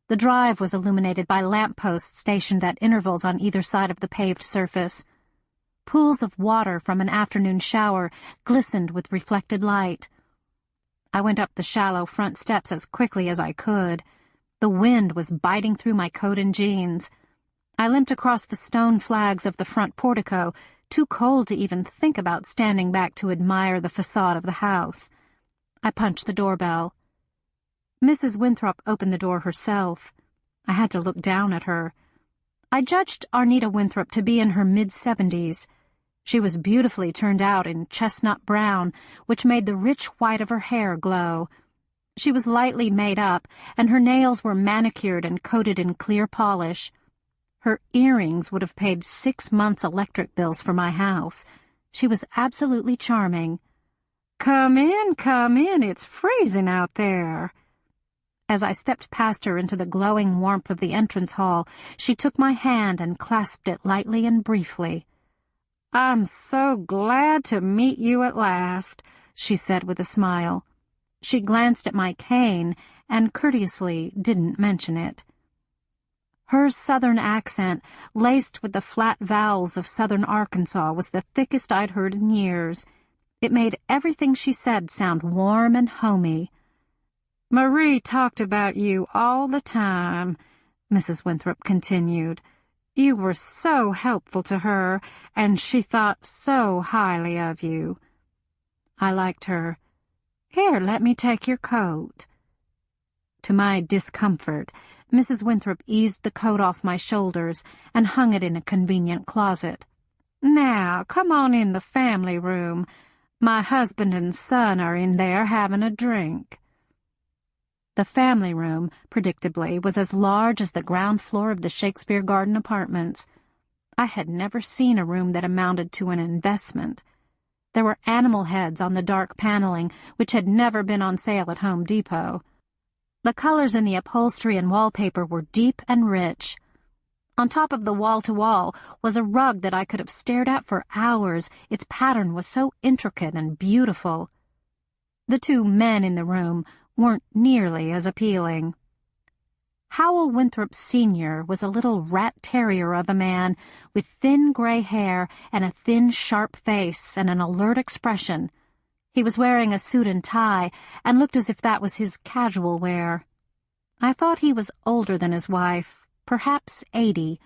The drive was illuminated by lampposts stationed at intervals on either side of the paved surface. Pools of water from an afternoon shower glistened with reflected light. I went up the shallow front steps as quickly as I could. The wind was biting through my coat and jeans. I limped across the stone flags of the front portico, too cold to even think about standing back to admire the facade of the house. I punched the doorbell. Mrs. Winthrop opened the door herself. I had to look down at her. I judged Arnita Winthrop to be in her mid-70s. She was beautifully turned out in chestnut brown, which made the rich white of her hair glow. She was lightly made up, and her nails were manicured and coated in clear polish. Her earrings would have paid 6 months' electric bills for my house. She was absolutely charming. Come in, it's freezing out there." As I stepped past her into the glowing warmth of the entrance hall, she took my hand and clasped it lightly and briefly. "I'm so glad to meet you at last," she said with a smile. She glanced at my cane and courteously didn't mention it. Her southern accent, laced with the flat vowels of southern Arkansas, was the thickest I'd heard in years. It made everything she said sound warm and homey. "Marie talked about you all the time," Mrs. Winthrop continued. "You were so helpful to her, and she thought so highly of you." I liked her. "Here, let me take your coat." To my discomfort, Mrs. Winthrop eased the coat off my shoulders and hung it in a convenient closet. "Now, come on in the family room. My husband and son are in there having a drink." The family room, predictably, was as large as the ground floor of the Shakespeare Garden Apartments. I had never seen a room that amounted to an investment. There were animal heads on the dark paneling, which had never been on sale at Home Depot. The colors in the upholstery and wallpaper were deep and rich. On top of the wall-to-wall was a rug that I could have stared at for hours. Its pattern was so intricate and beautiful. The 2 men in the room, weren't nearly as appealing. Howell Winthrop Sr. was a little rat terrier of a man with thin gray hair and a thin, sharp face and an alert expression. He was wearing a suit and tie and looked as if that was his casual wear. I thought he was older than his wife, perhaps 80.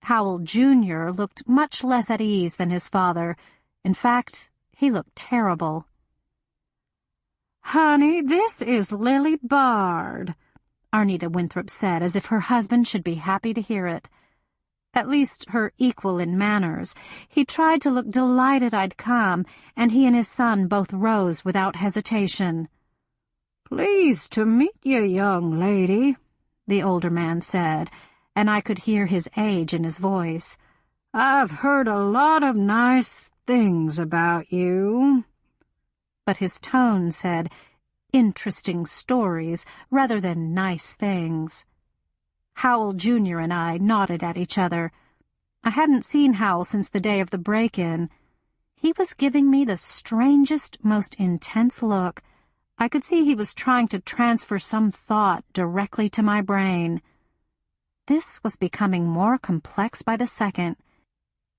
Howell Jr. looked much less at ease than his father. In fact, he looked terrible. "Honey, this is Lily Bard," Arnita Winthrop said, as if her husband should be happy to hear it. At least her equal in manners. He tried to look delighted I'd come, and he and his son both rose without hesitation. "Pleased to meet you, young lady," the older man said, and I could hear his age in his voice. "I've heard a lot of nice things about you." But his tone said interesting stories rather than nice things. Howell Jr. and I nodded at each other. I hadn't seen Howell since the day of the break-in. He was giving me the strangest, most intense look. I could see he was trying to transfer some thought directly to my brain. This was becoming more complex by the second.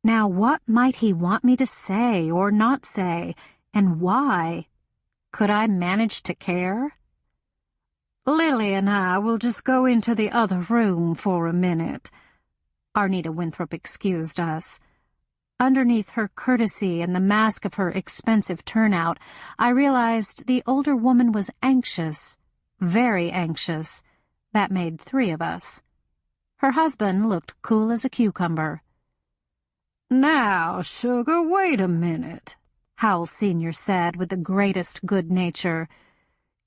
Now, what might he want me to say or not say, and why? Could I manage to care? "Lily and I will just go into the other room for a minute." Arnita Winthrop excused us. Underneath her courtesy and the mask of her expensive turnout, I realized the older woman was anxious, very anxious. That made 3 of us. Her husband looked cool as a cucumber. "Now, sugar, wait a minute," Howell Sr. said with the greatest good nature.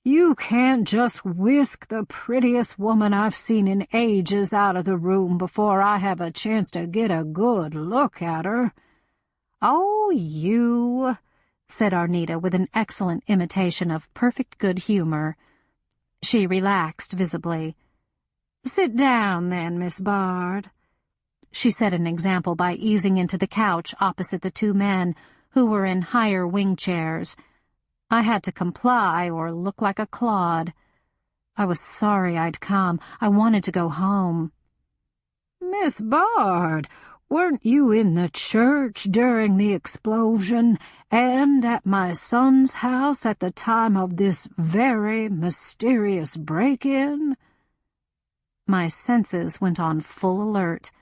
"You can't just whisk the prettiest woman I've seen in ages out of the room before I have a chance to get a good look at her." "Oh, you," said Arnita with an excellent imitation of perfect good humor. She relaxed visibly. "Sit down, then, Miss Bard." She set an example by easing into the couch opposite the 2 men, who were in higher wing chairs. I had to comply or look like a clod. I was sorry I'd come. I wanted to go home. "Miss Bard, weren't you in the church during the explosion and at my son's house at the time of this very mysterious break-in?" My senses went on full alert.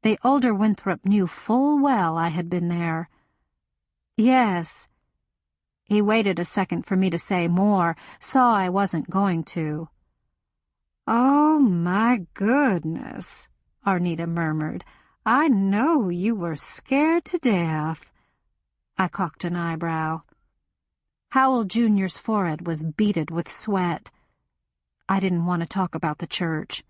The older Winthrop knew full well I had been there. "Yes." He waited a second for me to say more, saw I wasn't going to. "Oh, my goodness," Arnita murmured. "I know you were scared to death." I cocked an eyebrow. Howell Jr.'s forehead was beaded with sweat. I didn't want to talk about the church.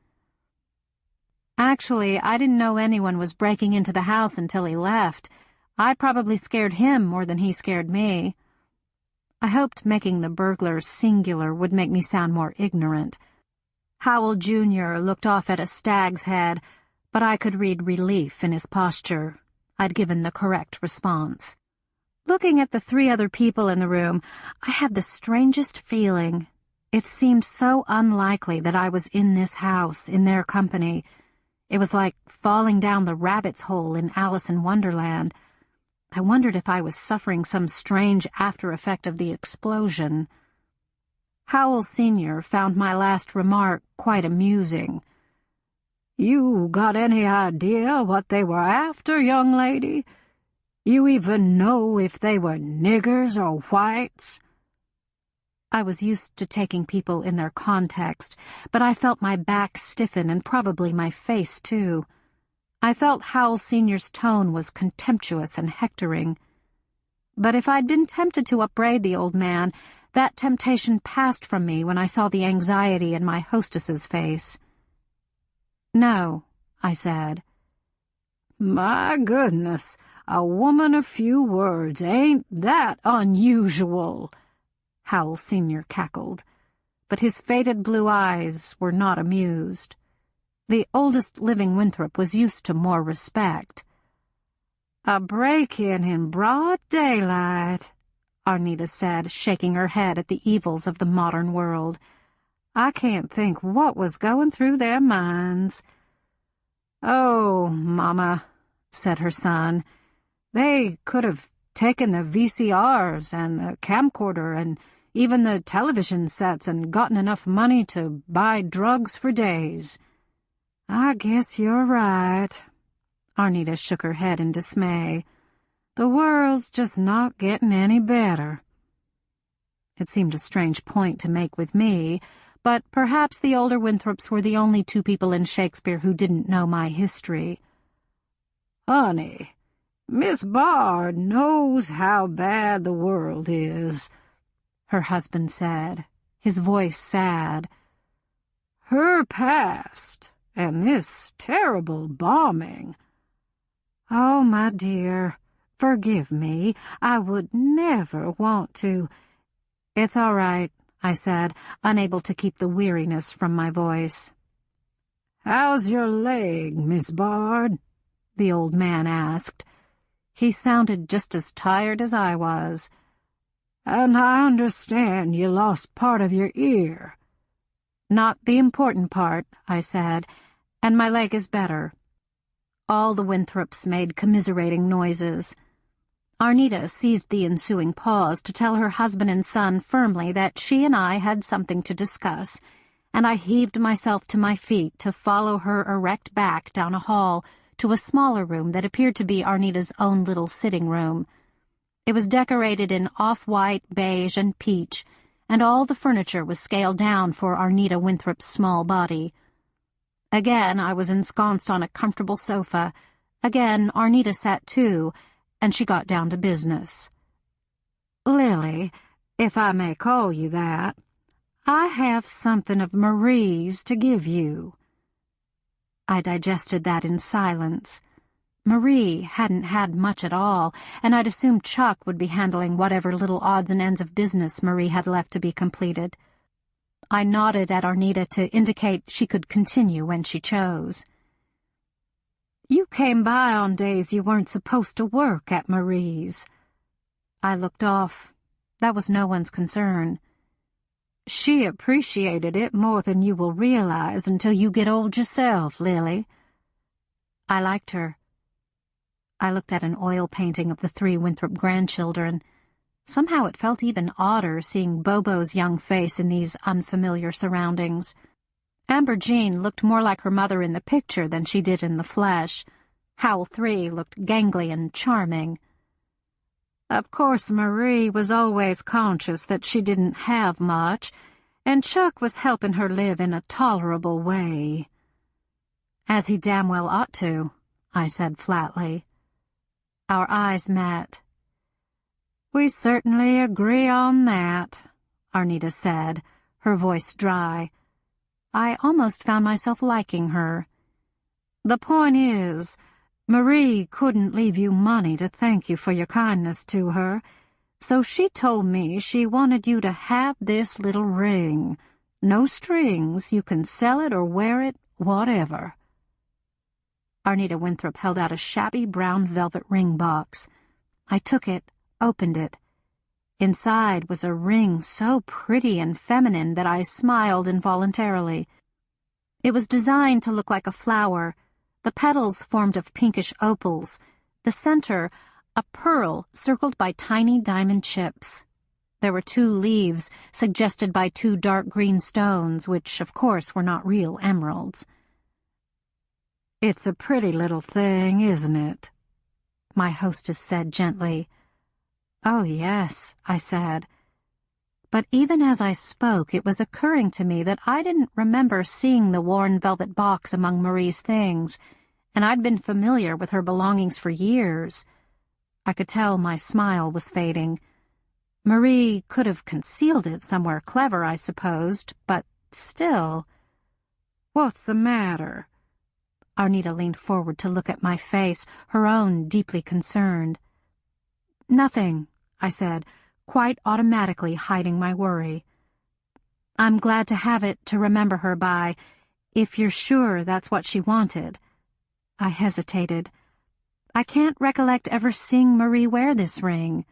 Actually, I didn't know anyone was breaking into the house until he left. I probably scared him more than he scared me. I hoped making the burglars singular would make me sound more ignorant. Howell Jr. looked off at a stag's head, but I could read relief in his posture. I'd given the correct response. Looking at the 3 other people in the room, I had the strangest feeling. It seemed so unlikely that I was in this house, in their company. It was like falling down the rabbit's hole in Alice in Wonderland. I wondered if I was suffering some strange after-effect of the explosion. Howell Sr. found my last remark quite amusing. "You got any idea what they were after, young lady? You even know if they were niggers or whites?" I was used to taking people in their context, but I felt my back stiffen and probably my face, too. I felt Howell Sr.'s tone was contemptuous and hectoring. But if I'd been tempted to upbraid the old man, that temptation passed from me when I saw the anxiety in my hostess's face. "No," I said. "My goodness, a woman of few words, ain't that unusual?" Howell Sr. cackled, but his faded blue eyes were not amused. The oldest living Winthrop was used to more respect. "A break-in broad daylight. Arnita said, shaking her head at the evils of the modern world. I can't think what was going through their minds. Oh, Mama, said her son, they could have taken the VCRs and the camcorder and even the television sets and gotten enough money to buy drugs for days. I guess you're right. Arnita shook her head in dismay. The world's just not getting any better. It seemed a strange point to make with me, but perhaps the older Winthrops were the only two people in Shakespeare who didn't know my history. Honey, Miss Bard knows how bad the world is, her husband said, his voice sad. Her past, and this terrible bombing. Oh, my dear, forgive me. I would never want to. It's all right, I said, unable to keep the weariness from my voice. How's your leg, Miss Bard? The old man asked. He sounded just as tired as I was. And I understand you lost part of your ear. Not the important part, I said, and my leg is better. All the Winthrops made commiserating noises. Arnita seized the ensuing pause to tell her husband and son firmly that she and I had something to discuss, and I heaved myself to my feet to follow her erect back down a hall to a smaller room that appeared to be Arnita's own little sitting room. It was decorated in off-white, beige, and peach, and all the furniture was scaled down for Arnita Winthrop's small body. Again, I was ensconced on a comfortable sofa. Again, Arnita sat too, and she got down to business. Lily, if I may call you that, I have something of Marie's to give you. I digested that in silence. Marie hadn't had much at all, and I'd assumed Chuck would be handling whatever little odds and ends of business Marie had left to be completed. I nodded at Arnita to indicate she could continue when she chose. You came by on days you weren't supposed to work at Marie's. I looked off. That was no one's concern. She appreciated it more than you will realize until you get old yourself, Lily. I liked her. I looked at an oil painting of the 3 Winthrop grandchildren. Somehow it felt even odder seeing Bobo's young face in these unfamiliar surroundings. Amber Jean looked more like her mother in the picture than she did in the flesh. Howl 3 looked gangly and charming. Of course, Marie was always conscious that she didn't have much, and Chuck was helping her live in a tolerable way. As he damn well ought to, I said flatly. Our eyes met. We certainly agree on that, Arnita said, her voice dry. I almost found myself liking her. The point is, Marie couldn't leave you money to thank you for your kindness to her, so she told me she wanted you to have this little ring. No strings, you can sell it or wear it, whatever. Arnita Winthrop held out a shabby brown velvet ring box. I took it, opened it. Inside was a ring so pretty and feminine that I smiled involuntarily. It was designed to look like a flower, the petals formed of pinkish opals, the center a pearl circled by tiny diamond chips. There were 2 leaves, suggested by 2 dark green stones, which, of course, were not real emeralds. It's a pretty little thing, isn't it? My hostess said gently. Oh, yes, I said. But even as I spoke, it was occurring to me that I didn't remember seeing the worn velvet box among Marie's things, and I'd been familiar with her belongings for years. I could tell my smile was fading. Marie could have concealed it somewhere clever, I supposed, but still. What's the matter? Arnita leaned forward to look at my face, her own deeply concerned. Nothing, I said, quite automatically hiding my worry. I'm glad to have it to remember her by, if you're sure that's what she wanted. I hesitated. I can't recollect ever seeing Marie wear this ring.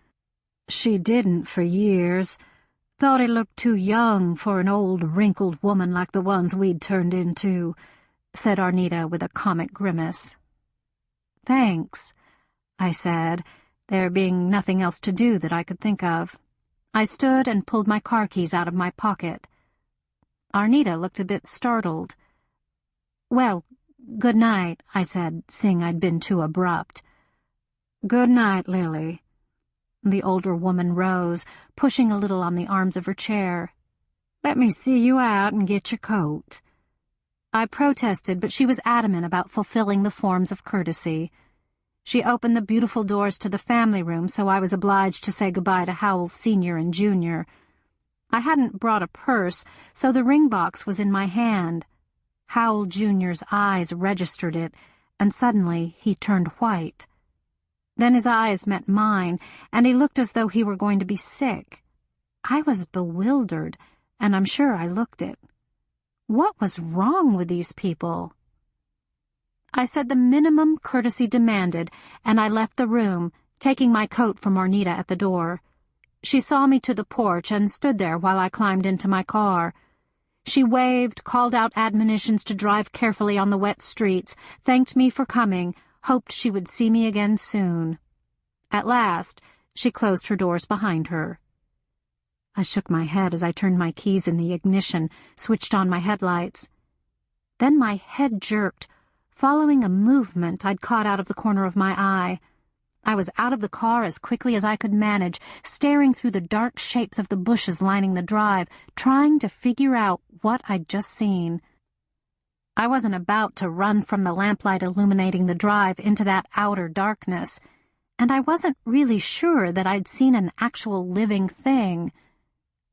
She didn't for years. Thought he looked too young for an old, wrinkled woman like the ones we'd turned into, said Arnita with a comic grimace. Thanks, I said, there being nothing else to do that I could think of. I stood and pulled my car keys out of my pocket. Arnita looked a bit startled. Well, good night, I said, seeing I'd been too abrupt. Good night, Lily. The older woman rose, pushing a little on the arms of her chair. Let me see you out and get your coat. I protested, but she was adamant about fulfilling the forms of courtesy. She opened the beautiful doors to the family room, so I was obliged to say goodbye to Howells Sr. and Jr. I hadn't brought a purse, so the ring box was in my hand. Howell Jr.'s eyes registered it, and suddenly he turned white. Then his eyes met mine, and he looked as though he were going to be sick. I was bewildered, and I'm sure I looked it. What was wrong with these people? I said the minimum courtesy demanded, and I left the room, taking my coat from Arnita at the door. She saw me to the porch and stood there while I climbed into my car. She waved, called out admonitions to drive carefully on the wet streets, thanked me for coming, hoped she would see me again soon. At last, she closed her doors behind her. I shook my head as I turned my keys in the ignition, switched on my headlights. Then my head jerked, following a movement I'd caught out of the corner of my eye. I was out of the car as quickly as I could manage, staring through the dark shapes of the bushes lining the drive, trying to figure out what I'd just seen. I wasn't about to run from the lamplight illuminating the drive into that outer darkness, and I wasn't really sure that I'd seen an actual living thing.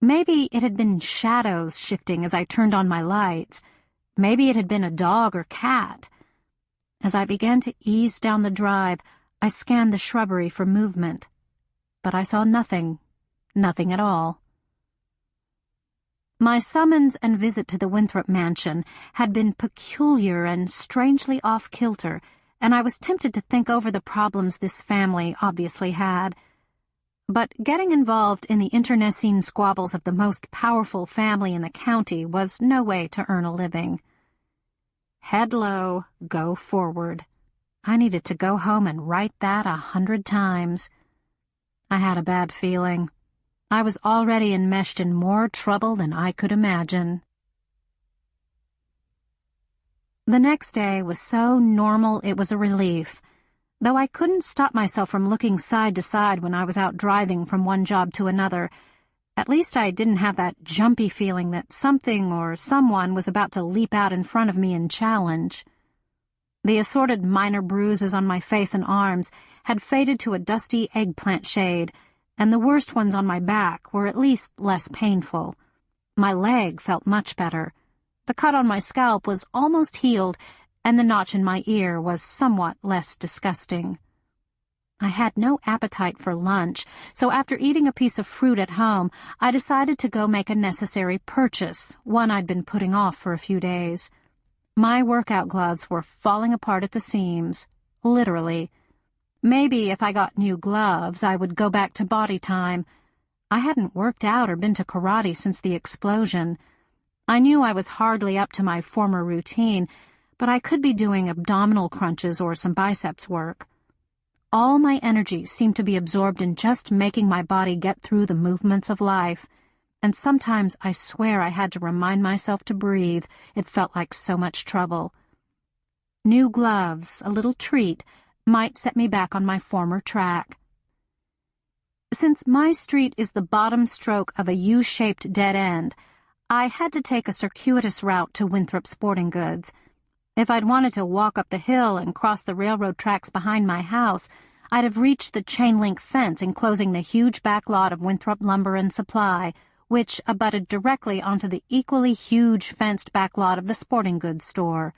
Maybe it had been shadows shifting as I turned on my lights. Maybe it had been a dog or cat. As I began to ease down the drive, I scanned the shrubbery for movement, but I saw nothing at all. My summons and visit to the Winthrop mansion had been peculiar and strangely off-kilter, and I was tempted to think over the problems this family obviously had. But getting involved in the internecine squabbles of the most powerful family in the county was no way to earn a living. Head low, go forward. I needed to go home and write that 100 times. I had a bad feeling. I was already enmeshed in more trouble than I could imagine. The next day was so normal it was a relief, though I couldn't stop myself from looking side to side when I was out driving from one job to another. At least I didn't have that jumpy feeling that something or someone was about to leap out in front of me and challenge. The assorted minor bruises on my face and arms had faded to a dusty eggplant shade, and the worst ones on my back were at least less painful. My leg felt much better. The cut on my scalp was almost healed, and the notch in my ear was somewhat less disgusting. I had no appetite for lunch, so after eating a piece of fruit at home, I decided to go make a necessary purchase, one I'd been putting off for a few days. My workout gloves were falling apart at the seams, literally. Maybe if I got new gloves, I would go back to body time. I hadn't worked out or been to karate since the explosion. I knew I was hardly up to my former routine, but I could be doing abdominal crunches or some biceps work. All my energy seemed to be absorbed in just making my body get through the movements of life, and sometimes I swear I had to remind myself to breathe. It felt like so much trouble. New gloves, a little treat, might set me back on my former track. Since my street is the bottom stroke of a U-shaped dead end, I had to take a circuitous route to Winthrop Sporting Goods. If I'd wanted to walk up the hill and cross the railroad tracks behind my house, I'd have reached the chain-link fence enclosing the huge back lot of Winthrop Lumber and Supply, which abutted directly onto the equally huge fenced back lot of the sporting goods store.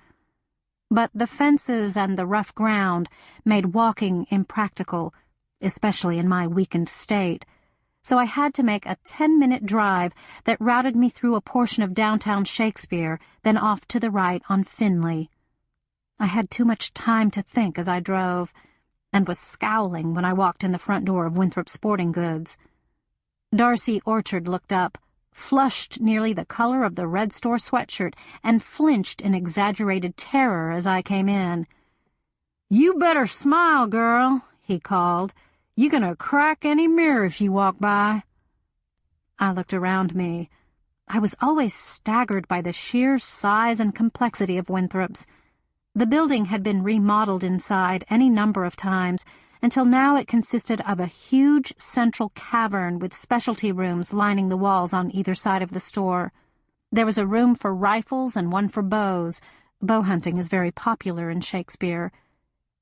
But the fences and the rough ground made walking impractical, especially in my weakened state, so I had to make a 10-minute drive that routed me through a portion of downtown Shakespeare, then off to the right on Finley. I had too much time to think as I drove. and was scowling when I walked in the front door of Winthrop Sporting Goods. Darcy Orchard looked up, flushed nearly the color of the Red Store sweatshirt, and flinched in exaggerated terror as I came in. "You better smile, girl," he called. "You gonna crack any mirror if you walk by." I looked around me. I was always staggered by the sheer size and complexity of Winthrop's. The building had been remodeled inside any number of times, until now it consisted of a huge central cavern with specialty rooms lining the walls on either side of the store. There was a room for rifles and one for bows. Bow hunting is very popular in Shakespeare.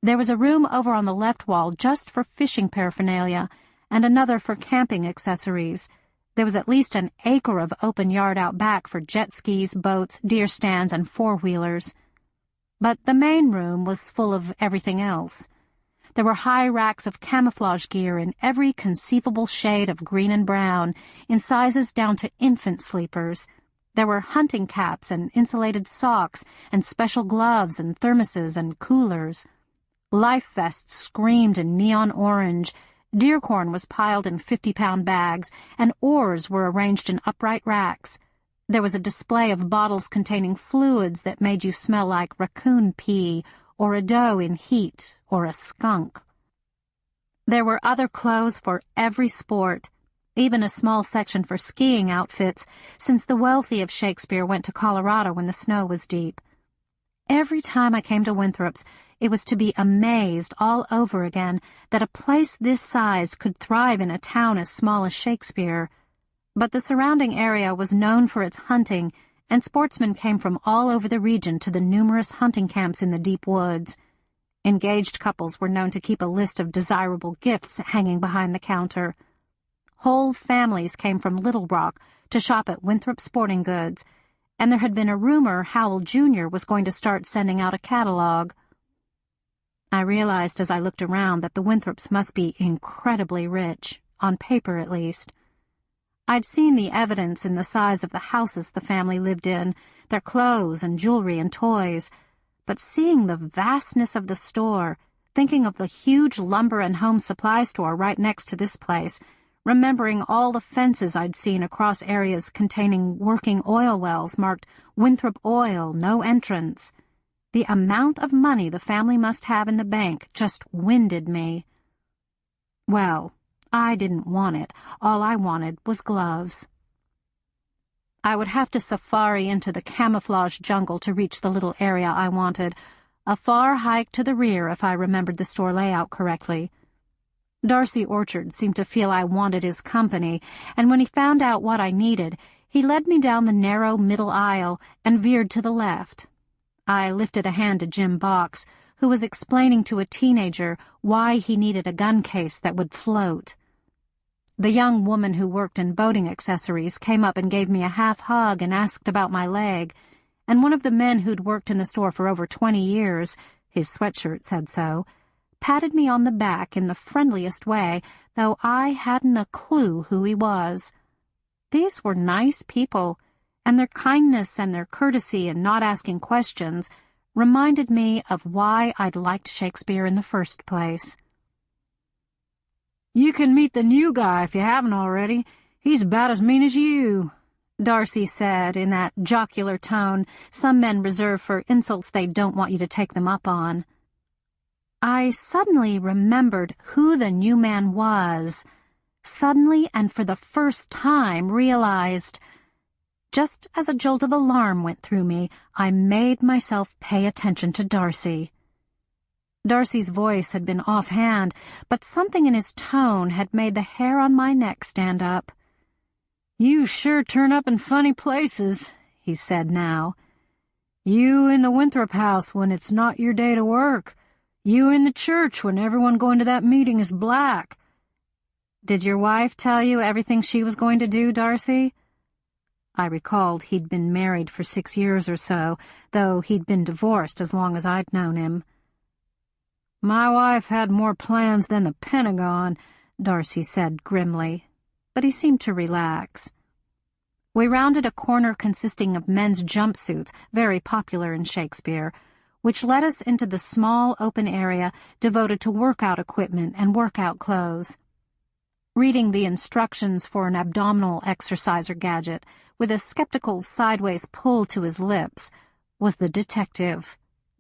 There was a room over on the left wall just for fishing paraphernalia, and another for camping accessories. There was at least an acre of open yard out back for jet skis, boats, deer stands, and four-wheelers. But the main room was full of everything else. There were high racks of camouflage gear in every conceivable shade of green and brown, in sizes down to infant sleepers. There were hunting caps and insulated socks and special gloves and thermoses and coolers. Life vests screamed in neon orange. Deer corn was piled in 50-pound bags, and oars were arranged in upright racks. There was a display of bottles containing fluids that made you smell like raccoon pee, or a doe in heat, or a skunk. There were other clothes for every sport, even a small section for skiing outfits, since the wealthy of Shakespeare went to Colorado when the snow was deep. Every time I came to Winthrop's, it was to be amazed all over again that a place this size could thrive in a town as small as Shakespeare. But the surrounding area was known for its hunting, and sportsmen came from all over the region to the numerous hunting camps in the deep woods. Engaged couples were known to keep a list of desirable gifts hanging behind the counter. Whole families came from Little Rock to shop at Winthrop Sporting Goods, and there had been a rumor Howell Jr. was going to start sending out a catalog. I realized as I looked around that the Winthrops must be incredibly rich, on paper at least. I'd seen the evidence in the size of the houses the family lived in, their clothes and jewelry and toys, but seeing the vastness of the store, thinking of the huge lumber and home supply store right next to this place, remembering all the fences I'd seen across areas containing working oil wells marked Winthrop Oil, no entrance. The amount of money the family must have in the bank just winded me. Well, I didn't want it. All I wanted was gloves. I would have to safari into the camouflage jungle to reach the little area I wanted, a far hike to the rear if I remembered the store layout correctly. Darcy Orchard seemed to feel I wanted his company, and when he found out what I needed, he led me down the narrow middle aisle and veered to the left. I lifted a hand to Jim Box, who was explaining to a teenager why he needed a gun case that would float. The young woman who worked in boating accessories came up and gave me a half hug and asked about my leg, and one of the men who'd worked in the store for over 20 years, his sweatshirt said so, patted me on the back in the friendliest way, though I hadn't a clue who he was. These were nice people, and their kindness and their courtesy in not asking questions reminded me of why I'd liked Shakespeare in the first place. "You can meet the new guy if you haven't already. He's about as mean as you," Darcy said in that jocular tone some men reserve for insults they don't want you to take them up on. I suddenly remembered who the new man was. Suddenly, and for the first time, realized. Just as a jolt of alarm went through me, I made myself pay attention to Darcy. Darcy's voice had been offhand, but something in his tone had made the hair on my neck stand up. "You sure turn up in funny places," he said now. "You in the Winthrop house when it's not your day to work. You in the church when everyone going to that meeting is black." "Did your wife tell you everything she was going to do, Darcy?" I recalled he'd been married for 6 years or so, though he'd been divorced as long as I'd known him. "My wife had more plans than the Pentagon," Darcy said grimly, but he seemed to relax. We rounded a corner consisting of men's jumpsuits, very popular in Shakespeare. which led us into the small open area devoted to workout equipment and workout clothes. Reading the instructions for an abdominal exerciser gadget with a skeptical sideways pull to his lips was the detective,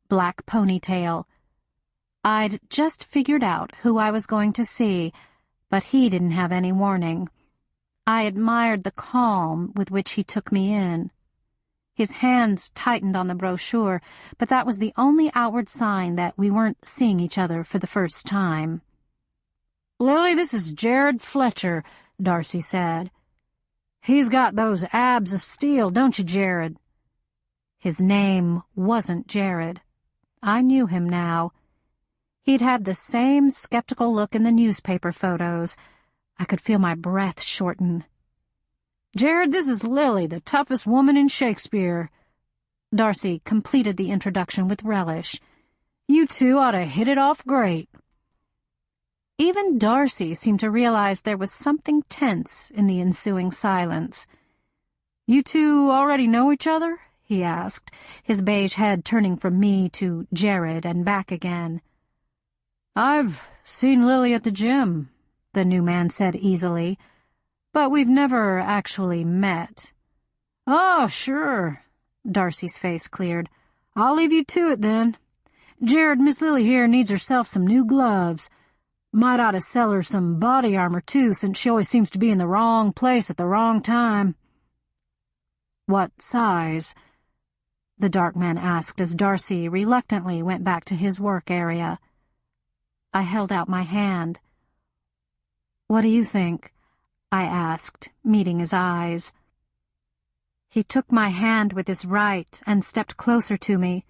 black ponytail. I'd just figured out who I was going to see, but he didn't have any warning. I admired the calm with which he took me in. His hands tightened on the brochure, but that was the only outward sign that we weren't seeing each other for the first time. "Lily, this is Jared Fletcher," Darcy said. "He's got those abs of steel, don't you, Jared?" His name wasn't Jared. I knew him now. He'd had the same skeptical look in the newspaper photos. I could feel my breath shorten. "Jared, this is Lily, the toughest woman in Shakespeare." Darcy completed the introduction with relish. "You two ought to hit it off great." Even Darcy seemed to realize there was something tense in the ensuing silence. "You two already know each other?" he asked, his beige head turning from me to Jared and back again. "I've seen Lily at the gym," the new man said easily, "but we've never actually met." "Oh, sure." Darcy's face cleared. "I'll leave you to it then. Jared, Miss Lily here needs herself some new gloves. Might ought to sell her some body armor, too, since she always seems to be in the wrong place at the wrong time." "What size?" the dark man asked as Darcy reluctantly went back to his work area. I held out my hand. "What do you think?" I asked, meeting his eyes. He took my hand with his right and stepped closer to me.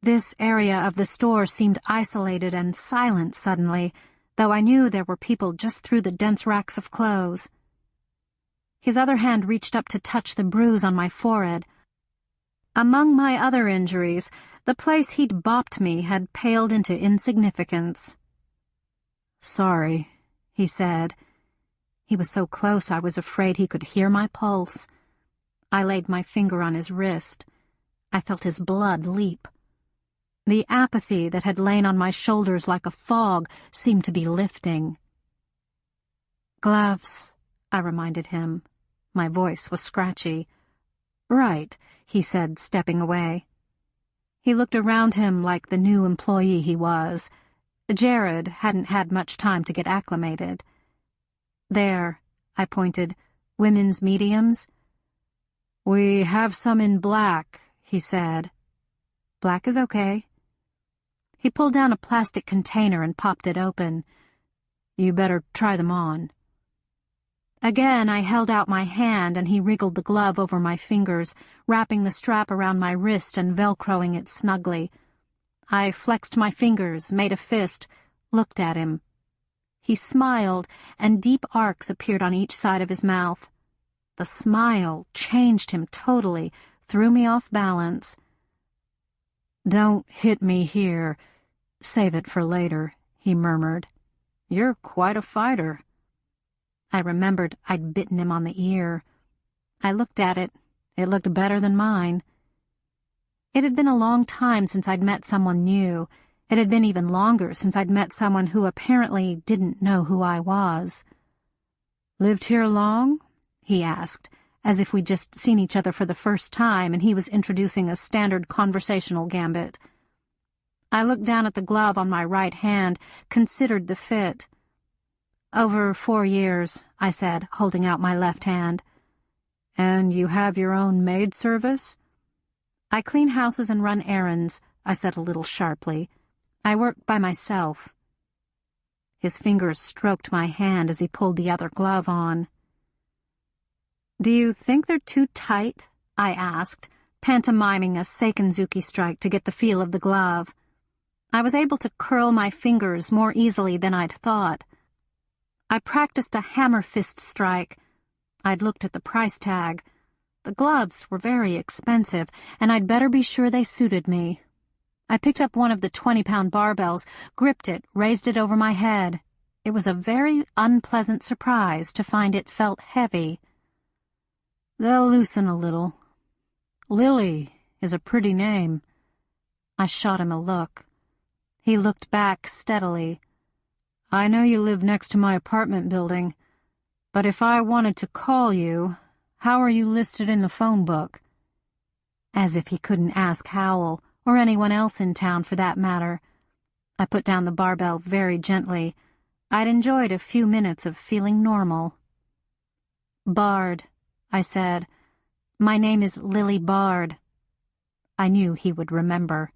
This area of the store seemed isolated and silent suddenly, though I knew there were people just through the dense racks of clothes. His other hand reached up to touch the bruise on my forehead. Among my other injuries, the place he'd bopped me had paled into insignificance. "Sorry," he said. He was so close I was afraid he could hear my pulse. I laid my finger on his wrist. I felt his blood leap. The apathy that had lain on my shoulders like a fog seemed to be lifting. "Gloves," I reminded him. My voice was scratchy. "Right," he said, stepping away. He looked around him like the new employee he was. Jared hadn't had much time to get acclimated. "There," I pointed, "women's mediums?" "We have some in black," he said. "Black is okay." He pulled down a plastic container and popped it open. "You better try them on." Again, I held out my hand and he wriggled the glove over my fingers, wrapping the strap around my wrist and velcroing it snugly. I flexed my fingers, made a fist, looked at him. He smiled, and deep arcs appeared on each side of his mouth. The smile changed him totally, threw me off balance. "Don't hit me here. Save it for later," he murmured. "You're quite a fighter." I remembered I'd bitten him on the ear. I looked at it. It looked better than mine. It had been a long time since I'd met someone new. It had been even longer since I'd met someone who apparently didn't know who I was. "Lived here long?" he asked, as if we'd just seen each other for the first time and he was introducing a standard conversational gambit. I looked down at the glove on my right hand, considered the fit. "Over 4 years," I said, holding out my left hand. "And you have your own maid service?" "I clean houses and run errands," I said a little sharply. "I work by myself." His fingers stroked my hand as he pulled the other glove on. "Do you think they're too tight?" I asked, pantomiming a Seikenzuki strike to get the feel of the glove. I was able to curl my fingers more easily than I'd thought. I practiced a hammer fist strike. I'd looked at the price tag. The gloves were very expensive, and I'd better be sure they suited me. I picked up one of the 20-pound barbells, gripped it, raised it over my head. It was a very unpleasant surprise to find it felt heavy. "They'll loosen a little. Lily is a pretty name." I shot him a look. He looked back steadily. I know you live next to my apartment building, but if I wanted to call you, how are you listed in the phone book? As if he couldn't ask Howell, or anyone else in town for that matter. I put down the barbell very gently. I'd enjoyed a few minutes of feeling normal. Bard, I said. My name is Lily Bard. I knew he would remember.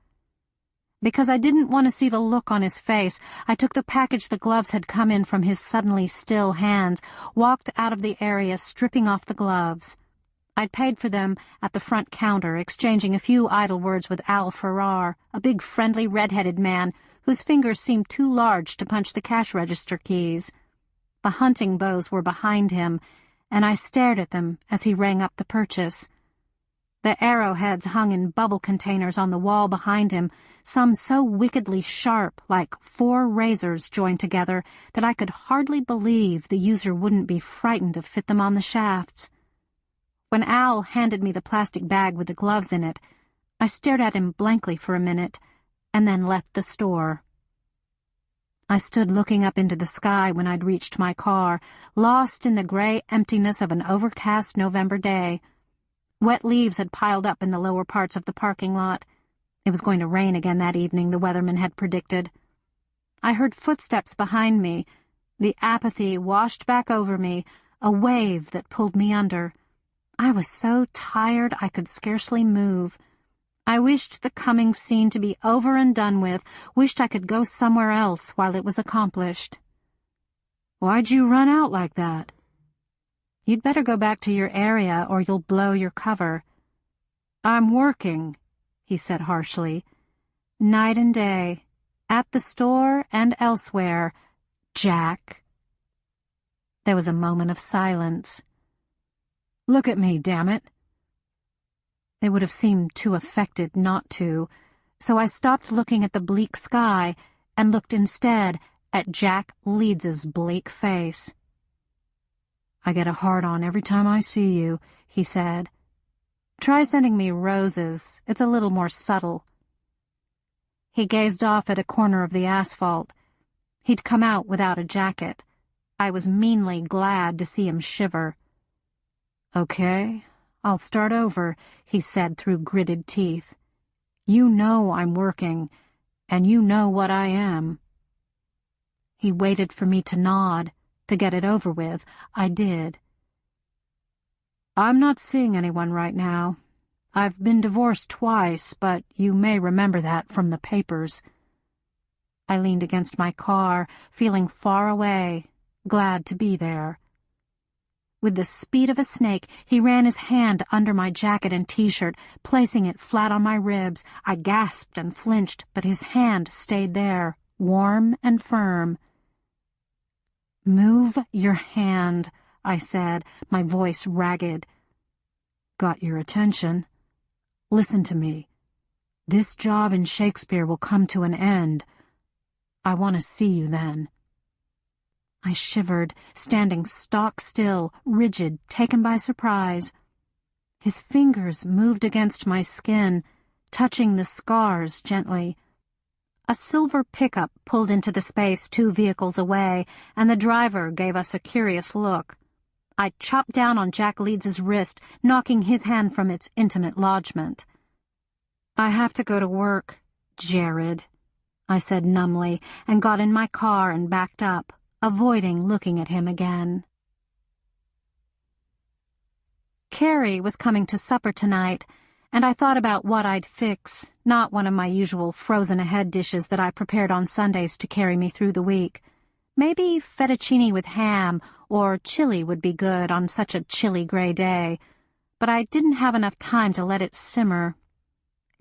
Because I didn't want to see the look on his face, I took the package the gloves had come in from his suddenly still hands, walked out of the area stripping off the gloves. I'd paid for them at the front counter, exchanging a few idle words with Al Farrar, a big friendly red-headed man whose fingers seemed too large to punch the cash register keys. The hunting bows were behind him, and I stared at them as he rang up the purchase. The arrowheads hung in bubble containers on the wall behind him, some so wickedly sharp, like 4 razors joined together, that I could hardly believe the user wouldn't be frightened to fit them on the shafts. When Al handed me the plastic bag with the gloves in it, I stared at him blankly for a minute, and then left the store. I stood looking up into the sky when I'd reached my car, lost in the gray emptiness of an overcast November day. Wet leaves had piled up in the lower parts of the parking lot. It was going to rain again that evening, the weatherman had predicted. I heard footsteps behind me. The apathy washed back over me, a wave that pulled me under. I was so tired I could scarcely move. I wished the coming scene to be over and done with, wished I could go somewhere else while it was accomplished. Why'd you run out like that? You'd better go back to your area or you'll blow your cover. I'm working, he said harshly. Night and day, at the store and elsewhere, Jack. There was a moment of silence. Look at me, damn it. They would have seemed too affected not to, so I stopped looking at the bleak sky and looked instead at Jack Leeds's bleak face. I get a hard-on every time I see you, he said. Try sending me roses. It's a little more subtle. He gazed off at a corner of the asphalt. He'd come out without a jacket. I was meanly glad to see him shiver. Okay, I'll start over, he said through gritted teeth. You know I'm working, and you know what I am. He waited for me to nod, to get it over with. I did. I'm not seeing anyone right now. I've been divorced twice, but you may remember that from the papers. I leaned against my car, feeling far away, glad to be there. With the speed of a snake, he ran his hand under my jacket and t-shirt, placing it flat on my ribs. I gasped and flinched, but his hand stayed there, warm and firm. "Move your hand," I said, my voice ragged. "Got your attention. Listen to me. This job in Shakespeare will come to an end. I want to see you then." I shivered, standing stock still, rigid, taken by surprise. His fingers moved against my skin, touching the scars gently. A silver pickup pulled into the space 2 vehicles away, and the driver gave us a curious look. I chopped down on Jack Leeds's wrist, knocking his hand from its intimate lodgment. "I have to go to work, Jared," I said numbly, and got in my car and backed up, avoiding looking at him again. Carrie was coming to supper tonight, and I thought about what I'd fix, not one of my usual frozen-ahead dishes that I prepared on Sundays to carry me through the week. Maybe fettuccine with ham or chili would be good on such a chilly gray day, but I didn't have enough time to let it simmer.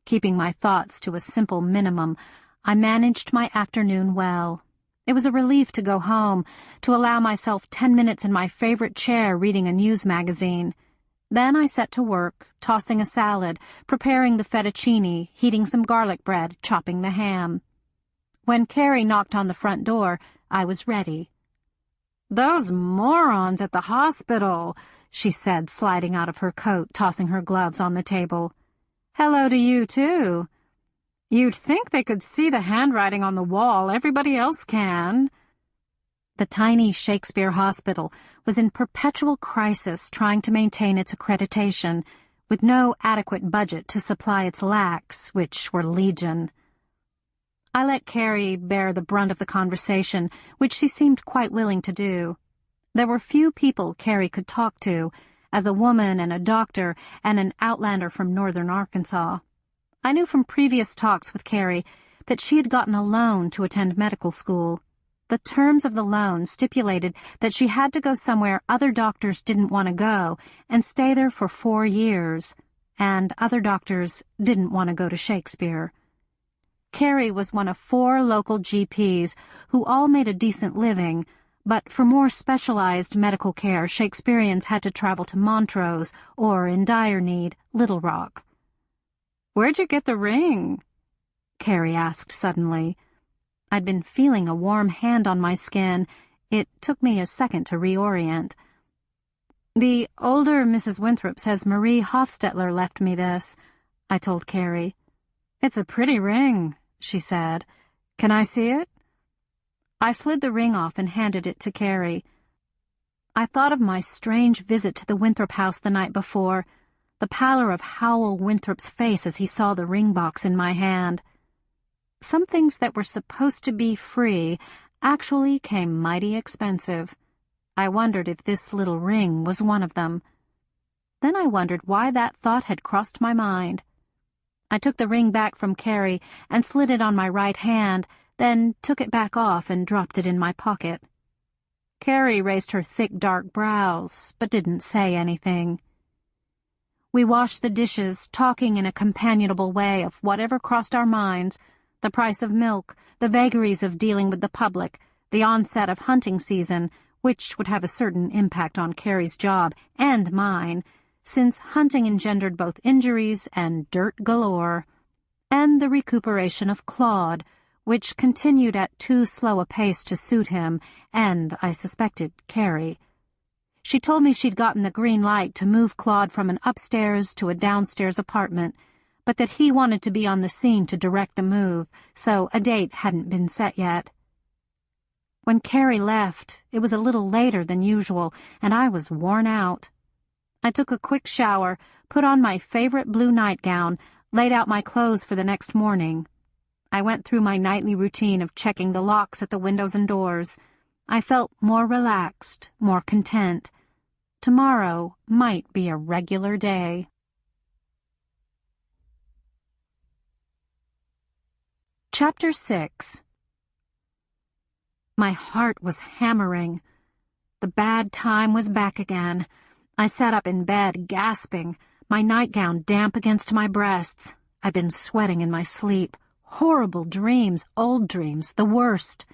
Keeping my thoughts to a simple minimum, I managed my afternoon well. It was a relief to go home, to allow myself 10 minutes in my favorite chair reading a news magazine. Then I set to work, tossing a salad, preparing the fettuccine, heating some garlic bread, chopping the ham. When Carrie knocked on the front door, I was ready. "Those morons at the hospital," she said, sliding out of her coat, tossing her gloves on the table. "Hello to you, too." You'd think they could see the handwriting on the wall. Everybody else can. The tiny Shakespeare hospital was in perpetual crisis trying to maintain its accreditation, with no adequate budget to supply its lacks, which were legion. I let Carrie bear the brunt of the conversation, which she seemed quite willing to do. There were few people Carrie could talk to, as a woman and a doctor and an outlander from northern Arkansas. I knew from previous talks with Carrie that she had gotten a loan to attend medical school. The terms of the loan stipulated that she had to go somewhere other doctors didn't want to go and stay there for 4 years, and other doctors didn't want to go to Shakespeare. Carrie was one of 4 local GPs who all made a decent living, but for more specialized medical care, Shakespeareans had to travel to Montrose or, in dire need, Little Rock. "Where'd you get the ring?" Carrie asked suddenly. I'd been feeling a warm hand on my skin. It took me a second to reorient. "The older Mrs. Winthrop says Marie Hofstetler left me this," I told Carrie. "It's a pretty ring," she said. "Can I see it?" I slid the ring off and handed it to Carrie. I thought of my strange visit to the Winthrop house the night before, the pallor of Howell Winthrop's face as he saw the ring box in my hand. Some things that were supposed to be free actually came mighty expensive. I wondered if this little ring was one of them. Then I wondered why that thought had crossed my mind. I took the ring back from Carrie and slid it on my right hand, then took it back off and dropped it in my pocket. Carrie raised her thick, dark brows, but didn't say anything. We washed the dishes, talking in a companionable way of whatever crossed our minds: the price of milk, the vagaries of dealing with the public, the onset of hunting season, which would have a certain impact on Carrie's job and mine, since hunting engendered both injuries and dirt galore, and the recuperation of Claude, which continued at too slow a pace to suit him and, I suspected, Carrie. She told me she'd gotten the green light to move Claude from an upstairs to a downstairs apartment, but that he wanted to be on the scene to direct the move, so a date hadn't been set yet. When Carrie left, it was a little later than usual, and I was worn out. I took a quick shower, put on my favorite blue nightgown, laid out my clothes for the next morning. I went through my nightly routine of checking the locks at the windows and doors. I felt more relaxed, more content. Tomorrow might be a regular day. Chapter 6. My heart was hammering. The bad time was back again. I sat up in bed, gasping, my nightgown damp against my breasts. I'd been sweating in my sleep. Horrible dreams, old dreams, the worst.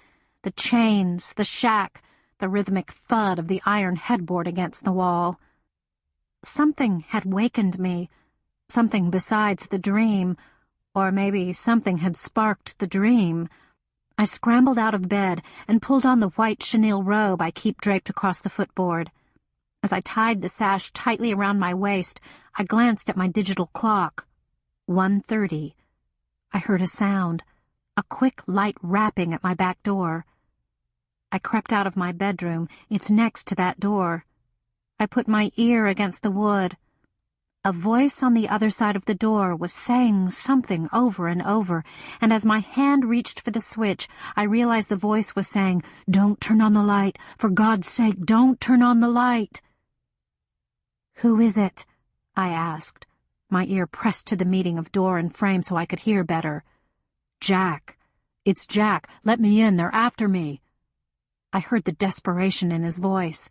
The chains, the shack, the rhythmic thud of the iron headboard against the wall. Something had wakened me, something besides the dream, or maybe something had sparked the dream. I scrambled out of bed and pulled on the white chenille robe I keep draped across the footboard. As I tied the sash tightly around my waist, I glanced at my digital clock. 1:30. I heard a sound, a quick, light rapping at my back door. I crept out of my bedroom. It's next to that door. I put my ear against the wood. A voice on the other side of the door was saying something over and over, and as my hand reached for the switch, I realized the voice was saying, "Don't turn on the light. For God's sake, don't turn on the light." "Who is it?" I asked, my ear pressed to the meeting of door and frame so I could hear better. "Jack. It's Jack. Let me in. They're after me." I heard the desperation in his voice.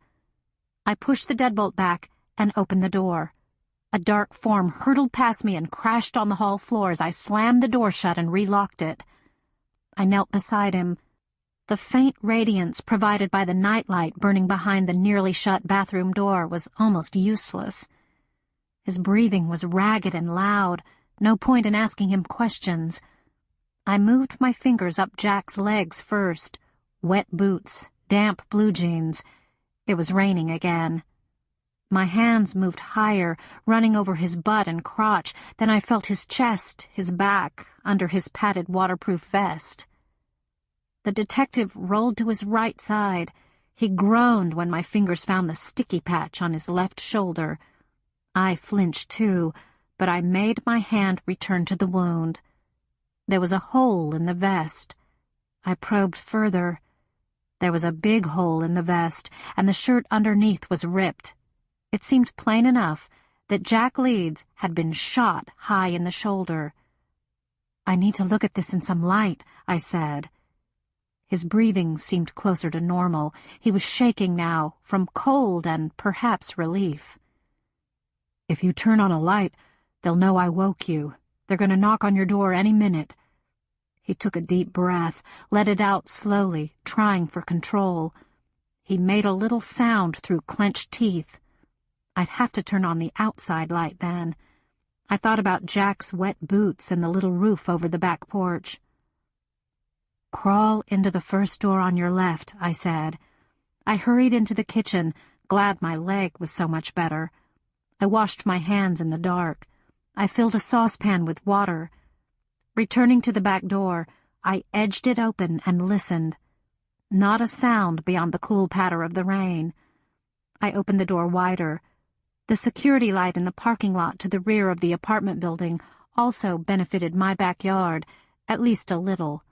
I pushed the deadbolt back and opened the door. A dark form hurtled past me and crashed on the hall floor as I slammed the door shut and relocked it. I knelt beside him. The faint radiance provided by the nightlight burning behind the nearly shut bathroom door was almost useless. His breathing was ragged and loud, no point in asking him questions. I moved my fingers up Jack's legs first. Wet boots, damp blue jeans. It was raining again. My hands moved higher, running over his butt and crotch. Then I felt his chest, his back, under his padded waterproof vest. The detective rolled to his right side. He groaned when my fingers found the sticky patch on his left shoulder. I flinched too, but I made my hand return to the wound. There was a hole in the vest. I probed further. There was a big hole in the vest, and the shirt underneath was ripped. It seemed plain enough that Jack Leeds had been shot high in the shoulder. "I need to look at this in some light," I said. His breathing seemed closer to normal. He was shaking now, from cold and perhaps relief. "If you turn on a light, they'll know I woke you. They're going to knock on your door any minute." He took a deep breath, let it out slowly, trying for control. He made a little sound through clenched teeth. I'd have to turn on the outside light then. I thought about Jack's wet boots and the little roof over the back porch. "Crawl into the first door on your left," I said. I hurried into the kitchen, glad my leg was so much better. I washed my hands in the dark. I filled a saucepan with water. Returning to the back door, I edged it open and listened. Not a sound beyond the cool patter of the rain. I opened the door wider. The security light in the parking lot to the rear of the apartment building also benefited my backyard, at least a little.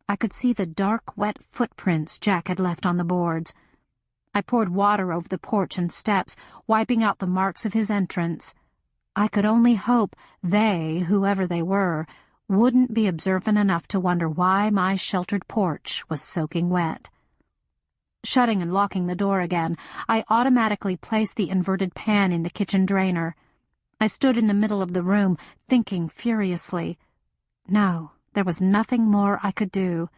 I could see the dark, wet footprints Jack had left on the boards. I poured water over the porch and steps, wiping out the marks of his entrance. I could only hope they, whoever they were, wouldn't be observant enough to wonder why my sheltered porch was soaking wet. Shutting and locking the door again, I automatically placed the inverted pan in the kitchen drainer. I stood in the middle of the room, thinking furiously. No, there was nothing more I could do.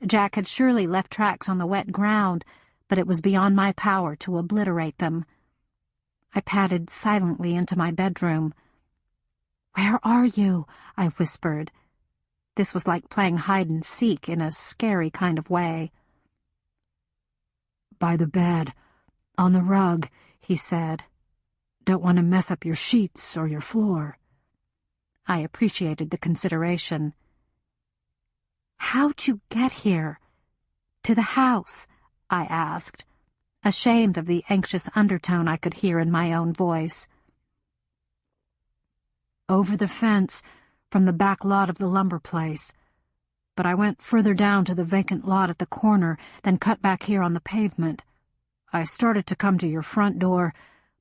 Jack had surely left tracks on the wet ground, but it was beyond my power to obliterate them. I padded silently into my bedroom. "Where are you?" I whispered. This was like playing hide-and-seek in a scary kind of way. "By the bed, on the rug," he said. "Don't want to mess up your sheets or your floor." I appreciated the consideration. "How'd you get here?" "To the house," I asked, ashamed of the anxious undertone I could hear in my own voice. "Over the fence, from the back lot of the lumber place. But I went further down to the vacant lot at the corner, then cut back here on the pavement. I started to come to your front door,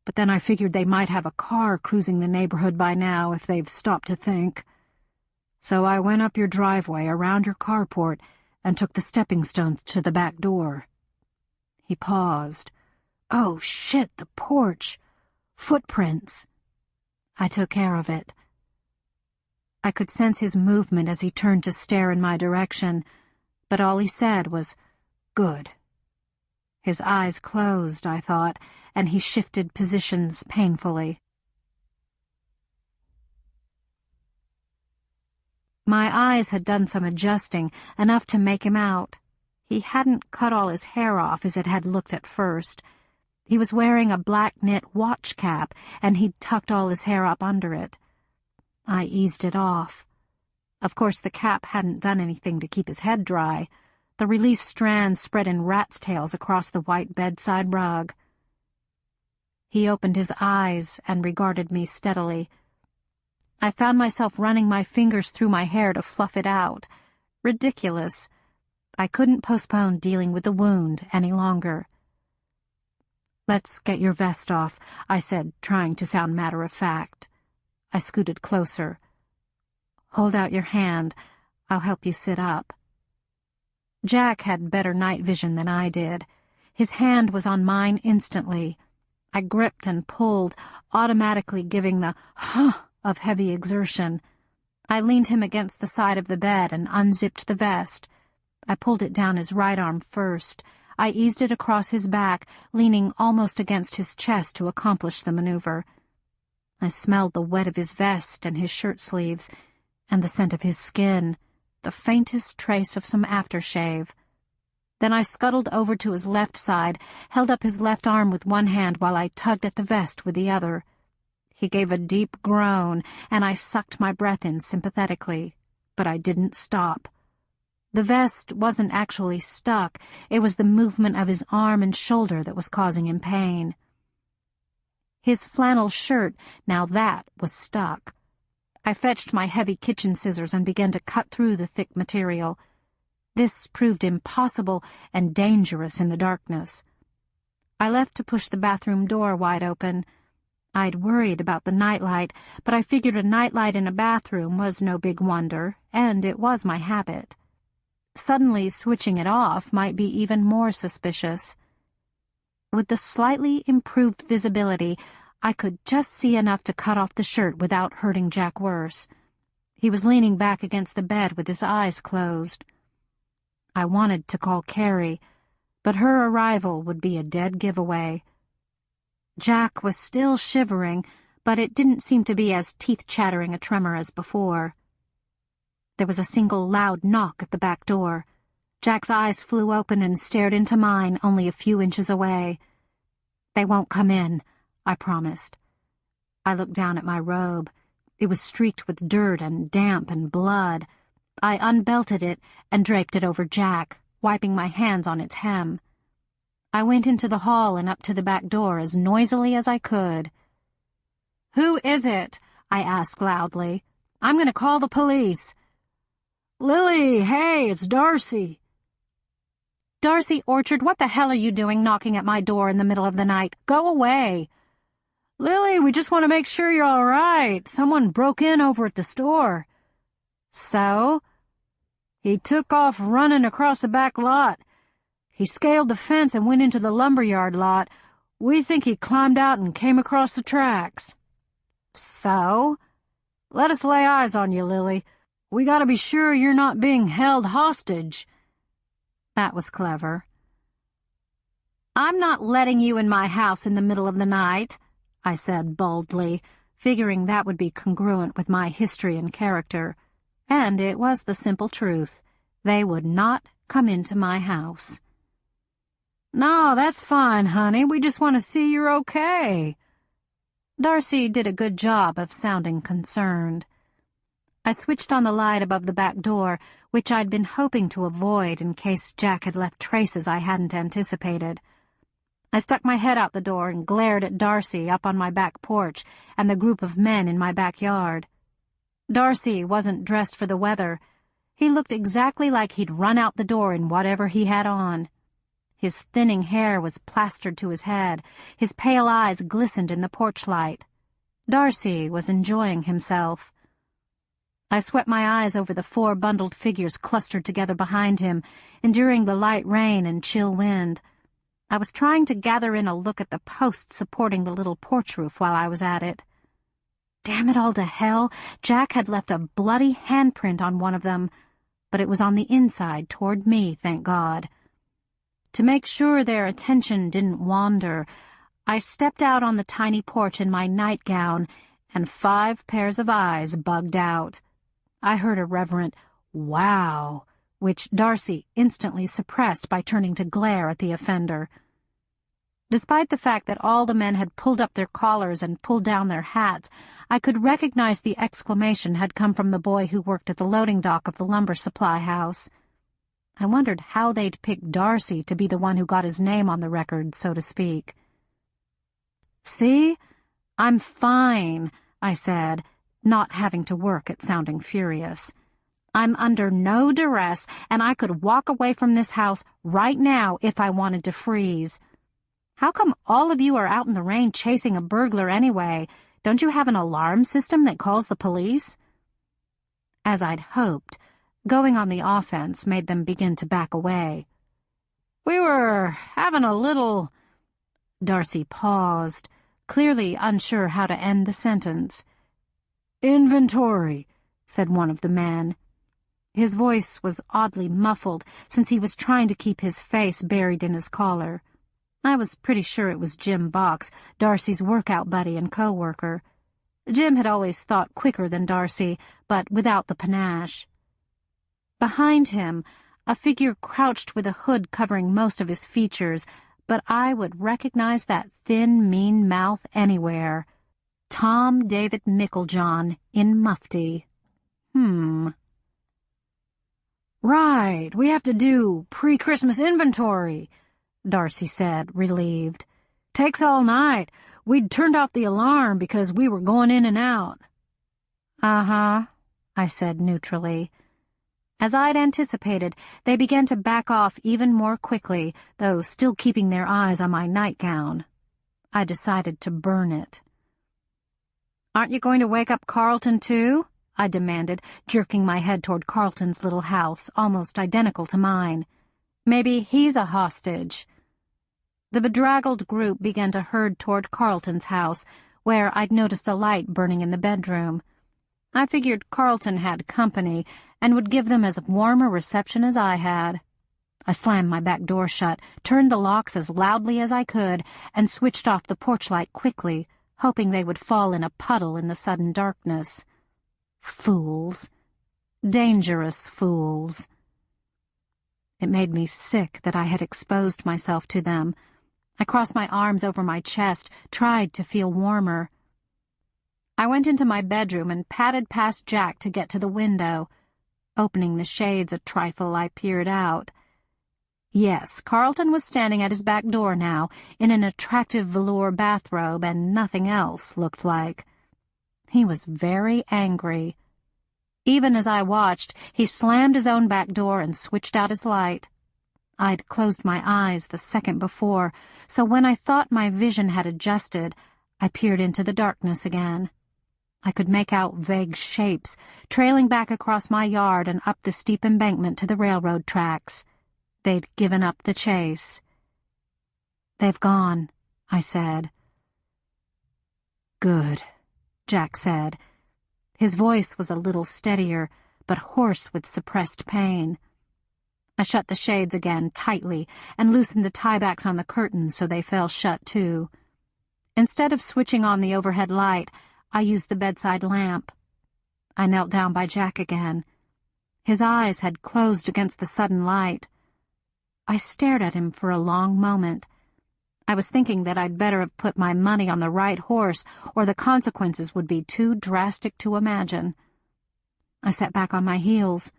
but then I figured they might have a car cruising the neighborhood by now if they've stopped to think. So I went up your driveway, around your carport, and took the stepping stones to the back door." He paused. "Oh, shit, the porch. Footprints." I took care of it. I could sense his movement as he turned to stare in my direction, but all he said was, "Good." His eyes closed, I thought, and he shifted positions painfully. My eyes had done some adjusting, enough to make him out. He hadn't cut all his hair off as it had looked at first. He was wearing a black knit watch cap, and he'd tucked all his hair up under it. I eased it off. Of course, the cap hadn't done anything to keep his head dry. The released strands spread in rat's tails across the white bedside rug. He opened his eyes and regarded me steadily. I found myself running my fingers through my hair to fluff it out. Ridiculous. I couldn't postpone dealing with the wound any longer. "Let's get your vest off," I said, trying to sound matter-of-fact. I scooted closer. "Hold out your hand. I'll help you sit up." Jack had better night vision than I did. His hand was on mine instantly. I gripped and pulled, automatically giving the "huh" of heavy exertion. I leaned him against the side of the bed and unzipped the vest. I pulled it down his right arm first. I eased it across his back, leaning almost against his chest to accomplish the maneuver. I smelled the wet of his vest and his shirt sleeves, and the scent of his skin, the faintest trace of some aftershave. Then I scuttled over to his left side, held up his left arm with one hand while I tugged at the vest with the other. He gave a deep groan, and I sucked my breath in sympathetically. but I didn't stop. The vest wasn't actually stuck. It was the movement of his arm and shoulder that was causing him pain. His flannel shirt, now that was stuck. I fetched my heavy kitchen scissors and began to cut through the thick material. This proved impossible and dangerous in the darkness. I left to push the bathroom door wide open. I'd worried about the nightlight, but I figured a nightlight in a bathroom was no big wonder, and it was my habit. Suddenly switching it off might be even more suspicious. With the slightly improved visibility, I could just see enough to cut off the shirt without hurting Jack worse. He was leaning back against the bed with his eyes closed. I wanted to call Carrie, but her arrival would be a dead giveaway. Jack was still shivering, but it didn't seem to be as teeth-chattering a tremor as before. There was a single loud knock at the back door. Jack's eyes flew open and stared into mine only a few inches away. "They won't come in," I promised. I looked down at my robe. It was streaked with dirt and damp and blood. I unbelted it and draped it over Jack, wiping my hands on its hem. I went into the hall and up to the back door as noisily as I could. "Who is it?" I asked loudly. "I'm going to call the police." "Lily, hey, it's Darcy." "Darcy Orchard, what the hell are you doing knocking at my door in the middle of the night? Go away." "Lily, we just want to make sure you're all right. Someone broke in over at the store." "So?" "He took off running across the back lot. He scaled the fence and went into the lumberyard lot. We think he climbed out and came across the tracks." "So?" "Let us lay eyes on you, Lily. We gotta be sure you're not being held hostage." That was clever. "I'm not letting you in my house in the middle of the night," I said boldly, figuring that would be congruent with my history and character. And it was the simple truth. They would not come into my house. "No, that's fine, honey. We just want to see you're okay." Darcy did a good job of sounding concerned. I switched on the light above the back door, which I'd been hoping to avoid in case Jack had left traces I hadn't anticipated. I stuck my head out the door and glared at Darcy up on my back porch and the group of men in my backyard. Darcy wasn't dressed for the weather. He looked exactly like he'd run out the door in whatever he had on. His thinning hair was plastered to his head. His pale eyes glistened in the porch light. Darcy was enjoying himself. I swept my eyes over the 4 bundled figures clustered together behind him, enduring the light rain and chill wind. I was trying to gather in a look at the posts supporting the little porch roof while I was at it. Damn it all to hell, Jack had left a bloody handprint on one of them, but it was on the inside toward me, thank God. To make sure their attention didn't wander, I stepped out on the tiny porch in my nightgown, and 5 pairs of eyes bugged out. I heard a reverent "wow," which Darcy instantly suppressed by turning to glare at the offender. Despite the fact that all the men had pulled up their collars and pulled down their hats, I could recognize the exclamation had come from the boy who worked at the loading dock of the lumber supply house. I wondered how they'd pick Darcy to be the one who got his name on the record, so to speak. "See? I'm fine," I said, not having to work at sounding furious. "I'm under no duress, and I could walk away from this house right now if I wanted to freeze. How come all of you are out in the rain chasing a burglar anyway? Don't you have an alarm system that calls the police?" As I'd hoped, going on the offense made them begin to back away. "We were having a little—" Darcy paused, clearly unsure how to end the sentence. "Inventory," said one of the men. His voice was oddly muffled, since he was trying to keep his face buried in his collar. I was pretty sure it was Jim Box, Darcy's workout buddy and co-worker. Jim had always thought quicker than Darcy, but without the panache. Behind him, a figure crouched with a hood covering most of his features, but I would recognize that thin, mean mouth anywhere. Tom David Micklejohn in mufti. Right, we have to do pre-Christmas inventory, Darcy said, relieved. Takes all night. We'd turned off the alarm because we were going in and out. Uh-huh, I said neutrally. As I'd anticipated, they began to back off even more quickly, though still keeping their eyes on my nightgown. I decided to burn it. "Aren't you going to wake up Carlton, too?" I demanded, jerking my head toward Carlton's little house, almost identical to mine. "Maybe he's a hostage." The bedraggled group began to herd toward Carlton's house, where I'd noticed a light burning in the bedroom. I figured Carlton had company and would give them as warm a reception as I had. I slammed my back door shut, turned the locks as loudly as I could, and switched off the porch light quickly, hoping they would fall in a puddle in the sudden darkness. Fools. Dangerous fools. It made me sick that I had exposed myself to them. I crossed my arms over my chest, tried to feel warmer. I went into my bedroom and padded past Jack to get to the window. Opening the shades a trifle, I peered out. Yes, Carlton was standing at his back door now, in an attractive velour bathrobe, and nothing else looked like. He was very angry. Even as I watched, he slammed his own back door and switched out his light. I'd closed my eyes the second before, so when I thought my vision had adjusted, I peered into the darkness again. I could make out vague shapes, trailing back across my yard and up the steep embankment to the railroad tracks. They'd given up the chase. "They've gone," I said. "Good," Jack said. His voice was a little steadier, but hoarse with suppressed pain. I shut the shades again tightly and loosened the tiebacks on the curtains so they fell shut too. Instead of switching on the overhead light, I used the bedside lamp. I knelt down by Jack again. His eyes had closed against the sudden light. I stared at him for a long moment. I was thinking that I'd better have put my money on the right horse, or the consequences would be too drastic to imagine. I sat back on my heels.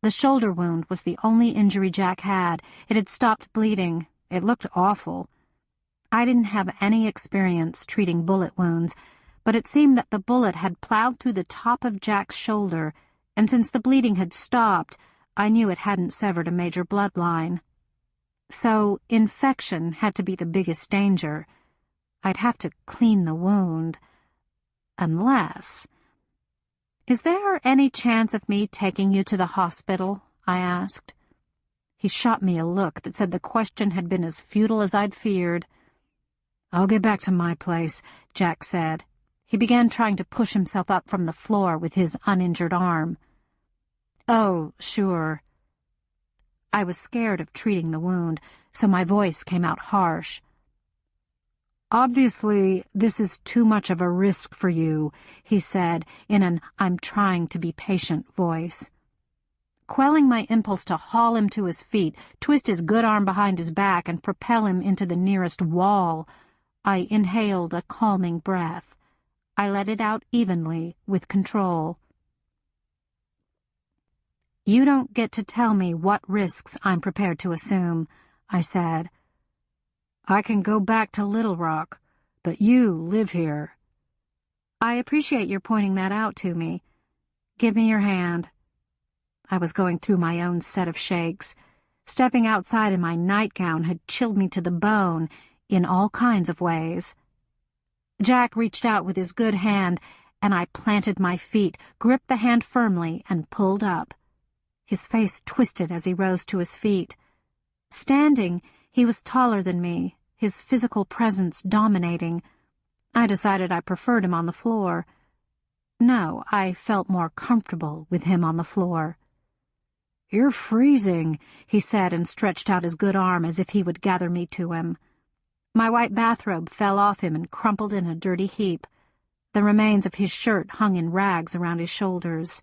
The shoulder wound was the only injury Jack had. It had stopped bleeding. It looked awful. I didn't have any experience treating bullet wounds, but it seemed that the bullet had plowed through the top of Jack's shoulder, and since the bleeding had stopped, I knew it hadn't severed a major bloodline. So infection had to be the biggest danger. I'd have to clean the wound. Unless... "Is there any chance of me taking you to the hospital?" I asked. He shot me a look that said the question had been as futile as I'd feared. "I'll get back to my place," Jack said. He began trying to push himself up from the floor with his uninjured arm. "Oh, sure." I was scared of treating the wound, so my voice came out harsh. "Obviously, this is too much of a risk for you," he said in an "I'm trying to be patient" voice. Quelling my impulse to haul him to his feet, twist his good arm behind his back, and propel him into the nearest wall, I inhaled a calming breath. I let it out evenly, with control. "You don't get to tell me what risks I'm prepared to assume," I said. "I can go back to Little Rock, but you live here." "I appreciate your pointing that out to me. Give me your hand." I was going through my own set of shakes. Stepping outside in my nightgown had chilled me to the bone in all kinds of ways. Jack reached out with his good hand, and I planted my feet, gripped the hand firmly, and pulled up. His face twisted as he rose to his feet. Standing, he was taller than me, his physical presence dominating. I decided I preferred him on the floor. No, I felt more comfortable with him on the floor. "You're freezing," he said, and stretched out his good arm as if he would gather me to him. My white bathrobe fell off him and crumpled in a dirty heap. The remains of his shirt hung in rags around his shoulders.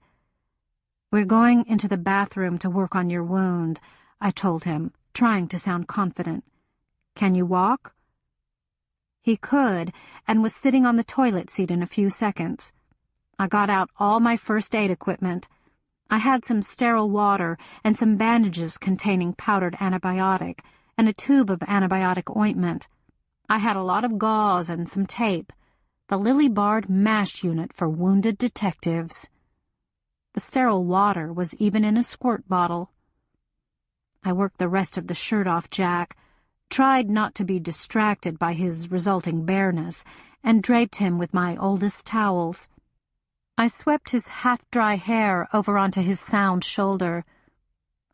"We're going into the bathroom to work on your wound," I told him, trying to sound confident. "Can you walk?" He could, and was sitting on the toilet seat in a few seconds. I got out all my first aid equipment. I had some sterile water and some bandages containing powdered antibiotic and a tube of antibiotic ointment. I had a lot of gauze and some tape. The lily-barred MASH unit for wounded detectives. The sterile water was even in a squirt bottle. I worked the rest of the shirt off Jack, tried not to be distracted by his resulting bareness, and draped him with my oldest towels. I swept his half-dry hair over onto his sound shoulder.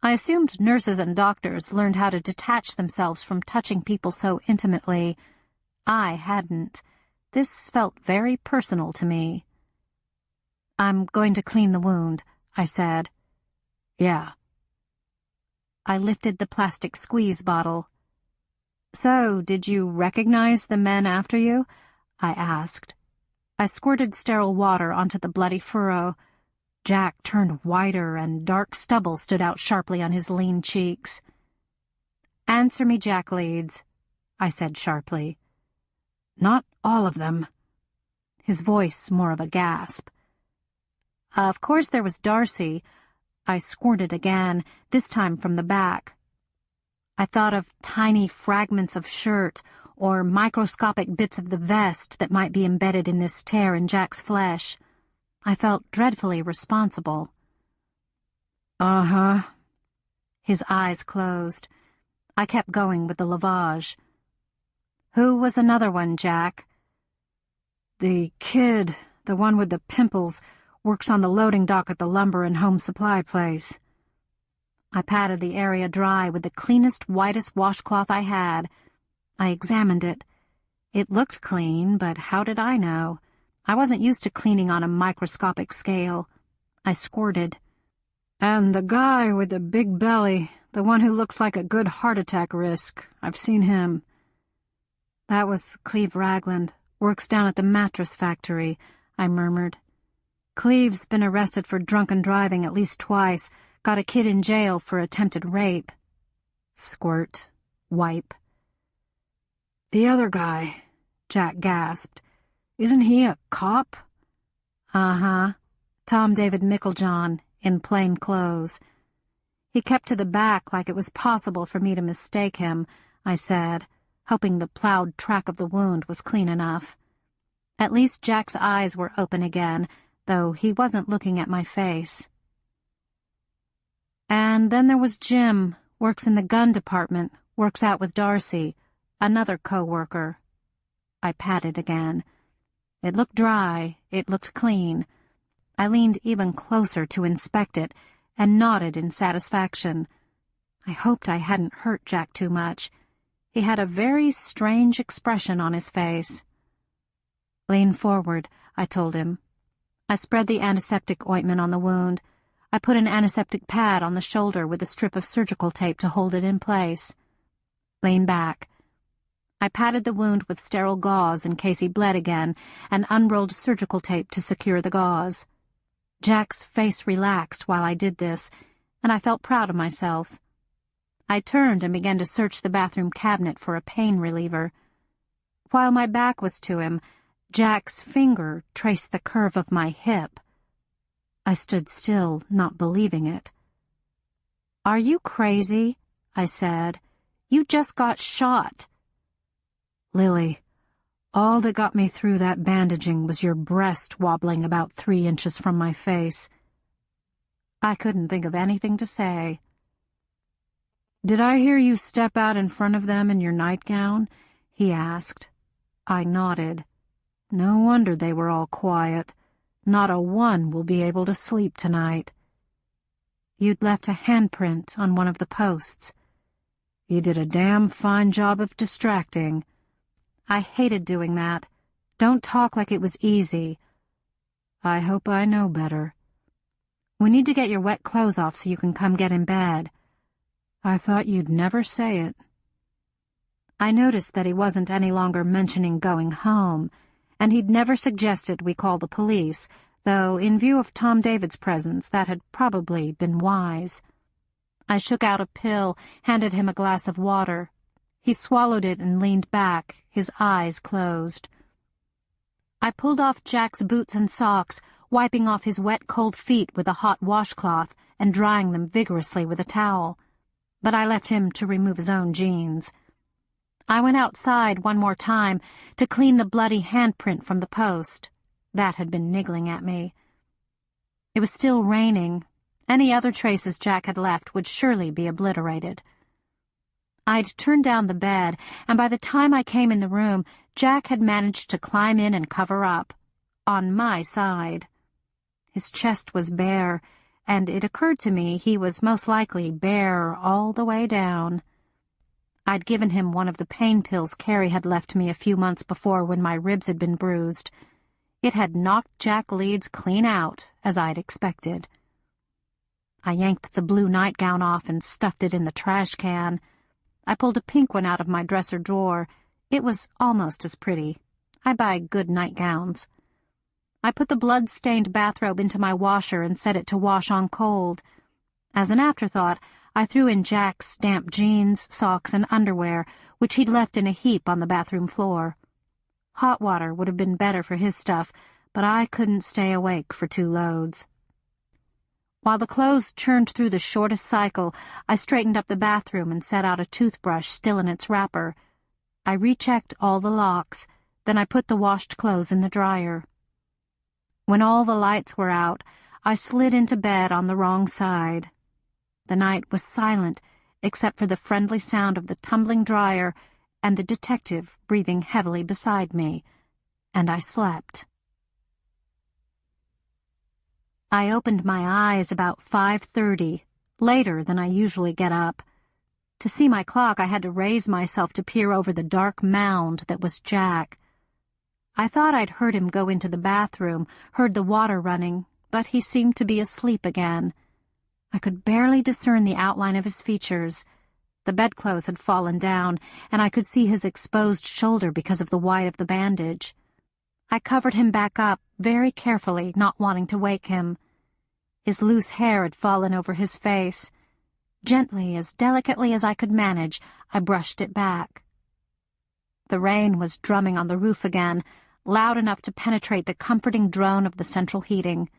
I assumed nurses and doctors learned how to detach themselves from touching people so intimately. I hadn't. This felt very personal to me. "I'm going to clean the wound," I said. "Yeah." I lifted the plastic squeeze bottle. "So, did you recognize the men after you?" I asked. I squirted sterile water onto the bloody furrow. Jack turned whiter and dark stubble stood out sharply on his lean cheeks. "Answer me, Jack Leeds," I said sharply. "Not all of them." His voice more of a gasp. "Of course there was Darcy." I squirted again, this time from the back. I thought of tiny fragments of shirt or microscopic bits of the vest that might be embedded in this tear in Jack's flesh. I felt dreadfully responsible. "Uh-huh." His eyes closed. I kept going with the lavage. "Who was another one, Jack?" "The kid, the one with the pimples, works on the loading dock at the lumber and home supply place." I patted the area dry with the cleanest, whitest washcloth I had. I examined it. It looked clean, but how did I know? I wasn't used to cleaning on a microscopic scale. I squirted. "And the guy with the big belly, the one who looks like a good heart attack risk, I've seen him." "That was Cleve Ragland, works down at the mattress factory," I murmured. "Cleve's been arrested for drunken driving at least twice, got a kid in jail for attempted rape." Squirt. Wipe. "The other guy," Jack gasped. "Isn't he a cop?" "Uh-huh. Tom David Micklejohn, in plain clothes." "He kept to the back like it was possible for me to mistake him," I said, hoping the plowed track of the wound was clean enough. At least Jack's eyes were open again, though he wasn't looking at my face. "And then there was Jim, works in the gun department, works out with Darcy, another co-worker." I patted again. It looked dry, it looked clean. I leaned even closer to inspect it and nodded in satisfaction. I hoped I hadn't hurt Jack too much. He had a very strange expression on his face. "Lean forward," I told him. I spread the antiseptic ointment on the wound. I put an antiseptic pad on the shoulder with a strip of surgical tape to hold it in place. "Lean back." I patted the wound with sterile gauze in case he bled again, and unrolled surgical tape to secure the gauze. Jack's face relaxed while I did this, and I felt proud of myself. I turned and began to search the bathroom cabinet for a pain reliever. While my back was to him, Jack's finger traced the curve of my hip. I stood still, not believing it. "Are you crazy?" I said. "You just got shot." "Lily, all that got me through that bandaging was your breast wobbling about 3 inches from my face." I couldn't think of anything to say. "Did I hear you step out in front of them in your nightgown?" he asked. I nodded. "No wonder they were all quiet. Not a one will be able to sleep tonight." "You'd left a handprint on one of the posts." "You did a damn fine job of distracting." "I hated doing that. Don't talk like it was easy." "I hope I know better." "We need to get your wet clothes off so you can come get in bed." "I thought you'd never say it." I noticed that he wasn't any longer mentioning going home, and he'd never suggested we call the police, though in view of Tom David's presence that had probably been wise. I shook out a pill, handed him a glass of water. He swallowed it and leaned back, his eyes closed. I pulled off Jack's boots and socks, wiping off his wet, cold feet with a hot washcloth and drying them vigorously with a towel. But I left him to remove his own jeans. I went outside one more time to clean the bloody handprint from the post. That had been niggling at me. It was still raining. Any other traces Jack had left would surely be obliterated. I'd turned down the bed, and by the time I came in the room, Jack had managed to climb in and cover up, on my side. His chest was bare, and it occurred to me he was most likely bare all the way down. I'd given him one of the pain pills Carrie had left me a few months before when my ribs had been bruised. It had knocked Jack Leeds clean out, as I'd expected. I yanked the blue nightgown off and stuffed it in the trash can. I pulled a pink one out of my dresser drawer. It was almost as pretty. I buy good nightgowns. I put the blood-stained bathrobe into my washer and set it to wash on cold. As an afterthought, I threw in Jack's damp jeans, socks, and underwear, which he'd left in a heap on the bathroom floor. Hot water would have been better for his stuff, but I couldn't stay awake for 2 loads. While the clothes churned through the shortest cycle, I straightened up the bathroom and set out a toothbrush still in its wrapper. I rechecked all the locks, then I put the washed clothes in the dryer. When all the lights were out, I slid into bed on the wrong side. The night was silent, except for the friendly sound of the tumbling dryer and the detective breathing heavily beside me, and I slept. I opened my eyes about 5:30, later than I usually get up. To see my clock, I had to raise myself to peer over the dark mound that was Jack. I thought I'd heard him go into the bathroom, heard the water running, but he seemed to be asleep again. I could barely discern the outline of his features. The bedclothes had fallen down, and I could see his exposed shoulder because of the white of the bandage. I covered him back up, very carefully, not wanting to wake him. His loose hair had fallen over his face. Gently, as delicately as I could manage, I brushed it back. The rain was drumming on the roof again, loud enough to penetrate the comforting drone of the central heating.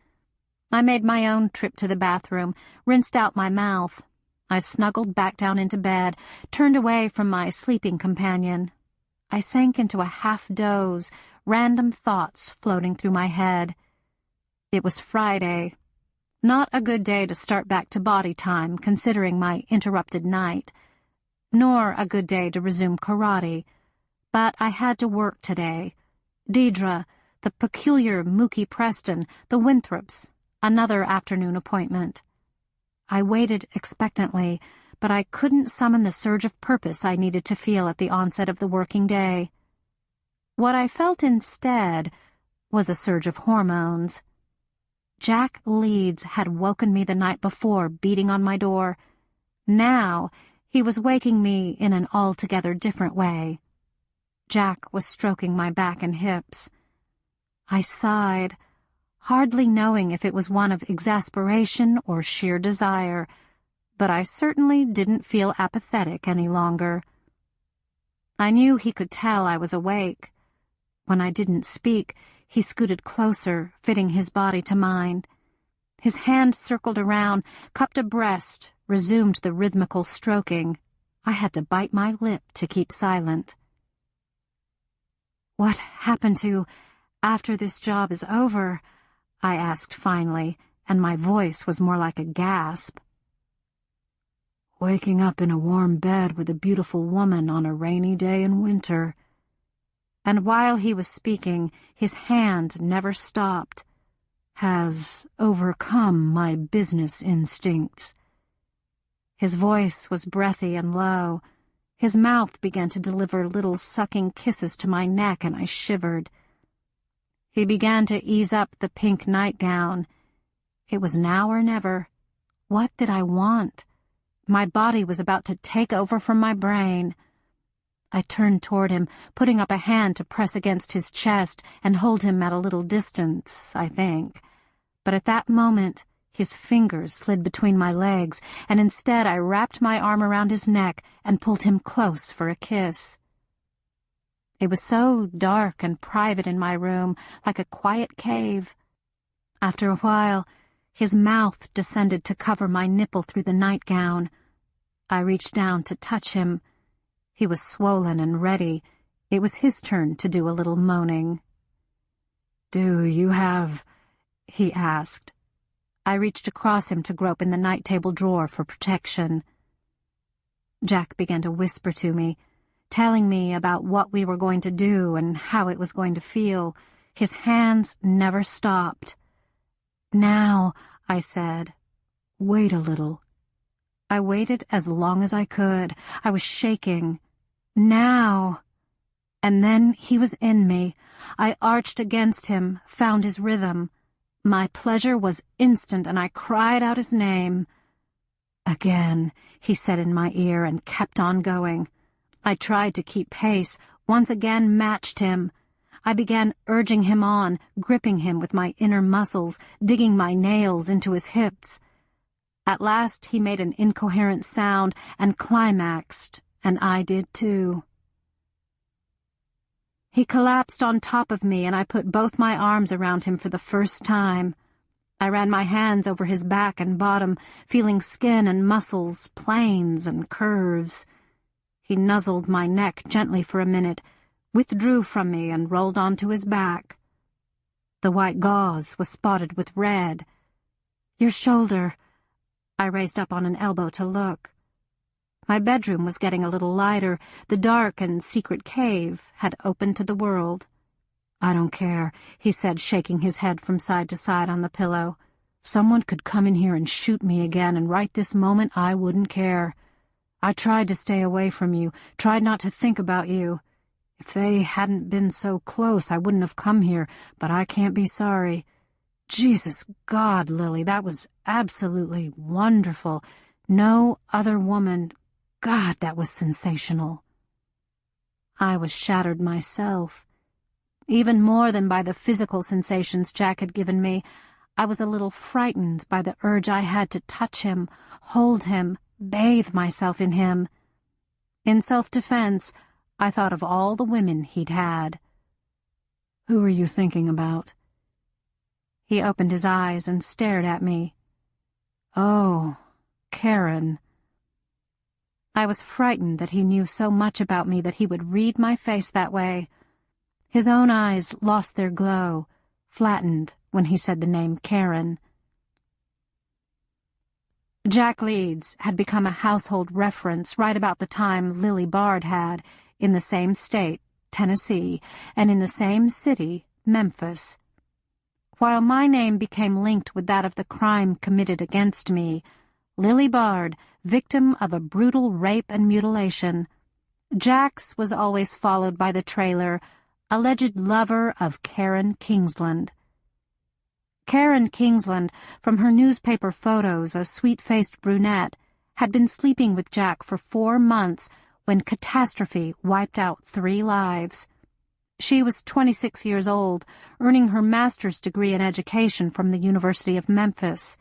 I made my own trip to the bathroom, rinsed out my mouth. I snuggled back down into bed, turned away from my sleeping companion. I sank into a half-doze, random thoughts floating through my head. It was Friday. Not a good day to start back to body time, considering my interrupted night. Nor a good day to resume karate. But I had to work today. Deidre, the peculiar Mookie Preston, the Winthrops, another afternoon appointment. I waited expectantly, but I couldn't summon the surge of purpose I needed to feel at the onset of the working day. What I felt instead was a surge of hormones. Jack Leeds had woken me the night before, beating on my door. Now he was waking me in an altogether different way. Jack was stroking my back and hips. I sighed, hardly knowing if it was one of exasperation or sheer desire, but I certainly didn't feel apathetic any longer. I knew he could tell I was awake. When I didn't speak, he scooted closer, fitting his body to mine. His hand circled around, cupped a breast, resumed the rhythmical stroking. I had to bite my lip to keep silent. "What happened to after this job is over?" I asked finally, and my voice was more like a gasp. "Waking up in a warm bed with a beautiful woman on a rainy day in winter." And while he was speaking, his hand never stopped. "Has overcome my business instincts." His voice was breathy and low. His mouth began to deliver little sucking kisses to my neck, and I shivered. He began to ease up the pink nightgown. It was now or never. What did I want? My body was about to take over from my brain. I turned toward him, putting up a hand to press against his chest and hold him at a little distance, I think. But at that moment, his fingers slid between my legs, and instead I wrapped my arm around his neck and pulled him close for a kiss. It was so dark and private in my room, like a quiet cave. After a while, his mouth descended to cover my nipple through the nightgown. I reached down to touch him. He was swollen and ready. It was his turn to do a little moaning. "Do you have—" he asked. I reached across him to grope in the night table drawer for protection. Jack began to whisper to me, telling me about what we were going to do and how it was going to feel. His hands never stopped. "Now," I said. "Wait a little." I waited as long as I could. I was shaking. "Now." And then he was in me. I arched against him, found his rhythm. My pleasure was instant, and I cried out his name. "Again," he said in my ear, and kept on going. I tried to keep pace, once again matched him. I began urging him on, gripping him with my inner muscles, digging my nails into his hips. At last he made an incoherent sound and climaxed, and I did too. He collapsed on top of me, and I put both my arms around him for the first time. I ran my hands over his back and bottom, feeling skin and muscles, planes and curves. He nuzzled my neck gently for a minute, withdrew from me, and rolled onto his back. The white gauze was spotted with red. "Your shoulder." I raised up on an elbow to look. My bedroom was getting a little lighter. The dark and secret cave had opened to the world. "I don't care," he said, shaking his head from side to side on the pillow. "Someone could come in here and shoot me again, and right this moment I wouldn't care. I tried to stay away from you, tried not to think about you. If they hadn't been so close, I wouldn't have come here, but I can't be sorry. Jesus God, Lily, that was absolutely wonderful. No other woman... God, that was sensational." I was shattered myself. Even more than by the physical sensations Jack had given me, I was a little frightened by the urge I had to touch him, hold him, bathe myself in him. In self-defense, I thought of all the women he'd had. "Who are you thinking about?" He opened his eyes and stared at me. "Oh, Karen." I was frightened that he knew so much about me that he would read my face that way. His own eyes lost their glow, flattened when he said the name Karen. Jack Leeds had become a household reference right about the time Lily Bard had, in the same state, Tennessee, and in the same city, Memphis. While my name became linked with that of the crime committed against me, Lily Bard, victim of a brutal rape and mutilation, Jack's was always followed by the trailer, alleged lover of Karen Kingsland. Karen Kingsland, from her newspaper photos, a sweet-faced brunette, had been sleeping with Jack for 4 months when catastrophe wiped out 3 lives. She was 26 years old, earning her master's degree in education from the University of Memphis.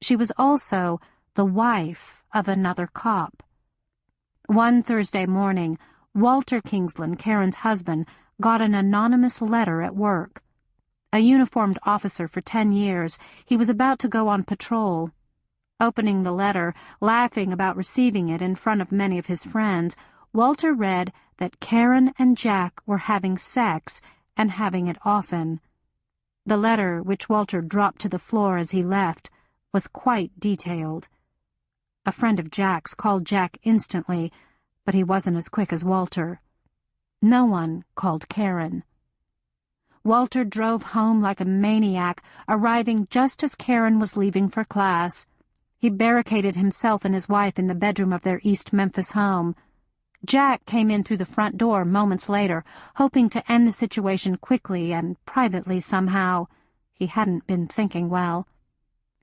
She was also the wife of another cop. One Thursday morning, Walter Kingsland, Karen's husband, got an anonymous letter at work. A uniformed officer for 10 years, he was about to go on patrol. Opening the letter, laughing about receiving it in front of many of his friends, Walter read that Karen and Jack were having sex and having it often. The letter, which Walter dropped to the floor as he left, was quite detailed. A friend of Jack's called Jack instantly, but he wasn't as quick as Walter. No one called Karen. Walter drove home like a maniac, arriving just as Karen was leaving for class. He barricaded himself and his wife in the bedroom of their East Memphis home. Jack came in through the front door moments later, hoping to end the situation quickly and privately somehow. He hadn't been thinking well.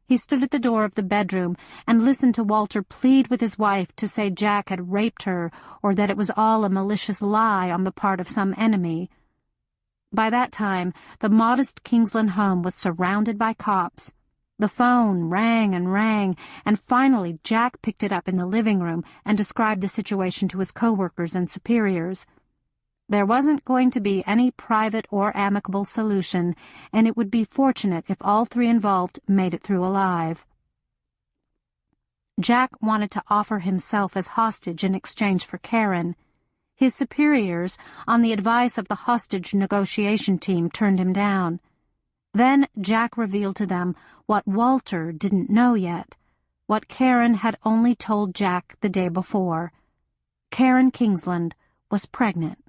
He stood at the door of the bedroom and listened to Walter plead with his wife to say Jack had raped her or that it was all a malicious lie on the part of some enemy. By that time, the modest Kingsland home was surrounded by cops. The phone rang, and finally Jack picked it up in the living room and described the situation to his coworkers and superiors. There wasn't going to be any private or amicable solution, and it would be fortunate if all three involved made it through alive. Jack wanted to offer himself as hostage in exchange for Karen. His superiors, on the advice of the hostage negotiation team, turned him down. Then Jack revealed to them what Walter didn't know yet, what Karen had only told Jack the day before. Karen Kingsland was pregnant.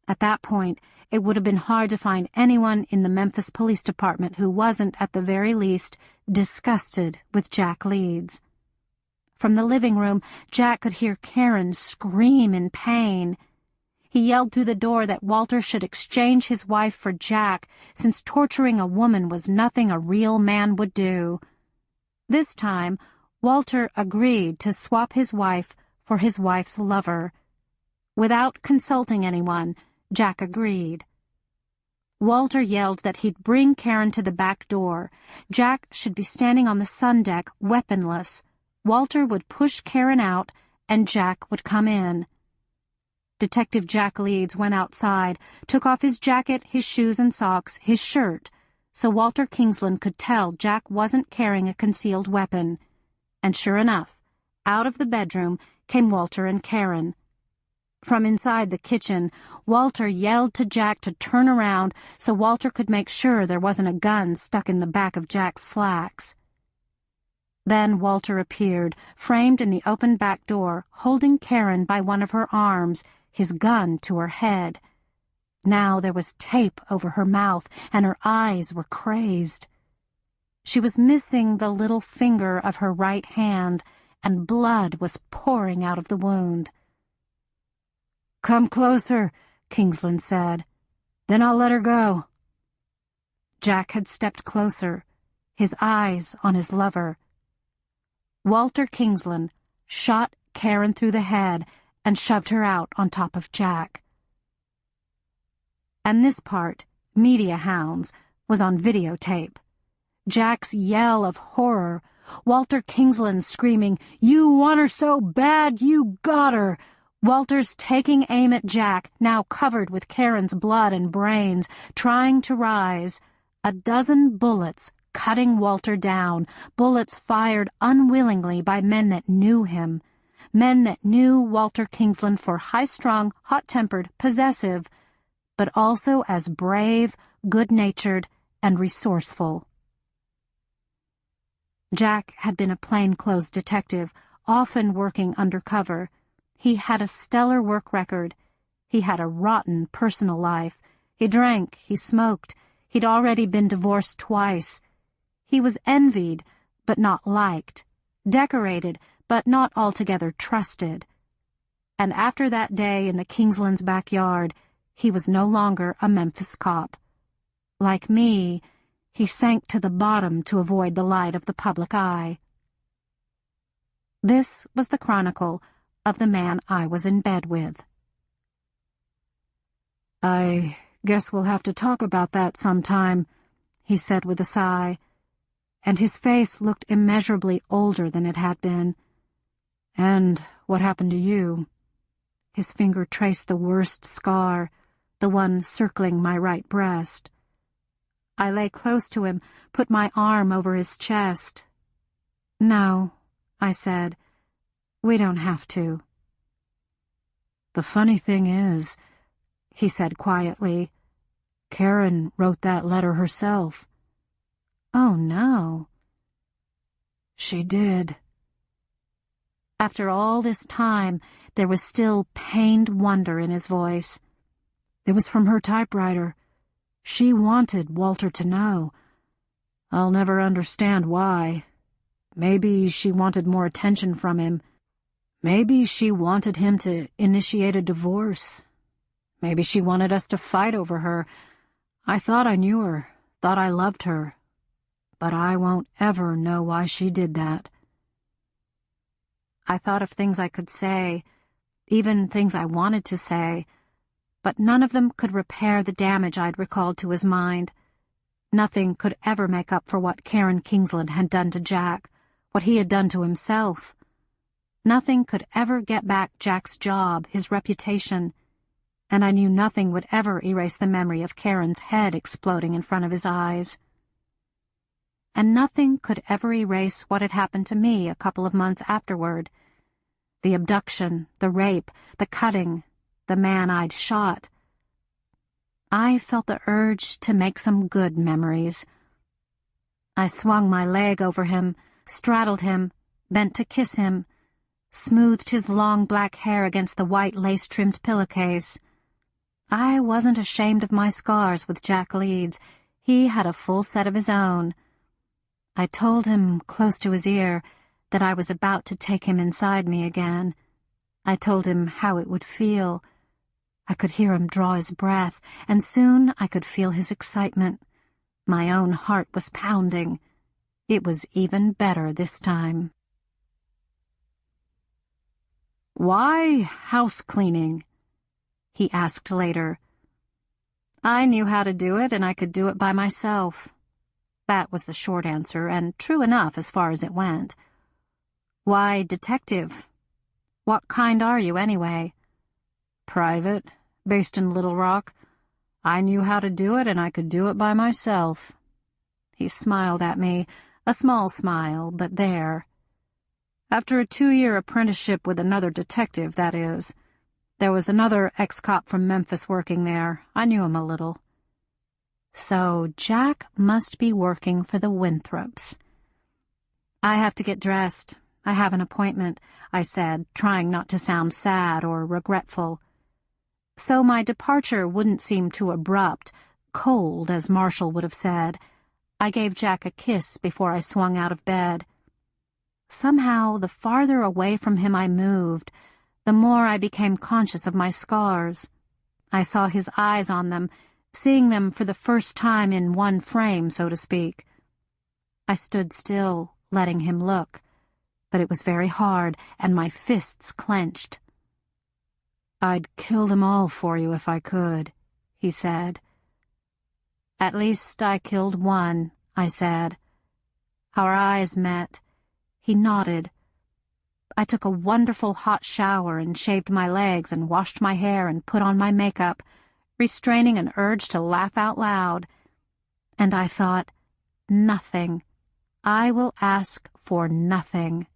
At that point, it would have been hard to find anyone in the Memphis Police Department who wasn't, at the very least, disgusted with Jack Leeds. From the living room, Jack could hear Karen scream in pain. He yelled through the door that Walter should exchange his wife for Jack, since torturing a woman was nothing a real man would do. This time, Walter agreed to swap his wife for his wife's lover. Without consulting anyone, Jack agreed. Walter yelled that he'd bring Karen to the back door. Jack should be standing on the sun deck, weaponless. Walter would push Karen out, and Jack would come in. Detective Jack Leeds went outside, took off his jacket, his shoes and socks, his shirt, so Walter Kingsland could tell Jack wasn't carrying a concealed weapon. And sure enough, out of the bedroom came Walter and Karen. From inside the kitchen, Walter yelled to Jack to turn around so Walter could make sure there wasn't a gun stuck in the back of Jack's slacks. Then Walter appeared, framed in the open back door, holding Karen by one of her arms, his gun to her head. Now there was tape over her mouth, and her eyes were crazed. She was missing the little finger of her right hand, and blood was pouring out of the wound. "Come closer," Kingsland said. "Then I'll let her go." Jack had stepped closer, his eyes on his lover. Walter Kingsland shot Karen through the head and shoved her out on top of Jack. And this part, Media Hounds, was on videotape. Jack's yell of horror, Walter Kingsland screaming, "You want her so bad, you got her!" Walter's taking aim at Jack, now covered with Karen's blood and brains, trying to rise. A dozen bullets cutting Walter down, bullets fired unwillingly by men that knew him, men that knew Walter Kingsland for high-strung, hot-tempered, possessive, but also as brave, good-natured, and resourceful. Jack had been a plainclothes detective, often working undercover. He had a stellar work record. He had a rotten personal life. He drank, he smoked. He'd already been divorced twice. He was envied, but not liked, decorated, but not altogether trusted. And after that day in the Kingslands' backyard, he was no longer a Memphis cop. Like me, he sank to the bottom to avoid the light of the public eye. This was the chronicle of the man I was in bed with. "I guess we'll have to talk about that sometime," he said with a sigh, and his face looked immeasurably older than it had been. "And what happened to you?" His finger traced the worst scar, the one circling my right breast. I lay close to him, put my arm over his chest. "No," I said, "we don't have to." "The funny thing is," he said quietly, "Karen wrote that letter herself." "Oh, no." "She did." After all this time, there was still pained wonder in his voice. "It was from her typewriter. She wanted Walter to know. I'll never understand why. Maybe she wanted more attention from him. Maybe she wanted him to initiate a divorce. Maybe she wanted us to fight over her. I thought I knew her, thought I loved her. But I won't ever know why she did that." I thought of things I could say, even things I wanted to say, but none of them could repair the damage I'd recalled to his mind. Nothing could ever make up for what Karen Kingsland had done to Jack, what he had done to himself. Nothing could ever get back Jack's job, his reputation. and I knew nothing would ever erase the memory of Karen's head exploding in front of his eyes. And nothing could ever erase what had happened to me a couple of months afterward. The abduction, the rape, the cutting, the man I'd shot. I felt the urge to make some good memories. I swung my leg over him, straddled him, bent to kiss him, smoothed his long black hair against the white lace-trimmed pillowcase. I wasn't ashamed of my scars with Jack Leeds. He had a full set of his own. I told him, close to his ear, that I was about to take him inside me again. I told him how it would feel. I could hear him draw his breath, and soon I could feel his excitement. My own heart was pounding. It was even better this time. "Why house cleaning?" he asked later. I knew how to do it, and I could do it by myself. That was the short answer, and true enough as far as it went. Why detective? What kind are you, anyway? "Private, based in Little Rock. I knew how to do it, and I could do it by myself." He smiled at me, a small smile, but there. "After a 2-year apprenticeship with another detective, that is. There was another ex-cop from Memphis working there. I knew him a little." So Jack must be working for the Winthrops. "I have to get dressed. I have an appointment," I said, trying not to sound sad or regretful. So my departure wouldn't seem too abrupt, cold, as Marshall would have said. I gave Jack a kiss before I swung out of bed. Somehow, the farther away from him I moved, the more I became conscious of my scars. I saw his eyes on them, seeing them for the first time in one frame, so to speak. I stood still, letting him look, but it was very hard, and my fists clenched. "I'd kill them all for you if I could," he said. "At least I killed one," I said. Our eyes met. He nodded. I took a wonderful hot shower and shaved my legs and washed my hair and put on my makeup, restraining an urge to laugh out loud. And I thought, nothing. I will ask for nothing.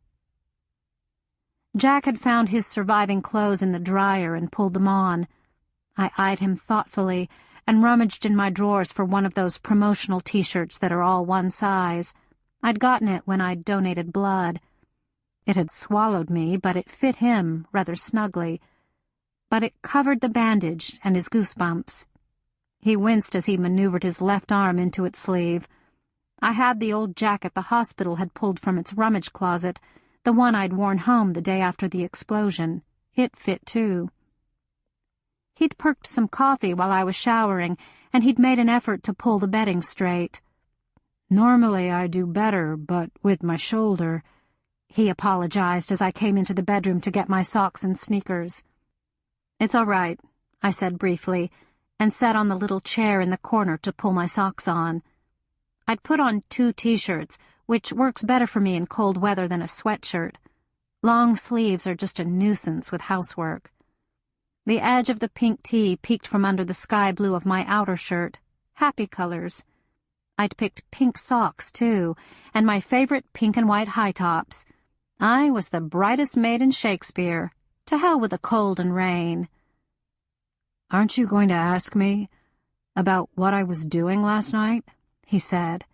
Jack had found his surviving clothes in the dryer and pulled them on. I eyed him thoughtfully and rummaged in my drawers for one of those promotional T-shirts that are all one size. I'd gotten it when I'd donated blood. It had swallowed me, but it fit him rather snugly. But it covered the bandage and his goosebumps. He winced as he maneuvered his left arm into its sleeve. I had the old jacket the hospital had pulled from its rummage closet, the one I'd worn home the day after the explosion. It fit, too. He'd perked some coffee while I was showering, and he'd made an effort to pull the bedding straight. "Normally I do better, but with my shoulder," he apologized as I came into the bedroom to get my socks and sneakers. "It's all right," I said briefly, and sat on the little chair in the corner to pull my socks on. I'd put on 2 T-shirts, which works better for me in cold weather than a sweatshirt. Long sleeves are just a nuisance with housework. The edge of the pink tee peeked from under the sky blue of my outer shirt. Happy colors. I'd picked pink socks, too, and my favorite pink and white high tops. I was the brightest maid in Shakespeare. To hell with the cold and rain. "Aren't you going to ask me about what I was doing last night?" he said.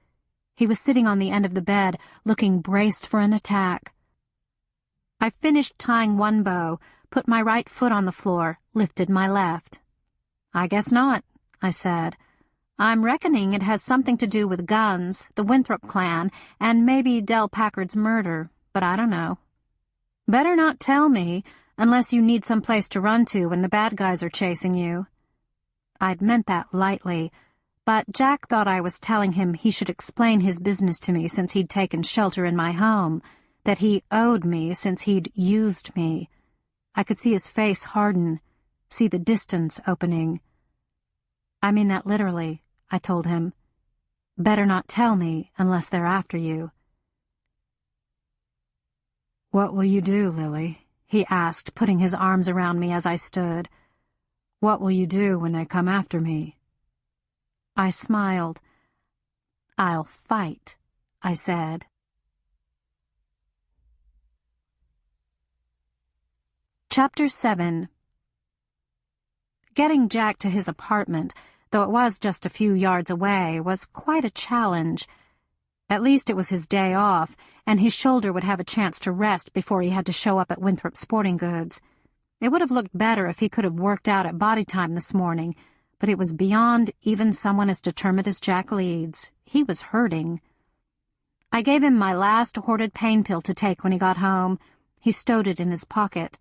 He was sitting on the end of the bed, looking braced for an attack. I finished tying one bow, put my right foot on the floor, lifted my left. "I guess not," I said. "I'm reckoning it has something to do with guns, the Winthrop clan, and maybe Del Packard's murder, but I don't know." "Better not tell me, unless you need some place to run to when the bad guys are chasing you." I'd meant that lightly, but Jack thought I was telling him he should explain his business to me since he'd taken shelter in my home, that he owed me since he'd used me. I could see his face harden, see the distance opening. "I mean that literally," I told him. "Better not tell me unless they're after you." "What will you do, Lily?" he asked, putting his arms around me as I stood. What will you do when they come after me? I smiled. I'll fight, I said. Chapter 7. Getting Jack to his apartment, though it was just a few yards away, was quite a challenge. At least it was his day off, and his shoulder would have a chance to rest before he had to show up at Winthrop Sporting Goods. It would have looked better if he could have worked out at body time this morning, but it was beyond even someone as determined as Jack Leeds. He was hurting. I gave him my last hoarded pain pill to take when he got home. He stowed it in his pocket.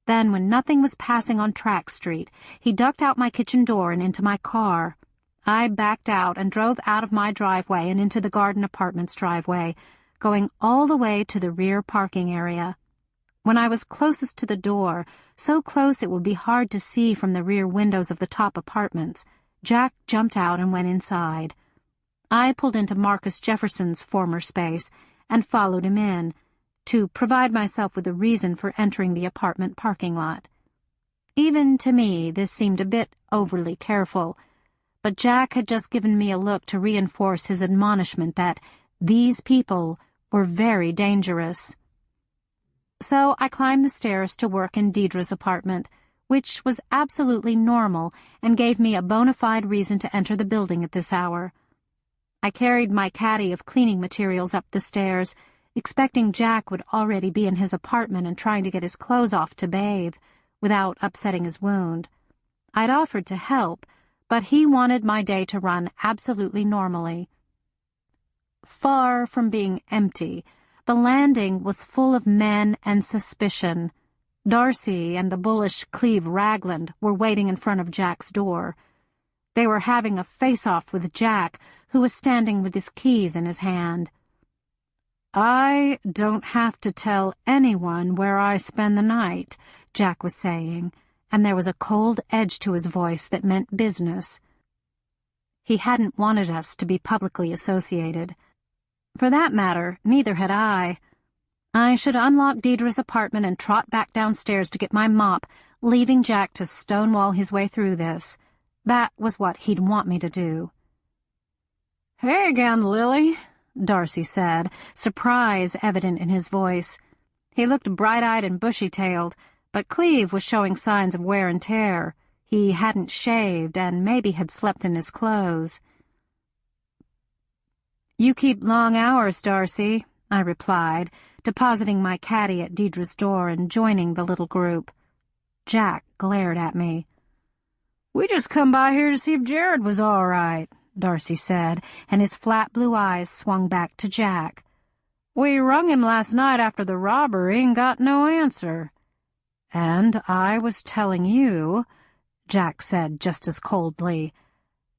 Then, when nothing was passing on Track Street, he ducked out my kitchen door and into my car. I backed out and drove out of my driveway and into the Garden Apartments driveway, going all the way to the rear parking area. When I was closest to the door, so close it would be hard to see from the rear windows of the top apartments, Jack jumped out and went inside. I pulled into Marcus Jefferson's former space and followed him in, to provide myself with a reason for entering the apartment parking lot. Even to me, this seemed a bit overly careful, but Jack had just given me a look to reinforce his admonishment that these people were very dangerous. So I climbed the stairs to work in Deidre's apartment, which was absolutely normal and gave me a bona fide reason to enter the building at this hour. I carried my caddy of cleaning materials up the stairs, expecting Jack would already be in his apartment and trying to get his clothes off to bathe, without upsetting his wound. I'd offered to help, but he wanted my day to run absolutely normally. Far from being empty, the landing was full of men and suspicion. Darcy and the bullish Cleve Ragland were waiting in front of Jack's door. They were having a face-off with Jack, who was standing with his keys in his hand. "I don't have to tell anyone where I spend the night," Jack was saying, and there was a cold edge to his voice that meant business. He hadn't wanted us to be publicly associated. For that matter, neither had I. I should unlock Deidre's apartment and trot back downstairs to get my mop, leaving Jack to stonewall his way through this. That was what he'd want me to do. "Hey again, Lily," Darcy said, surprise evident in his voice. He looked bright-eyed and bushy-tailed, but Cleve was showing signs of wear and tear. He hadn't shaved and maybe had slept in his clothes. "You keep long hours, Darcy," I replied, depositing my caddy at Deidre's door and joining the little group. Jack glared at me. "We just come by here to see if Jared was all right," Darcy said, and his flat blue eyes swung back to Jack. "We rung him last night after the robbery and got no answer." "And I was telling you," Jack said just as coldly,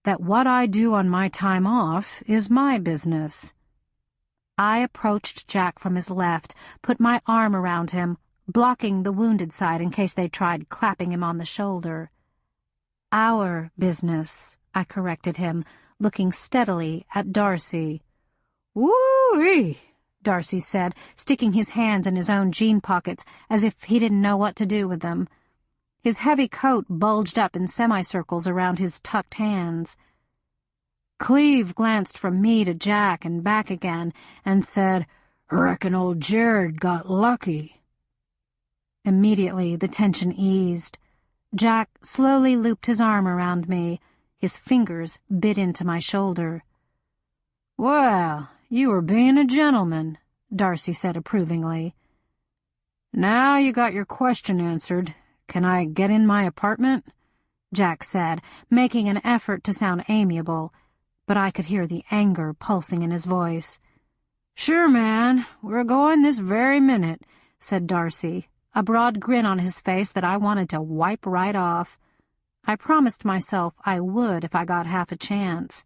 "that what I do on my time off is my business." I approached Jack from his left, put my arm around him, blocking the wounded side in case they tried clapping him on the shoulder. "Our business," I corrected him, looking steadily at Darcy. "Woo-wee," Darcy said, sticking his hands in his own jean pockets as if he didn't know what to do with them. His heavy coat bulged up in semicircles around his tucked hands. Cleve glanced from me to Jack and back again and said, "Reckon old Jared got lucky." Immediately the tension eased. Jack slowly looped his arm around me. His fingers bit into my shoulder. "Well, you were being a gentleman," Darcy said approvingly. "Now you got your question answered. Can I get in my apartment?" Jack said, making an effort to sound amiable, but I could hear the anger pulsing in his voice. "Sure, man, we're going this very minute," said Darcy, a broad grin on his face that I wanted to wipe right off. I promised myself I would if I got half a chance.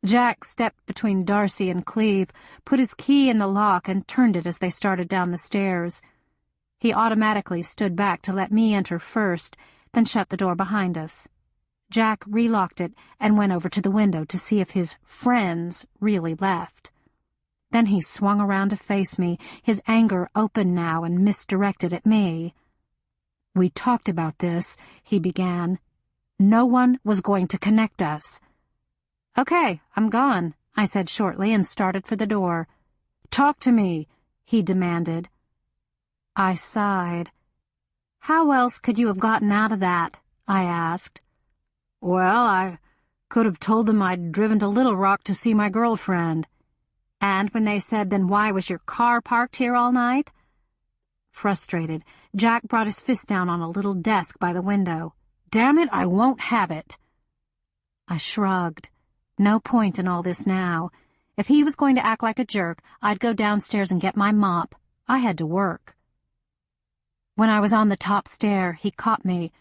Jack stepped between Darcy and Cleve, put his key in the lock, and turned it as they started down the stairs. He automatically stood back to let me enter first, then shut the door behind us. Jack relocked it and went over to the window to see if his friends really left. Then he swung around to face me, his anger open now and misdirected at me. "We talked about this," he began. "No one was going to connect us." "Okay, I'm gone," I said shortly and started for the door. "Talk to me," he demanded. I sighed. "How else could you have gotten out of that?" I asked. "Well, I could have told them I'd driven to Little Rock to see my girlfriend." "And when they said, then why was your car parked here all night?" Frustrated, Jack brought his fist down on a little desk by the window. "Damn it, I won't have it." I shrugged. No point in all this now. If he was going to act like a jerk, I'd go downstairs and get my mop. I had to work. When I was on the top stair, he caught me.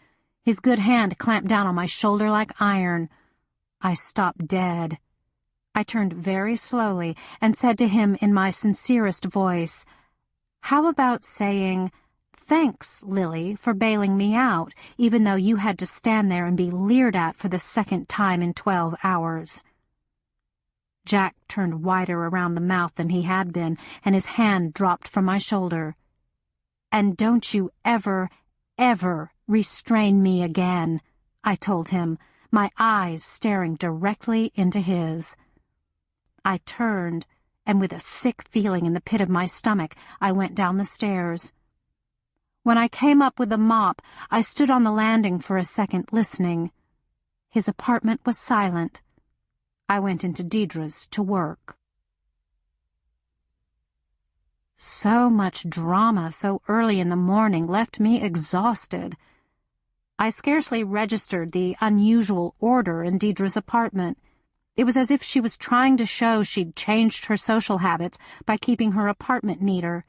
His good hand clamped down on my shoulder like iron. I stopped dead. I turned very slowly and said to him in my sincerest voice, "How about saying, 'Thanks, Lily, for bailing me out, even though you had to stand there and be leered at for the second time in 12 hours. Jack turned whiter around the mouth than he had been, and his hand dropped from my shoulder. "And don't you ever, ever restrain me again," I told him, my eyes staring directly into his. I turned, and with a sick feeling in the pit of my stomach, I went down the stairs. When I came up with the mop, I stood on the landing for a second listening. His apartment was silent. I went into Deidre's to work. So much drama so early in the morning left me exhausted. I scarcely registered the unusual order in Deidre's apartment. It was as if she was trying to show she'd changed her social habits by keeping her apartment neater.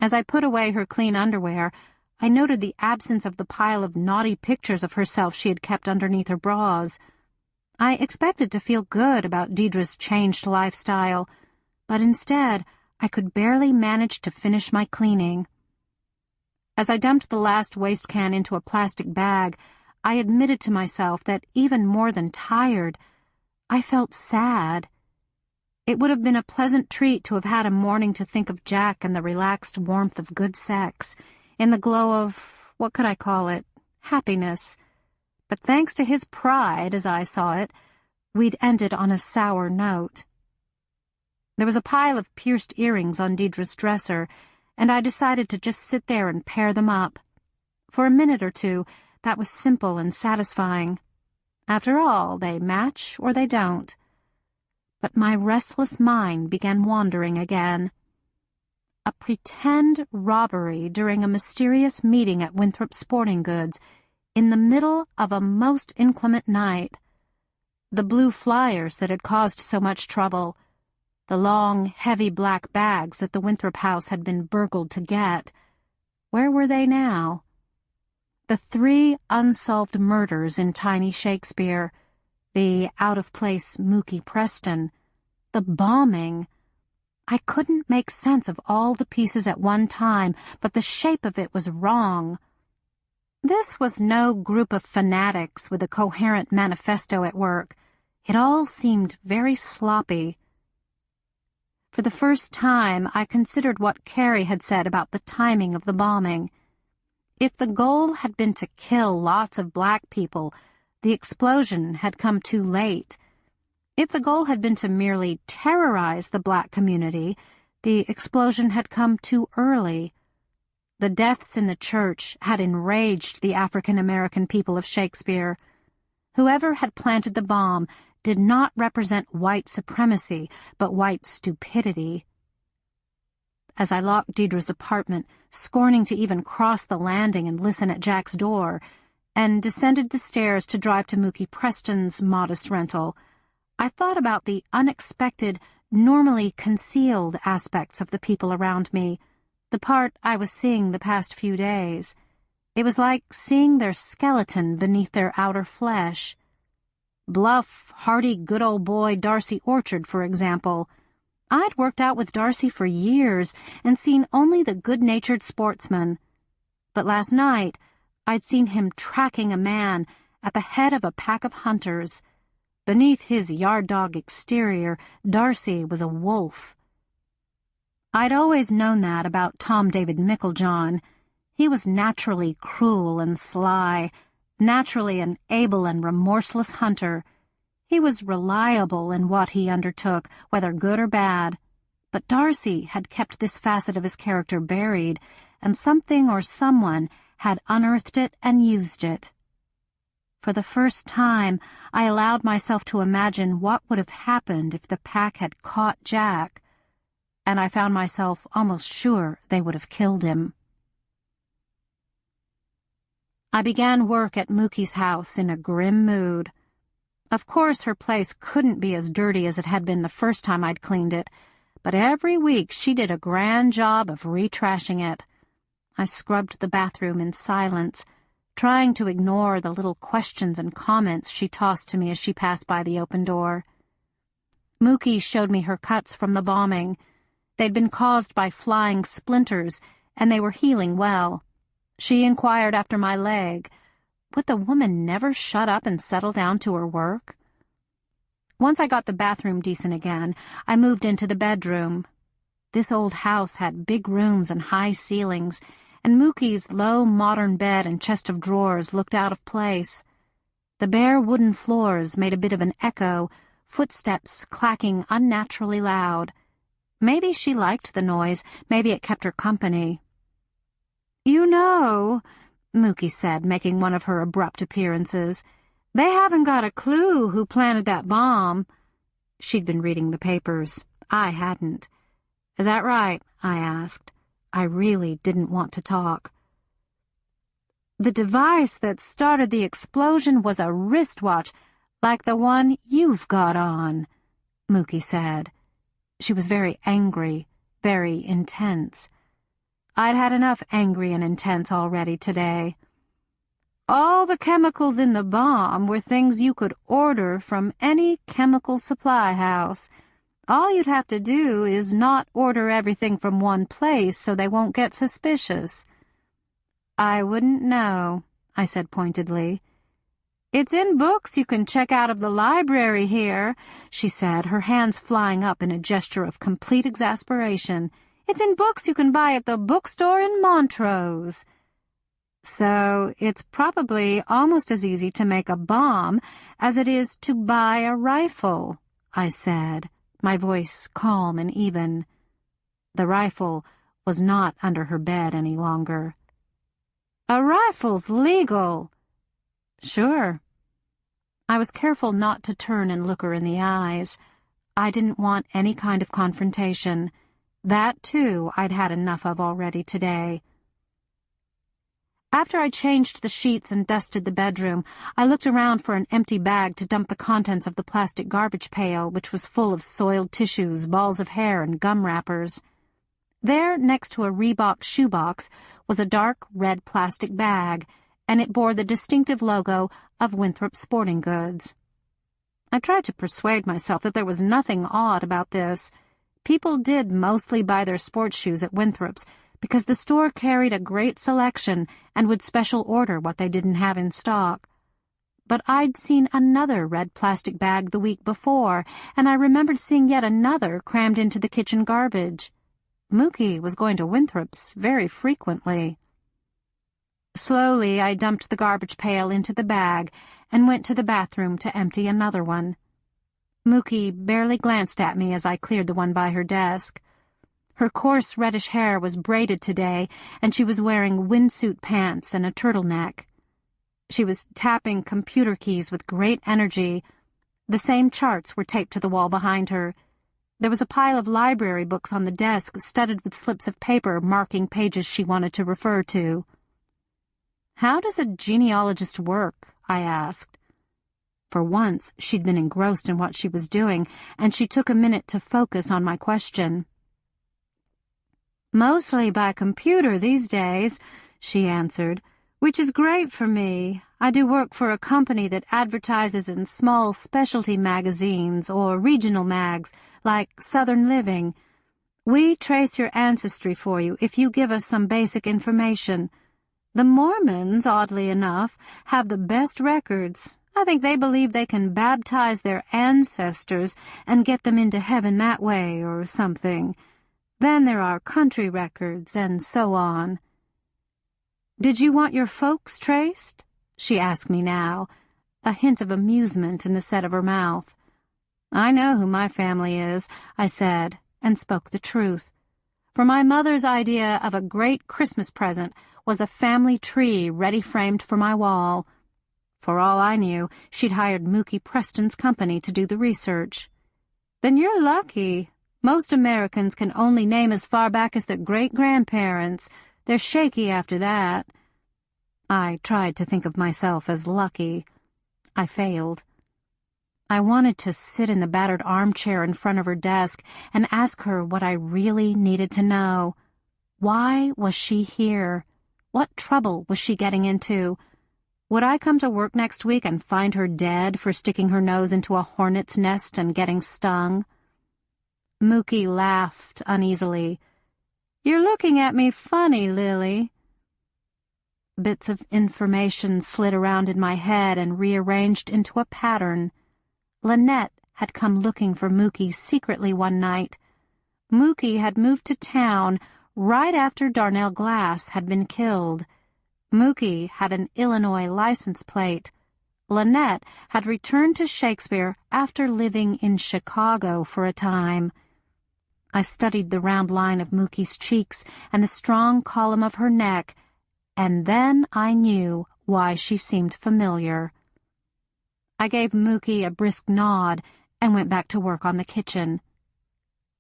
As I put away her clean underwear, I noted the absence of the pile of naughty pictures of herself she had kept underneath her bras. I expected to feel good about Deidre's changed lifestyle, but instead I could barely manage to finish my cleaning. As I dumped the last waste can into a plastic bag, I admitted to myself that even more than tired, I felt sad. It would have been a pleasant treat to have had a morning to think of Jack and the relaxed warmth of good sex, in the glow of, what could I call it, happiness. But thanks to his pride, as I saw it, we'd ended on a sour note. There was a pile of pierced earrings on Deidre's dresser, and I decided to just sit there and pair them up. For a minute or two, that was simple and satisfying. After all, they match or they don't. But my restless mind began wandering again. A pretend robbery during a mysterious meeting at Winthrop Sporting Goods, in the middle of a most inclement night. The blue flyers that had caused so much trouble. The long, heavy black bags that the Winthrop house had been burgled to get. Where were they now? The 3 unsolved murders in Tiny Shakespeare. The out-of-place Mookie Preston. The bombing. I couldn't make sense of all the pieces at one time, but the shape of it was wrong. This was no group of fanatics with a coherent manifesto at work. It all seemed very sloppy. For the first time, I considered what Carrie had said about the timing of the bombing. If the goal had been to kill lots of black people, the explosion had come too late. If the goal had been to merely terrorize the black community, the explosion had come too early. The deaths in the church had enraged the African-American people of Shakespeare. Whoever had planted the bomb did not represent white supremacy, but white stupidity. As I locked Deidre's apartment, scorning to even cross the landing and listen at Jack's door, and descended the stairs to drive to Mookie Preston's modest rental, I thought about the unexpected, normally concealed aspects of the people around me, the part I was seeing the past few days. It was like seeing their skeleton beneath their outer flesh. Bluff, hearty, good old boy Darcy Orchard, for example. I'd worked out with Darcy for years and seen only the good-natured sportsman. But last night, I'd seen him tracking a man at the head of a pack of hunters. Beneath his yard dog exterior, Darcy was a wolf. I'd always known that about Tom David Micklejohn. He was naturally cruel and sly, naturally an able and remorseless hunter. He was reliable in what he undertook, whether good or bad. But Darcy had kept this facet of his character buried, and something or someone had unearthed it and used it. For the first time, I allowed myself to imagine what would have happened if the pack had caught Jack, and I found myself almost sure they would have killed him. I began work at Mookie's house in a grim mood. Of course, her place couldn't be as dirty as it had been the first time I'd cleaned it, but every week she did a grand job of retrashing it. I scrubbed the bathroom in silence, trying to ignore the little questions and comments she tossed to me as she passed by the open door. Mookie showed me her cuts from the bombing. They'd been caused by flying splinters, and they were healing well. She inquired after my leg. Would the woman never shut up and settle down to her work? Once I got the bathroom decent again, I moved into the bedroom. This old house had big rooms and high ceilings, and Mookie's low modern bed and chest of drawers looked out of place. The bare wooden floors made a bit of an echo, footsteps clacking unnaturally loud. Maybe she liked the noise, maybe it kept her company. "You know," Mookie said, making one of her abrupt appearances, "they haven't got a clue who planted that bomb." She'd been reading the papers. I hadn't. "Is that right?" I asked. I really didn't want to talk. "The device that started the explosion was a wristwatch, like the one you've got on," Mookie said. She was very angry, very intense. I'd had enough angry and intense already today. "All the chemicals in the bomb were things you could order from any chemical supply house. All you'd have to do is not order everything from one place so they won't get suspicious." "I wouldn't know," I said pointedly. "It's in books you can check out of the library here," she said, her hands flying up in a gesture of complete exasperation. "It's in books you can buy at the bookstore in Montrose." "So it's probably almost as easy to make a bomb as it is to buy a rifle," I said, my voice calm and even. The rifle was not under her bed any longer. "A rifle's legal." "Sure." I was careful not to turn and look her in the eyes. I didn't want any kind of confrontation. That, too, I'd had enough of already today. After I changed the sheets and dusted the bedroom, I looked around for an empty bag to dump the contents of the plastic garbage pail, which was full of soiled tissues, balls of hair, and gum wrappers. There, next to a Reebok shoebox, was a dark red plastic bag, and it bore the distinctive logo of Winthrop Sporting Goods. I tried to persuade myself that there was nothing odd about this. People did mostly buy their sports shoes at Winthrop's because the store carried a great selection and would special order what they didn't have in stock. But I'd seen another red plastic bag the week before, and I remembered seeing yet another crammed into the kitchen garbage. Mookie was going to Winthrop's very frequently. Slowly, I dumped the garbage pail into the bag and went to the bathroom to empty another one. Mookie barely glanced at me as I cleared the one by her desk. Her coarse reddish hair was braided today, and she was wearing windsuit pants and a turtleneck. She was tapping computer keys with great energy. The same charts were taped to the wall behind her. There was a pile of library books on the desk, studded with slips of paper marking pages she wanted to refer to. "How does a genealogist work?" I asked. For once, she'd been engrossed in what she was doing, and she took a minute to focus on my question. "Mostly by computer these days," she answered, "which is great for me. I do work for a company that advertises in small specialty magazines or regional mags, like Southern Living. We trace your ancestry for you if you give us some basic information. The Mormons, oddly enough, have the best records. I think they believe they can baptize their ancestors and get them into heaven that way or something. Then there are country records and so on." "Did you want your folks traced?" she asked me now, a hint of amusement in the set of her mouth. "I know who my family is," I said, and spoke the truth. For my mother's idea of a great Christmas present was a family tree ready framed for my wall. For all I knew, she'd hired Mookie Preston's company to do the research. "Then you're lucky. Most Americans can only name as far back as their great-grandparents. They're shaky after that." I tried to think of myself as lucky. I failed. I wanted to sit in the battered armchair in front of her desk and ask her what I really needed to know. Why was she here? What trouble was she getting into? Would I come to work next week and find her dead for sticking her nose into a hornet's nest and getting stung? Mookie laughed uneasily. "You're looking at me funny, Lily." Bits of information slid around in my head and rearranged into a pattern. Lynette had come looking for Mookie secretly one night. Mookie had moved to town right after Darnell Glass had been killed. Mookie had an Illinois license plate. Lynette had returned to Shakespeare after living in Chicago for a time. I studied the round line of Mookie's cheeks and the strong column of her neck, and then I knew why she seemed familiar. I gave Mookie a brisk nod and went back to work on the kitchen.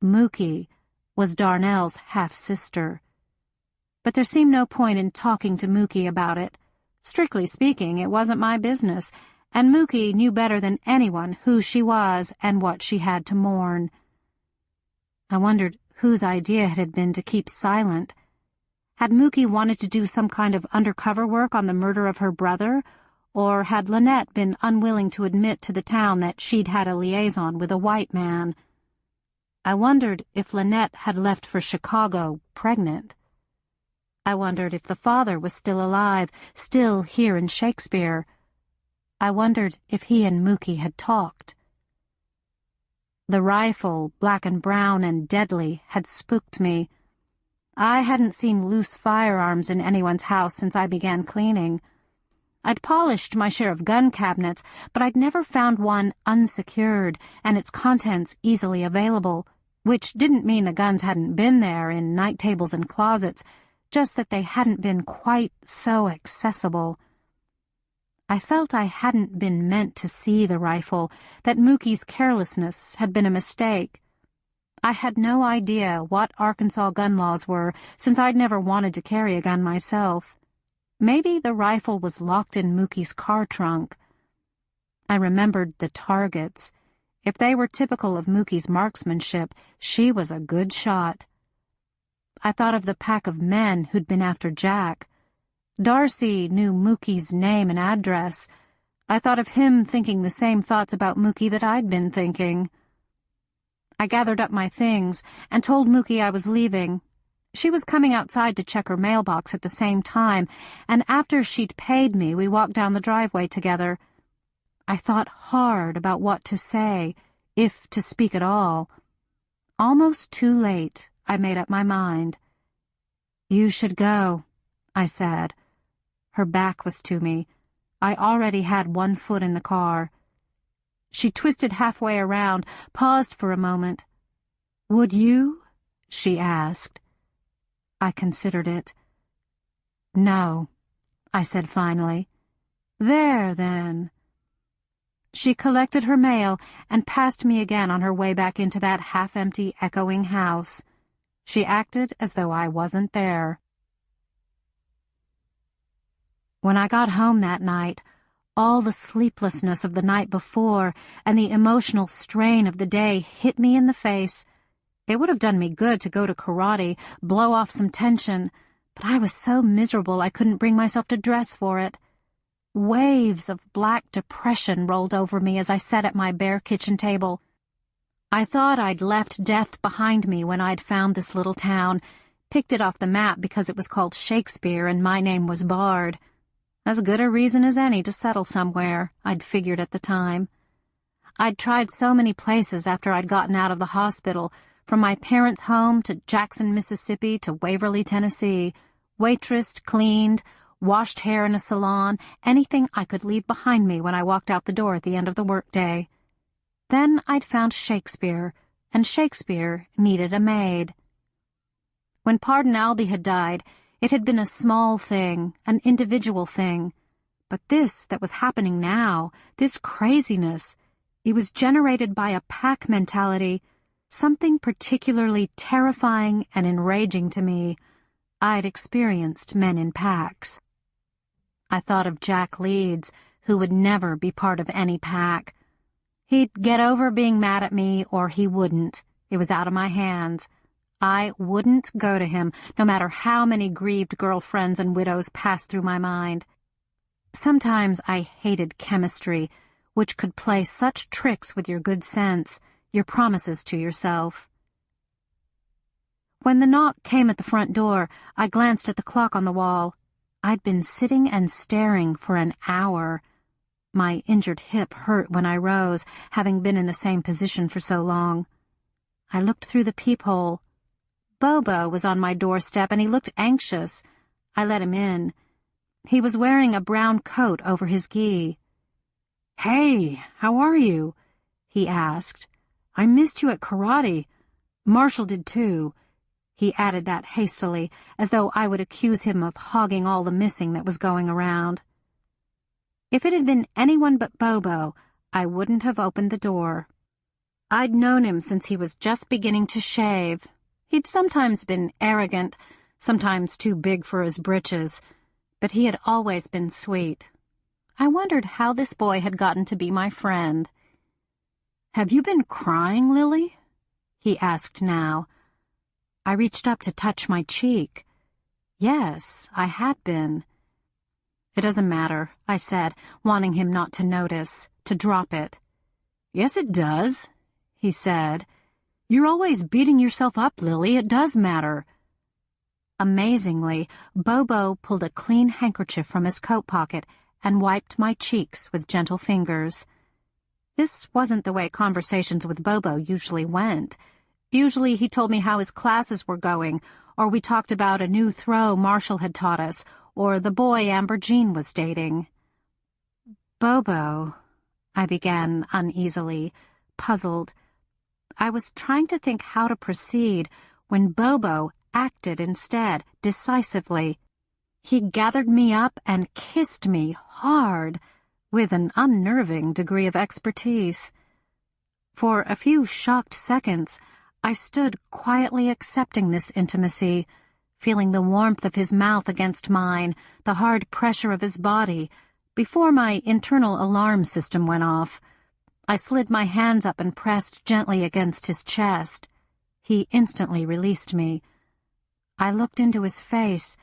Mookie was Darnell's half-sister. But there seemed no point in talking to Mookie about it. Strictly speaking, it wasn't my business, and Mookie knew better than anyone who she was and what she had to mourn. I wondered whose idea it had been to keep silent. Had Mookie wanted to do some kind of undercover work on the murder of her brother, or had Lynette been unwilling to admit to the town that she'd had a liaison with a white man? I wondered if Lynette had left for Chicago pregnant. I wondered if the father was still alive, still here in Shakespeare. I wondered if he and Mookie had talked. The rifle, black and brown and deadly, had spooked me. I hadn't seen loose firearms in anyone's house since I began cleaning. I'd polished my share of gun cabinets, but I'd never found one unsecured and its contents easily available, which didn't mean the guns hadn't been there in night tables and closets, just that they hadn't been quite so accessible. I felt I hadn't been meant to see the rifle, that Mookie's carelessness had been a mistake. I had no idea what Arkansas gun laws were, since I'd never wanted to carry a gun myself. Maybe the rifle was locked in Mookie's car trunk. I remembered the targets. If they were typical of Mookie's marksmanship, she was a good shot. I thought of the pack of men who'd been after Jack. Darcy knew Mookie's name and address. I thought of him thinking the same thoughts about Mookie that I'd been thinking. I gathered up my things and told Mookie I was leaving. She was coming outside to check her mailbox at the same time, and after she'd paid me, we walked down the driveway together. I thought hard about what to say, if to speak at all. Almost too late, I made up my mind. "You should go," I said. Her back was to me. I already had one foot in the car. She twisted halfway around, paused for a moment. "Would you?" she asked. I considered it. "No," I said finally. "There, then." She collected her mail and passed me again on her way back into that half-empty, echoing house. She acted as though I wasn't there. When I got home that night, all the sleeplessness of the night before and the emotional strain of the day hit me in the face. It would have done me good to go to karate, blow off some tension, but I was so miserable I couldn't bring myself to dress for it. Waves of black depression rolled over me as I sat at my bare kitchen table. I thought I'd left death behind me when I'd found this little town, picked it off the map because it was called Shakespeare and my name was Bard. As good a reason as any to settle somewhere, I'd figured at the time. I'd tried so many places after I'd gotten out of the hospital, from my parents' home to Jackson, Mississippi to Waverly, Tennessee, waitressed, cleaned, washed hair in a salon, anything I could leave behind me when I walked out the door at the end of the workday. Then I'd found Shakespeare, and Shakespeare needed a maid. When Pardon Albee had died, it had been a small thing, an individual thing. But this that was happening now, this craziness, it was generated by a pack mentality, something particularly terrifying and enraging to me. I'd experienced men in packs. I thought of Jack Leeds, who would never be part of any pack. He'd get over being mad at me, or he wouldn't. It was out of my hands. I wouldn't go to him, no matter how many grieved girlfriends and widows passed through my mind. Sometimes I hated chemistry, which could play such tricks with your good sense, your promises to yourself. When the knock came at the front door, I glanced at the clock on the wall. I'd been sitting and staring for an hour. My injured hip hurt when I rose, having been in the same position for so long. I looked through the peephole. Bobo was on my doorstep, and he looked anxious. I let him in. He was wearing a brown coat over his gi. "Hey, how are you?" he asked. "I missed you at karate. Marshall did too." He added that hastily, as though I would accuse him of hogging all the missing that was going around. If it had been anyone but Bobo, I wouldn't have opened the door. I'd known him since he was just beginning to shave. He'd sometimes been arrogant, sometimes too big for his britches, but he had always been sweet. I wondered how this boy had gotten to be my friend. "Have you been crying, Lily?" he asked now. I reached up to touch my cheek. Yes, I had been. "It doesn't matter," I said, wanting him not to notice, to drop it. "Yes, it does," he said. "You're always beating yourself up, Lily. It does matter." Amazingly, Bobo pulled a clean handkerchief from his coat pocket and wiped my cheeks with gentle fingers. This wasn't the way conversations with Bobo usually went. Usually he told me how his classes were going, or we talked about a new throw Marshall had taught us, or the boy Amber Jean was dating. "Bobo," I began uneasily, puzzled. I was trying to think how to proceed when Bobo acted instead, decisively. He gathered me up and kissed me hard, with an unnerving degree of expertise. For a few shocked seconds, I stood quietly accepting this intimacy, feeling the warmth of his mouth against mine, the hard pressure of his body, before my internal alarm system went off. I slid my hands up and pressed gently against his chest. He instantly released me. I looked into his face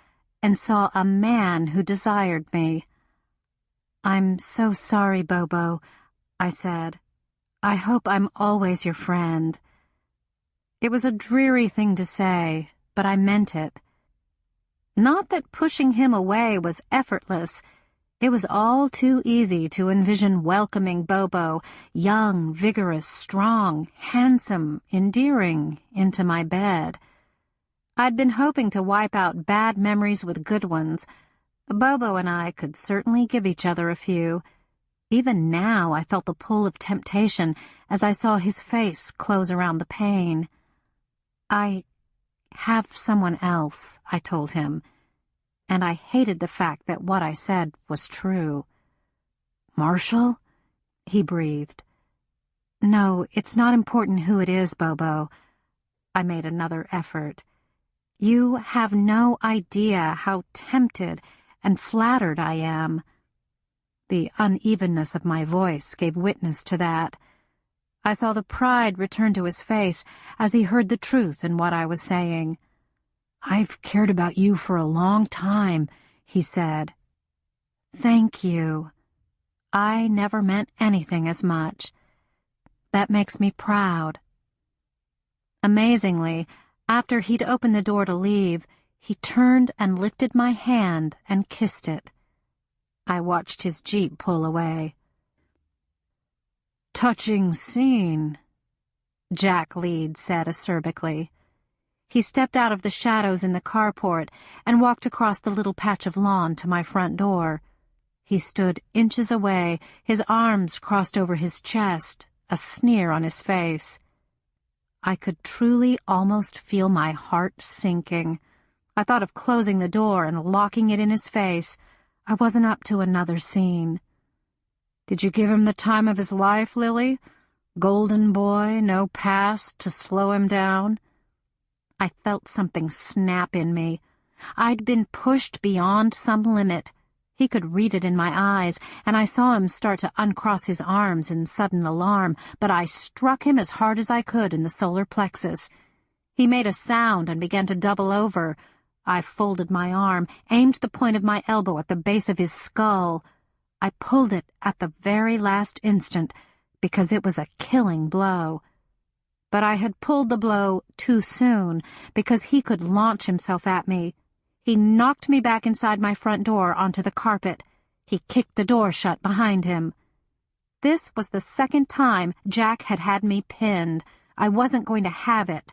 and saw a man who desired me. "I'm so sorry, Bobo," I said. "I hope I'm always your friend." It was a dreary thing to say, but I meant it. Not that pushing him away was effortless. It was all too easy to envision welcoming Bobo, young, vigorous, strong, handsome, endearing, into my bed. I'd been hoping to wipe out bad memories with good ones. Bobo and I could certainly give each other a few. Even now I felt the pull of temptation as I saw his face close around the pain. "I have someone else," I told him, and I hated the fact that what I said was true. "Marshall?" he breathed. "No, it's not important who it is, Bobo." I made another effort. "You have no idea how tempted and flattered I am." The unevenness of my voice gave witness to that. I saw the pride return to his face as he heard the truth in what I was saying. "I've cared about you for a long time," he said. "Thank you. I never meant anything as much. That makes me proud." Amazingly, after he'd opened the door to leave, he turned and lifted my hand and kissed it. I watched his jeep pull away. "Touching scene," Jack Leeds said acerbically. He stepped out of the shadows in the carport and walked across the little patch of lawn to my front door. He stood inches away, his arms crossed over his chest, a sneer on his face. I could truly almost feel my heart sinking. I thought of closing the door and locking it in his face. I wasn't up to another scene. "Did you give him the time of his life, Lily? Golden boy, no past to slow him down?" I felt something snap in me. I'd been pushed beyond some limit. He could read it in my eyes, and I saw him start to uncross his arms in sudden alarm, but I struck him as hard as I could in the solar plexus. He made a sound and began to double over. I folded my arm, aimed the point of my elbow at the base of his skull. I pulled it at the very last instant, because it was a killing blow. But I had pulled the blow too soon, because he could launch himself at me. He knocked me back inside my front door onto the carpet. He kicked the door shut behind him. This was the second time Jack had had me pinned. I wasn't going to have it.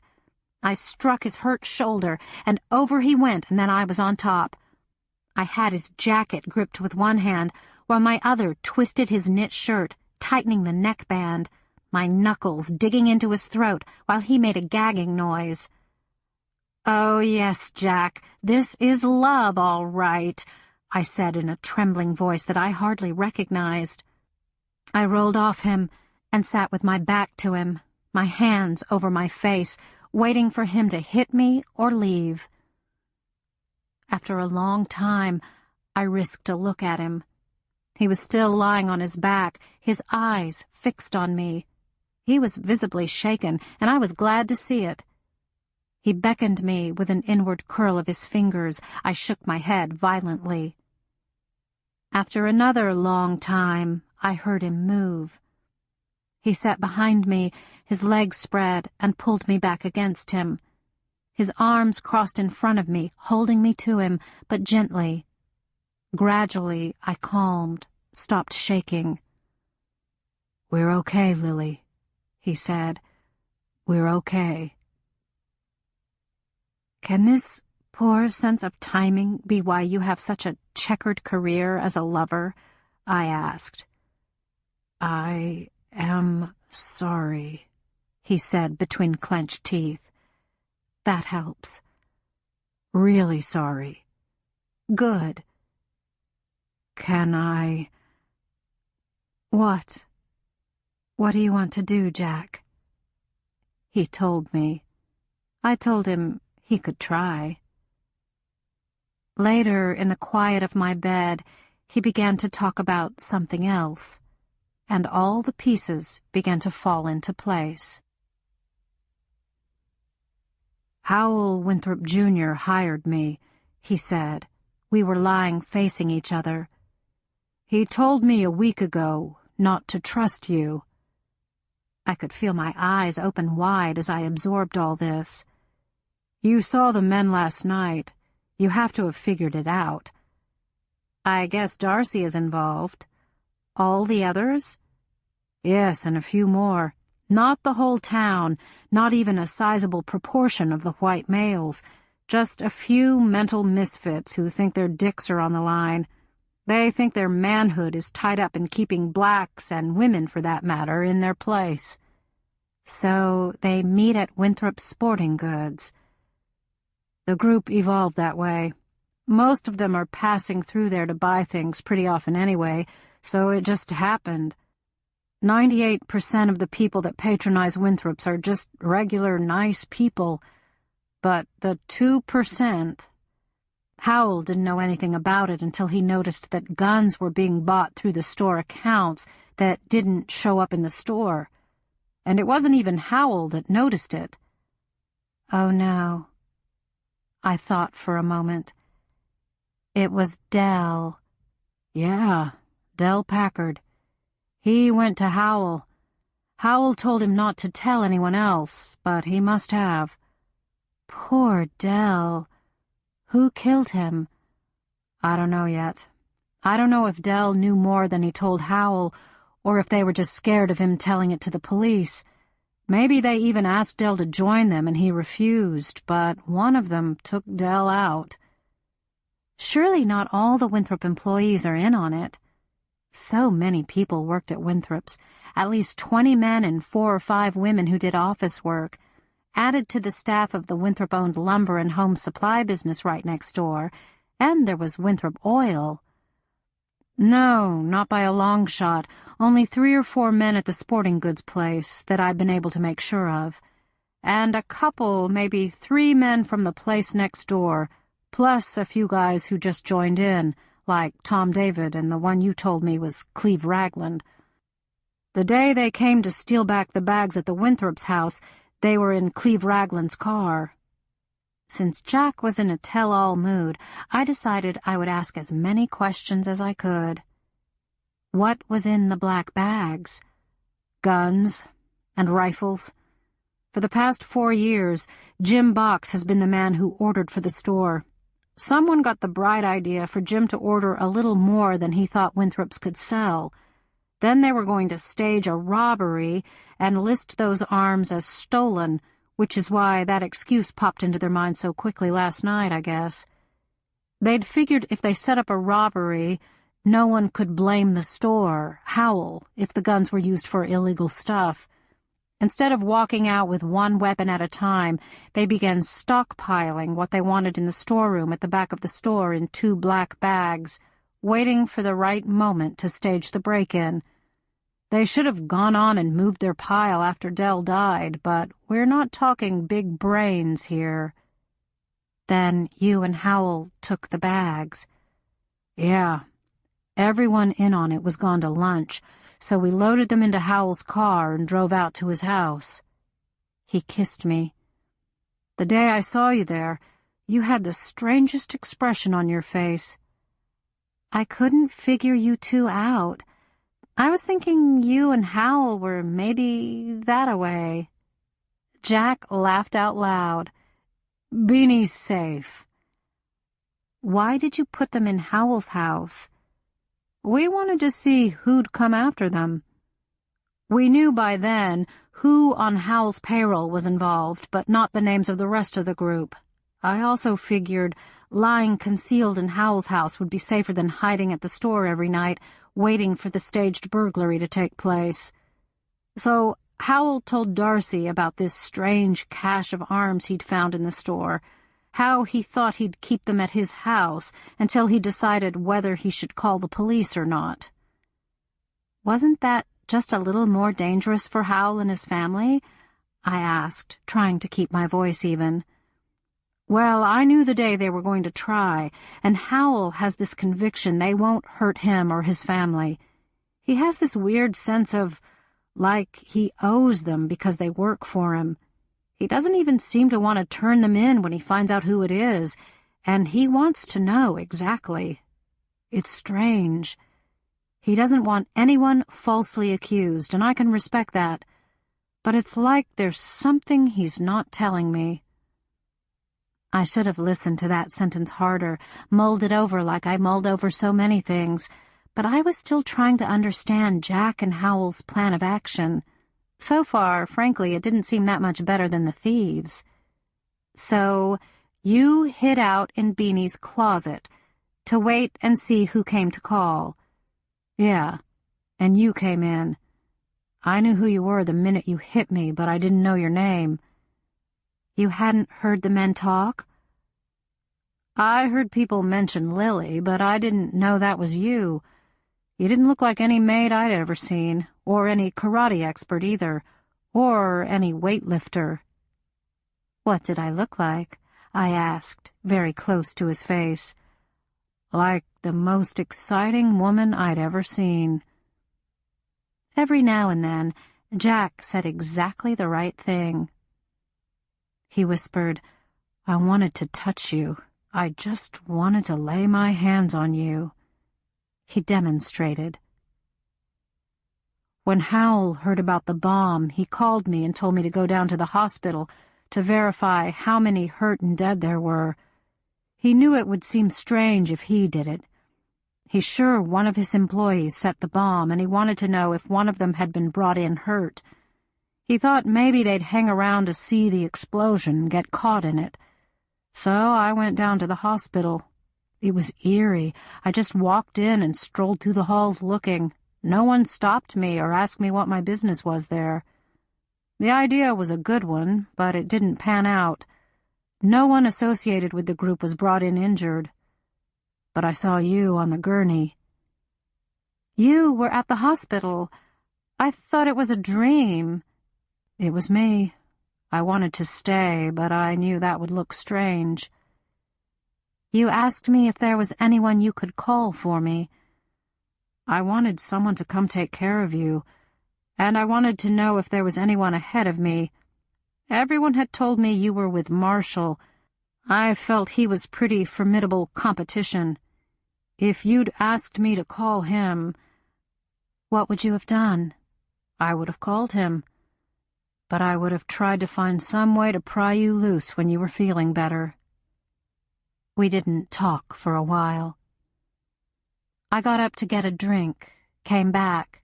I struck his hurt shoulder, and over he went, and then I was on top. I had his jacket gripped with one hand, while my other twisted his knit shirt, tightening the neckband, my knuckles digging into his throat while he made a gagging noise. "Oh, yes, Jack, this is love, all right," I said in a trembling voice that I hardly recognized. I rolled off him and sat with my back to him, my hands over my face, waiting for him to hit me or leave. After a long time, I risked a look at him. He was still lying on his back, his eyes fixed on me. He was visibly shaken, and I was glad to see it. He beckoned me with an inward curl of his fingers. I shook my head violently. After another long time, I heard him move. He sat behind me, his legs spread, and pulled me back against him. His arms crossed in front of me, holding me to him, but gently. Gradually, I calmed, stopped shaking. "We're okay, Lily," he said. "We're okay." "Can this poor sense of timing be why you have such a checkered career as a lover?" I asked. "I am sorry," he said between clenched teeth. "That helps." "Really sorry." "Good." "Can I—" "What? What do you want to do, Jack?" He told me. I told him he could try. Later, in the quiet of my bed, he began to talk about something else, and all the pieces began to fall into place. "Howell Winthrop Jr. hired me," he said. We were lying facing each other. "He told me a week ago not to trust you." I could feel my eyes open wide as I absorbed all this. "You saw the men last night. You have to have figured it out." "I guess Darcy is involved." "All the others?" "Yes, and a few more. Not the whole town, not even a sizable proportion of the white males. Just a few mental misfits who think their dicks are on the line. They think their manhood is tied up in keeping blacks, and women for that matter, in their place. So they meet at Winthrop's Sporting Goods. The group evolved that way. Most of them are passing through there to buy things pretty often anyway, so it just happened. 98% of the people that patronize Winthrop's are just regular, nice people. But the 2%... Howell didn't know anything about it until he noticed that guns were being bought through the store accounts that didn't show up in the store. And it wasn't even Howell that noticed it. Oh, no. I thought for a moment. It was Dell. Yeah, Dell Packard. He went to Howell. Howell told him not to tell anyone else, but he must have. Poor Dell. Who killed him? I don't know yet. I don't know if Dell knew more than he told Howell, or if they were just scared of him telling it to the police. Maybe they even asked Del to join them and he refused, but one of them took Del out. Surely not all the Winthrop employees are in on it. So many people worked at Winthrop's, at least 20 men and 4 or 5 women who did office work, added to the staff of the Winthrop-owned lumber and home supply business right next door, and there was Winthrop Oil. No, not by a long shot. Only 3 or 4 men at the sporting goods place that I've been able to make sure of. And a couple, maybe 3 men from the place next door, plus a few guys who just joined in, like Tom David and the one you told me was Cleve Ragland. The day they came to steal back the bags at the Winthrop's house, they were in Cleve Ragland's car. Since Jack was in a tell-all mood, I decided I would ask as many questions as I could. What was in the black bags? Guns and rifles. For the past 4 years, Jim Box has been the man who ordered for the store. Someone got the bright idea for Jim to order a little more than he thought Winthrop's could sell. Then they were going to stage a robbery and list those arms as stolen, which is why that excuse popped into their mind so quickly last night, I guess. They'd figured if they set up a robbery, no one could blame the store, Howell, if the guns were used for illegal stuff. Instead of walking out with one weapon at a time, they began stockpiling what they wanted in the storeroom at the back of the store in 2 black bags, waiting for the right moment to stage the break-in. They should have gone on and moved their pile after Del died, but we're not talking big brains here. Then you and Howell took the bags. Yeah. Everyone in on it was gone to lunch, so we loaded them into Howell's car and drove out to his house. He kissed me. The day I saw you there, you had the strangest expression on your face. I couldn't figure you two out. I was thinking you and Howell were maybe that-a-way. Jack laughed out loud. Beanie's safe. Why did you put them in Howell's house? We wanted to see who'd come after them. We knew by then who on Howell's payroll was involved, but not the names of the rest of the group. I also figured lying concealed in Howell's house would be safer than hiding at the store every night, waiting for the staged burglary to take place. So Howell told Darcy about this strange cache of arms he'd found in the store, how he thought he'd keep them at his house until he decided whether he should call the police or not. Wasn't that just a little more dangerous for Howell and his family? I asked, trying to keep my voice even. Well, I knew the day they were going to try, and Howell has this conviction they won't hurt him or his family. He has this weird sense of, like, he owes them because they work for him. He doesn't even seem to want to turn them in when he finds out who it is, and he wants to know exactly. It's strange. He doesn't want anyone falsely accused, and I can respect that. But it's like there's something he's not telling me. I should have listened to that sentence harder, mulled it over like I mulled over so many things, but I was still trying to understand Jack and Howell's plan of action. So far, frankly, it didn't seem that much better than the thieves. So, you hid out in Beanie's closet to wait and see who came to call. Yeah, and you came in. I knew who you were the minute you hit me, but I didn't know your name. You hadn't heard the men talk? I heard people mention Lily, but I didn't know that was you. You didn't look like any maid I'd ever seen, or any karate expert either, or any weightlifter. What did I look like? I asked, very close to his face. Like the most exciting woman I'd ever seen. Every now and then, Jack said exactly the right thing. He whispered, I wanted to touch you. I just wanted to lay my hands on you. He demonstrated. When Howell heard about the bomb, he called me and told me to go down to the hospital to verify how many hurt and dead there were. He knew it would seem strange if he did it. He's sure one of his employees set the bomb, and he wanted to know if one of them had been brought in hurt. He thought maybe they'd hang around to see the explosion and get caught in it. So I went down to the hospital. It was eerie. I just walked in and strolled through the halls looking. No one stopped me or asked me what my business was there. The idea was a good one, but it didn't pan out. No one associated with the group was brought in injured. But I saw you on the gurney. You were at the hospital. I thought it was a dream. It was me. I wanted to stay, but I knew that would look strange. You asked me if there was anyone you could call for me. I wanted someone to come take care of you, and I wanted to know if there was anyone ahead of me. Everyone had told me you were with Marshall. I felt he was pretty formidable competition. If you'd asked me to call him... What would you have done? I would have called him. But I would have tried to find some way to pry you loose when you were feeling better. We didn't talk for a while. I got up to get a drink, came back.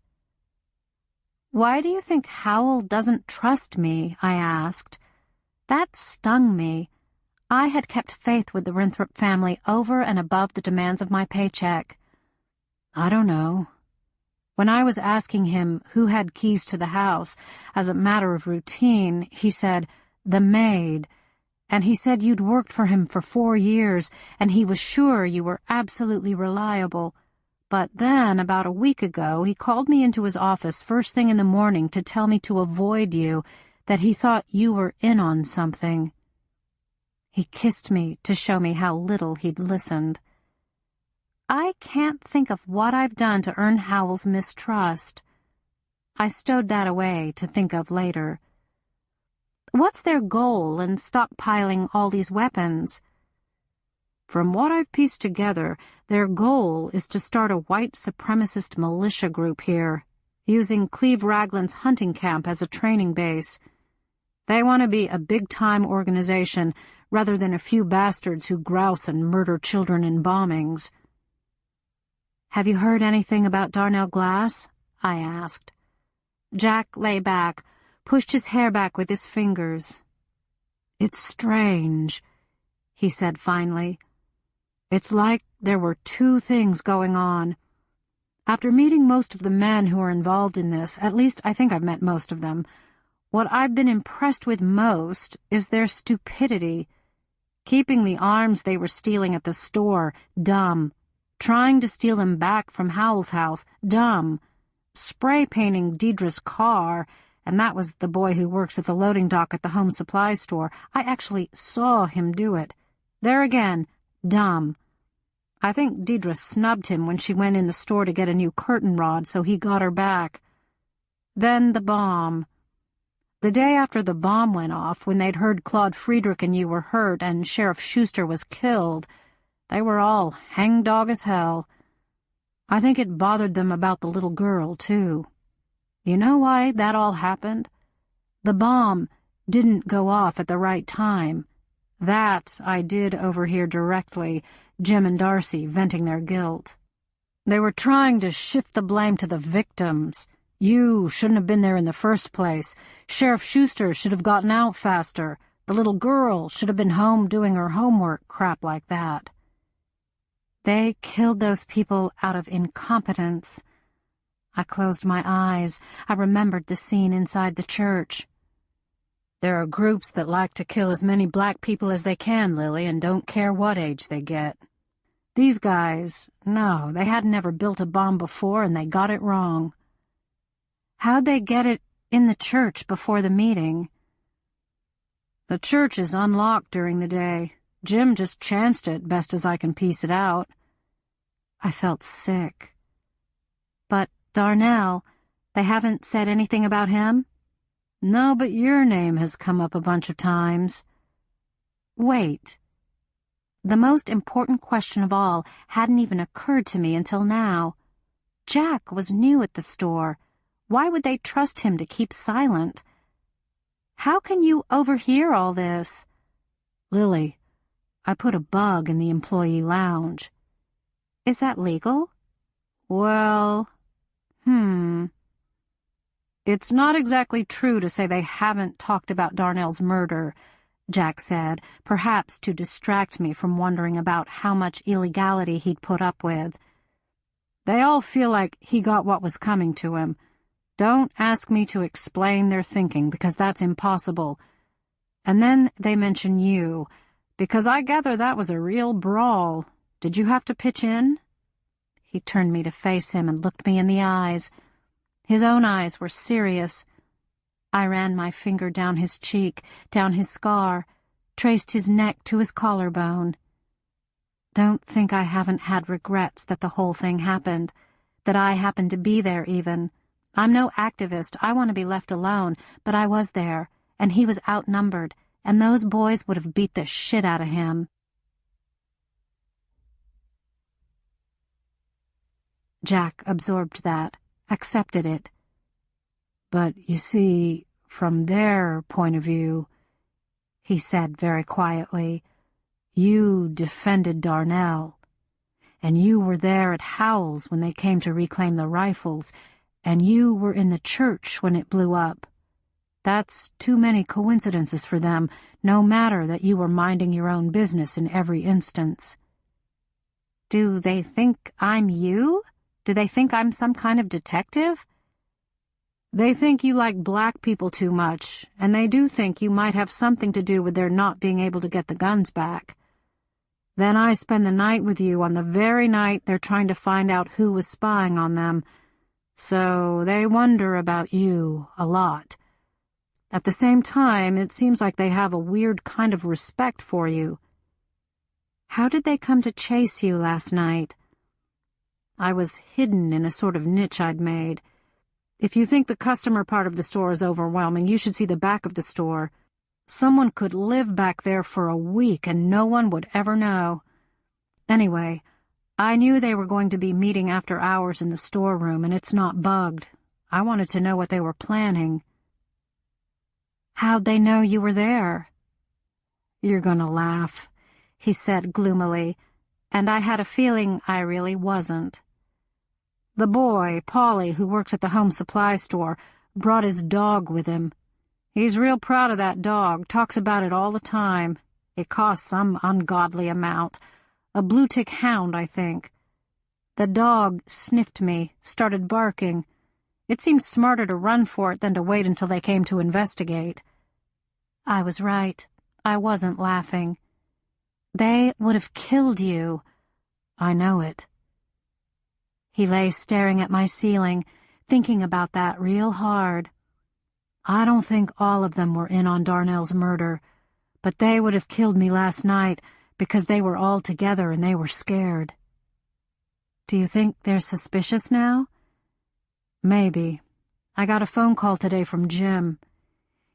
Why do you think Howell doesn't trust me? I asked. That stung me. I had kept faith with the Winthrop family over and above the demands of my paycheck. I don't know. When I was asking him who had keys to the house, as a matter of routine, he said, "The maid," and he said you'd worked for him for 4 years, and he was sure you were absolutely reliable. But then, about a week ago, he called me into his office first thing in the morning to tell me to avoid you, that he thought you were in on something. He kissed me to show me how little he'd listened. I can't think of what I've done to earn Howell's mistrust. I stowed that away to think of later. What's their goal in stockpiling all these weapons? From what I've pieced together, their goal is to start a white supremacist militia group here, using Cleve Raglan's hunting camp as a training base. They want to be a big-time organization rather than a few bastards who grouse and murder children in bombings. Have you heard anything about Darnell Glass? I asked. Jack lay back, pushed his hair back with his fingers. It's strange, he said finally. It's like there were 2 things going on. After meeting most of the men who are involved in this, at least I think I've met most of them, what I've been impressed with most is their stupidity. Keeping the arms they were stealing at the store, dumb. Trying to steal them back from Howell's house, dumb. Spray painting Deidre's car, and that was the boy who works at the loading dock at the home supply store. I actually saw him do it. There again, dumb. I think Deidre snubbed him when she went in the store to get a new curtain rod, so he got her back. Then the bomb. The day after the bomb went off, when they'd heard Claude Friedrich and you were hurt and Sheriff Schuster was killed, they were all hangdog as hell. I think it bothered them about the little girl, too. You know why that all happened? The bomb didn't go off at the right time. That I did overhear directly, Jim and Darcy venting their guilt. They were trying to shift the blame to the victims. You shouldn't have been there in the first place. Sheriff Schuster should have gotten out faster. The little girl should have been home doing her homework, crap like that. They killed those people out of incompetence. I closed my eyes. I remembered the scene inside the church. There are groups that like to kill as many black people as they can, Lily, and don't care what age they get. These guys, no, they hadn't ever built a bomb before, and they got it wrong. How'd they get it in the church before the meeting? The church is unlocked during the day. Jim just chanced it, best as I can piece it out. I felt sick. But Darnell, they haven't said anything about him? No, but your name has come up a bunch of times. Wait. The most important question of all hadn't even occurred to me until now. Jack was new at the store. Why would they trust him to keep silent? How can you overhear all this? Lily, I put a bug in the employee lounge. Is that legal? Well, "It's not exactly true to say they haven't talked about Darnell's murder," Jack said, perhaps to distract me from wondering about how much illegality he'd put up with. "They all feel like he got what was coming to him. Don't ask me to explain their thinking, because that's impossible. And then they mention you, because I gather that was a real brawl. Did you have to pitch in?" He turned me to face him and looked me in the eyes. His own eyes were serious. I ran my finger down his cheek, down his scar, traced his neck to his collarbone. Don't think I haven't had regrets that the whole thing happened, that I happened to be there even. I'm no activist. I want to be left alone, but I was there, and he was outnumbered, and those boys would have beat the shit out of him. Jack absorbed that, accepted it. "But you see, from their point of view," he said very quietly, "you defended Darnell, and you were there at Howell's when they came to reclaim the rifles, and you were in the church when it blew up. That's too many coincidences for them, no matter that you were minding your own business in every instance." "Do they think I'm you? Do they think I'm some kind of detective?" "They think you like black people too much, and they do think you might have something to do with their not being able to get the guns back. Then I spend the night with you on the very night they're trying to find out who was spying on them. So they wonder about you a lot. At the same time, it seems like they have a weird kind of respect for you." "How did they come to chase you last night?" "I was hidden in a sort of niche I'd made. If you think the customer part of the store is overwhelming, you should see the back of the store. Someone could live back there for a week and no one would ever know. Anyway, I knew they were going to be meeting after hours in the storeroom, and it's not bugged. I wanted to know what they were planning." "How'd they know you were there?" "You're gonna laugh," he said gloomily, and I had a feeling I really wasn't. "The boy, Paulie, who works at the home supply store, brought his dog with him. He's real proud of that dog, talks about it all the time. It costs some ungodly amount. A blue-tick hound, I think. The dog sniffed me, started barking. It seemed smarter to run for it than to wait until they came to investigate." I was right. I wasn't laughing. "They would have killed you." "I know it." He lay staring at my ceiling, thinking about that real hard. "I don't think all of them were in on Darnell's murder, but they would have killed me last night because they were all together and they were scared." "Do you think they're suspicious now?" "Maybe. I got a phone call today from Jim.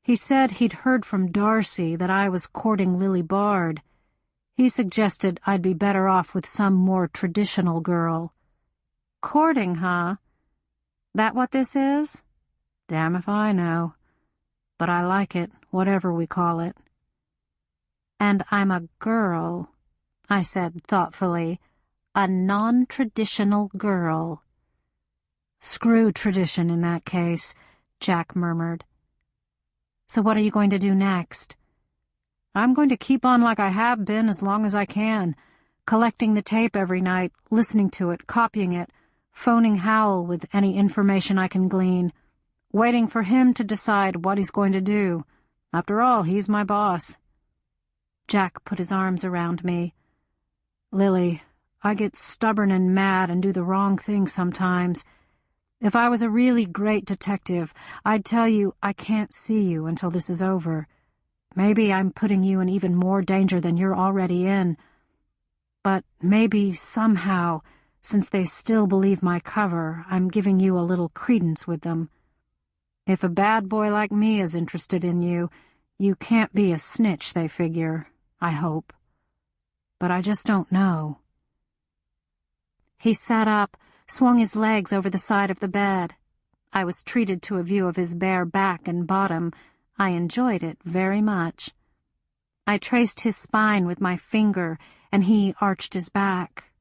He said he'd heard from Darcy that I was courting Lily Bard. He suggested I'd be better off with some more traditional girl." "Courting, huh? That what this is?" "Damn if I know. But I like it, whatever we call it." "And I'm a girl," I said thoughtfully. "A non-traditional girl." "Screw tradition in that case," Jack murmured. "So what are you going to do next?" "I'm going to keep on like I have been as long as I can, collecting the tape every night, listening to it, copying it, phoning Howell with any information I can glean, waiting for him to decide what he's going to do. After all, he's my boss." Jack put his arms around me. "Lily, I get stubborn and mad and do the wrong thing sometimes. If I was a really great detective, I'd tell you I can't see you until this is over. Maybe I'm putting you in even more danger than you're already in. But maybe somehow, since they still believe my cover, I'm giving you a little credence with them. If a bad boy like me is interested in you, you can't be a snitch, they figure, I hope. But I just don't know." He sat up, swung his legs over the side of the bed. I was treated to a view of his bare back and bottom. I enjoyed it very much. I traced his spine with my finger, and he arched his back.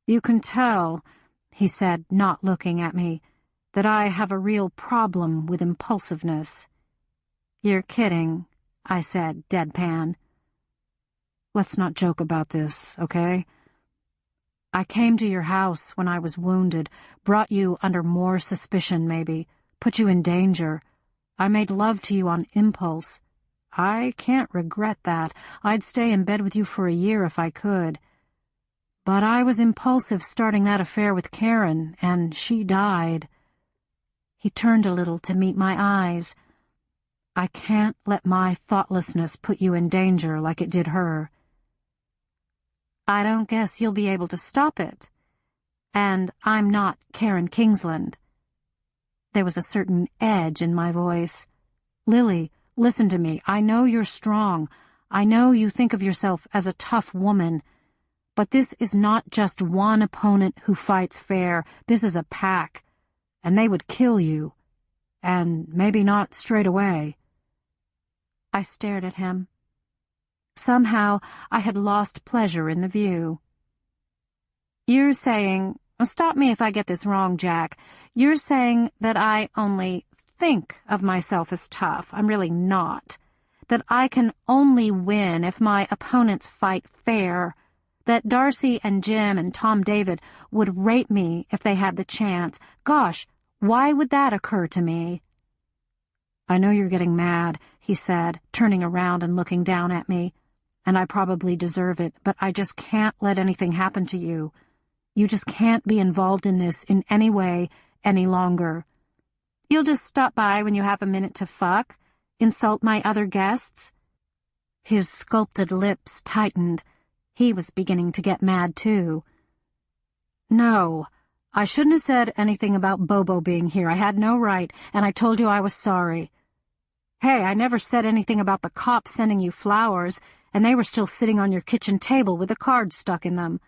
"You can tell," he said, not looking at me, that I have a real problem with impulsiveness. You're kidding, I said, deadpan. Let's not joke about this, okay? I came to your house when I was wounded, brought you under more suspicion, maybe, put you in danger. I made love to you on impulse. I can't regret that. I'd stay in bed with you for a year if I could. But I was impulsive starting that affair with Karen, and she died. He turned a little to meet my eyes. I can't let my thoughtlessness put you in danger like it did her. I don't guess you'll be able to stop it. And I'm not Karen Kingsland. There was a certain edge in my voice. Lily, listen to me. I know you're strong. I know you think of yourself as a tough woman. But this is not just one opponent who fights fair. This is a pack. And they would kill you. And maybe not straight away. I stared at him. Somehow, I had lost pleasure in the view. You're saying, stop me if I get this wrong, Jack, you're saying that I only think of myself as tough. I'm really not. That I can only win if my opponents fight fair. That Darcy and Jim and Tom David would rape me if they had the chance. Gosh, why would that occur to me? I know you're getting mad, he said, turning around and looking down at me. And I probably deserve it, but I just can't let anything happen to you. You just can't be involved in this in any way any longer. You'll just stop by when you have a minute to fuck? Insult my other guests? His sculpted lips tightened. He was beginning to get mad, too. No, I shouldn't have said anything about Bobo being here. I had no right, and I told you I was sorry. Hey, I never said anything about the cops sending you flowers, and they were still sitting on your kitchen table with a card stuck in them.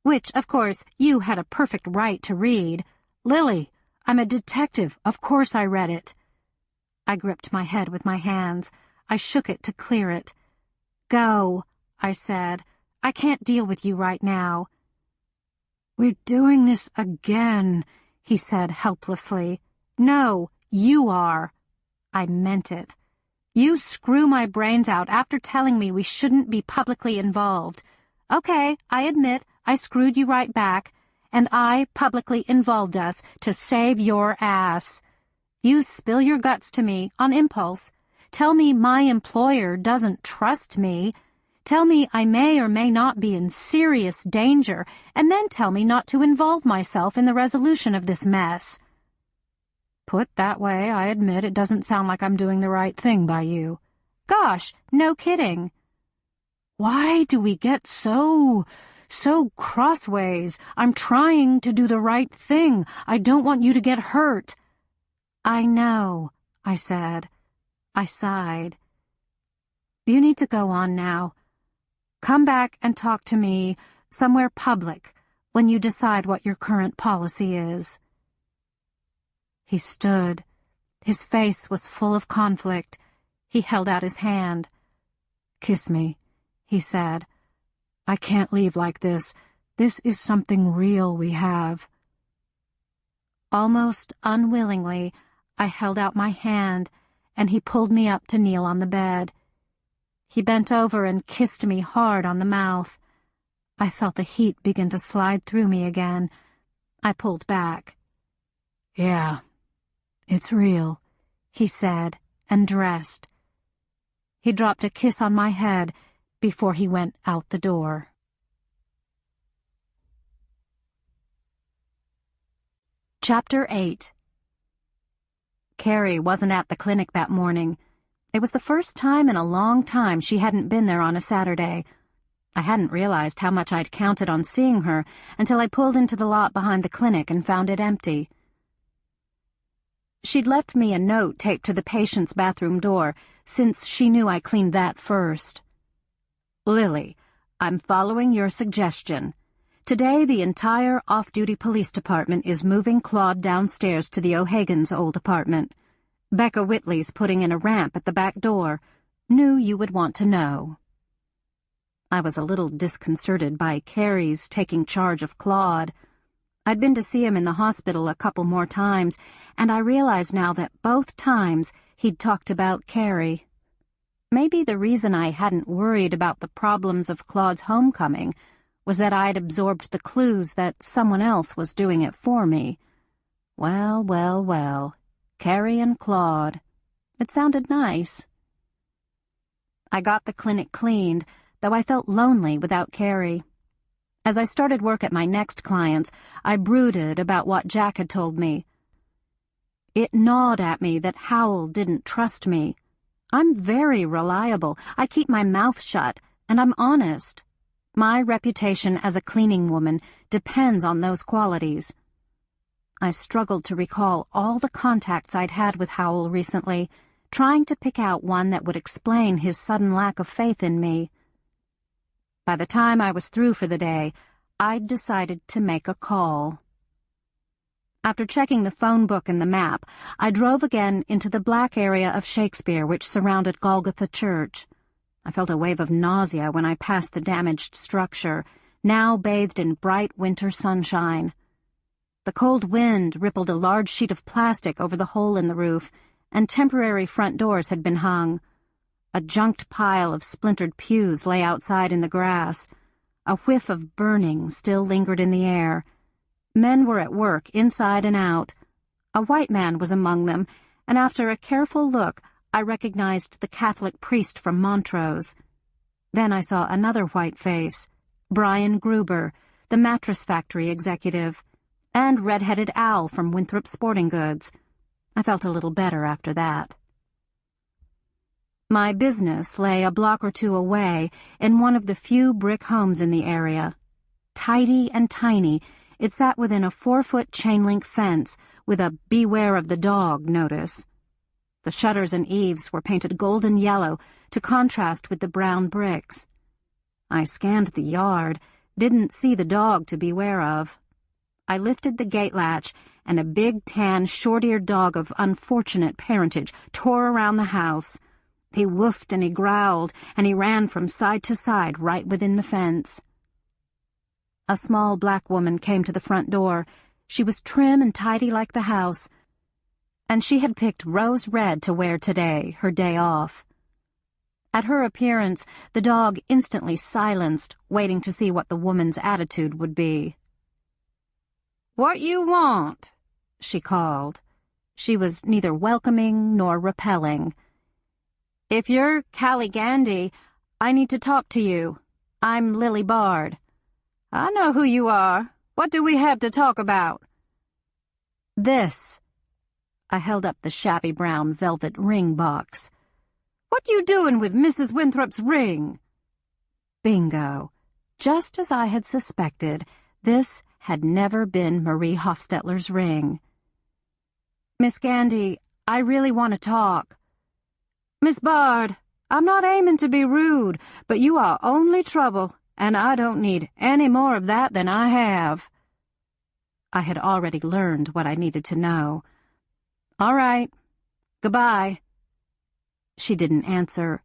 Which, of course, you had a perfect right to read. Lily, I'm a detective. Of course I read it. I gripped my head with my hands. I shook it to clear it. Go, I said. I can't deal with you right now. We're doing this again, he said helplessly. No, you are. I meant it. You screw my brains out after telling me we shouldn't be publicly involved. Okay, I admit I screwed you right back, and I publicly involved us to save your ass. You spill your guts to me on impulse. Tell me my employer doesn't trust me. Tell me I may or may not be in serious danger, and then tell me not to involve myself in the resolution of this mess. Put that way, I admit it doesn't sound like I'm doing the right thing by you. Gosh, no kidding. Why do we get so crossways? I'm trying to do the right thing. I don't want you to get hurt. I know, I said. I sighed. You need to go on now. Come back and talk to me somewhere public when you decide what your current policy is. He stood. His face was full of conflict. He held out his hand. Kiss me, he said. I can't leave like this. This is something real we have. Almost unwillingly, I held out my hand, and he pulled me up to kneel on the bed. He bent over and kissed me hard on the mouth. I felt the heat begin to slide through me again. I pulled back. Yeah, it's real, he said, and dressed. He dropped a kiss on my head before he went out the door. Chapter 8. Carrie wasn't at the clinic that morning. It was the first time in a long time she hadn't been there on a Saturday. I hadn't realized how much I'd counted on seeing her until I pulled into the lot behind the clinic and found it empty. She'd left me a note taped to the patient's bathroom door, since she knew I cleaned that first. Lily, I'm following your suggestion. Today, the entire off-duty police department is moving Claude downstairs to the O'Hagan's old apartment. Becca Whitley's putting in a ramp at the back door. Knew you would want to know. I was a little disconcerted by Carrie's taking charge of Claude. I'd been to see him in the hospital a couple more times, and I realized now that both times he'd talked about Carrie. Maybe the reason I hadn't worried about the problems of Claude's homecoming was that I'd absorbed the clues that someone else was doing it for me. Well, well, well. Carrie and Claude. It sounded nice. I got the clinic cleaned, though I felt lonely without Carrie. As I started work at my next clients, I brooded about what Jack had told me. It gnawed at me that Howell didn't trust me. I'm very reliable. I keep my mouth shut, and I'm honest. My reputation as a cleaning woman depends on those qualities. I struggled to recall all the contacts I'd had with Howell recently, trying to pick out one that would explain his sudden lack of faith in me. By the time I was through for the day, I'd decided to make a call. After checking the phone book and the map, I drove again into the black area of Shakespeare which surrounded Golgotha Church. I felt a wave of nausea when I passed the damaged structure, now bathed in bright winter sunshine. The cold wind rippled a large sheet of plastic over the hole in the roof, and temporary front doors had been hung. A junked pile of splintered pews lay outside in the grass. A whiff of burning still lingered in the air. Men were at work inside and out. A white man was among them, and after a careful look, I recognized the Catholic priest from Montrose. Then I saw another white face, Brian Gruber, the mattress factory executive, and Red-Headed Al from Winthrop Sporting Goods. I felt a little better after that. My business lay a block or two away in one of the few brick homes in the area. Tidy and tiny, it sat within a 4-foot chain-link fence with a "Beware of the Dog" notice. The shutters and eaves were painted golden yellow to contrast with the brown bricks. I scanned the yard, didn't see the dog to beware of. I lifted the gate latch, and a big, tan, short-eared dog of unfortunate parentage tore around the house. He woofed and he growled, and he ran from side to side right within the fence. A small black woman came to the front door. She was trim and tidy like the house, and she had picked rose red to wear today, her day off. At her appearance, the dog instantly silenced, waiting to see what the woman's attitude would be. "What you want?" she called. She was neither welcoming nor repelling. "If you're Callie Gandy, I need to talk to you. I'm Lily Bard." "I know who you are. What do we have to talk about?" "This." I held up the shabby brown velvet ring box. "What you doing with Mrs. Winthrop's ring?" Bingo. Just as I had suspected, this had never been Marie Hofstetler's ring. "Miss Gandy, I really want to talk." "Miss Bard, I'm not aiming to be rude, but you are only trouble, and I don't need any more of that than I have." I had already learned what I needed to know. "All right. Goodbye." She didn't answer.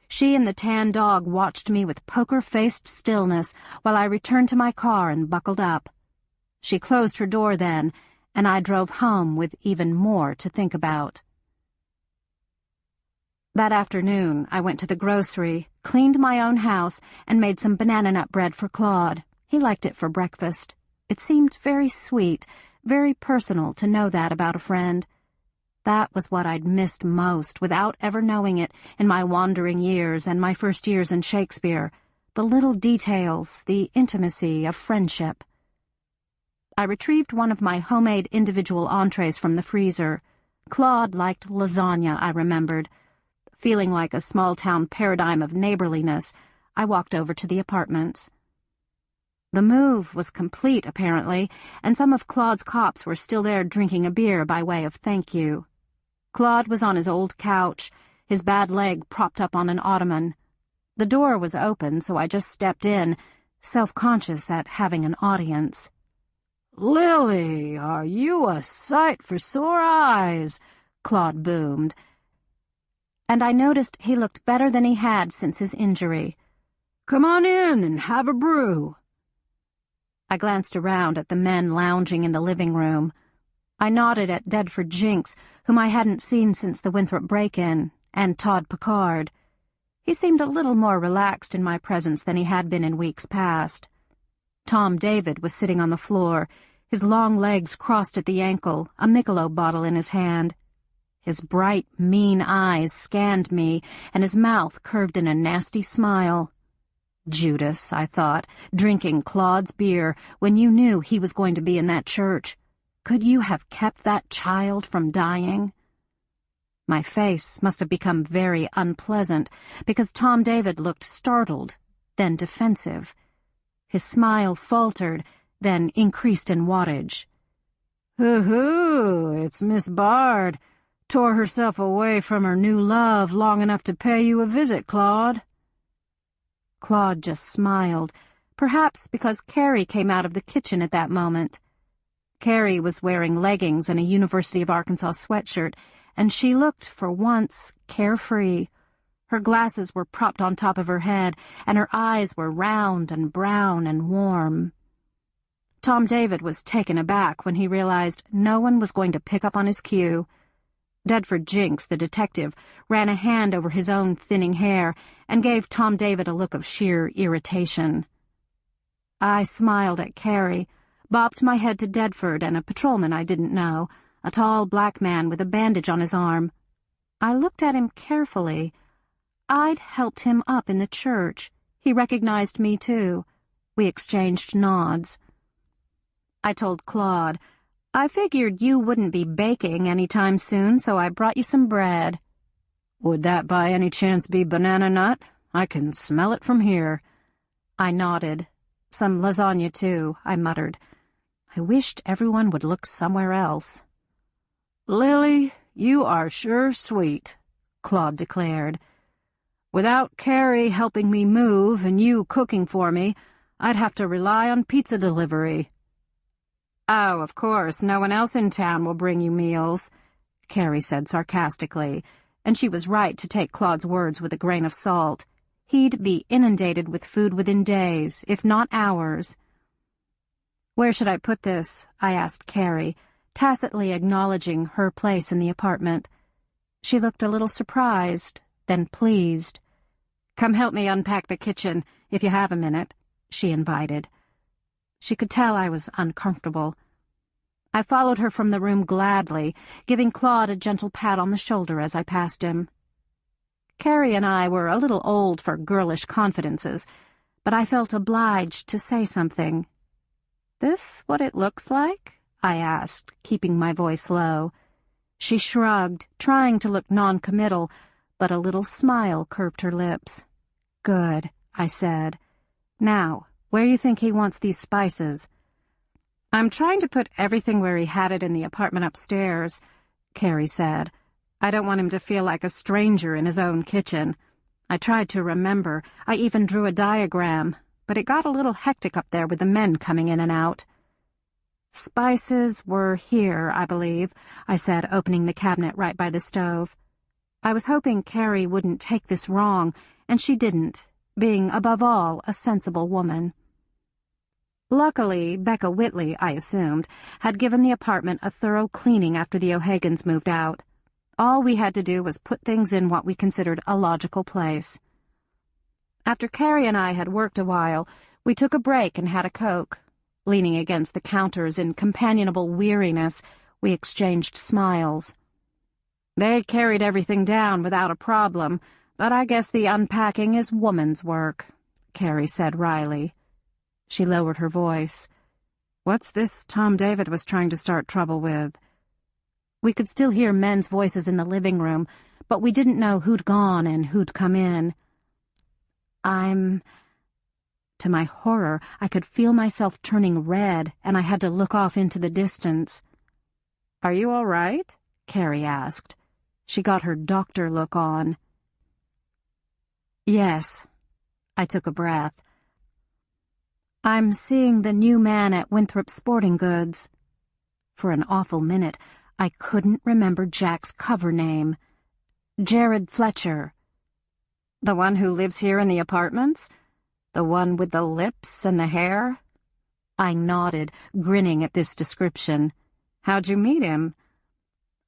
She and the tan dog watched me with poker-faced stillness while I returned to my car and buckled up. She closed her door then, and I drove home with even more to think about. That afternoon, I went to the grocery, cleaned my own house, and made some banana nut bread for Claude. He liked it for breakfast. It seemed very sweet, very personal to know that about a friend. That was what I'd missed most, without ever knowing it, in my wandering years and my first years in Shakespeare. The little details, the intimacy of friendship. I retrieved one of my homemade individual entrees from the freezer. Claude liked lasagna, I remembered. Feeling like a small-town paradigm of neighborliness, I walked over to the apartments. The move was complete, apparently, and some of Claude's cops were still there drinking a beer by way of thank you. Claude was on his old couch, his bad leg propped up on an ottoman. The door was open, so I just stepped in, self-conscious at having an audience. "Lily, are you a sight for sore eyes?" Claude boomed. And I noticed he looked better than he had since his injury. "Come on in and have a brew." I glanced around at the men lounging in the living room. I nodded at Dedford Jinks, whom I hadn't seen since the Winthrop break-in, and Todd Pickard. He seemed a little more relaxed in my presence than he had been in weeks past. Tom David was sitting on the floor, his long legs crossed at the ankle, a Michelob bottle in his hand. His bright, mean eyes scanned me, and his mouth curved in a nasty smile. Judas, I thought, drinking Claude's beer when you knew he was going to be in that church. Could you have kept that child from dying? My face must have become very unpleasant, because Tom David looked startled, then defensive. His smile faltered, then increased in wattage. Hoo-hoo, it's Miss Bard. Tore herself away from her new love long enough to pay you a visit, Claude. Claude just smiled, perhaps because Carrie came out of the kitchen at that moment. Carrie was wearing leggings and a University of Arkansas sweatshirt, and she looked, for once, carefree. Her glasses were propped on top of her head, and her eyes were round and brown and warm. Tom David was taken aback when he realized no one was going to pick up on his cue. Dedford Jinks, the detective, ran a hand over his own thinning hair and gave Tom David a look of sheer irritation. I smiled at Carrie, bobbed my head to Dedford and a patrolman I didn't know, a tall black man with a bandage on his arm. I looked at him carefully. I'd helped him up in the church. He recognized me, too. We exchanged nods. I told Claude, I figured you wouldn't be baking any time soon, so I brought you some bread. Would that by any chance be banana nut? I can smell it from here. I nodded. Some lasagna, too, I muttered. I wished everyone would look somewhere else. Lily, you are sure sweet, Claude declared. Without Carrie helping me move and you cooking for me, I'd have to rely on pizza delivery. Oh, of course, no one else in town will bring you meals, Carrie said sarcastically, and she was right to take Claude's words with a grain of salt. He'd be inundated with food within days, if not hours. Where should I put this? I asked Carrie, tacitly acknowledging her place in the apartment. She looked a little surprised, then pleased. Come help me unpack the kitchen, if you have a minute, she invited. She could tell I was uncomfortable. I followed her from the room gladly, giving Claude a gentle pat on the shoulder as I passed him. Carrie and I were a little old for girlish confidences, but I felt obliged to say something. "This what it looks like?" I asked, keeping my voice low. She shrugged, trying to look non-committal, but a little smile curved her lips. "Good," I said. "Now, where you think he wants these spices?" "I'm trying to put everything where he had it in the apartment upstairs," Carrie said. "I don't want him to feel like a stranger in his own kitchen. I tried to remember. I even drew a diagram, but it got a little hectic up there with the men coming in and out." "Spices were here, I believe," I said, opening the cabinet right by the stove. I was hoping Carrie wouldn't take this wrong, and she didn't, being, above all, a sensible woman. Luckily, Becca Whitley, I assumed, had given the apartment a thorough cleaning after the O'Hagans moved out. All we had to do was put things in what we considered a logical place. After Carrie and I had worked a while, we took a break and had a Coke. Leaning against the counters in companionable weariness, we exchanged smiles. "They carried everything down without a problem, but I guess the unpacking is woman's work," Carrie said wryly. She lowered her voice. "What's this Tom David was trying to start trouble with?" We could still hear men's voices in the living room, but we didn't know who'd gone and who'd come in. To my horror, I could feel myself turning red, and I had to look off into the distance. "Are you all right?" Carrie asked. She got her doctor look on. "Yes." I took a breath. "I'm seeing the new man at Winthrop Sporting Goods." For an awful minute, I couldn't remember Jack's cover name. Jared Fletcher. "The one who lives here in the apartments? The one with the lips and the hair?" I nodded, grinning at this description. "How'd you meet him?"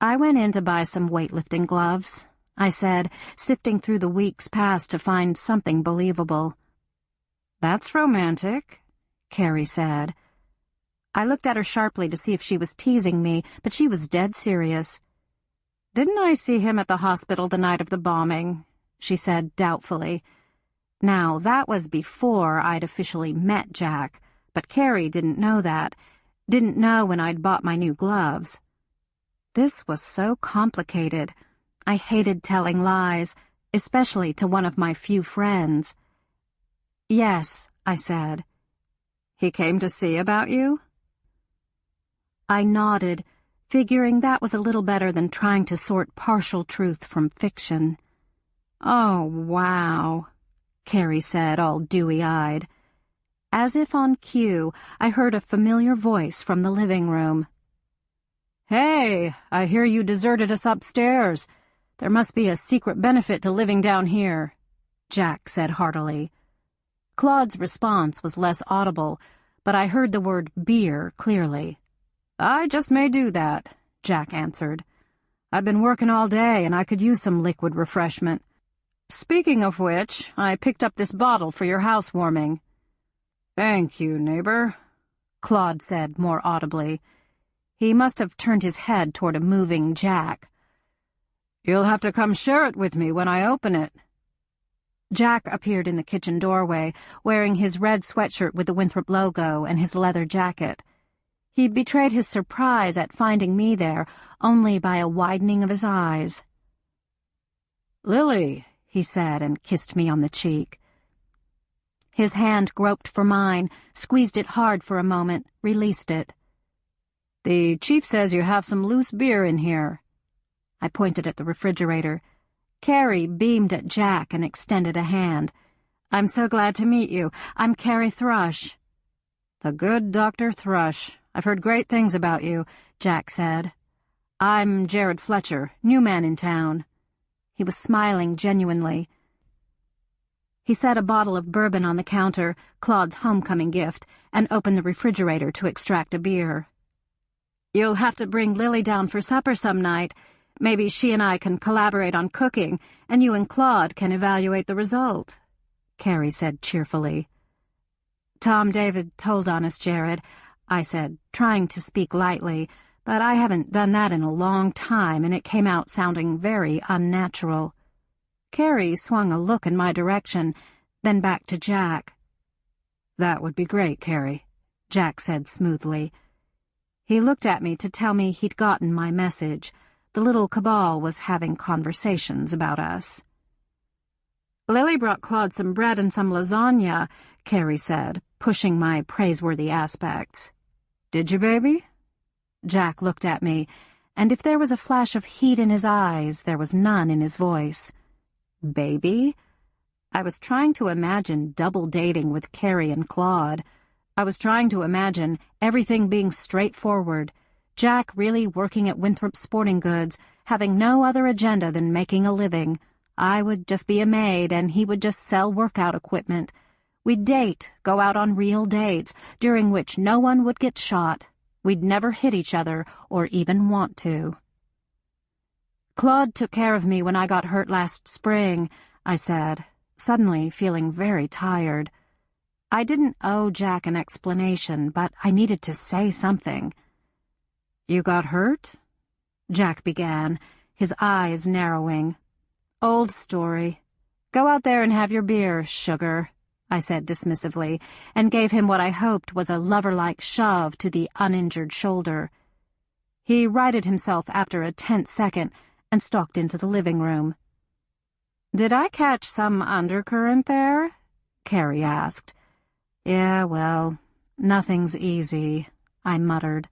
"I went in to buy some weightlifting gloves," I said, sifting through the weeks past to find something believable. "That's romantic," Carrie said. I looked at her sharply to see if she was teasing me, but she was dead serious. "Didn't I see him at the hospital the night of the bombing?" she said doubtfully. Now, that was before I'd officially met Jack, but Carrie didn't know that, didn't know when I'd bought my new gloves. This was so complicated. I hated telling lies, especially to one of my few friends. "Yes," I said. "He came to see about you?" I nodded, figuring that was a little better than trying to sort partial truth from fiction. "Oh, wow," Carrie said, all dewy-eyed. As if on cue, I heard a familiar voice from the living room. "Hey, I hear you deserted us upstairs. There must be a secret benefit to living down here," Jack said heartily. Claude's response was less audible, but I heard the word beer clearly. "I just may do that," Jack answered. "I've been working all day and I could use some liquid refreshment. Speaking of which, I picked up this bottle for your housewarming." "Thank you, neighbor," Claude said more audibly. He must have turned his head toward a moving Jack. "You'll have to come share it with me when I open it." Jack appeared in the kitchen doorway, wearing his red sweatshirt with the Winthrop logo and his leather jacket. He betrayed his surprise at finding me there only by a widening of his eyes. "Lily," he said, and kissed me on the cheek. His hand groped for mine, squeezed it hard for a moment, released it. "The chief says you have some loose beer in here." I pointed at the refrigerator. Carrie beamed at Jack and extended a hand. "I'm so glad to meet you. I'm Carrie Thrush." "The good Dr. Thrush. I've heard great things about you," Jack said. "I'm Jared Fletcher, new man in town." He was smiling genuinely. He set a bottle of bourbon on the counter, Claude's homecoming gift, and opened the refrigerator to extract a beer. "You'll have to bring Lily down for supper some night. Maybe she and I can collaborate on cooking, and you and Claude can evaluate the result," Carrie said cheerfully. "Tom David told on us, Jared," I said, trying to speak lightly, but I haven't done that in a long time, and it came out sounding very unnatural. Carrie swung a look in my direction, then back to Jack. "That would be great, Carrie," Jack said smoothly. He looked at me to tell me he'd gotten my message. The little cabal was having conversations about us. "Lily brought Claude some bread and some lasagna," Carrie said, pushing my praiseworthy aspects. "Did you, baby?" Jack looked at me, and if there was a flash of heat in his eyes, there was none in his voice. Baby? I was trying to imagine double dating with Carrie and Claude. I was trying to imagine everything being straightforward, Jack really working at Winthrop Sporting Goods, having no other agenda than making a living. I would just be a maid, and he would just sell workout equipment. We'd date, go out on real dates, during which no one would get shot. We'd never hit each other, or even want to. "Claude took care of me when I got hurt last spring," I said, suddenly feeling very tired. I didn't owe Jack an explanation, but I needed to say something. "You got hurt?" Jack began, his eyes narrowing. "Old story. Go out there and have your beer, sugar," I said dismissively, and gave him what I hoped was a lover-like shove to the uninjured shoulder. He righted himself after a tense second and stalked into the living room. "Did I catch some undercurrent there?" Carrie asked. "Yeah, well, nothing's easy," I muttered.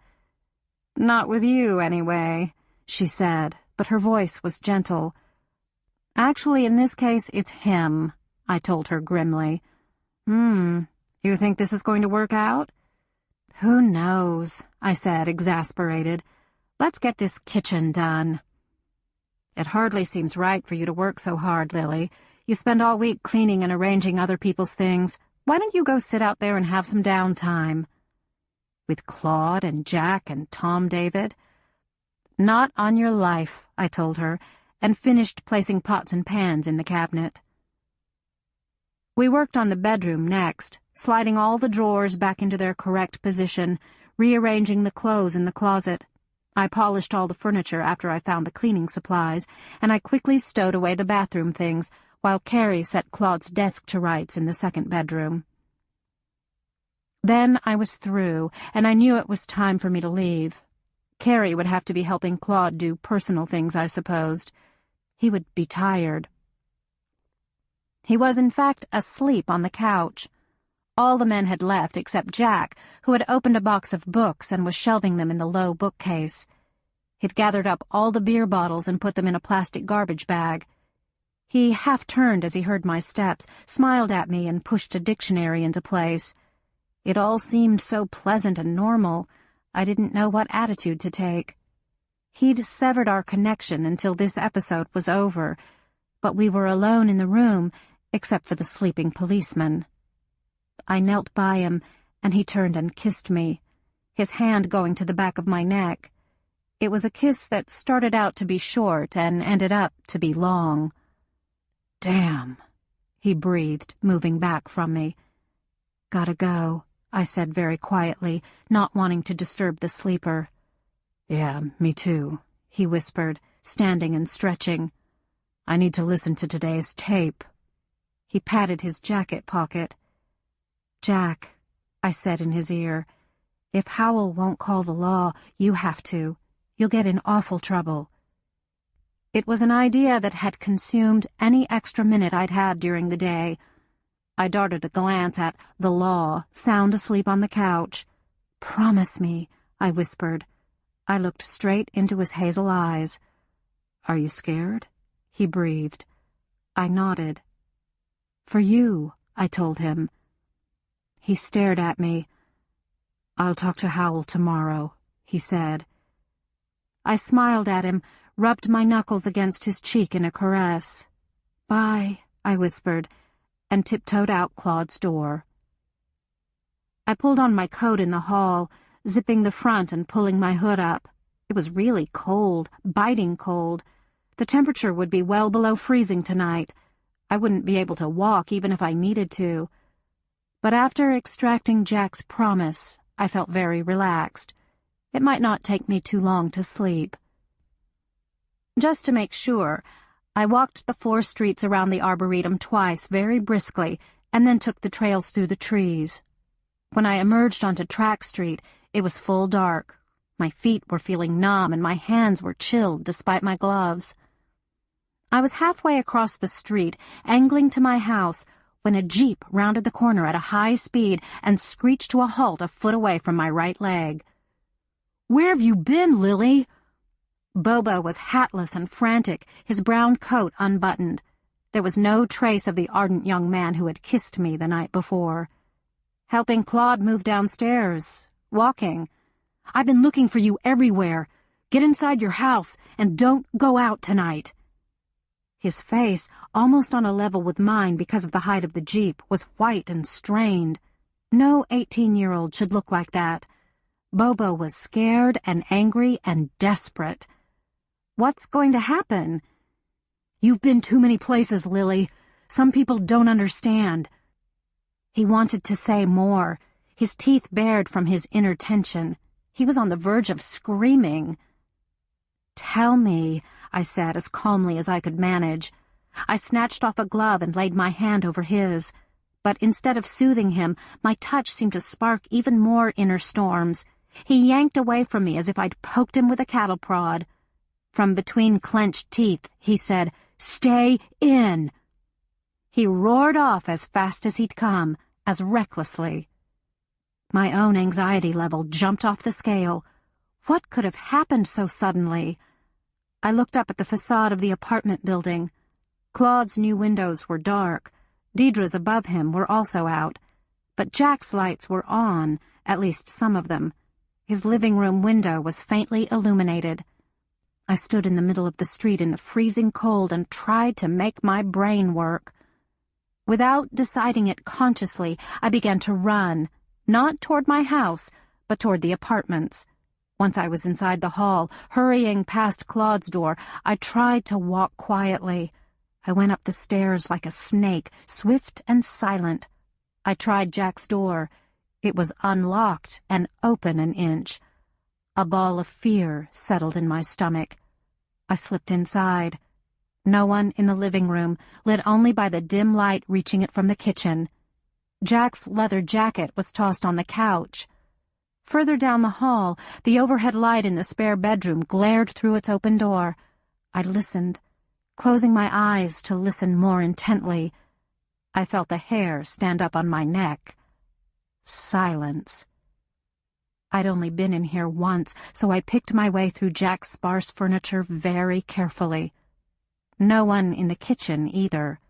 "Not with you, anyway," she said, but her voice was gentle. "Actually, in this case, it's him," I told her grimly. You think this is going to work out?" "Who knows," I said, exasperated. "Let's get this kitchen done." "It hardly seems right for you to work so hard, Lily. You spend all week cleaning and arranging other people's things. Why don't you go sit out there and have some downtime?" With Claude and Jack and Tom David? Not on your life, I told her, and finished placing pots and pans in the cabinet. We worked on the bedroom next, sliding all the drawers back into their correct position, rearranging the clothes in the closet. I polished all the furniture after I found the cleaning supplies, and I quickly stowed away the bathroom things, while Carrie set Claude's desk to rights in the second bedroom. Then I was through, and I knew it was time for me to leave. Carrie would have to be helping Claude do personal things, I supposed. He would be tired. He was, in fact, asleep on the couch. All the men had left except Jack, who had opened a box of books and was shelving them in the low bookcase. He'd gathered up all the beer bottles and put them in a plastic garbage bag. He half-turned as he heard my steps, smiled at me, and pushed a dictionary into place. It all seemed so pleasant and normal, I didn't know what attitude to take. He'd severed our connection until this episode was over, but we were alone in the room, except for the sleeping policeman. I knelt by him, and he turned and kissed me, his hand going to the back of my neck. It was a kiss that started out to be short and ended up to be long. "Damn," he breathed, moving back from me. "Gotta go," I said very quietly, not wanting to disturb the sleeper. "Yeah, me too," he whispered, standing and stretching. "I need to listen to today's tape." He patted his jacket pocket. "Jack," I said in his ear, "if Howell won't call the law, you have to. You'll get in awful trouble." It was an idea that had consumed any extra minute I'd had during the day. I darted a glance at the law, sound asleep on the couch. "Promise me," I whispered. I looked straight into his hazel eyes. "Are you scared?" he breathed. I nodded. "For you," I told him. He stared at me. "I'll talk to Howell tomorrow," he said. I smiled at him, rubbed my knuckles against his cheek in a caress. "Bye," I whispered, and tiptoed out Claude's door. I pulled on my coat in the hall, zipping the front and pulling my hood up. It was really cold, biting cold. The temperature would be well below freezing tonight. I wouldn't be able to walk even if I needed to. But after extracting Jack's promise, I felt very relaxed. It might not take me too long to sleep. Just to make sure, I walked the 4 streets around the Arboretum twice very briskly, and then took the trails through the trees. When I emerged onto Track Street, it was full dark. My feet were feeling numb and my hands were chilled despite my gloves. I was halfway across the street, angling to my house, when a Jeep rounded the corner at a high speed and screeched to a halt a foot away from my right leg. "Where have you been, Lily?" Bobo was hatless and frantic, his brown coat unbuttoned. There was no trace of the ardent young man who had kissed me the night before. "Helping Claude move downstairs. Walking. I've been looking for you everywhere. Get inside your house and don't go out tonight." His face, almost on a level with mine because of the height of the Jeep, was white and strained. No 18-year-old should look like that. Bobo was scared and angry and desperate. "What's going to happen?" "You've been too many places, Lily. Some people don't understand." He wanted to say more, his teeth bared from his inner tension. He was on the verge of screaming. "Tell me," I said as calmly as I could manage. I snatched off a glove and laid my hand over his. But instead of soothing him, my touch seemed to spark even more inner storms. He yanked away from me as if I'd poked him with a cattle prod. From between clenched teeth, he said, "Stay in!" He roared off as fast as he'd come, as recklessly. My own anxiety level jumped off the scale. What could have happened so suddenly? I looked up at the facade of the apartment building. Claude's new windows were dark. Deidre's above him were also out. But Jack's lights were on, at least some of them. His living room window was faintly illuminated. I stood in the middle of the street in the freezing cold and tried to make my brain work. Without deciding it consciously, I began to run, not toward my house, but but toward the apartments. Once I was inside the hall, hurrying past Claude's door, I tried to walk quietly. I went up the stairs like a snake, swift and silent. I tried Jack's door. It was unlocked and open an inch. A ball of fear settled in my stomach. I slipped inside. No one in the living room, lit only by the dim light reaching it from the kitchen. Jack's leather jacket was tossed on the couch. Further down the hall, the overhead light in the spare bedroom glared through its open door. I listened, closing my eyes to listen more intently. I felt the hair stand up on my neck. Silence. I'd only been in here once, so I picked my way through Jack's sparse furniture very carefully. No one in the kitchen, either.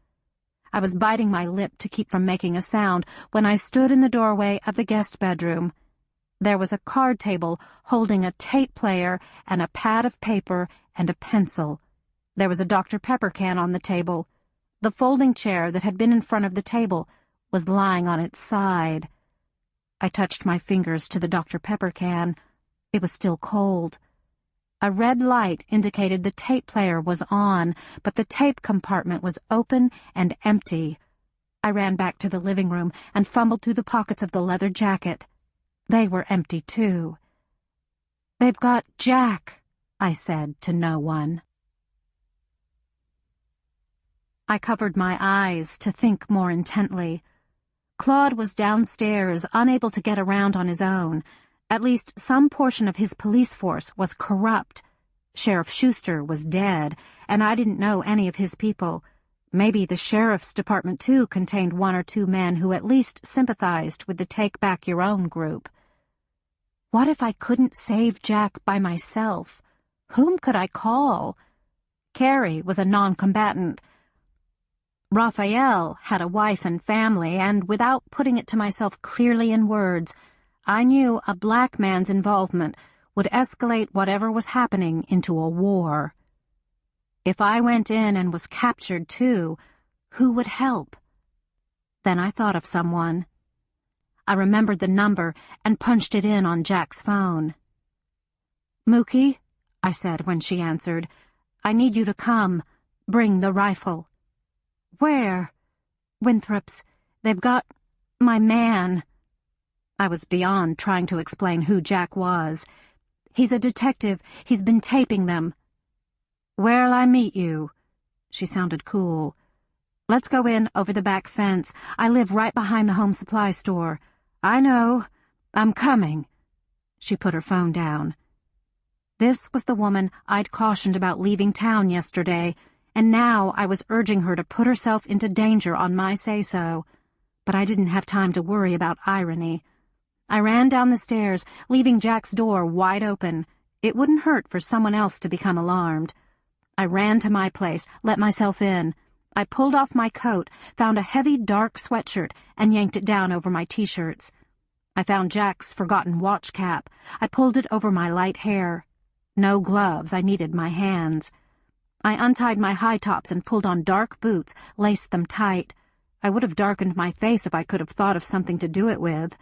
I was biting my lip to keep from making a sound when I stood in the doorway of the guest bedroom. There was a card table holding a tape player and a pad of paper and a pencil. There was a Dr. Pepper can on the table. The folding chair that had been in front of the table was lying on its side. I touched my fingers to the Dr. Pepper can. It was still cold. A red light indicated the tape player was on, but the tape compartment was open and empty. I ran back to the living room and fumbled through the pockets of the leather jacket. They were empty, too. "They've got Jack," I said to no one. I covered my eyes to think more intently. Claude was downstairs, unable to get around on his own. At least some portion of his police force was corrupt. Sheriff Schuster was dead, and I didn't know any of his people. Maybe the sheriff's department, too, contained one or two men who at least sympathized with the Take Back Your Own group. What if I couldn't save Jack by myself? Whom could I call? Carrie was a non-combatant. Raphael had a wife and family, and without putting it to myself clearly in words, I knew a black man's involvement would escalate whatever was happening into a war. If I went in and was captured too, who would help? Then I thought of someone. I remembered the number and punched it in on Jack's phone. "Mookie," I said when she answered, "I need you to come. Bring the rifle." "Where?" "Winthrop's. They've got my man." I was beyond trying to explain who Jack was. "He's a detective. He's been taping them." "Where'll I meet you?" She sounded cool. "Let's go in over the back fence. I live right behind the home supply store." "I know. I'm coming." She put her phone down. This was the woman I'd cautioned about leaving town yesterday, and now I was urging her to put herself into danger on my say-so. But I didn't have time to worry about irony. I ran down the stairs, leaving Jack's door wide open. It wouldn't hurt for someone else to become alarmed. I ran to my place, let myself in. I pulled off my coat, found a heavy dark sweatshirt, and yanked it down over my t-shirts. I found Jack's forgotten watch cap. I pulled it over my light hair. No gloves, I needed my hands. I untied my high tops and pulled on dark boots, laced them tight. I would have darkened my face if I could have thought of something to do it with.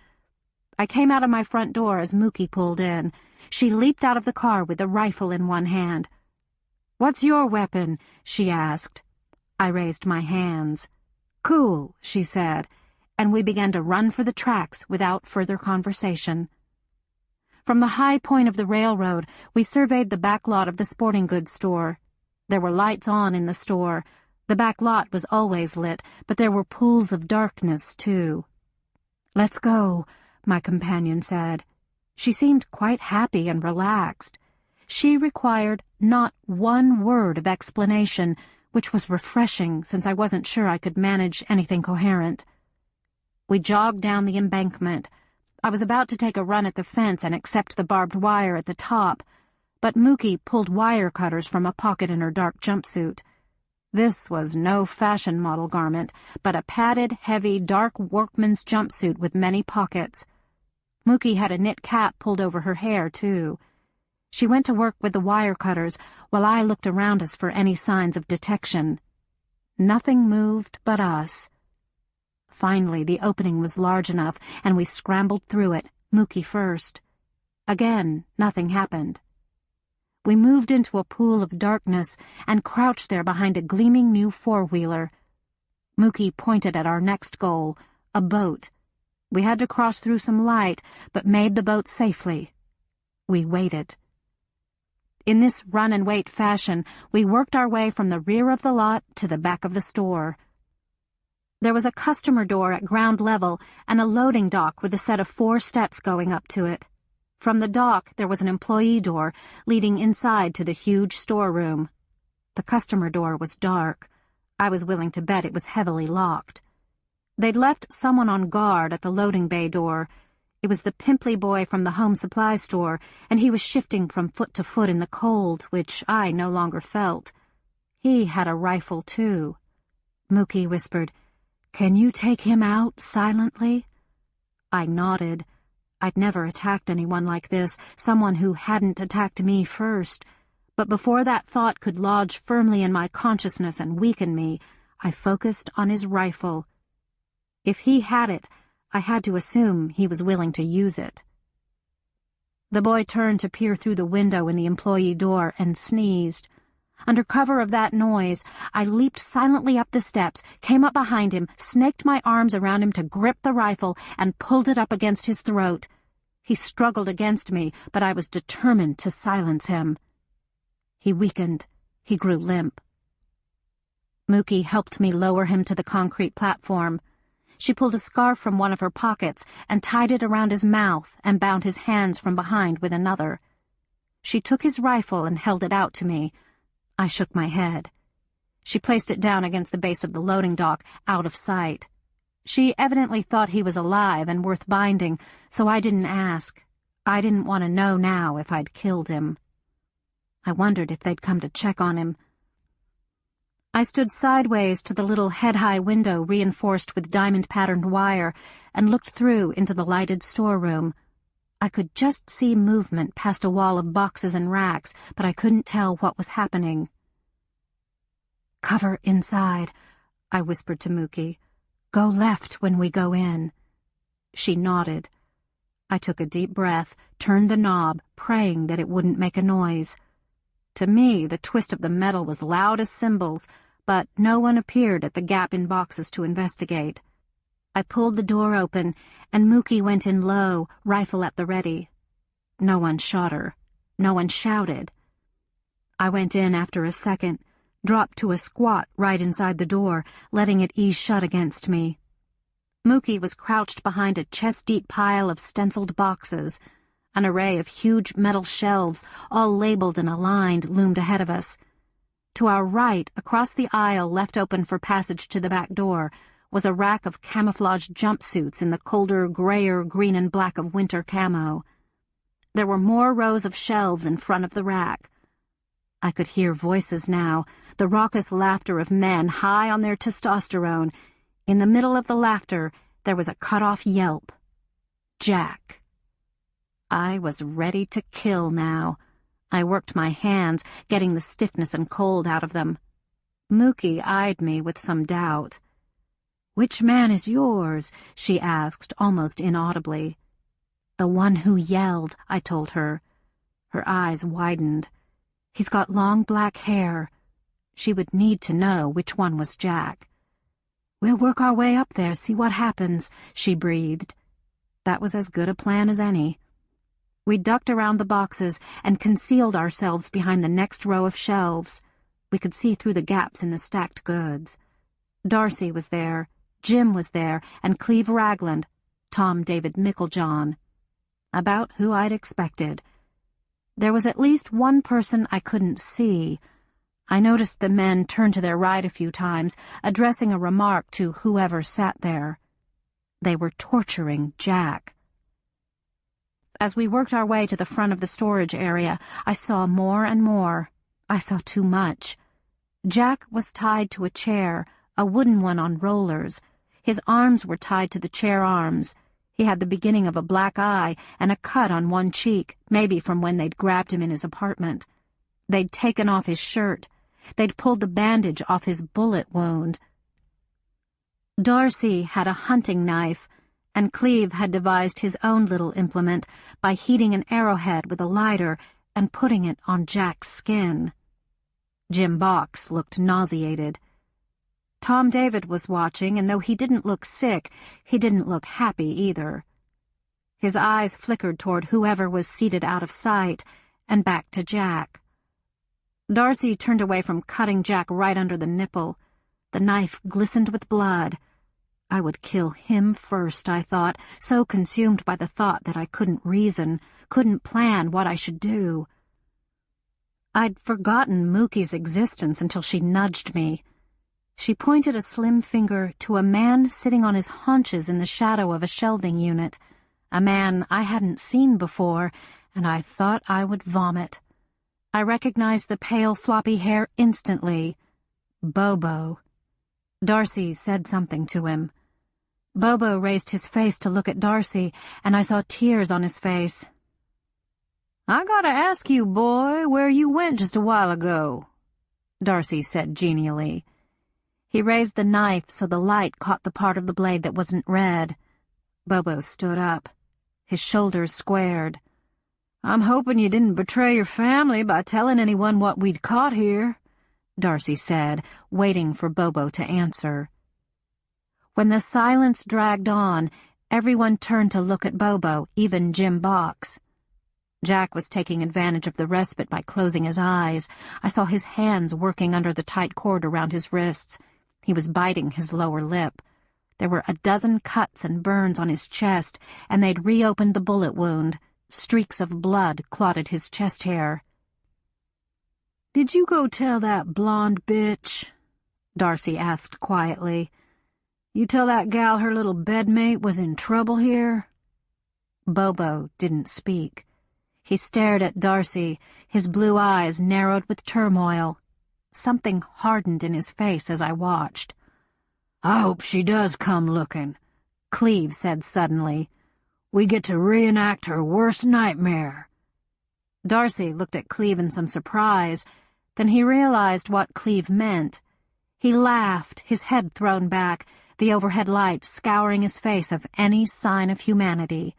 I came out of my front door as Mookie pulled in. She leaped out of the car with a rifle in one hand. "What's your weapon?" she asked. I raised my hands. "Cool," she said, and we began to run for the tracks without further conversation. From the high point of the railroad, we surveyed the back lot of the sporting goods store. There were lights on in the store. The back lot was always lit, but there were pools of darkness, too. "Let's go," my companion said. She seemed quite happy and relaxed. She required not one word of explanation, which was refreshing since I wasn't sure I could manage anything coherent. We jogged down the embankment. I was about to take a run at the fence and accept the barbed wire at the top, but Mookie pulled wire cutters from a pocket in her dark jumpsuit. This was no fashion model garment, but a padded, heavy, dark workman's jumpsuit with many pockets. Mookie had a knit cap pulled over her hair, too. She went to work with the wire cutters while I looked around us for any signs of detection. Nothing moved but us. Finally, the opening was large enough, and we scrambled through it, Mookie first. Again, nothing happened. We moved into a pool of darkness and crouched there behind a gleaming new four-wheeler. Mookie pointed at our next goal, a boat. We had to cross through some light, but made the boat safely. We waited. In this run-and-wait fashion, we worked our way from the rear of the lot to the back of the store. There was a customer door at ground level and a loading dock with a set of 4 steps going up to it. From the dock, there was an employee door leading inside to the huge storeroom. The customer door was dark. I was willing to bet it was heavily locked. They'd left someone on guard at the loading bay door. It was the pimply boy from the home supply store, and he was shifting from foot to foot in the cold, which I no longer felt. He had a rifle, too. Mookie whispered, "Can you take him out silently?" I nodded. I'd never attacked anyone like this, someone who hadn't attacked me first. But before that thought could lodge firmly in my consciousness and weaken me, I focused on his rifle. If he had it, I had to assume he was willing to use it. The boy turned to peer through the window in the employee door and sneezed. Under cover of that noise, I leaped silently up the steps, came up behind him, snaked my arms around him to grip the rifle, and pulled it up against his throat. He struggled against me, but I was determined to silence him. He weakened. He grew limp. Mookie helped me lower him to the concrete platform. She pulled a scarf from one of her pockets and tied it around his mouth and bound his hands from behind with another. She took his rifle and held it out to me. I shook my head. She placed it down against the base of the loading dock, out of sight. She evidently thought he was alive and worth binding, so I didn't ask. I didn't want to know now if I'd killed him. I wondered if they'd come to check on him. I stood sideways to the little head-high window reinforced with diamond-patterned wire and looked through into the lighted storeroom. I could just see movement past a wall of boxes and racks, but I couldn't tell what was happening. "Cover inside," I whispered to Mookie. "Go left when we go in." She nodded. I took a deep breath, turned the knob, praying that it wouldn't make a noise. To me, the twist of the metal was loud as cymbals, but no one appeared at the gap in boxes to investigate. I pulled the door open, and Mookie went in low, rifle at the ready. No one shot her. No one shouted. I went in after a second, dropped to a squat right inside the door, letting it ease shut against me. Mookie was crouched behind a chest-deep pile of stenciled boxes. An array of huge metal shelves, all labeled and aligned, loomed ahead of us. To our right, across the aisle left open for passage to the back door, was a rack of camouflaged jumpsuits in the colder, grayer green and black of winter camo. There were more rows of shelves in front of the rack. I could hear voices now, the raucous laughter of men high on their testosterone. In the middle of the laughter, there was a cut-off yelp. Jack. I was ready to kill now. I worked my hands, getting the stiffness and cold out of them. Mookie eyed me with some doubt. "Which man is yours?" she asked, almost inaudibly. "The one who yelled," I told her. Her eyes widened. "He's got long black hair." She would need to know which one was Jack. "We'll work our way up there, see what happens," she breathed. That was as good a plan as any. We ducked around the boxes and concealed ourselves behind the next row of shelves. We could see through the gaps in the stacked goods. Darcy was there, Jim was there, and Cleve Ragland, Tom David Micklejohn. About who I'd expected. There was at least one person I couldn't see. I noticed the men turn to their right a few times, addressing a remark to whoever sat there. They were torturing Jack. As we worked our way to the front of the storage area, I saw more and more. I saw too much. Jack was tied to a chair, a wooden one on rollers. His arms were tied to the chair arms. He had the beginning of a black eye and a cut on one cheek, maybe from when they'd grabbed him in his apartment. They'd taken off his shirt. They'd pulled the bandage off his bullet wound. Darcy had a hunting knife, and Cleve had devised his own little implement by heating an arrowhead with a lighter and putting it on Jack's skin. Jim Box looked nauseated. Tom David was watching, and though he didn't look sick, he didn't look happy either. His eyes flickered toward whoever was seated out of sight, and back to Jack. Darcy turned away from cutting Jack right under the nipple. The knife glistened with blood. I would kill him first, I thought, so consumed by the thought that I couldn't reason, couldn't plan what I should do. I'd forgotten Mookie's existence until she nudged me. She pointed a slim finger to a man sitting on his haunches in the shadow of a shelving unit, a man I hadn't seen before, and I thought I would vomit. I recognized the pale, floppy hair instantly. Bobo. Darcy said something to him. Bobo raised his face to look at Darcy, and I saw tears on his face. "I gotta ask you, boy, where you went just a while ago," Darcy said genially. He raised the knife so the light caught the part of the blade that wasn't red. Bobo stood up. His shoulders squared. "I'm hoping you didn't betray your family by telling anyone what we'd caught here," Darcy said, waiting for Bobo to answer. When the silence dragged on, everyone turned to look at Bobo, even Jim Box. Jack was taking advantage of the respite by closing his eyes. I saw his hands working under the tight cord around his wrists. He was biting his lower lip. There were a dozen cuts and burns on his chest, and they'd reopened the bullet wound. Streaks of blood clotted his chest hair. "Did you go tell that blonde bitch?" Darcy asked quietly. "You tell that gal her little bedmate was in trouble here?" Bobo didn't speak. He stared at Darcy, his blue eyes narrowed with turmoil. Something hardened in his face as I watched. "I hope she does come looking," Cleve said suddenly. "We get to reenact her worst nightmare." Darcy looked at Cleve in some surprise. Then he realized what Cleve meant. He laughed, his head thrown back, the overhead light scouring his face of any sign of humanity.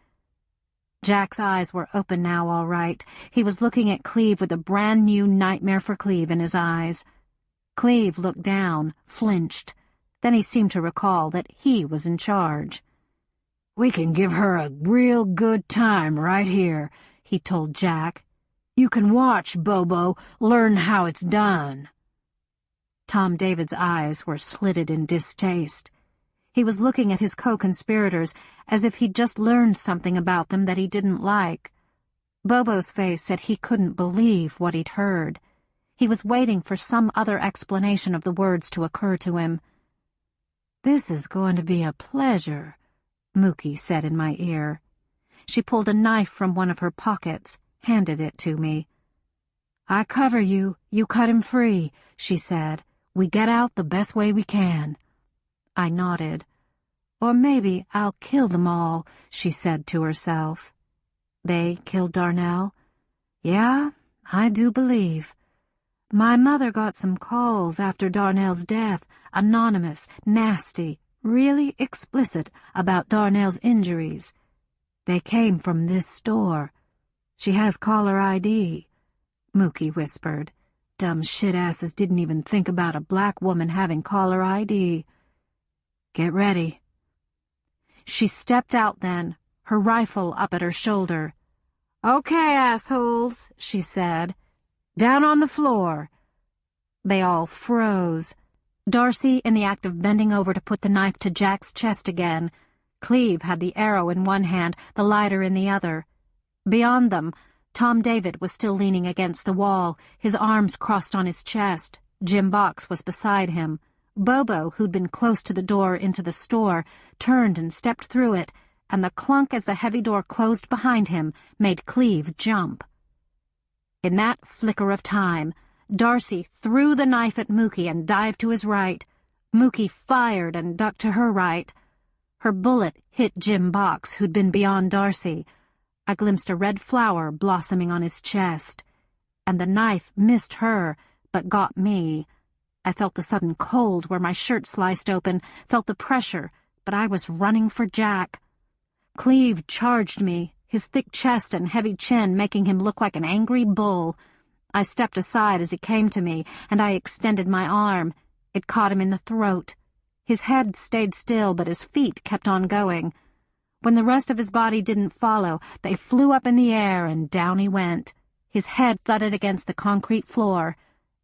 Jack's eyes were open now, all right. He was looking at Cleve with a brand-new nightmare for Cleve in his eyes. Cleve looked down, flinched. Then he seemed to recall that he was in charge. "We can give her a real good time right here," he told Jack. "You can watch, Bobo, learn how it's done." Tom David's eyes were slitted in distaste. He was looking at his co-conspirators as if he'd just learned something about them that he didn't like. Bobo's face said he couldn't believe what he'd heard. He was waiting for some other explanation of the words to occur to him. "This is going to be a pleasure," Mookie said in my ear. She pulled a knife from one of her pockets, handed it to me. "I cover you, you cut him free," she said. "We get out the best way we can." I nodded. "Or maybe I'll kill them all," she said to herself. "They killed Darnell?" "Yeah, I do believe. My mother got some calls after Darnell's death, anonymous, nasty, really explicit about Darnell's injuries. They came from this store. She has caller ID," Mookie whispered. "Dumb shit-asses didn't even think about a black woman having caller ID. Get ready." She stepped out then, her rifle up at her shoulder. "Okay, assholes," she said. "Down on the floor." They all froze. Darcy in the act of bending over to put the knife to Jack's chest again. Cleve had the arrow in one hand, the lighter in the other. Beyond them, Tom David was still leaning against the wall, his arms crossed on his chest. Jim Box was beside him. Bobo, who'd been close to the door into the store, turned and stepped through it, and the clunk as the heavy door closed behind him made Cleve jump. In that flicker of time, Darcy threw the knife at Mookie and dived to his right. Mookie fired and ducked to her right. Her bullet hit Jim Box, who'd been beyond Darcy. I glimpsed a red flower blossoming on his chest. And the knife missed her, but got me. I felt the sudden cold where my shirt sliced open, felt the pressure, but I was running for Jack. Cleve charged me, his thick chest and heavy chin making him look like an angry bull. I stepped aside as he came to me, and I extended my arm. It caught him in the throat. His head stayed still, but his feet kept on going. When the rest of his body didn't follow, they flew up in the air, and down he went. His head thudded against the concrete floor,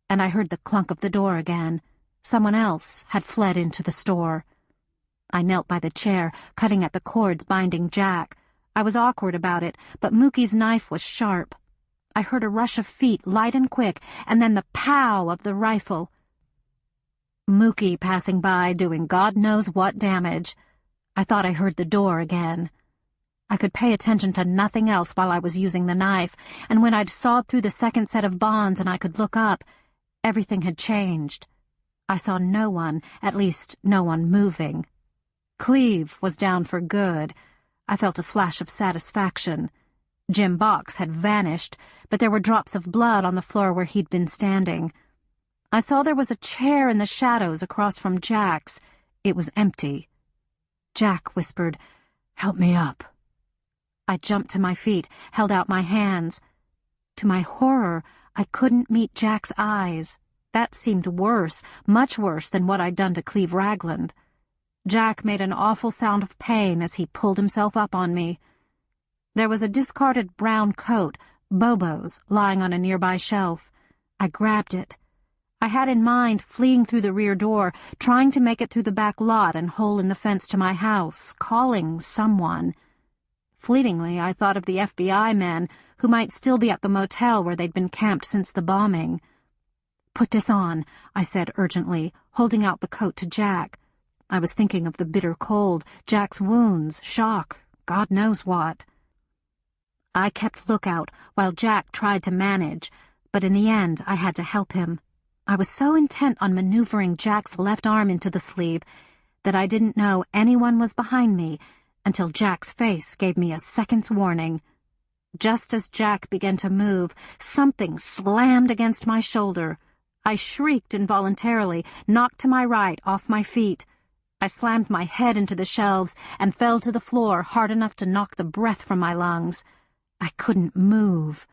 and I heard the clunk of the door again. Someone else had fled into the store. I knelt by the chair, cutting at the cords binding Jack. I was awkward about it, but Mookie's knife was sharp. I heard a rush of feet, light and quick, and then the pow of the rifle. Mookie passing by, doing God knows what damage. I thought I heard the door again. I could pay attention to nothing else while I was using the knife, and when I'd sawed through the second set of bonds and I could look up, everything had changed. I saw no one, at least no one moving. Cleve was down for good. I felt a flash of satisfaction. Jim Box had vanished, but there were drops of blood on the floor where he'd been standing. I saw there was a chair in the shadows across from Jack's. It was empty. Jack whispered, "Help me up." I jumped to my feet, held out my hands. To my horror, I couldn't meet Jack's eyes. That seemed worse, much worse than what I'd done to Cleve Ragland. Jack made an awful sound of pain as he pulled himself up on me. There was a discarded brown coat, Bobo's, lying on a nearby shelf. I grabbed it. I had in mind fleeing through the rear door, trying to make it through the back lot and hole in the fence to my house, calling someone. Fleetingly, I thought of the FBI men who might still be at the motel where they'd been camped since the bombing. "Put this on," I said urgently, holding out the coat to Jack. I was thinking of the bitter cold, Jack's wounds, shock, God knows what. I kept lookout while Jack tried to manage, but in the end I had to help him. I was so intent on maneuvering Jack's left arm into the sleeve that I didn't know anyone was behind me until Jack's face gave me a second's warning. Just as Jack began to move, something slammed against my shoulder. I shrieked involuntarily, knocked to my right, off my feet. I slammed my head into the shelves and fell to the floor hard enough to knock the breath from my lungs. I couldn't move.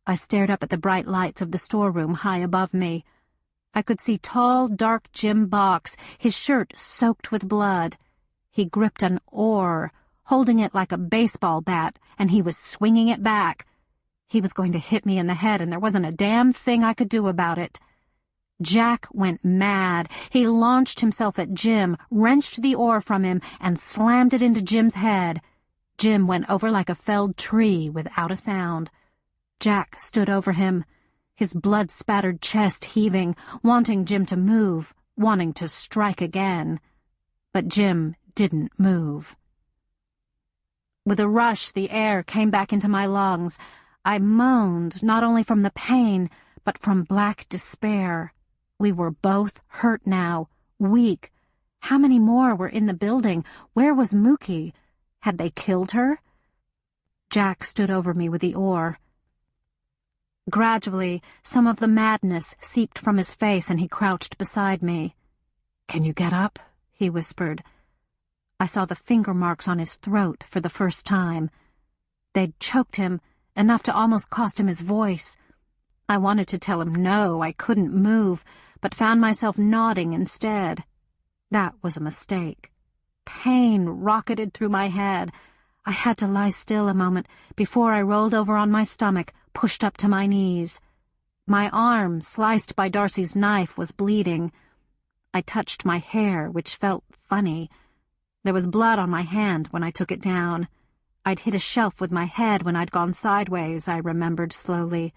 I stared up at the bright lights of the storeroom high above me. I could see tall, dark Jim Box, his shirt soaked with blood. He gripped an oar, holding it like a baseball bat, and he was swinging it back. He was going to hit me in the head, and there wasn't a damn thing I could do about it. Jack went mad. He launched himself at Jim, wrenched the oar from him, and slammed it into Jim's head. Jim went over like a felled tree without a sound. Jack stood over him, his blood-spattered chest heaving, wanting Jim to move, wanting to strike again. But Jim didn't move. With a rush, the air came back into my lungs. I moaned, not only from the pain, but from black despair. We were both hurt now, weak. How many more were in the building? Where was Mookie? Had they killed her? Jack stood over me with the oar. Gradually, some of the madness seeped from his face and he crouched beside me. "Can you get up?" he whispered. I saw the finger marks on his throat for the first time. They'd choked him, enough to almost cost him his voice. I wanted to tell him no, I couldn't move, but found myself nodding instead. That was a mistake. Pain rocketed through my head. I had to lie still a moment before I rolled over on my stomach, pushed up to my knees. My arm, sliced by Darcy's knife, was bleeding. I touched my hair, which felt funny. There was blood on my hand when I took it down. I'd hit a shelf with my head when I'd gone sideways, I remembered slowly.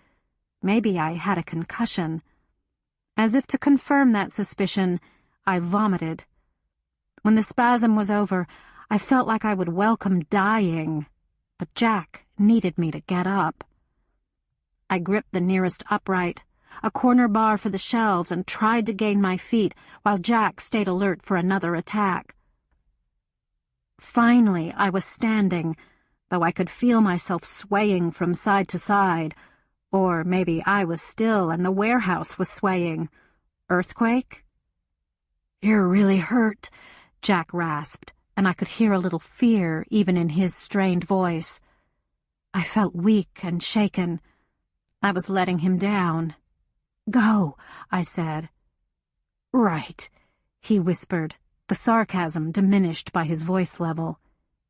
Maybe I had a concussion. As if to confirm that suspicion, I vomited. When the spasm was over, I felt like I would welcome dying, but Jack needed me to get up. I gripped the nearest upright, a corner bar for the shelves, and tried to gain my feet while Jack stayed alert for another attack. Finally, I was standing, though I could feel myself swaying from side to side. Or maybe I was still and the warehouse was swaying. Earthquake? "You're really hurt," Jack rasped, and I could hear a little fear even in his strained voice. I felt weak and shaken. I was letting him down. "Go," I said. "Right," he whispered, the sarcasm diminished by his voice level.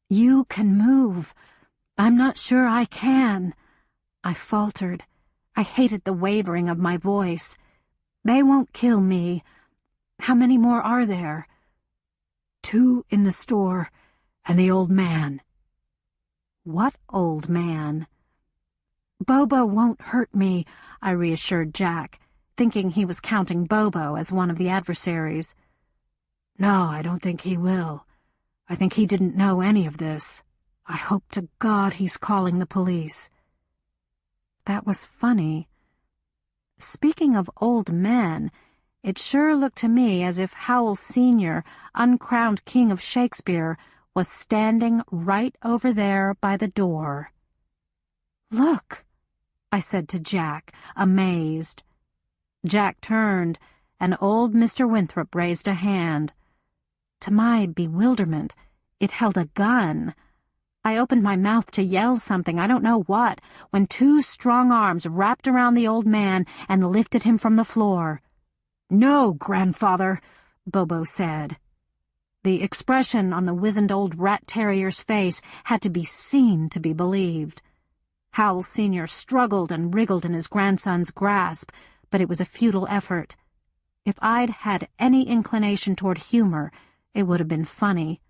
"You can move. I'm not sure I can." I faltered. I hated the wavering of my voice. "They won't kill me. How many more are there?" "2 in the store, and the old man." "What old man?" "Bobo won't hurt me," I reassured Jack, thinking he was counting Bobo as one of the adversaries. "No, I don't think he will. I think he didn't know any of this. I hope to God he's calling the police." That was funny. Speaking of old men, it sure looked to me as if Howell Sr., uncrowned king of Shakespeare, was standing right over there by the door. "Look," I said to Jack, amazed. Jack turned, and old Mr. Winthrop raised a hand. To my bewilderment, it held a gun. I opened my mouth to yell something, I don't know what, when 2 strong arms wrapped around the old man and lifted him from the floor. "No, grandfather," Bobo said. The expression on the wizened old rat terrier's face had to be seen to be believed. Howell Sr. struggled and wriggled in his grandson's grasp, but it was a futile effort. If I'd had any inclination toward humor, it would have been funny.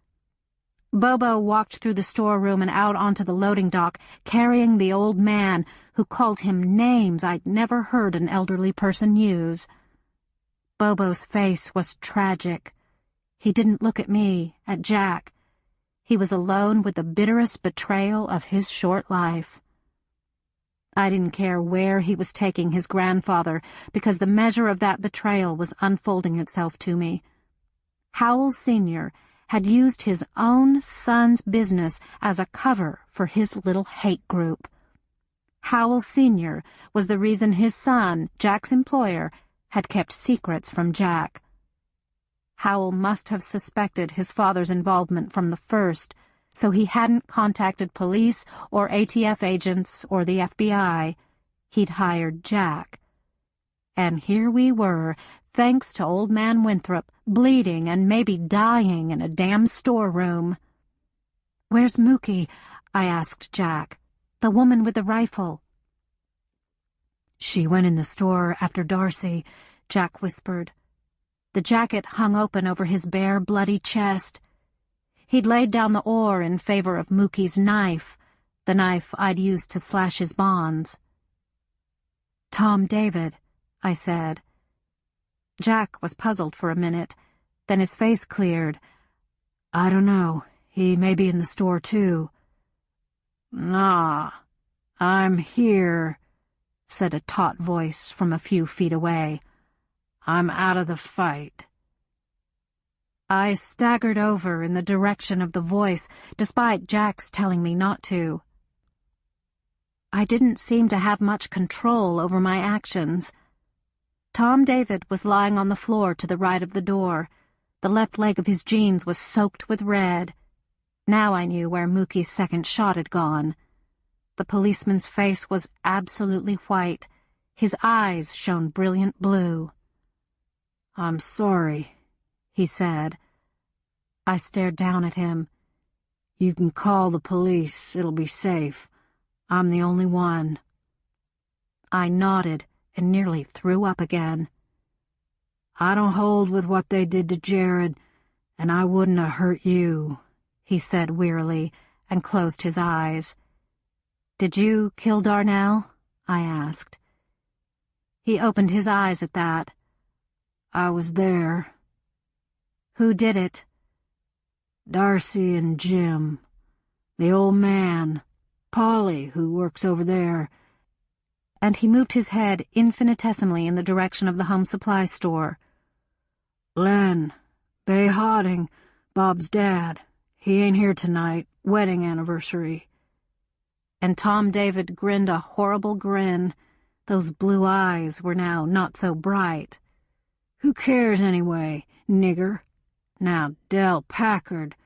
Bobo walked through the storeroom and out onto the loading dock, carrying the old man, who called him names I'd never heard an elderly person use. Bobo's face was tragic. He didn't look at me, at Jack. He was alone with the bitterest betrayal of his short life. I didn't care where he was taking his grandfather, because the measure of that betrayal was unfolding itself to me. Howell Sr. had used his own son's business as a cover for his little hate group. Howell Sr. was the reason his son, Jack's employer, had kept secrets from Jack. Howell must have suspected his father's involvement from the first, so he hadn't contacted police or ATF agents or the FBI. He'd hired Jack. And here we were, thanks to old man Winthrop, bleeding and maybe dying in a damn storeroom. "Where's Mookie?" I asked Jack. "The woman with the rifle." "She went in the store after Darcy," Jack whispered. The jacket hung open over his bare, bloody chest. He'd laid down the oar in favor of Mookie's knife, the knife I'd used to slash his bonds. "Tom David," I said. Jack was puzzled for a minute, then his face cleared. "I don't know. He may be in the store, too." "Nah, I'm here," said a taut voice from a few feet away. "I'm out of the fight." I staggered over in the direction of the voice, despite Jack's telling me not to. I didn't seem to have much control over my actions. Tom David was lying on the floor to the right of the door. The left leg of his jeans was soaked with red. Now I knew where Mookie's second shot had gone. The policeman's face was absolutely white. His eyes shone brilliant blue. "I'm sorry," he said. I stared down at him. "You can call the police. It'll be safe. I'm the only one." I nodded and nearly threw up again. "I don't hold with what they did to Jared, and I wouldn't have hurt you," he said wearily, and closed his eyes. "Did you kill Darnell?" I asked. He opened his eyes at that. "I was there." "Who did it?" "Darcy and Jim. The old man, Polly, who works over there." And he moved his head infinitesimally in the direction of the home supply store. "Len, Bay Hodding, Bob's dad. He ain't here tonight. Wedding anniversary." And Tom David grinned a horrible grin. Those blue eyes were now not so bright. "Who cares anyway, nigger? Now, Del Packard,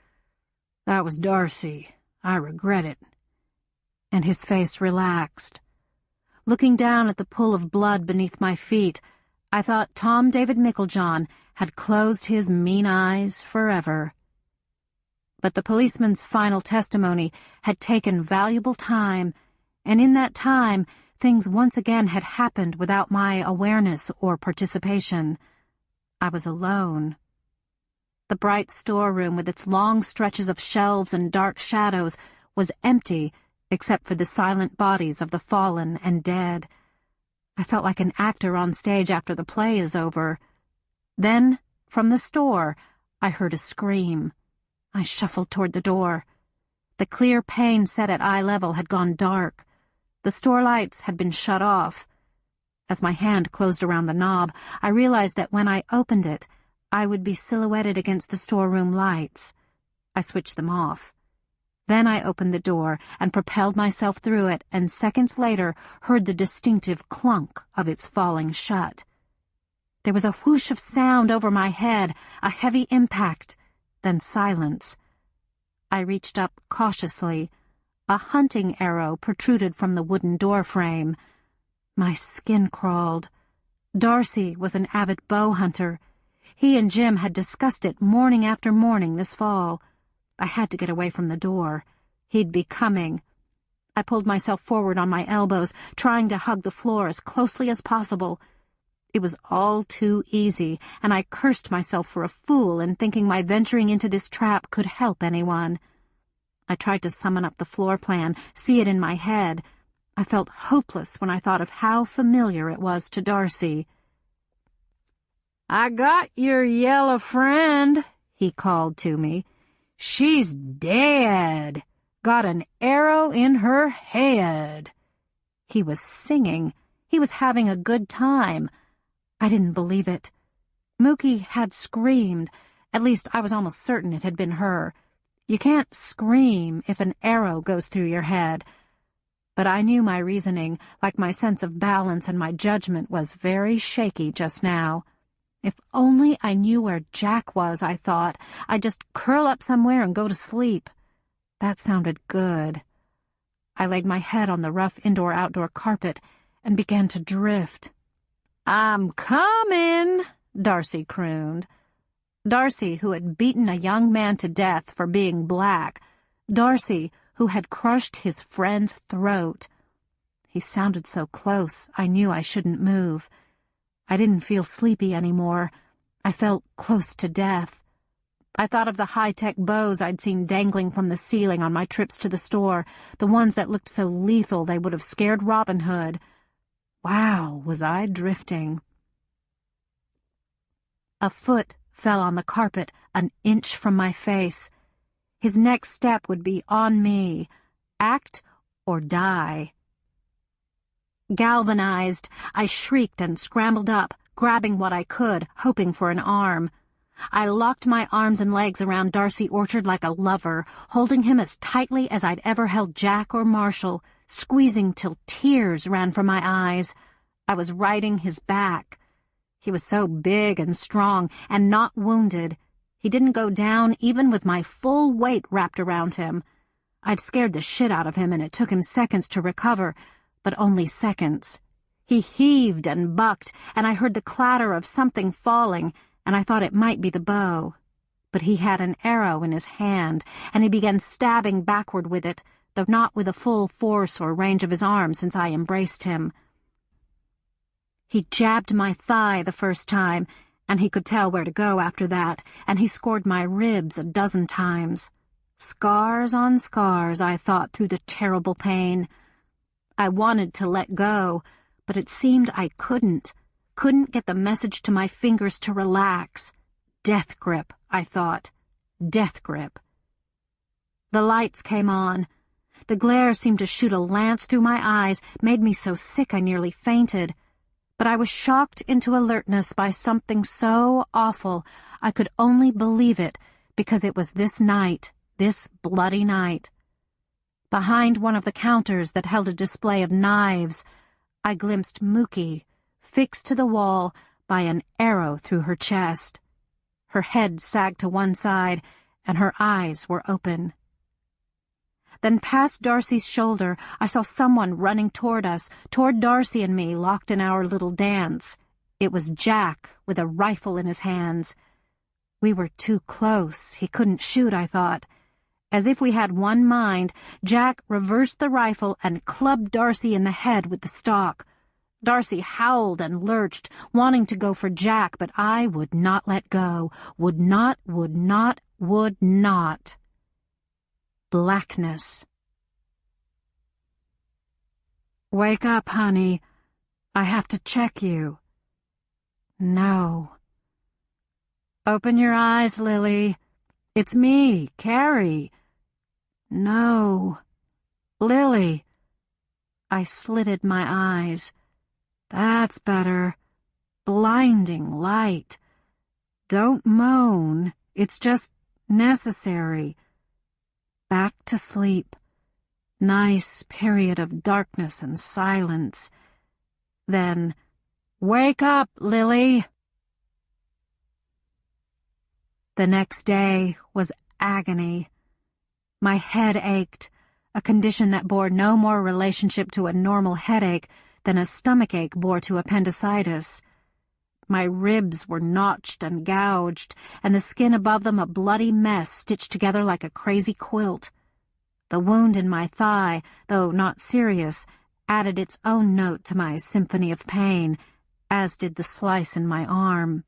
That was Darcy. I regret it." And his face relaxed. Looking down at the pool of blood beneath my feet, I thought Tom David Micklejohn had closed his mean eyes forever. But the policeman's final testimony had taken valuable time, and in that time, things once again had happened without my awareness or participation. I was alone. The bright storeroom with its long stretches of shelves and dark shadows was empty except for the silent bodies of the fallen and dead. I felt like an actor on stage after the play is over. Then, from the store, I heard a scream. I shuffled toward the door. The clear pane set at eye level had gone dark. The store lights had been shut off. As my hand closed around the knob, I realized that when I opened it, I would be silhouetted against the storeroom lights. I switched them off. Then I opened the door and propelled myself through it, and seconds later heard the distinctive clunk of its falling shut. There was a whoosh of sound over my head, a heavy impact, then silence. I reached up cautiously. A hunting arrow protruded from the wooden door frame. My skin crawled. Darcy was an avid bow hunter. He and Jim had discussed it morning after morning this fall. I had to get away from the door. He'd be coming. I pulled myself forward on my elbows, trying to hug the floor as closely as possible. It was all too easy, and I cursed myself for a fool in thinking my venturing into this trap could help anyone. I tried to summon up the floor plan, see it in my head. I felt hopeless when I thought of how familiar it was to Darcy. "I got your yellow friend," he called to me. "She's dead. Got an arrow in her head." He was singing. He was having a good time. I didn't believe it. Mookie had screamed. At least I was almost certain it had been her. You can't scream if an arrow goes through your head. But I knew my reasoning, like my sense of balance and my judgment, was very shaky just now. If only I knew where Jack was, I thought. I'd just curl up somewhere and go to sleep. That sounded good. I laid my head on the rough indoor-outdoor carpet and began to drift. "I'm coming," Darcy crooned. Darcy, who had beaten a young man to death for being black. Darcy, who had crushed his friend's throat. He sounded so close, I knew I shouldn't move. I didn't feel sleepy anymore. I felt close to death. I thought of the high-tech bows I'd seen dangling from the ceiling on my trips to the store, the ones that looked so lethal they would have scared Robin Hood. Wow, was I drifting. A foot fell on the carpet an inch from my face. His next step would be on me. Act or die. Galvanized, I shrieked and scrambled up, grabbing what I could, hoping for an arm. I locked my arms and legs around Darcy Orchard like a lover, holding him as tightly as I'd ever held Jack or Marshall, squeezing till tears ran from my eyes. I was riding his back. He was so big and strong and not wounded. He didn't go down even with my full weight wrapped around him. I'd scared the shit out of him, and it took him seconds to recover, but only seconds. He heaved and bucked, and I heard the clatter of something falling, and I thought it might be the bow. But he had an arrow in his hand, and he began stabbing backward with it, though not with the full force or range of his arm since I embraced him. He jabbed my thigh the first time, and he could tell where to go after that, and he scored my ribs 12 times. Scars on scars, I thought through the terrible pain. I wanted to let go, but it seemed I couldn't get the message to my fingers to relax. Death grip, I thought. Death grip. The lights came on. The glare seemed to shoot a lance through my eyes, made me so sick I nearly fainted. But I was shocked into alertness by something so awful I could only believe it because it was this night, this bloody night. Behind one of the counters that held a display of knives, I glimpsed Mookie, fixed to the wall by an arrow through her chest. Her head sagged to one side, and her eyes were open. Then past Darcy's shoulder, I saw someone running toward us, toward Darcy and me, locked in our little dance. It was Jack, with a rifle in his hands. We were too close. He couldn't shoot, I thought. As if we had one mind, Jack reversed the rifle and clubbed Darcy in the head with the stock. Darcy howled and lurched, wanting to go for Jack, but I would not let go. Would not. Blackness. Wake up, honey. I have to check you. No. Open your eyes, Lily. It's me, Carrie. No. Lily. I slitted my eyes. That's better. Blinding light. Don't moan. It's just necessary. Back to sleep. Nice period of darkness and silence. Then, wake up, Lily. The next day was agony. My head ached, a condition that bore no more relationship to a normal headache than a stomachache bore to appendicitis. My ribs were notched and gouged, and the skin above them a bloody mess stitched together like a crazy quilt. The wound in my thigh, though not serious, added its own note to my symphony of pain, as did the slice in my arm.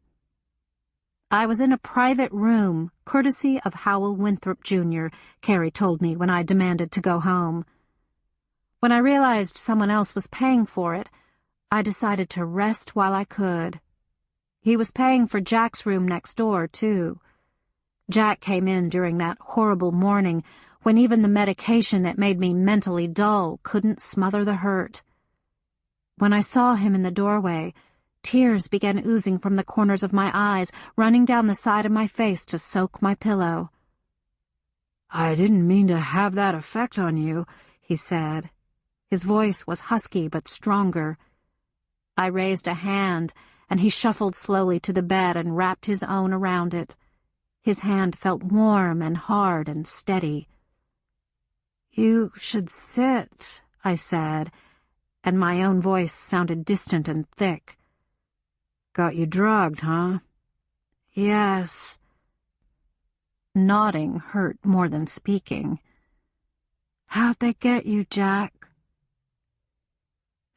I was in a private room, courtesy of Howell Winthrop, Jr., Carrie told me when I demanded to go home. When I realized someone else was paying for it, I decided to rest while I could. He was paying for Jack's room next door, too. Jack came in during that horrible morning when even the medication that made me mentally dull couldn't smother the hurt. When I saw him in the doorway, tears began oozing from the corners of my eyes, running down the side of my face to soak my pillow. I didn't mean to have that effect on you, he said. His voice was husky but stronger. I raised a hand, and he shuffled slowly to the bed and wrapped his own around it. His hand felt warm and hard and steady. You should sit, I said, and my own voice sounded distant and thick. Got you drugged, huh? Yes. Nodding hurt more than speaking. How'd they get you, Jack?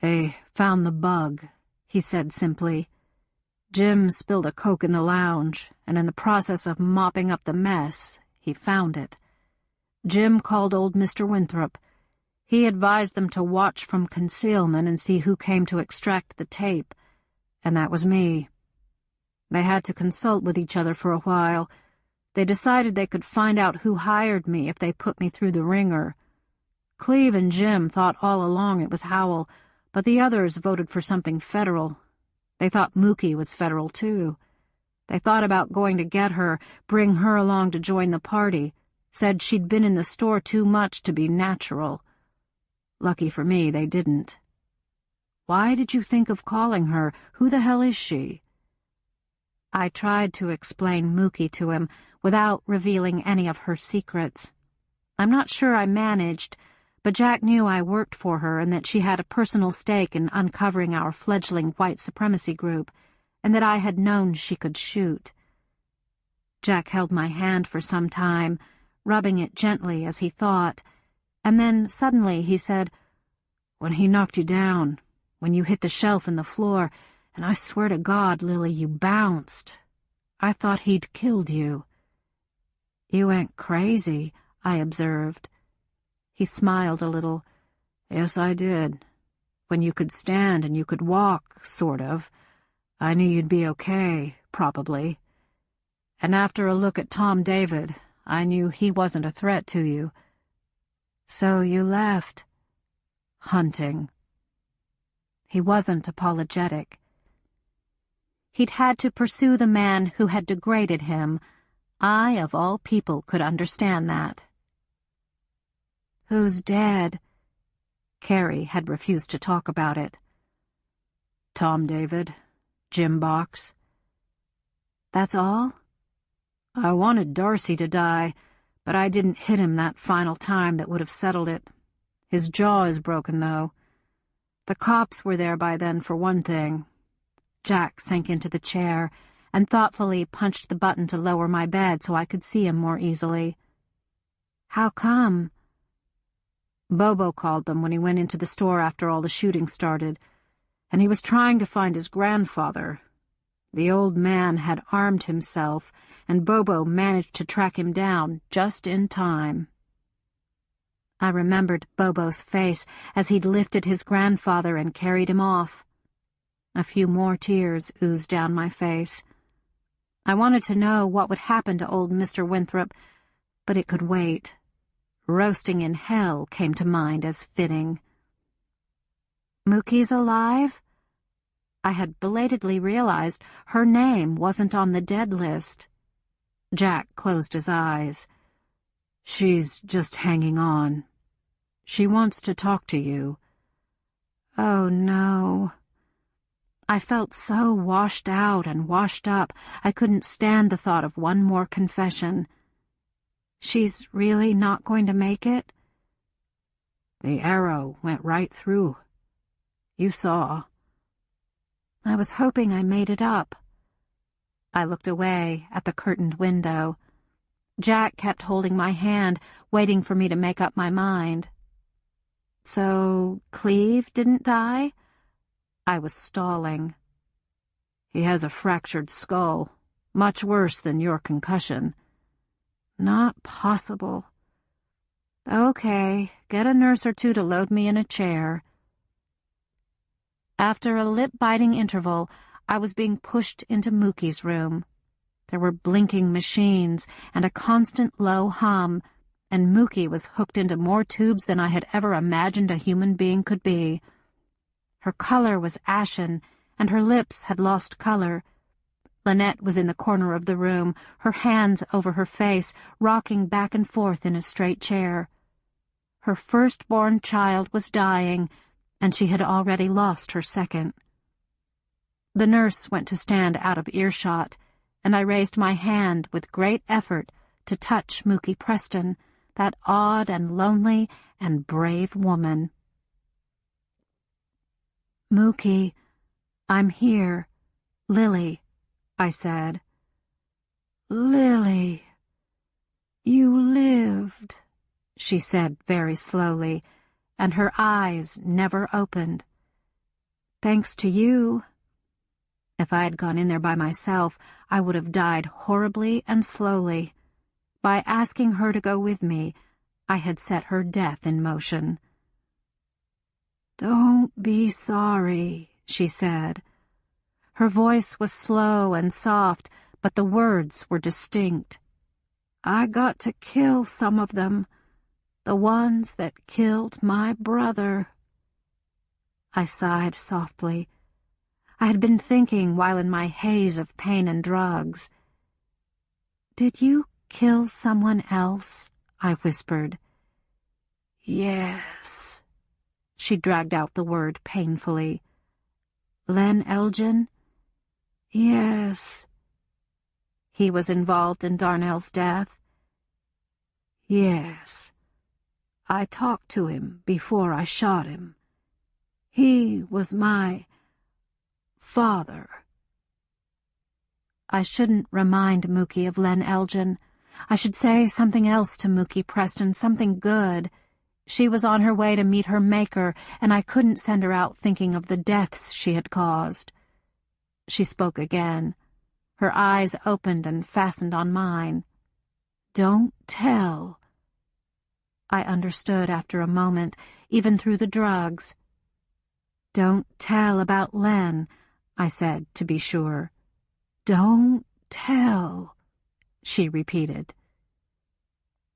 They found the bug, he said simply. Jim spilled a Coke in the lounge, and in the process of mopping up the mess, he found it. Jim called old Mr. Winthrop. He advised them to watch from concealment and see who came to extract the tape, and that was me. They had to consult with each other for a while. They decided they could find out who hired me if they put me through the ringer. Cleve and Jim thought all along it was Howell, but the others voted for something federal. They thought Mookie was federal, too. They thought about going to get her, bring her along to join the party, said she'd been in the store too much to be natural. Lucky for me, they didn't. Why did you think of calling her? Who the hell is she? I tried to explain Mookie to him without revealing any of her secrets. I'm not sure I managed, but Jack knew I worked for her and that she had a personal stake in uncovering our fledgling white supremacy group, and that I had known she could shoot. Jack held my hand for some time, rubbing it gently as he thought, and then suddenly he said, "When he knocked you down, when you hit the shelf in the floor, and I swear to God, Lily, you bounced. I thought he'd killed you." You went crazy, I observed. He smiled a little. Yes, I did. When you could stand and you could walk, sort of. I knew you'd be okay, probably. And after a look at Tom David, I knew he wasn't a threat to you. So you left. Hunting. He wasn't apologetic. He'd had to pursue the man who had degraded him. I, of all people, could understand that. Who's dead? Carrie had refused to talk about it. Tom David, Jim Box. That's all? I wanted Darcy to die, but I didn't hit him that final time that would have settled it. His jaw is broken, though. The cops were there by then, for one thing. Jack sank into the chair and thoughtfully punched the button to lower my bed so I could see him more easily. How come? Bobo called them when he went into the store after all the shooting started, and he was trying to find his grandfather. The old man had armed himself, and Bobo managed to track him down just in time. I remembered Bobo's face as he'd lifted his grandfather and carried him off. A few more tears oozed down my face. I wanted to know what would happen to old Mr. Winthrop, but it could wait. Roasting in hell came to mind as fitting. Mookie's alive? I had belatedly realized her name wasn't on the dead list. Jack closed his eyes. She's just hanging on. She wants to talk to you. Oh, no. I felt so washed out and washed up, I couldn't stand the thought of one more confession. She's really not going to make it? The arrow went right through. You saw. I was hoping I made it up. I looked away at the curtained window. Jack kept holding my hand, waiting for me to make up my mind. So, Cleve didn't die? I was stalling. He has a fractured skull, much worse than your concussion. Not possible. Okay, get a nurse or two to load me in a chair. After a lip-biting interval, I was being pushed into Mookie's room. There were blinking machines and a constant low hum, and Mookie was hooked into more tubes than I had ever imagined a human being could be. Her color was ashen, and her lips had lost color. Lynette was in the corner of the room, her hands over her face, rocking back and forth in a straight chair. Her firstborn child was dying, and she had already lost her second. The nurse went to stand out of earshot, and I raised my hand with great effort to touch Mookie Preston, that odd and lonely and brave woman. Mookie, I'm here. Lily, I said. Lily, you lived, she said very slowly, and her eyes never opened. Thanks to you. If I had gone in there by myself, I would have died horribly and slowly. By asking her to go with me, I had set her death in motion. Don't be sorry, she said. Her voice was slow and soft, but the words were distinct. I got to kill some of them, the ones that killed my brother. I sighed softly. I had been thinking while in my haze of pain and drugs. Did you kill someone else? I whispered. Yes. She dragged out the word painfully. Len Elgin? Yes. He was involved in Darnell's death? Yes. I talked to him before I shot him. He was my father. I shouldn't remind Mookie of Len Elgin. I should say something else to Mookie Preston, something good. She was on her way to meet her maker, and I couldn't send her out thinking of the deaths she had caused. She spoke again. Her eyes opened and fastened on mine. Don't tell. I understood after a moment, even through the drugs. Don't tell about Len, I said, to be sure. Don't tell, she repeated.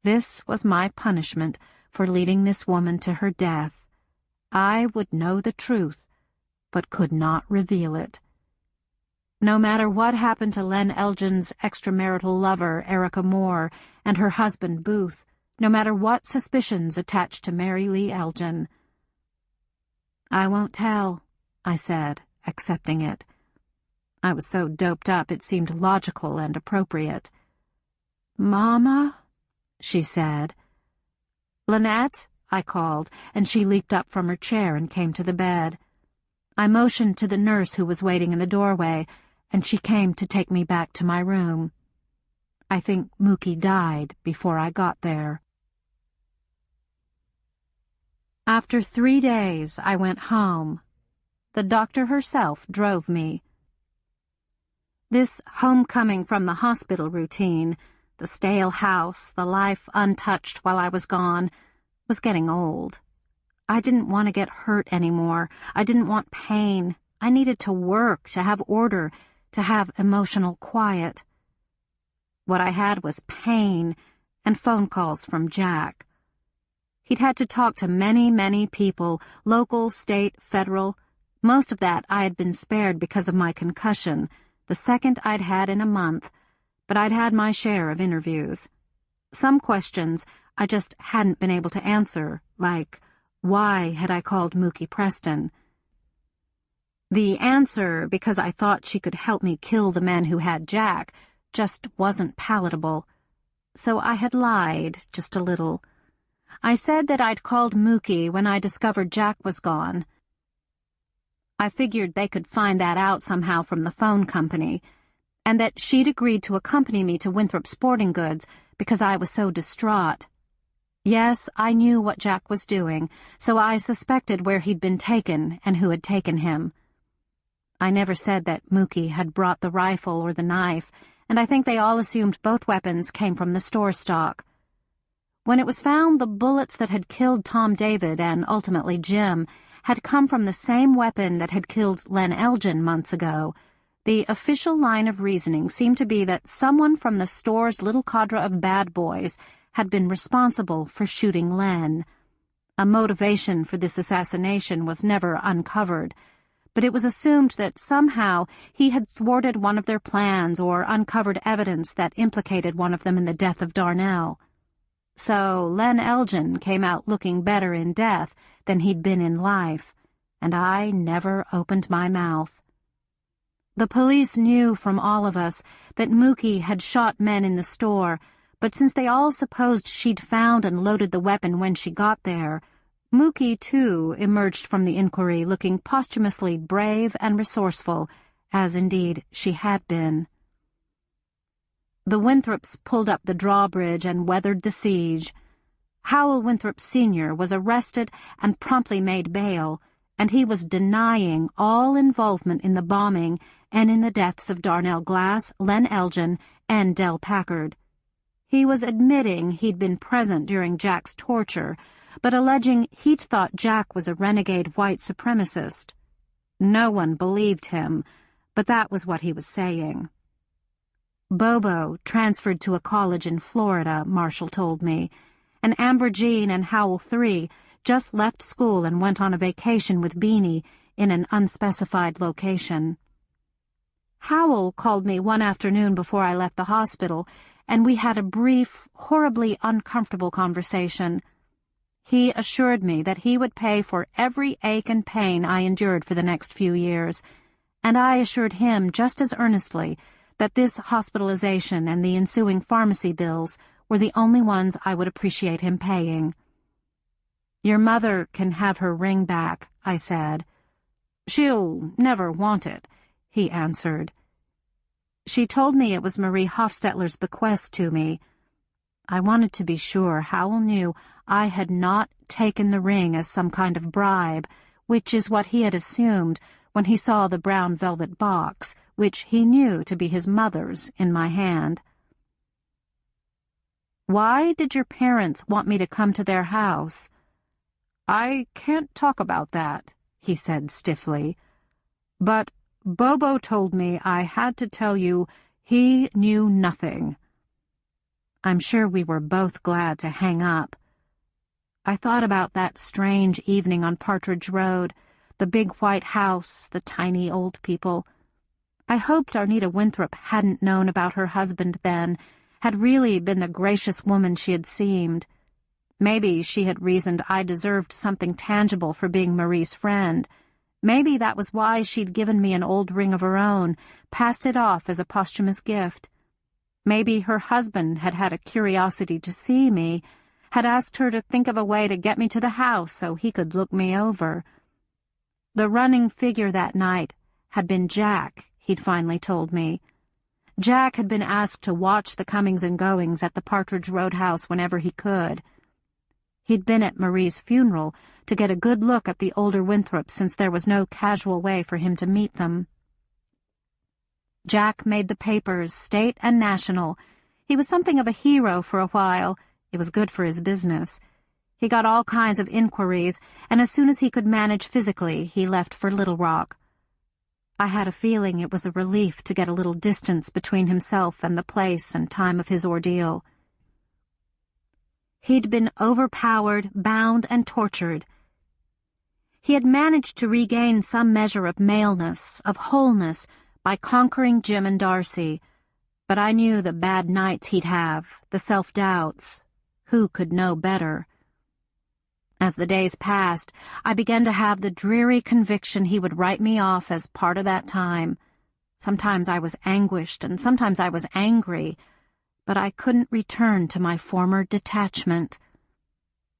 This was my punishment for leading this woman to her death. I would know the truth, but could not reveal it. No matter what happened to Len Elgin's extramarital lover, Erica Moore, and her husband, Booth, no matter what suspicions attached to Mary Lee Elgin. I won't tell, I said, accepting it. I was so doped up it seemed logical and appropriate. "Mama?" she said. "Lynette?" I called, and she leaped up from her chair and came to the bed. I motioned to the nurse who was waiting in the doorway, and she came to take me back to my room. I think Mookie died before I got there. After 3 days, I went home. The doctor herself drove me. This homecoming from the hospital routine, the stale house, the life untouched while I was gone, was getting old. I didn't want to get hurt anymore. I didn't want pain. I needed to work, to have order, to have emotional quiet. What I had was pain and phone calls from Jack. He'd had to talk to many, many people, local, state, federal. Most of that I had been spared because of my concussion, the second I'd had in a month, but I'd had my share of interviews. Some questions I just hadn't been able to answer, like, why had I called Mookie Preston? The answer, because I thought she could help me kill the men who had Jack, just wasn't palatable. So I had lied just a little. I said that I'd called Mookie when I discovered Jack was gone. I figured they could find that out somehow from the phone company, and that she'd agreed to accompany me to Winthrop Sporting Goods because I was so distraught. Yes, I knew what Jack was doing, so I suspected where he'd been taken and who had taken him. I never said that Mookie had brought the rifle or the knife, and I think they all assumed both weapons came from the store stock. When it was found the bullets that had killed Tom David and ultimately Jim had come from the same weapon that had killed Len Elgin months ago, the official line of reasoning seemed to be that someone from the store's little cadre of bad boys had been responsible for shooting Len. A motivation for this assassination was never uncovered, but it was assumed that somehow he had thwarted one of their plans or uncovered evidence that implicated one of them in the death of Darnell. So Len Elgin came out looking better in death than he'd been in life, and I never opened my mouth. The police knew from all of us that Mookie had shot men in the store, but since they all supposed she'd found and loaded the weapon when she got there, Mookie, too, emerged from the inquiry looking posthumously brave and resourceful, as indeed she had been. The Winthrops pulled up the drawbridge and weathered the siege. Howell Winthrop Sr. was arrested and promptly made bail, and he was denying all involvement in the bombing and in the deaths of Darnell Glass, Len Elgin, and Del Packard. He was admitting he'd been present during Jack's torture, but alleging he'd thought Jack was a renegade white supremacist. No one believed him, but that was what he was saying. Bobo transferred to a college in Florida, Marshall told me, and Amber Jean and Howell III just left school and went on a vacation with Beanie in an unspecified location. Howell called me one afternoon before I left the hospital, and we had a brief, horribly uncomfortable conversation. He assured me that he would pay for every ache and pain I endured for the next few years, and I assured him just as earnestly that this hospitalization and the ensuing pharmacy bills were the only ones I would appreciate him paying. "Your mother can have her ring back," I said. "She'll never want it," he answered. She told me it was Marie Hofstetler's bequest to me. I wanted to be sure Howell knew I had not taken the ring as some kind of bribe, which is what he had assumed when he saw the brown velvet box, which he knew to be his mother's, in my hand. "Why did your parents want me to come to their house?" "I can't talk about that," he said stiffly. "But Bobo told me I had to tell you he knew nothing." I'm sure we were both glad to hang up. I thought about that strange evening on Partridge Road, the big white house, the tiny old people. I hoped Arnita Winthrop hadn't known about her husband then, had really been the gracious woman she had seemed. Maybe she had reasoned I deserved something tangible for being Marie's friend. Maybe that was why she'd given me an old ring of her own, passed it off as a posthumous gift. Maybe her husband had had a curiosity to see me, had asked her to think of a way to get me to the house so he could look me over. The running figure that night had been Jack, he'd finally told me. Jack had been asked to watch the comings and goings at the Partridge Roadhouse whenever he could. He'd been at Marie's funeral to get a good look at the older Winthrops since there was no casual way for him to meet them. Jack made the papers, state and national. He was something of a hero for a while. It was good for his business. He got all kinds of inquiries, and as soon as he could manage physically, he left for Little Rock. I had a feeling it was a relief to get a little distance between himself and the place and time of his ordeal. He'd been overpowered, bound, and tortured. He had managed to regain some measure of maleness, of wholeness, by conquering Jim and Darcy, but I knew the bad nights he'd have, the self-doubts. Who could know better? As the days passed, I began to have the dreary conviction he would write me off as part of that time. Sometimes I was anguished, and sometimes I was angry, but I couldn't return to my former detachment.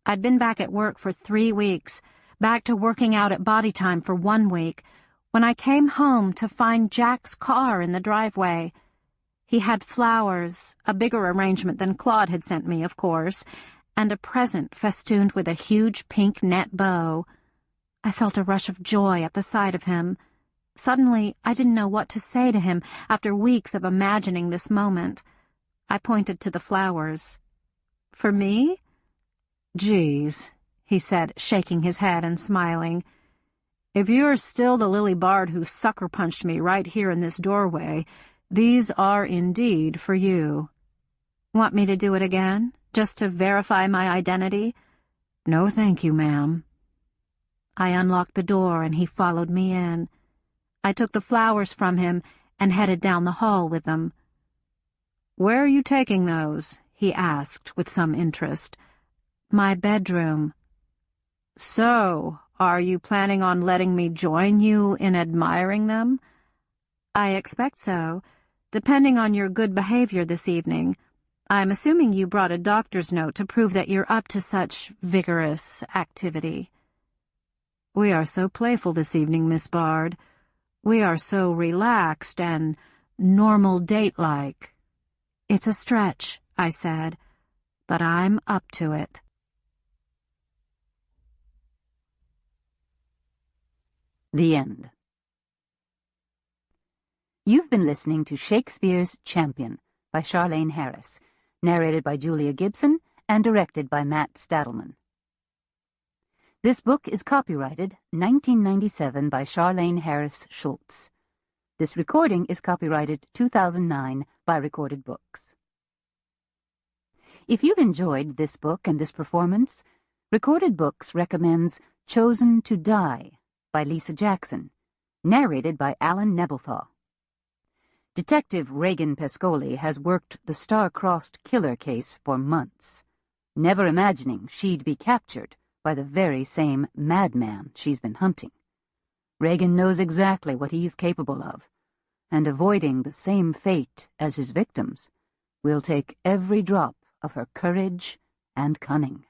I'd been back at work for 3 weeks, back to working out at Body Time for 1 week, when I came home to find Jack's car in the driveway. He had flowers, a bigger arrangement than Claude had sent me, of course, and a present festooned with a huge pink net bow. I felt a rush of joy at the sight of him. Suddenly, I didn't know what to say to him after weeks of imagining this moment. I pointed to the flowers. "For me?" "Geez," he said, shaking his head and smiling. "If you're still the Lily Bard who sucker-punched me right here in this doorway, these are indeed for you." "Want me to do it again, just to verify my identity?" "No, thank you, ma'am." I unlocked the door and he followed me in. I took the flowers from him and headed down the hall with them. "Where are you taking those?" he asked with some interest. "My bedroom." "So, are you planning on letting me join you in admiring them?" "I expect so, depending on your good behavior this evening. I'm assuming you brought a doctor's note to prove that you're up to such vigorous activity." "We are so playful this evening, Miss Bard. We are so relaxed and normal date-like." "It's a stretch," I said, "but I'm up to it." The end. You've been listening to Shakespeare's Champion by Charlaine Harris, narrated by Julia Gibson and directed by Matt Stadelman. This book is copyrighted 1997 by Charlaine Harris Schultz. This recording is copyrighted 2009 by Recorded Books. If you've enjoyed this book and this performance, Recorded Books recommends Chosen to Die by Lisa Jackson, narrated by Alan Nebelthaw. Detective Reagan Pescoli has worked the star-crossed killer case for months, never imagining she'd be captured by the very same madman she's been hunting. Reagan knows exactly what he's capable of, and avoiding the same fate as his victims will take every drop of her courage and cunning.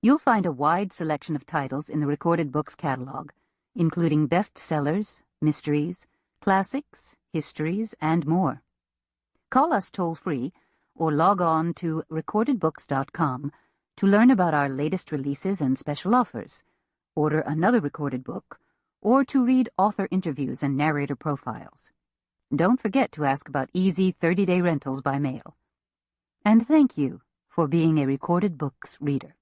You'll find a wide selection of titles in the Recorded Books catalog, including bestsellers, mysteries, classics, histories, and more. Call us toll-free or log on to recordedbooks.com to learn about our latest releases and special offers, order another recorded book, or to read author interviews and narrator profiles. Don't forget to ask about easy 30-day rentals by mail. And thank you for being a Recorded Books reader.